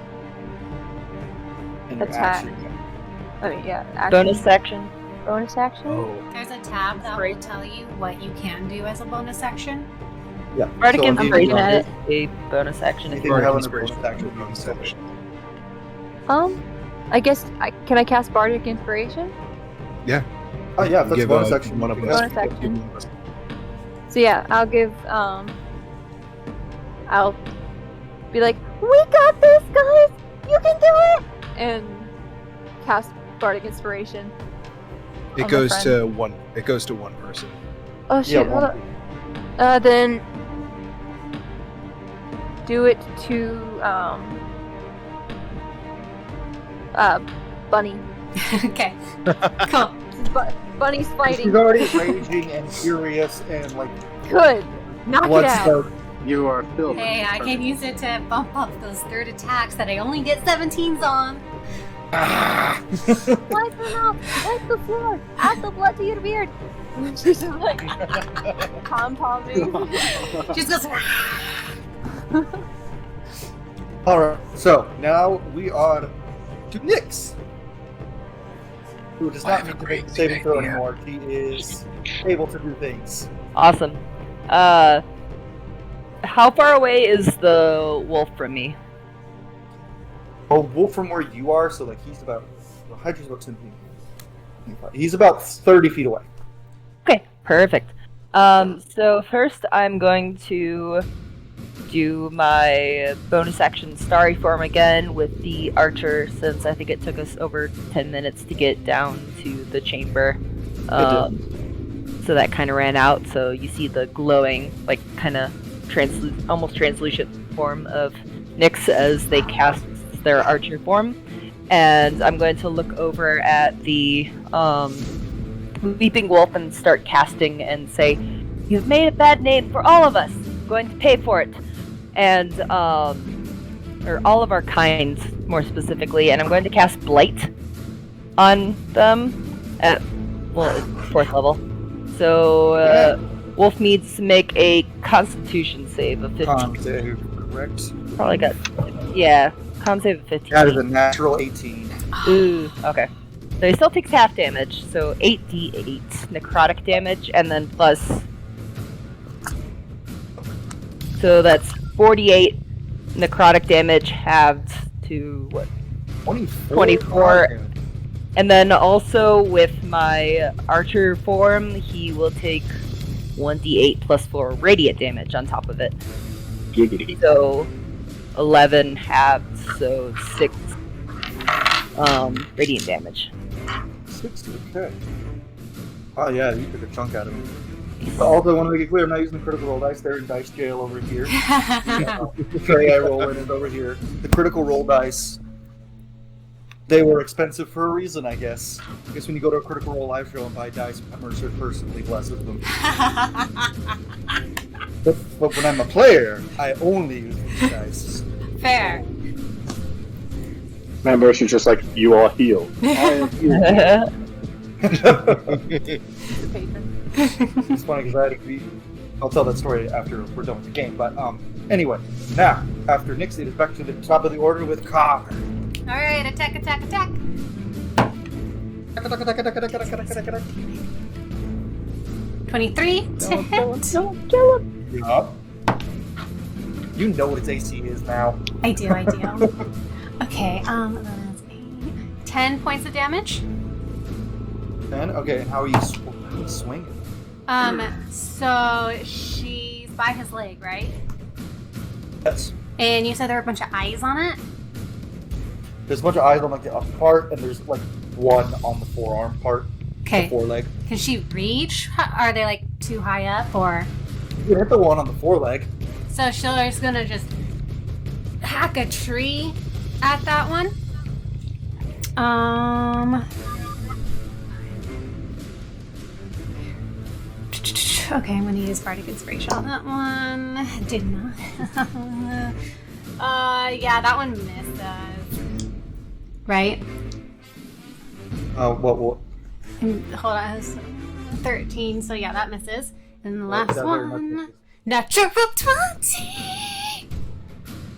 And your attack. action. I mean, yeah, action. Bonus action. Bonus action. There's a tab that will tell you what you can do as a bonus action. Yeah. Bardic So indeed, Inspiration yeah. is a bonus action. Anything you have in a bonus action. I guess can I cast Bardic Inspiration? Yeah. Oh yeah, if that's Give, bonus action. one of you us. can Bonus cast- action. So yeah, I'll give I'll be like, we got this, guys! You can do it! And cast Bardic Inspiration. It on my goes friend. to one. It goes to one person. Oh shit! Hold on. Then do it to Bunny. Okay. Cool. Bunny's fighting. She's already raging and furious and like. Good. Knock it out. blood. You are filled. Hey, I can use it to bump up those third attacks that I only get 17s on. Wipe them out. Wipe the floor. Add the blood to your beard. She's just like compounding. Just goes. All right. So now we are to Nyx, who does not need to make the saving throw anymore. He is able to do things. Awesome. How far away is the wolf from me? Oh, wolf from where you are, so like he's about. Well, Hydra's about 10 feet. He's about 30 feet away. Okay, perfect. So first I'm going to do my bonus action starry form again with the archer, since I think it took us over 10 minutes to get down to the chamber. So that kind of ran out. So you see the glowing, like kind of almost translucent form of Nyx as they cast their archer form. And I'm going to look over at the Weeping Wolf and start casting and say, "You've made a bad name for all of us. I'm going to pay for it." And, or all of our kinds, more specifically. And I'm going to cast Blight on them at, well, it's 4th level. So, Wolf needs to make a Constitution save of 15. Con save, correct. Probably got, yeah, con save of 15. That is a natural 18. Ooh, okay. So he still takes half damage, so 8d8 necrotic damage, and then plus. So that's 48 necrotic damage halved to what? 24. And then also with my archer form, he will take 1d8 plus 4 radiant damage on top of it. Giggity. So 11 halved, so 6 radiant damage. 6, okay. Oh yeah, you took a chunk out of me. But also, I want to make it clear, I'm not using the critical roll dice. They're in dice jail over here. The tray I roll in is over here. The critical roll dice, they were expensive for a reason, I guess. I guess when you go to a critical role live show and buy dice, Mercer personally blesses them. But when I'm a player, I only use these dice. Fair. Man, Mercer's just like, you all heal. I am healed. It's funny because I had to be. I'll tell that story after we're done with the game. But anyway, now after Nyx, it is back to the top of the order with Car. All right, attack, attack, attack. 23 to hit. Don't kill him. Yup. You know what its AC is now. I do. Okay, that's 10 points of damage. 10? Okay, and how are you swinging? So she's by his leg, right? Yes. And you said there were a bunch of eyes on it? There's a bunch of eyes on like the upper part, and there's like one on the forearm part. Okay. The foreleg. Can she reach? Are they like too high up, or? You hit the one on the foreleg. So she's gonna just hack a tree at that one. Okay, I'm gonna use Bardic Inspiration on that one. Did not. Yeah, that one misses. Right? What? Hold on, it was 13, so yeah, that misses. And the last one, natural 20!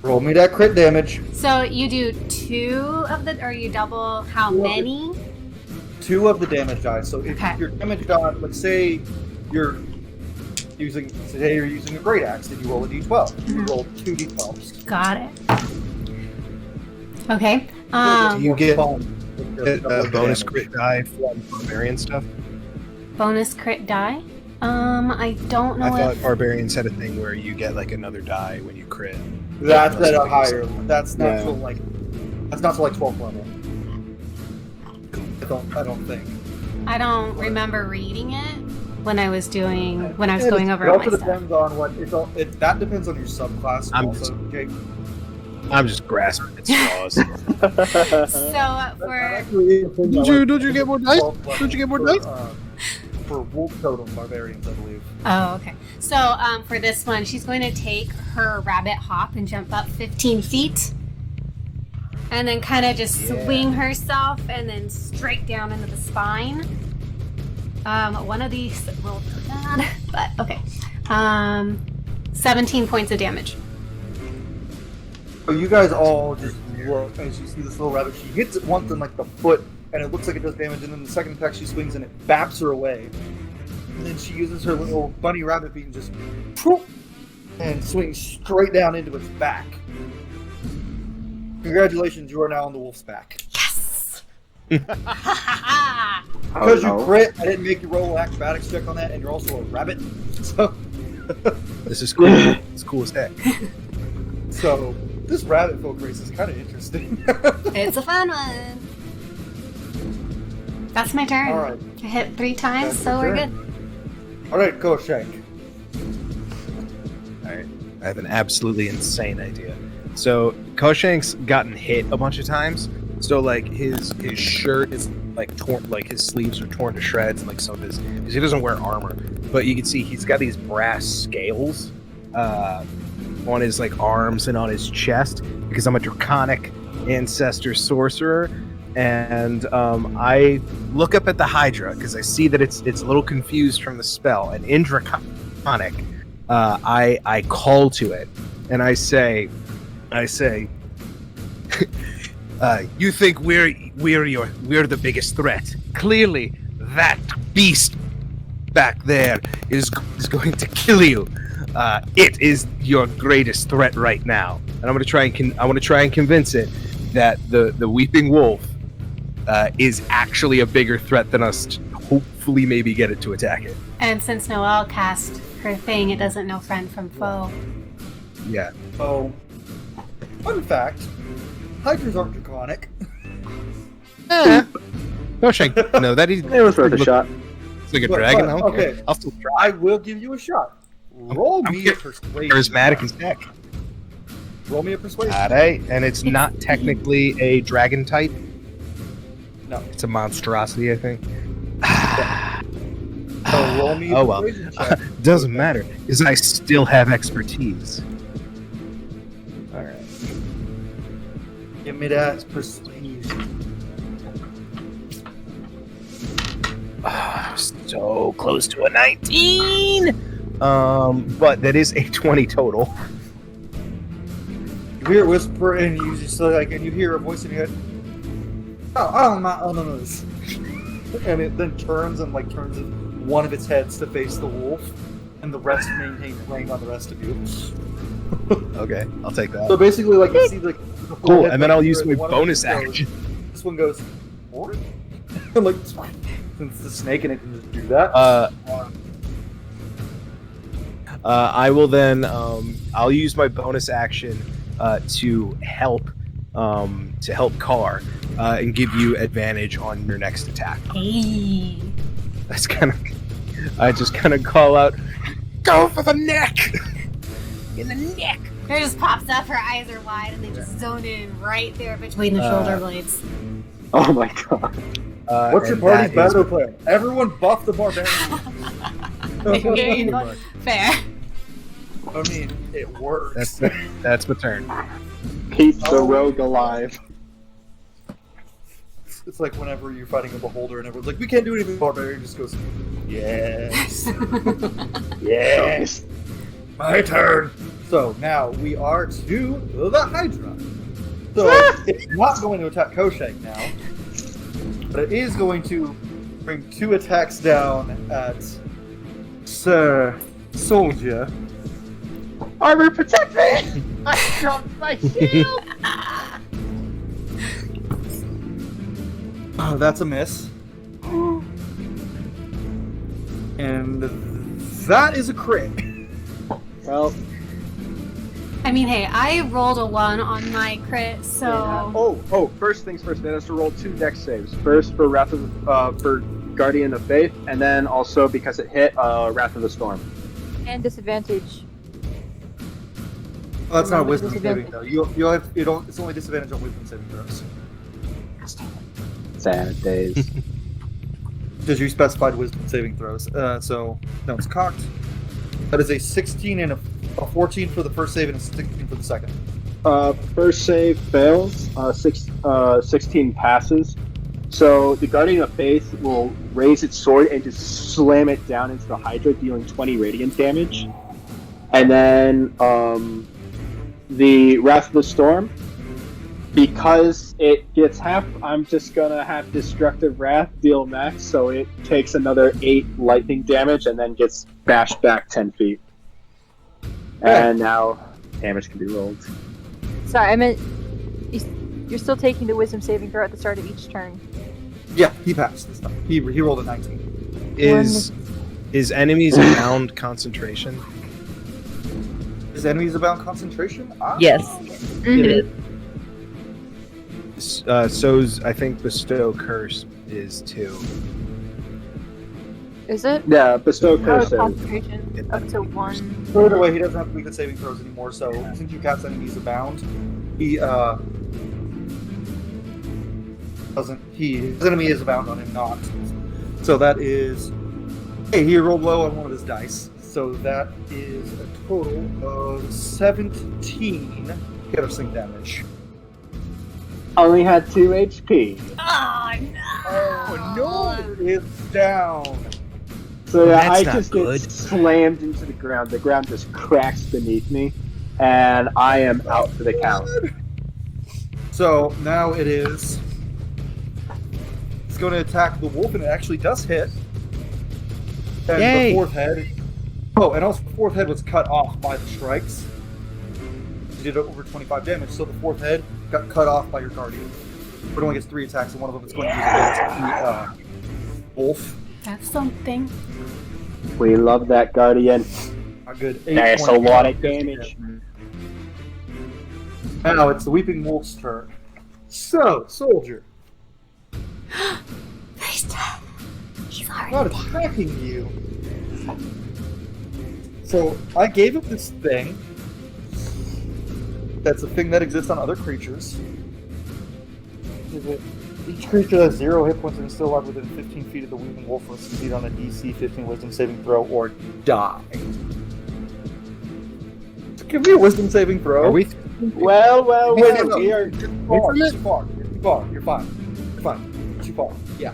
Roll me that crit damage. So you do 2 of the, or you double how many? 2 of the damage dice. So if your damage die, let's say you're using a great axe, then you roll a d12. You roll 2 d12s. Got it. Okay. Do you get a bonus crit die from barbarian stuff? Bonus crit die? I don't know. I thought barbarians had a thing where you get like another die when you crit. That's at a higher. That's not till like. That's not till like 12th level. I don't think. I don't remember reading it when I was going over It my also stuff. depends on what. That depends on your subclass. Jake. I'm just grasping at straws. So for Don't you get more dice? Don't you get more dice? For wolf totem barbarians, I believe. Oh, okay. So for this one, she's going to take her rabbit hop and jump up 15 feet. And then kind of just swing herself and then straight down into the spine. One of these will do that, but okay. 17 points of damage. So you guys all just look as you see this little rabbit. She hits it once in like the foot, and it looks like it does damage. And then the second attack, she swings and it baps her away. And then she uses her little bunny rabbit feet and just and swings straight down into its back. Congratulations, you are now on the wolf's back. Yes! Because you crit, I didn't make you roll an acrobatics check on that, and you're also a rabbit. So this is cool. It's cool as heck. So this rabbit folk race is kind of interesting. It's a fun one. That's my turn. All right. I hit 3 times, That's so your we're turn. good. All right, go Shank. Alright, I have an absolutely insane idea. So Koshank's gotten hit a bunch of times. So like his shirt is like torn, like his sleeves are torn to shreds, and like some of his, because he doesn't wear armor. But you can see he's got these brass scales on his like arms and on his chest, because I'm a draconic ancestor sorcerer. And I look up at the Hydra because I see that it's a little confused from the spell. And in draconic, I call to it, and I say, you think we're the biggest threat? Clearly, that beast back there is going to kill you. It is your greatest threat right now, and I want to try and convince it that the weeping wolf is actually a bigger threat than us. To hopefully, maybe get it to attack it. And since Noelle cast her thing, it doesn't know friend from foe. Yeah. So, fun fact: Hydras aren't draconic. Koshank, no, that is. It was worth a shot. It's like a dragon. I don't care. Okay, I'll still try. I will give you a shot. Roll me a persuasion. Charismatic as heck. Roll me a persuasion. Alright, and it's not technically a dragon type. No. It's a monstrosity, I think. So roll me a Oh well. persuasion check. Doesn't matter, because I still have expertise. Alright. Give me that persuasion. So close to a 19. But that is a 20 total. You hear a whisper, and you just like, and you hear a voice in your head. Oh my, oh no, this. And it then turns one of its heads to face the wolf, and the rest maintain playing on the rest of you. Okay, I'll take that. So basically, like you see, like the Cool, head and then I'll goes use through, my and one of bonus them goes- action. This one goes, "What?" And like, since the snake and it can just do that. I will then. I'll use my bonus action to help Car and give you advantage on your next attack. Hey. That's kind of. I just kind of call out, "Go for the neck!" In the neck. Her just pops up, her eyes are wide, and they just zone in right there between the shoulder blades. Oh my god. What's your party's battle plan? Everyone buff the barbarian. Fair. I mean, it works. That's my turn. Keep the rogue alive. It's like whenever you're fighting a beholder and everyone's like, we can't do anything. The barbarian just goes, yes. Yes. My turn. So now we are to the Hydra. So it's not going to attack Koshak now, but it is going to bring 2 attacks down at Sir Soljur. Armor, protect me! I dropped my shield! Oh, that's a miss. And that is a crit. Well, I mean, hey, I rolled a 1 on my crit, so. First things first. Man has to roll 2 dex saves. First for for Guardian of Faith, and then also because it hit Wrath of the Storm. And disadvantage. Oh, that's not a wisdom Disadvantage. saving though. It's only disadvantage on wisdom saving throws. Sad days. Because you specified wisdom saving throws. So no, it's cocked. That is a 16 and a 14 for the first save and a 16 for the second. First save fails. 16 passes. So the Guardian of Faith will raise its sword and just slam it down into the Hydra, dealing 20 radiant damage. And then the Wrath of the Storm, because it gets half, I'm just gonna have Destructive Wrath deal max, so it takes another 8 lightning damage and then gets bashed back 10 feet. And now damage can be rolled. Sorry, I meant you're still taking the wisdom saving throw at the start of each turn. Yeah, he passed this time. He rolled a 19. Is enemies bound concentration? Is enemies about concentration? Yes. It is. So's I think Bestow Curse is too. Is it? Yeah, Bestow Curse. Concentration up to 1. Further away, he doesn't have to make the saving throws anymore, so since you cast enemies abound, his enemy is abound on him not. So that is, hey, he rolled low on one of his dice. So that is a total of 17 piercing damage. Only had 2 HP. Oh no! It's down. So yeah, That's I not just good. get slammed into the ground. The ground just cracks beneath me, and I am out for the count. So now it is. It's going to attack the wolf, and it actually does hit. And Yay. the fourth head. Oh, and also the fourth head was cut off by the strikes. You did over 25 damage, so the fourth head got cut off by your guardian. But it only gets 3 attacks, and one of them is going to use the wolf. That's something. We love that Guardian. A good 8 That's a points lot of damage. Now it's the Weeping Wolf's turn. So, Soldier. He's dead. He's already Not dead. attacking you. So I gave it this thing. That's a thing that exists on other creatures. Each creature has 0 hit points and is still alive within 15 feet of the Weeping Wolf will succeed on a DC 15 Wisdom saving throw or die. Give me a Wisdom saving throw. Are we? Well, No, we are. Too far. You're fine. You're fine. Too far. Yeah.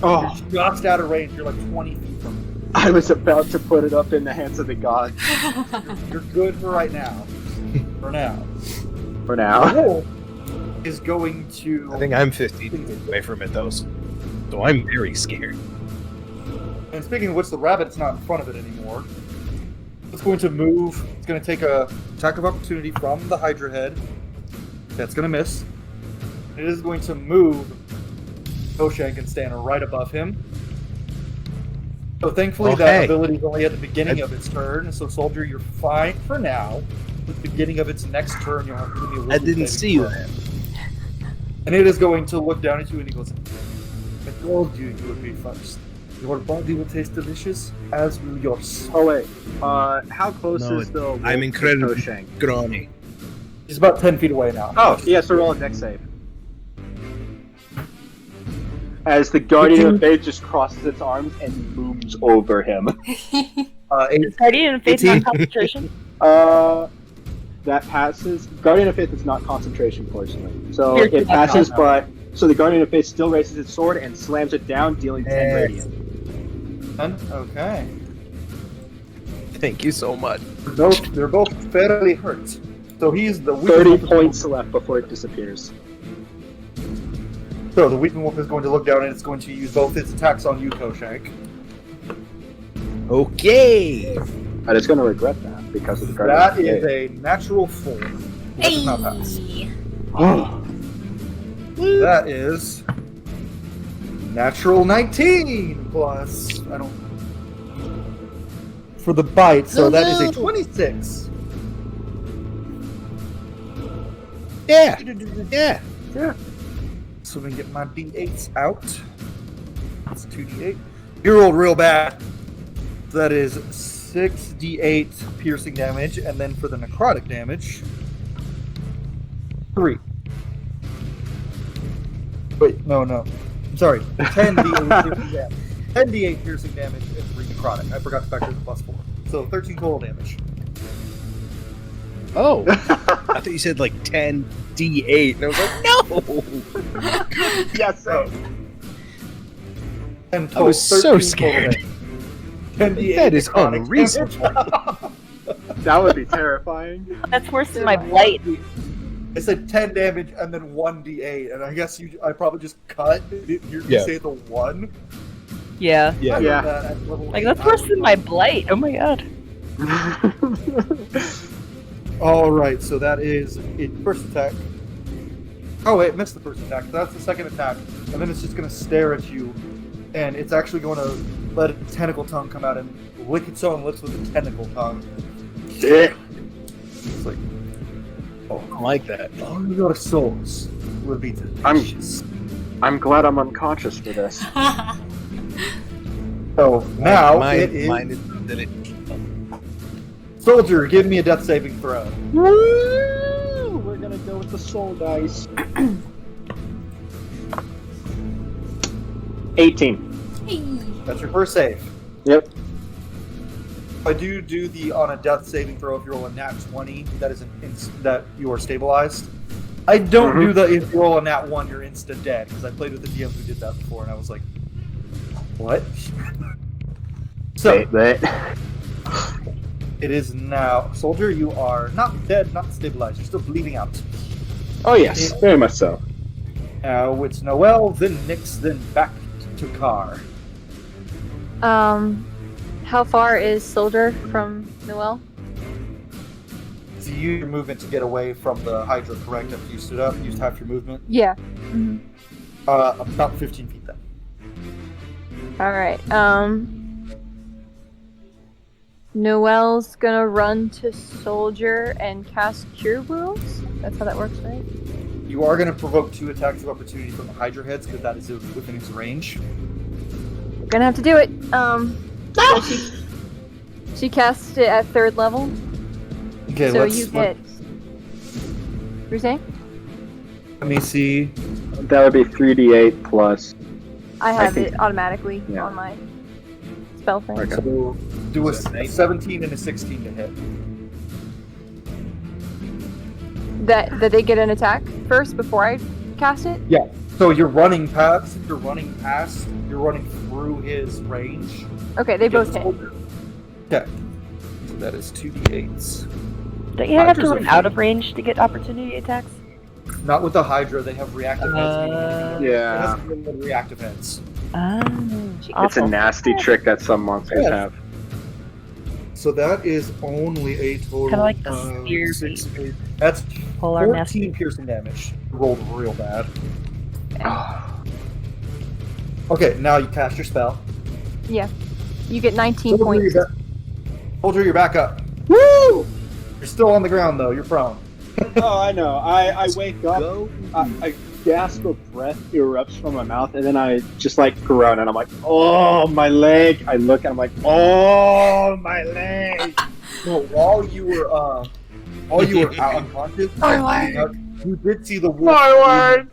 Oh, You're just out of range. You're like 20 feet from him. I was about to put it up in the hands of the gods. You're good for right now. For now. For now. The wolf is going to. I think I'm 50 feet away from it, though. So I'm very scared. And speaking of which, the rabbit's not in front of it anymore. It's going to move. It's going to take a attack of opportunity from the Hydra head. That's going to miss. It is going to move Koshank and stand right above him. So thankfully that ability is only at the beginning of its turn. So Soldier, you're fine for now. At the beginning of its next turn, you'll have to give me a little I didn't see that. And it is going to look down at you and he goes, I told you you would be first. Your body will taste delicious, as will your soul. Oh wait, how close is the wolf I'm incredibly to Koshank? scrawny. He's about 10 feet away now. Oh, he has to roll a dex save. As the Guardian of Faith just crosses its arms and moves over him. Is Guardian of Faith not concentration? That passes. Guardian of Faith is not concentration, fortunately. So Here, it passes, but so the Guardian of Faith still raises its sword and slams it down, dealing 10 radiant. Okay. Thank you so much. They're both fairly hurt. So he's the weak 30 wolf points left before it disappears. So the Weeping Wolf is going to look down and it's going to use both its attacks on you, Koshank. Okay. And it's going to regret that because of the Guardian That of Faith. is a natural 4. That does not pass. Oh. That is natural 19 plus I don't for the bite, so that is a 26. Yeah. Yeah. So we can get my d8s out. That's 2d8. You rolled real bad. So that is 6d8 piercing damage, and then for the necrotic damage, 3. Wait, no. I'm sorry. 10d8 piercing damage. 10d8 piercing damage and 3 necrotic. I forgot to factor the plus 4. So 13 total damage. Oh. I thought you said like 10 D8, and I was like, no! Yes, sir. I was so scared. 10d8 That is necrotic unreasonable. That would be terrifying. That's worse than my blight. It said 10 damage and then 1d8, and I guess I probably just cut. You say the 1? Yeah. I heard that at level Like, 8. that's worse than my blight. Oh my god. Alright, so that is its first attack. Oh wait, it missed the first attack. That's the second attack. And then it's just going to stare at you. And it's actually going to let its tentacle tongue come out and lick its own lips with a tentacle tongue. Yeah. It's like, oh, I like that. All your souls will be delicious. I'm glad I'm unconscious for this. So now mine is that it. Soldier, give me a death saving throw. Woo! We're gonna go with the soul dice. 18. That's your first save. Yep. I do the on a death saving throw if you roll a nat 20, that is that you are stabilized. I don't do the if you roll a nat 1 you're insta dead, because I played with the DMs who did that before and I was like, what? So it is now, Soldier, you are not dead, not stabilized, you're still bleeding out. Oh yes, very much so. Now it's Noelle, then Nyx, then back to Car. How far is Soldier from Noelle? So you use your movement to get away from the Hydra, correct? After you stood up, you used half your movement? Yeah. About 15 feet then. Alright, Noelle's gonna run to Soldier and cast Cure Wounds? That's how that works, right? You are going to provoke 2 attacks of opportunity from the Hydra heads, because that is within its range. We're gonna have to do it. So she casts it at 3rd level. Okay, so you hit. You're saying? Let me see. That would be 3d8 plus. I have it automatically on my spell thing. Okay. So do a 17 and a 16 to hit. That they get an attack first before I cast it? Yeah. So you're running past. You're running through his range. Okay, they both hit. Okay. So that is 2d8s. Don't you have to Hydras run are out of range to get opportunity attacks? Not with the Hydra. They have reactive heads. Yeah. It has reactive heads. It's a nasty trick that some monsters have. So that is only a total Kinda like the of spear 6, 8. That's Polar 14 piercing damage. Rolled real bad. Okay, now you cast your spell. Yeah. You get 19 points. Soldier, you're back up. Woo! You're still on the ground though. You're prone. Oh, I know. I wake up, I gasp of breath erupts from my mouth, and then I just like groan, and I'm like, oh, my leg. I look, and I'm like, oh, my leg. So while you were out unconscious, you did see the wolf.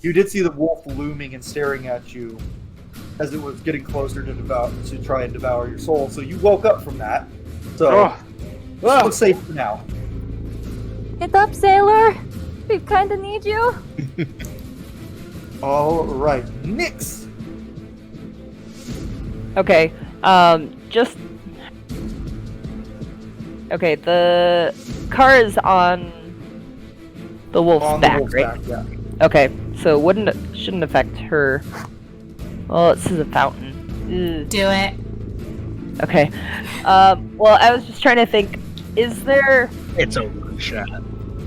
You did see the wolf looming and staring at you as it was getting closer to try and devour your soul. So you woke up from that. So let's safe for now. Get up, sailor! We kinda need you. All right, Nyx. Okay, just... Okay, the car is on the wolf's back, right? Yeah. Okay, so shouldn't affect her. Well, this is a fountain. Do it. Okay. Well, I was just trying to think, is there... It's a one shot.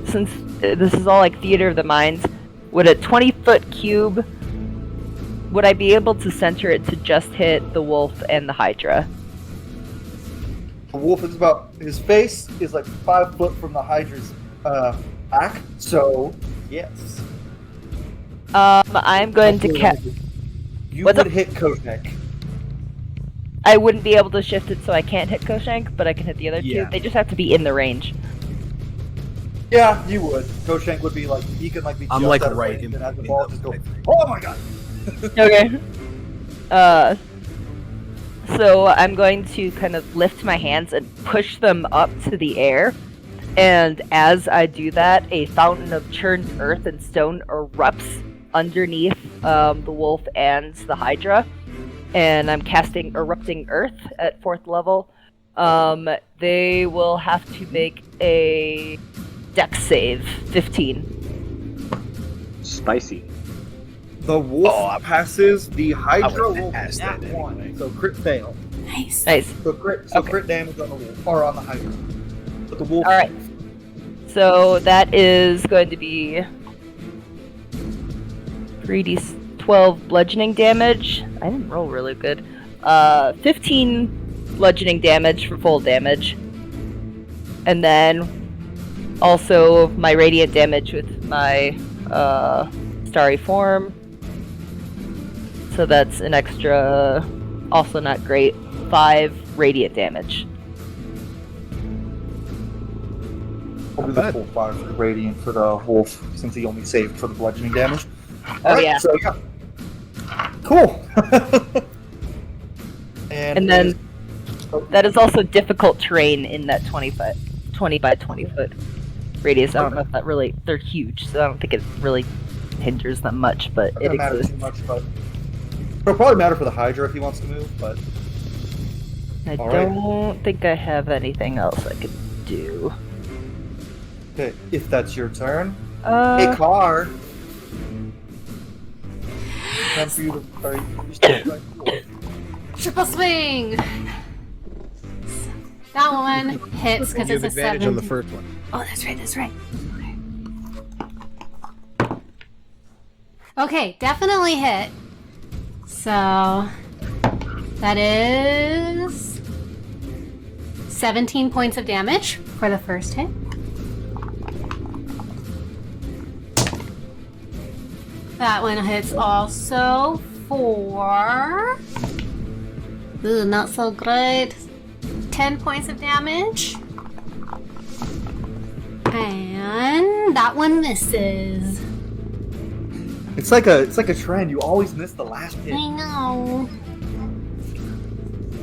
Since this is all like theater of the minds, would a 20-foot cube, would I be able to center it to just hit the wolf and the Hydra? The wolf is his face is like 5 foot from the Hydra's back, so yes. I'm going to You would hit Koshank. I wouldn't be able to shift it so I can't hit Koshank, but I can hit the other two. They just have to be in the range. Yeah, you would. Koshank would be like, he can like be I'm just like out of right range in and have the in ball the just go, thing. oh my god! Okay. So I'm going to kind of lift my hands and push them up to the air. And as I do that, a fountain of churned earth and stone erupts underneath the wolf and the Hydra. And I'm casting Erupting Earth at 4th level. They will have to make a Dex save, 15. Spicy. The wolf passes, the Hydra will pass that one, anyway. so crit fail. Nice. So crit damage on the wolf, or on the Hydra. But the wolf... Alright. So that is going to be 3d12 bludgeoning damage. I didn't roll really good. 15 bludgeoning damage for full damage. And then also my radiant damage with my starry form. So that's an extra, also not great, 5 radiant damage. I'll do the full 5 for the radiant for the wolf, since he only saved for the bludgeoning damage. Yeah. So yeah. Cool. And then that is also difficult terrain in that 20 by 20 foot radius. I don't know if that really, they're huge, so I don't think it really hinders them much, but it doesn't matter exists. too much, but it'll probably matter for the Hydra if he wants to move, but I all right. don't think I have anything else I could do. Okay, if that's your turn. Hey, car. Time for you to Triple swing. That one hits because You it's have a advantage 7. on the first one. Oh, that's right. That's right. Okay, definitely hit. So that is 17 points of damage for the first hit. That one hits also for... Ooh, not so great. 10 points of damage. And that one misses. It's like a trend. You always miss the last hit. I know.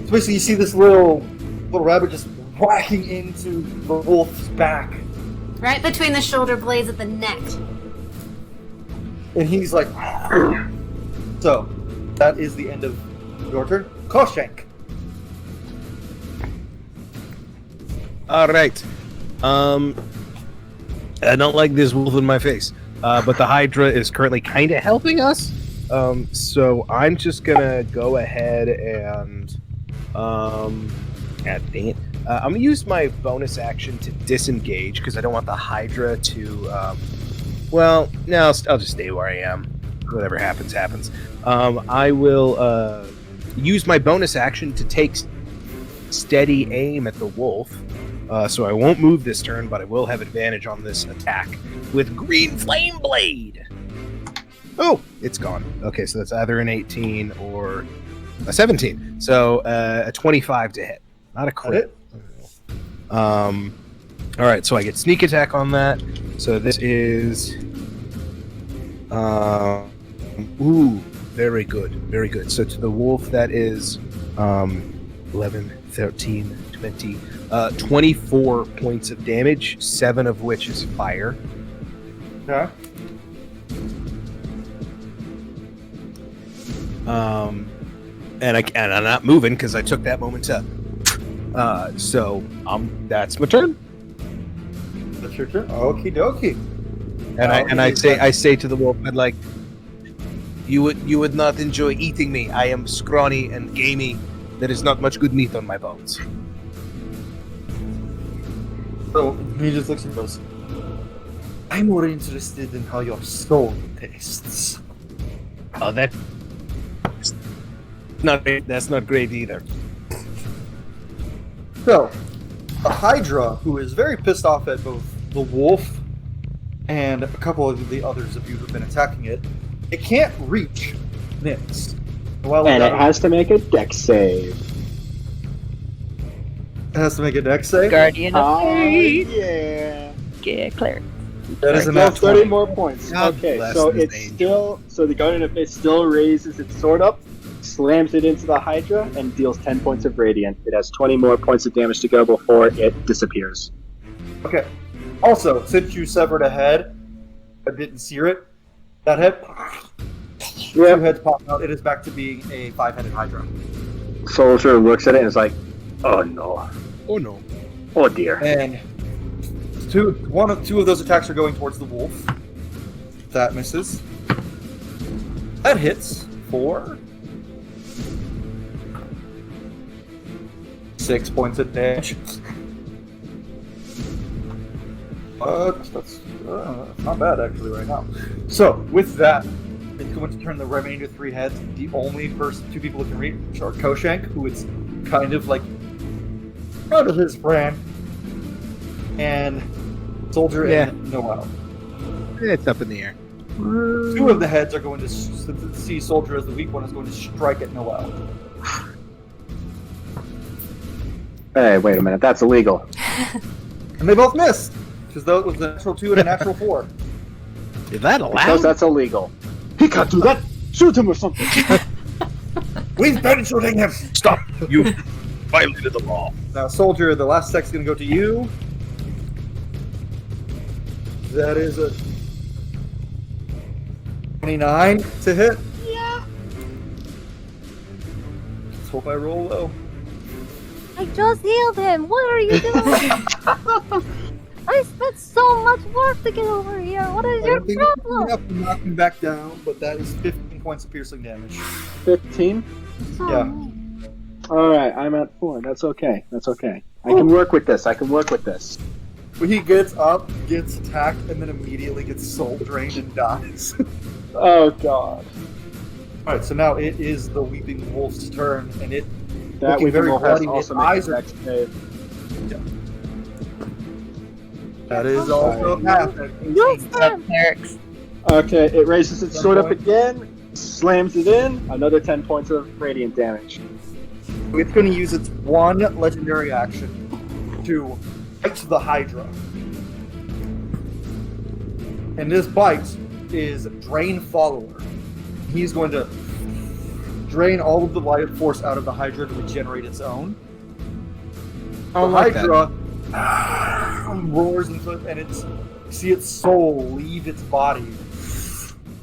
So basically, you see this little rabbit just whacking into the wolf's back. Right between the shoulder blades at the neck. And he's like, so that is the end of your turn. Koshenk. All right. I don't like this wolf in my face, but the Hydra is currently kind of helping us. So I'm just gonna go ahead and, God dang it. I'm gonna use my bonus action to disengage because I don't want the Hydra to. Well, no, I'll just stay where I am. Whatever happens, happens. I will use my bonus action to take steady aim at the wolf. So I won't move this turn, but I will have advantage on this attack with Green Flame Blade. Oh, it's gone. Okay, so that's either an 18 or a 17. So a 25 to hit, not a crit. All right, so I get sneak attack on that. So this is, very good, very good. So to the wolf, that is 11, 13, 20, 24 points of damage, 7 of which is fire. Okay. And I'm not moving because I took that moment to. So that's my turn. That's your turn. Okie dokie. And I say to the wolf, I'd like, you would not enjoy eating me. I am scrawny and gamey. There is not much good meat on my bones. So he just looks and goes, I'm more interested in how your soul tastes. Oh, that's not great either. So, the Hydra, who is very pissed off at both the wolf and a couple of the others of you who've been attacking it, it can't reach Nyx. And it has to make a dex save. It has to make a dex save? Guardian of Fate. Yeah. Yeah, cleric. That is a Well, nat 30 20. more points. God Okay, bless so this it's angel. still the Guardian of Fate still raises its sword up, slams it into the Hydra, and deals 10 points of radiant. It has 20 more points of damage to go before it disappears. Okay. Also, since you severed a head, but didn't sear it, that head, two heads pop out. It is back to being a 5-headed Hydra. Soldier looks at it and is like, "Oh no! Oh no! Oh dear!" And two of those attacks are going towards the wolf. That misses. That hits for 6 points of damage. That's not bad actually right now. So with that, it's going to turn the remainder 3 heads. The only two people who can reach are Koshenk, who is kind of like out of his friend, and Soldier and Noel. It's up in the air. 2 of the heads are going to see Soldier as the weak one is going to strike at Noel. Hey, wait a minute. That's illegal. And they both missed, because that was a natural 2 and a natural 4. Is that allowed? Because that's illegal. He can't do that. Shoot him or something. We've been shooting him. Stop! You violated the law. Now, Soldier, the last attack's going to go to you. That is a 29 to hit. Yeah. Let's hope I roll low. I just healed him. What are you doing? I spent so much work to get over here. What is your problem? You have to knock him back down, but that is 15 points of piercing damage. 15? Yeah. Alright, I'm at 4. That's okay. That's okay. I can work with this. He gets up, gets attacked, and then immediately gets soul drained and dies. Oh god. Alright, so now it is the Weeping Wolf's turn, and it That looking Weeping very Wolf has bloody. also Its made eyes a are... dex save. Yeah. That is also a path. Okay, it raises its sword up again, slams it in, another 10 points of radiant damage. It's going to use its one legendary action to bite the Hydra. And this bite is Drain Follower. He's going to drain all of the life force out of the Hydra to regenerate its own. The Hydra roars and it's you see its soul leave its body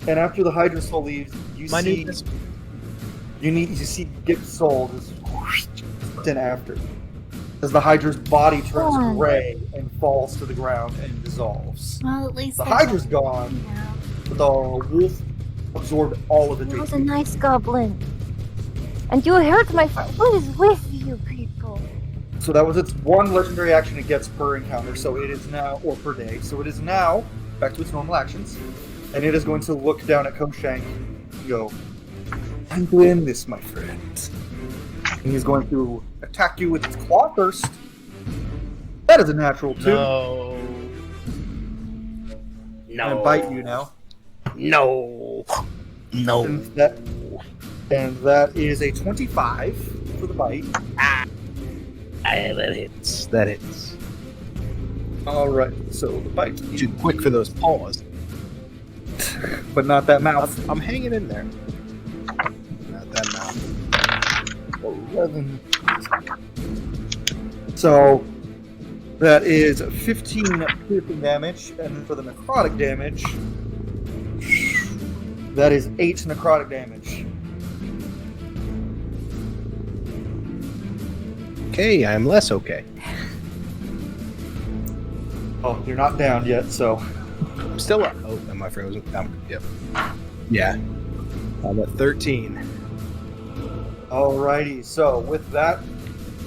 And after the Hydra Soul leaves, you see Gip Soul just whoosh, in after. As the Hydra's body turns gray and falls to the ground and dissolves. Well, at least The there's Hydra's a- gone, but the wolf absorbed all of it. He was a nice goblin. And you hurt my friend. What is with you people? So that was its one legendary action it gets per encounter, so it is now, or per day, so it is now back to its normal actions. And it is going to look down at Koshank and go, "I'm doing this, my friend." And he's going to attack you with its claw first. That is a natural 2. No. And bite you now. No. And that is a 25 for the bite. That hits. That hits. Alright, so the bite. Too quick for those paws. But not that mouth. I'm hanging in there. Not that mouth. 11. So that is 15 piercing damage, and for the necrotic damage, that is 8 necrotic damage. Okay, I'm less okay. Oh, you're not down yet, so. I'm still up. Oh, am I frozen? Yep. Yeah. I'm at 13. Alrighty, so with that,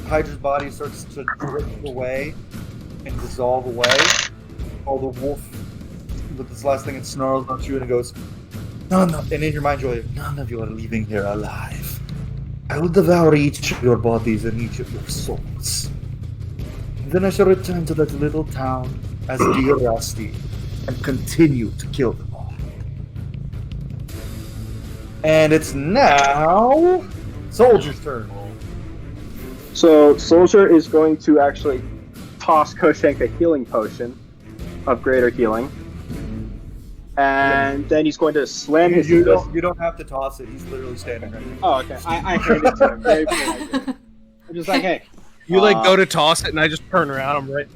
Hydra's body starts to drift away and dissolve away. While the wolf, with this last thing, it snarls at you and it goes, "None of," and in your mind, Julia, "None of you are leaving here alive. I will devour each of your bodies and each of your souls. Then I shall return to that little town as dear Rusty and continue to kill them all." And it's now Soldier's turn. So Soljur is going to actually toss Koshank a healing potion of greater healing. And then he's going to slam his You fist. don't have to toss it. He's literally standing right there. Oh, okay. I hand it to him. Very politely. I'm just like, hey. You go to toss it, and I just turn around. I'm right.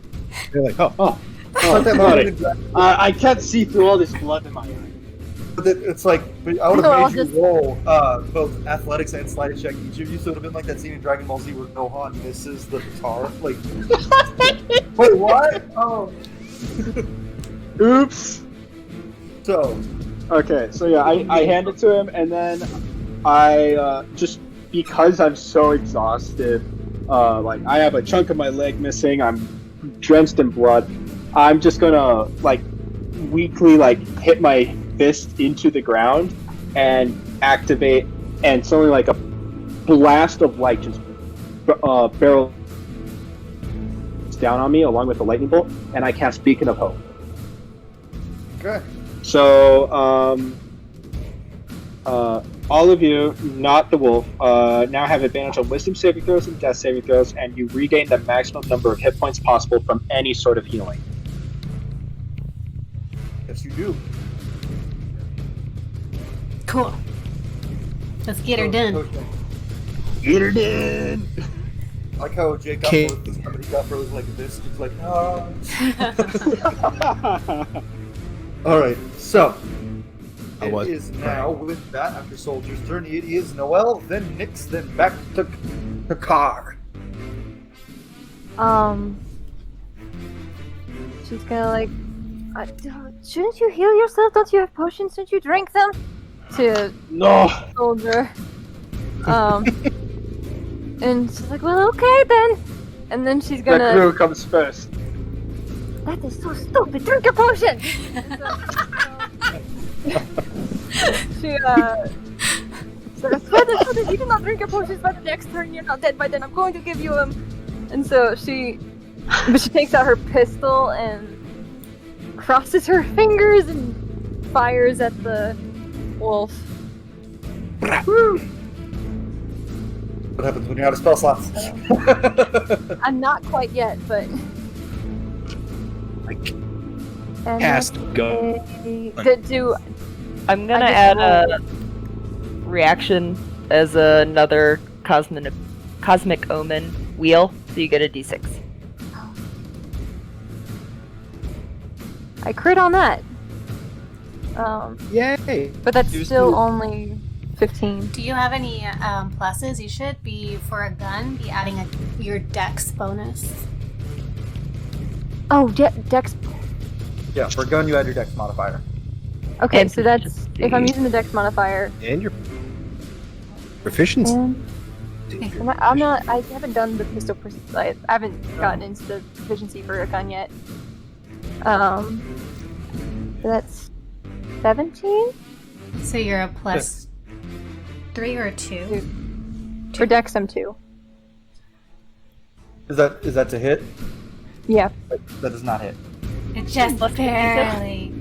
You're like, Oh, sorry. I can't see through all this blood in my eye. But it's like, I would have made you roll both athletics and slide check each of you, so it would have been like that scene in Dragon Ball Z where Gohan misses the guitar. Like, wait, what? Oh. Oops. So. Okay, so yeah, I hand it to him, and then I, just because I'm so exhausted, like, I have a chunk of my leg missing, I'm drenched in blood, I'm just gonna, like, weakly, like, hit my fist into the ground and activate, and suddenly, like, a blast of light just barrels down on me along with the lightning bolt, and I cast Beacon of Hope. Okay. So, all of you, not the wolf, now have advantage on Wisdom saving throws and Death saving throws, and you regain the maximum number of hit points possible from any sort of healing. Yes, you do. Cool. Let's get her done. Get her done. I like how Jake got frozen. Somebody got frozen like this. It's like, oh. All right, so it is now with that after Soldier's turn. It is Noelle, then Nyx, then back to Car. She's gonna like, shouldn't you heal yourself? Don't you have potions? Shouldn't you drink them? To Soldier. And she's like, well, okay then. And then she's gonna. The crew comes first. That is so stupid. Drink your potion. She so I swear that if you do not drink your potions by the next turn, you're not dead by then. I'm going to give you them. And so she takes out her pistol and crosses her fingers and fires at the wolf. Woo. What happens when you're out of spell slots? I'm not quite yet, but. Cast go. I'm gonna add a reaction as another cosmic omen wheel, so you get a d6. I crit on that. Yay! But that's You still still- only 15. Do you have any pluses? You should be, for a gun, be adding your dex bonus. Oh, Dex. Yeah, for a gun, you add your dex modifier. Okay, And so that's if I'm using the Dex modifier. And your proficiency. I haven't done the pistol. I haven't gotten into the proficiency for a gun yet. So that's 17 So you're a plus 3 or a 2? for Dex. I'm 2. Is that to hit? Yeah. That does not hit. It just barely.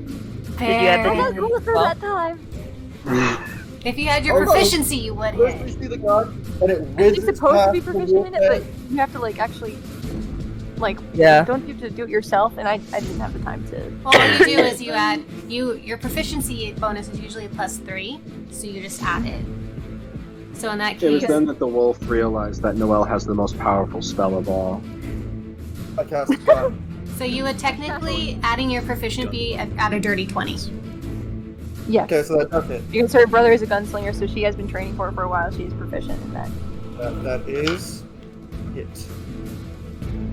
Did you have the I'm not going for that time. If you had your Oh, no. proficiency, you would First hit. we see the gun, and it You're whizzes supposed to be past the proficient in it, wolf but you have to actually Yeah. don't you have to do it yourself? And I didn't have the time to. Well, what you do is you add your proficiency bonus is usually a plus 3, so you just add it. So in that It was case, then that the wolf realized that Noelle has the most powerful spell of all. I cast a gun. so you would technically adding your proficiency at a dirty 20. Yes. Okay, so that does hit. Because her brother is a gunslinger, so she has been training for it for a while. She's proficient in that. That is hit.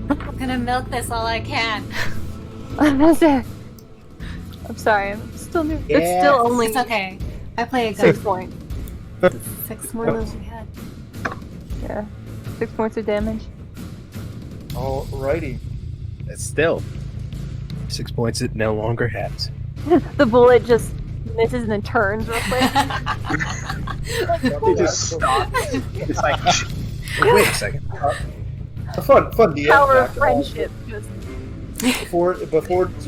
I'm gonna milk this all I can. I'm sorry, I'm still new. Yeah. It's still only It's okay. I play a 6 gun. points. 6 more than we had. Yeah, 6 points of damage. Alrighty. That's still 6 points it no longer has. The bullet just misses and then turns real quick. It just stops. It's like, Wait a second. A fun DM. Power of fact, friendship. Just Before it absorbed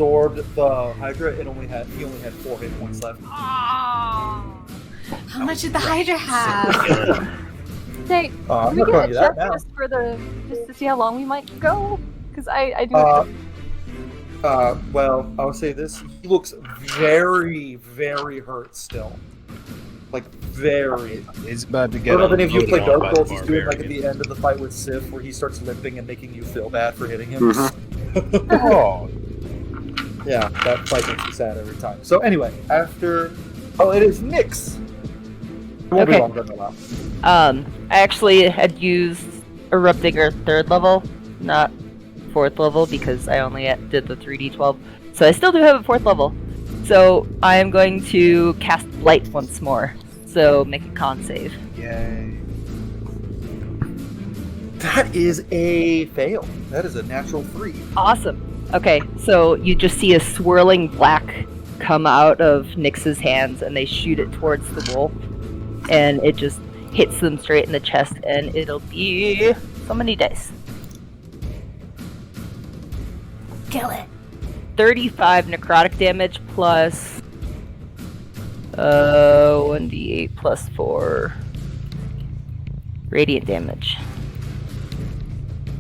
the Hydra, he only had 4 hit points left. How much did the Hydra have? Hey, I'm can we not get telling a you that check now. just to see how long we might go? Because I do. Well, I'll say this: he looks very, very hurt still. Like very. He's about to I get. don't know if any of you play unloaded on Dark by the Souls. He's doing like at barbarian. the end of the fight with Sif, where he starts limping and making you feel bad for hitting him. Oh, Yeah, that fight makes me sad every time. So anyway, after it is Nyx. It won't be Okay. longer than that. I actually had used Erupting Earth 3rd level, not 4th level, because I only did the 3d12. So I still do have a 4th level. So I am going to cast Blight once more. So make a con save. yay! That is a fail. That is a natural 3. Awesome. Okay, so you just see a swirling black come out of Nyx's hands, and they shoot it towards the wolf, and it just hits them straight in the chest, and it'll be so many dice. Kill it. 35 necrotic damage plus 1d8 plus 4 radiant damage.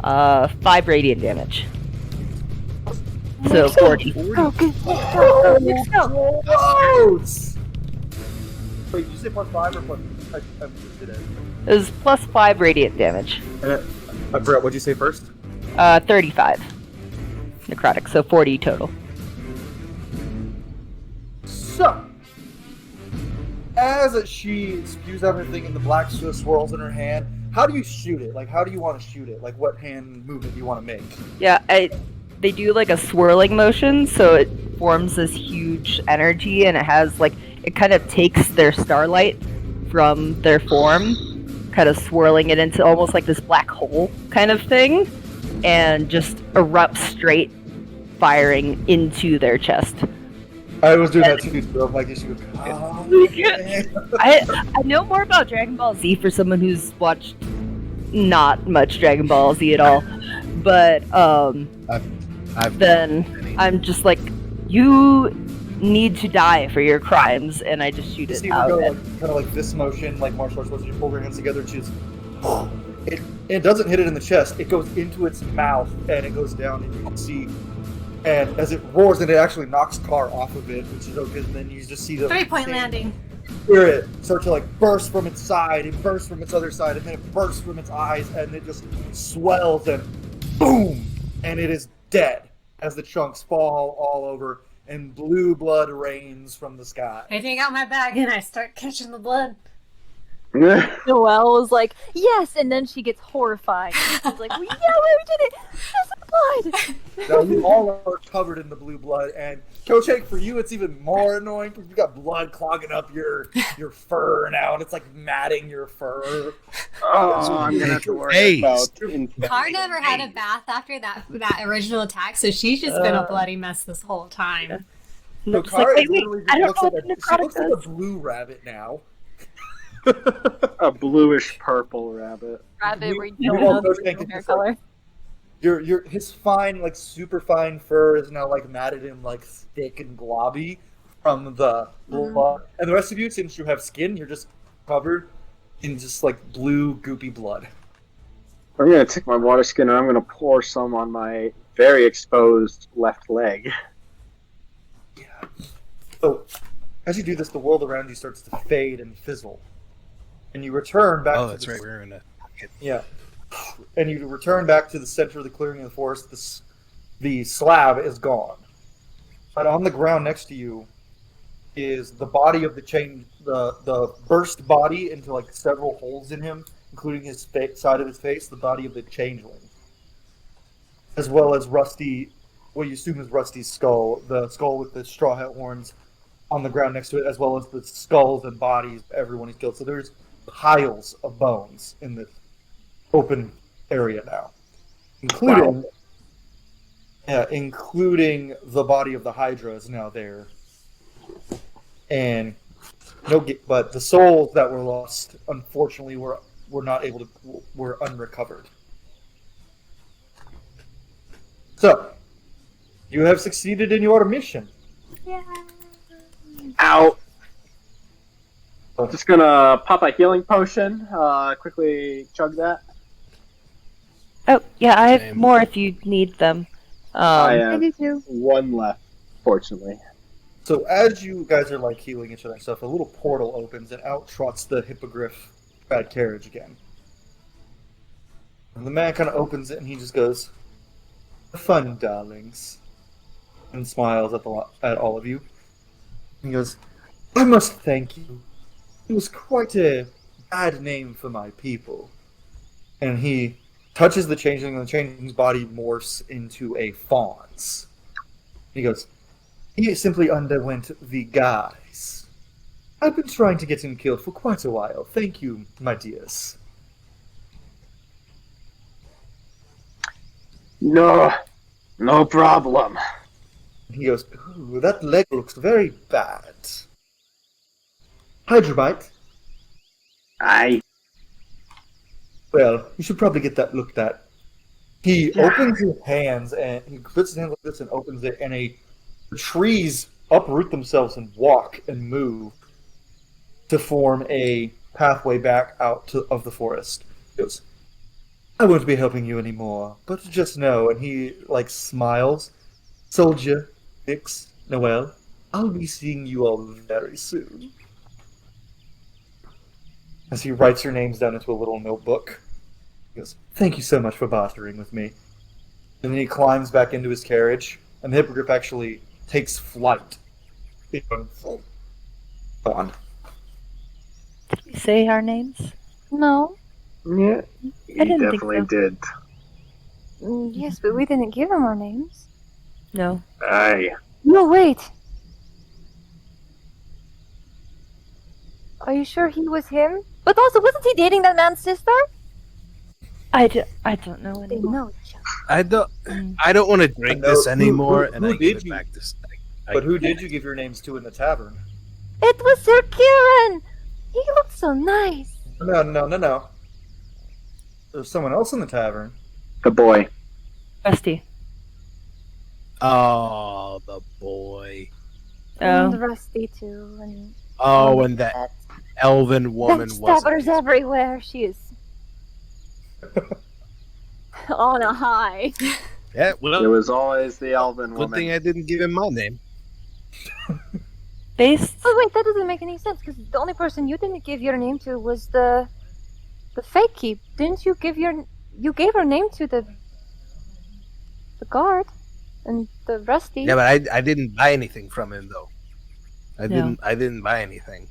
5 radiant damage. So 40. Oh, good. Let's go. Close! Wait, did you say plus 5 or plus? I'm interested in. It was plus 5 radiant damage. I forgot. What'd you say first? 35 necrotic, so 40 total. So, as she spews out her thing and the black swirls in her hand, how do you shoot it? Like, how do you want to shoot it? Like, what hand movement do you want to make? Yeah, they do like a swirling motion, so it forms this huge energy, and it has like, it kind of takes their starlight from their form, kind of swirling it into almost like this black hole kind of thing, and just erupts straight, firing into their chest. I was doing that too, so I'm like, just go, I know more about Dragon Ball Z for someone who's watched not much Dragon Ball Z at all, but then I'm just like, you need to die for your crimes, and I just shoot You it see her out. go kind of like this motion, like martial arts motion. You pull her hands together, and she's it doesn't hit it in the chest. It goes into its mouth, and it goes down, and you can see. And as it roars, and it actually knocks Car off of it, which is okay. And then you just see the 3-point landing. spirit start to like burst from its side, and burst from its other side, and then it bursts from its eyes, and it just swells, and boom, and it is dead as the chunks fall all over. and blue blood rains from the sky. I take out my bag and I start catching the blood. Noelle was like, yes, and then she gets horrified. She's like, well, yeah, we did it! There's blood! Now you all are covered in the blue blood, and Coach Hank, for you, it's even more annoying because you got blood clogging up your fur now, and it's like matting your fur. Oh, I'm gonna have to worry about Car never had a bath after that original attack, so she's just been a bloody mess this whole time. So She's Kara like, wait, literally I don't looks know like what she looks like a necrotic blue rabbit now. a bluish purple rabbit. Rabbit where You you don't all know Coach the Hank is hair just like- color. His fine, like super fine fur is now like matted and like thick and globby from the blood. And the rest of you, since you have skin, you're just covered in just like blue goopy blood. I'm gonna take my water skin and I'm gonna pour some on my very exposed left leg. So, as you do this, the world around you starts to fade and fizzle, and you return back. Oh, to that's the, right. We're in a. Yeah, and you return back to the center of the clearing of the forest. The slab is gone, but on the ground next to you is the body of the burst body into like several holes in him, including his side of his face, the body of the changeling, as well as Rusty, what you assume is Rusty's skull, the skull with the straw hat horns on the ground next to it, as well as the skulls and bodies of everyone he's killed. So there's piles of bones in this open area now, including the body of the Hydra is now there, and but the souls that were lost, unfortunately, were unrecovered. So, you have succeeded in your mission. Yeah. Ow! I'm just gonna pop a healing potion, quickly chug that. Oh, yeah, I have more if you need them. I have do too. one left, fortunately. So as you guys are like healing each other and stuff, a little portal opens and out trots the hippogriff bad carriage again. And the man kind of opens it and he just goes, "Have fun, darlings," and smiles at all of you. He goes, "I must thank you. It was quite a bad name for my people." And he touches the changeling, and the changeling's body morphs into a fawn's. He goes, "He simply underwent the guise. I've been trying to get him killed for quite a while. Thank you, my dears." No problem. He goes, "Ooh, that leg looks very bad. Hydrobite?" Aye. "Well, you should probably get that looked at." He opens his hands and he puts his hands like this and opens it, and the trees uproot themselves and walk and move to form a pathway back out of the forest. He goes, "I won't be helping you anymore, but just know," and he like smiles, "Soljur, Nyx, Noelle, I'll be seeing you all very soon." As he writes your names down into a little notebook, he goes, "Thank you so much for bartering with me." And then he climbs back into his carriage, and the hippogriff actually takes flight. On. Did we say our names? No. Yeah, I didn't think definitely so. did. Yes, but we didn't give him our names. No. Aye. No, wait. Are you sure he was him? But also, wasn't he dating that man's sister? I don't know They anymore. know each other. I don't want to drink No, this who- anymore, who and I did give it you- back to. But who did you give your names to in the tavern? It was Sir Kieran! He looked so nice. No. There's someone else in the tavern. The boy. Rusty. Oh, the boy. And Rusty too. And Oh, and that elven woman was. stabbers everywhere. She is on a high. Yeah, well, It was always the elven good woman. thing I didn't give him my name. Based. Oh wait, that doesn't make any sense because the only person you didn't give your name to was the fake keep. Didn't you give you gave her name to the guard? And the Rusty. Yeah, but I didn't buy anything from him though. I No. didn't buy anything.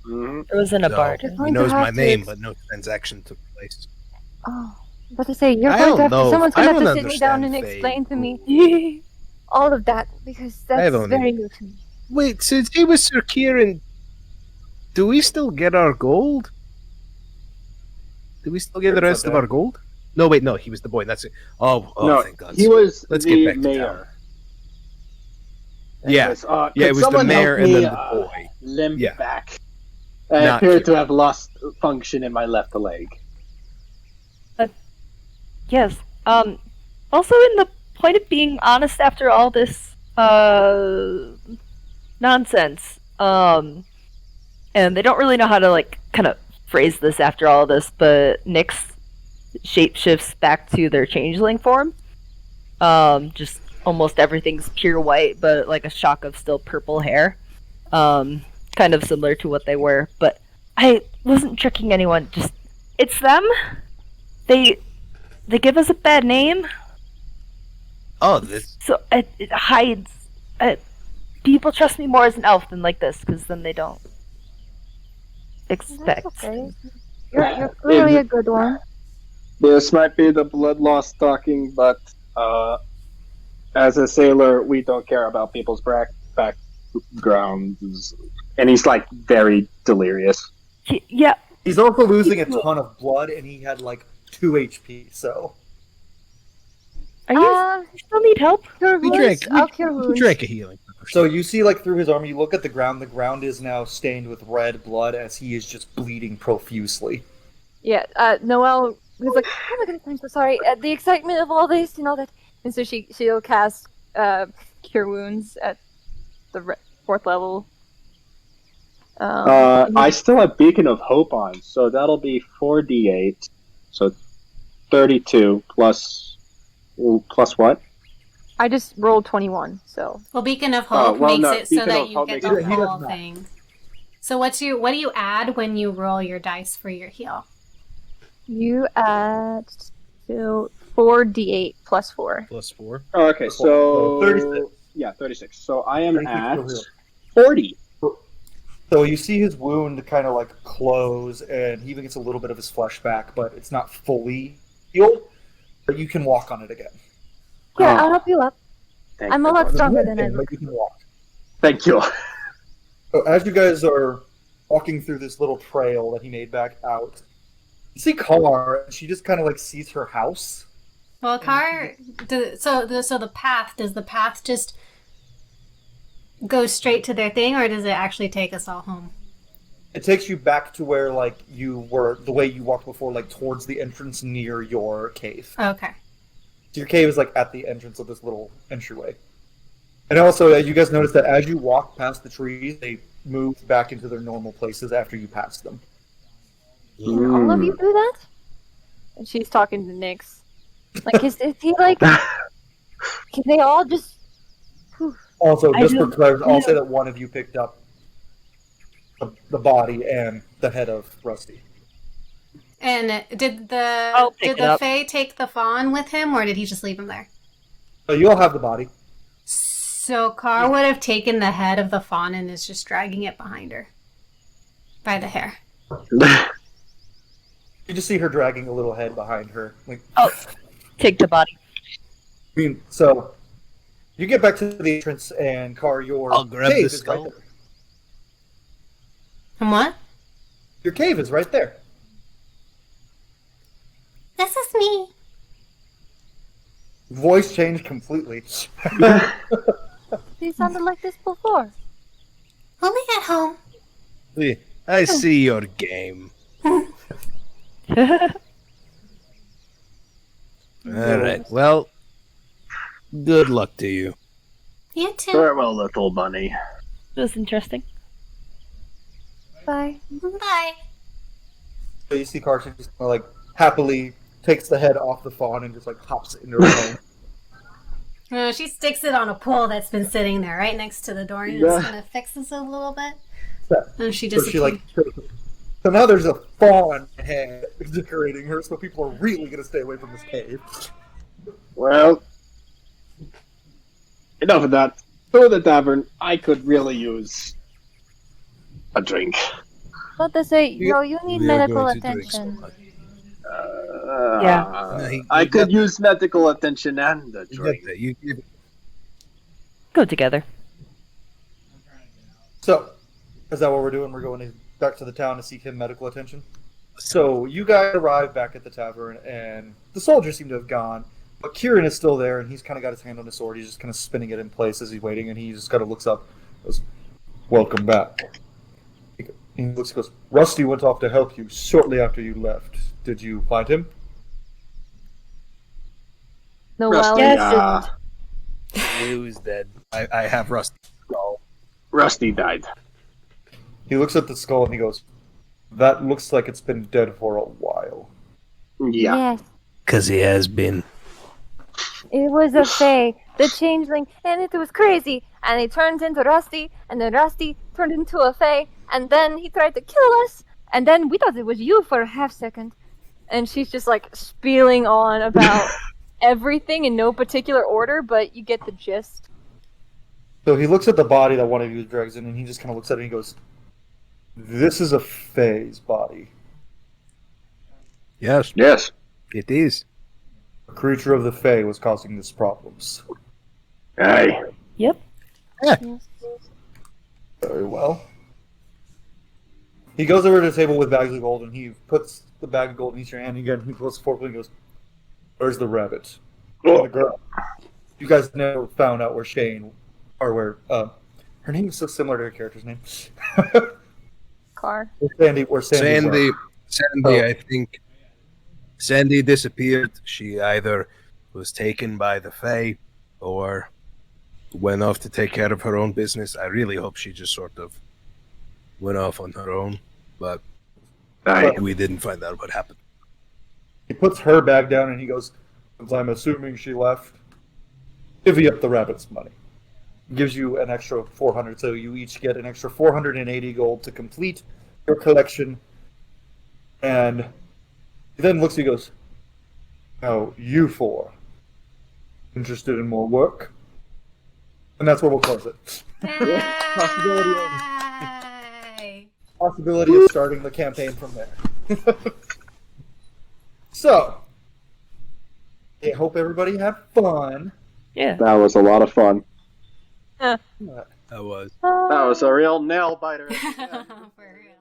It was in a bar. You're He going to knows my have to name, ex- but no transaction took place. Oh, but to say you're I going to don't have to. know. Someone's I going to have don't to sit me down and understand explain Fae. to me all of that because I that's have only- very new to me. Wait, since he was Sir Kieran, do we still get our gold? Do we still get the It's rest of okay. our gold? No, wait, no, he was the boy. That's it. Oh, no, thank God. he was Let's the get back to mayor. town. Yeah, Anyways, yeah, could it was the someone mayor help and me, then the boy. limp Yeah. back. I Not appear you. to have lost function in my left leg. Yes. Also, in the point of being honest after all this nonsense, and they don't really know how to like kind of phrase this after all this, but Nyx shapeshifts back to their changeling form. Just almost everything's pure white, but like a shock of still purple hair. Kind of similar to what they were, but I wasn't tricking anyone. Just it's them. They give us a bad name, Oh, this. so it hides. People trust me more as an elf than like this, because then they don't expect. That's okay. You're clearly a good one. This might be the blood loss talking, but as a sailor, we don't care about people's backgrounds. And he's like very delirious. Yeah. He's also losing a ton of blood, and he had like 2 HP. So Are you still need help? Cure We wounds. drank. I'll cure We wounds. drank a healing. So you see, like, through his arm, you look at the ground. The ground is now stained with red blood as he is just bleeding profusely. Yeah, Noelle was like, "Oh my goodness, I'm so sorry." At the excitement of all this and all that, and so she'll cast cure wounds at the 4th level. I still have Beacon of Hope on, so that'll be 4d8. So 32 plus what? I just rolled 21, so. Well, Beacon of Hope well, makes no, it so Beacon that of you Hope get makes the it- he does whole not. thing. So what do you add when you roll your dice for your heal? You add to 4d8 plus 4. Plus 4. Oh, okay, so 36. Yeah, 36. So I am 36 at for heal. 40. So you see his wound kind of like close, and he even gets a little bit of his flesh back, but it's not fully healed. But you can walk on it again. Here, I'll help you up. Thank I'm a you. lot stronger than I But look. you can walk. Thank you. So as you guys are walking through this little trail that he made back out, you see Kalar, and she just kind of like sees her house. Well, so the path, does the path just go straight to their thing, or does it actually take us all home? It takes you back to where like you were, the way you walked before, like towards the entrance near your cave. Okay. So your cave is like at the entrance of this little entryway. And also, you guys notice that as you walk past the trees, they move back into their normal places after you pass them. Can all of you do that? And she's talking to Nyx. Like, is he like? Can they all just? Also, I just for don't clarity, I'll know. say that one of you picked up the body and the head of Rusty. And did I'll pick it the up. Fae take the fawn with him, or did he just leave him there? So you all have the body. So Car would have taken the head of the fawn and is just dragging it behind her by the hair. You just see her dragging a little head behind her. Like, Oh, take the body. I mean, so you get back to the entrance, and Car, your I'll grab cave the is right skull. there. And what? Your cave is right there. This is me. Voice changed completely. He sounded like this before. Only at home. I see your game. Alright, well, good luck to you. You too. Farewell, little bunny. It was interesting. Bye. Bye. So you see Carson just kind of like happily takes the head off the fawn and just like hops into her home. She sticks it on a pole that's been sitting there right next to the door and Yeah. just kind of fixes it a little bit. And she So just she like. So now there's a fawn head decorating her, so people are really gonna stay away from this cave. Well, Enough of that. To the tavern. I could really use a drink. What to say? Yo, you need We are medical going to drink so attention. much. Yeah. I could use medical attention and a drink. You give Go together. So, is that what we're doing? We're going back to the town to seek him medical attention? So, you guys arrive back at the tavern, and the soldiers seem to have gone, but Kieran is still there, and he's kind of got his hand on his sword. He's just kind of spinning it in place as he's waiting, and he just kind of looks up, goes, "Welcome back." He looks, goes, "Rusty went off to help you shortly after you left. Did you find him?" No, Rusty, well, Who's dead? I have Rusty. Rusty died. He looks at the skull, and he goes, "That looks like it's been dead for a while." Yeah. Yes, Because he has been. it was a fae, the changeling, and it was crazy. And he turned into Rusty, and then Rusty turned into a fae, and then he tried to kill us, and then we thought it was you for a half second. And she's just like spieling on about everything in no particular order, but you get the gist. So he looks at the body that one of you drags in, and he just kind of looks at it and he goes, "This is a fae's body. Yes. Yes. It is. A creature of the fae was causing these problems." Aye. Yep. Very well. He goes over to the table with bags of gold, and he puts the bag of gold in each hand again. He pulls the fork and he goes, "Where's the rabbit?" Oh. The girl. You guys never found out where Shane, or where, her name is so similar to her character's name. Car. Where Sandy went. Sandy, I think. Sandy disappeared. She either was taken by the Fae or went off to take care of her own business. I really hope she just sort of went off on her own, but we didn't find out what happened. He puts her bag down and he goes, "Since I'm assuming she left, divvy up the rabbit's money." Gives you an extra 400, so you each get an extra 480 gold to complete your collection. And he then looks at you and goes, "Now, you four, interested in more work?" And that's where we'll close it. Possibility of starting the campaign from there. So, I hope everybody had fun. Yeah. That was a lot of fun. That was. That was a real nail biter. For real.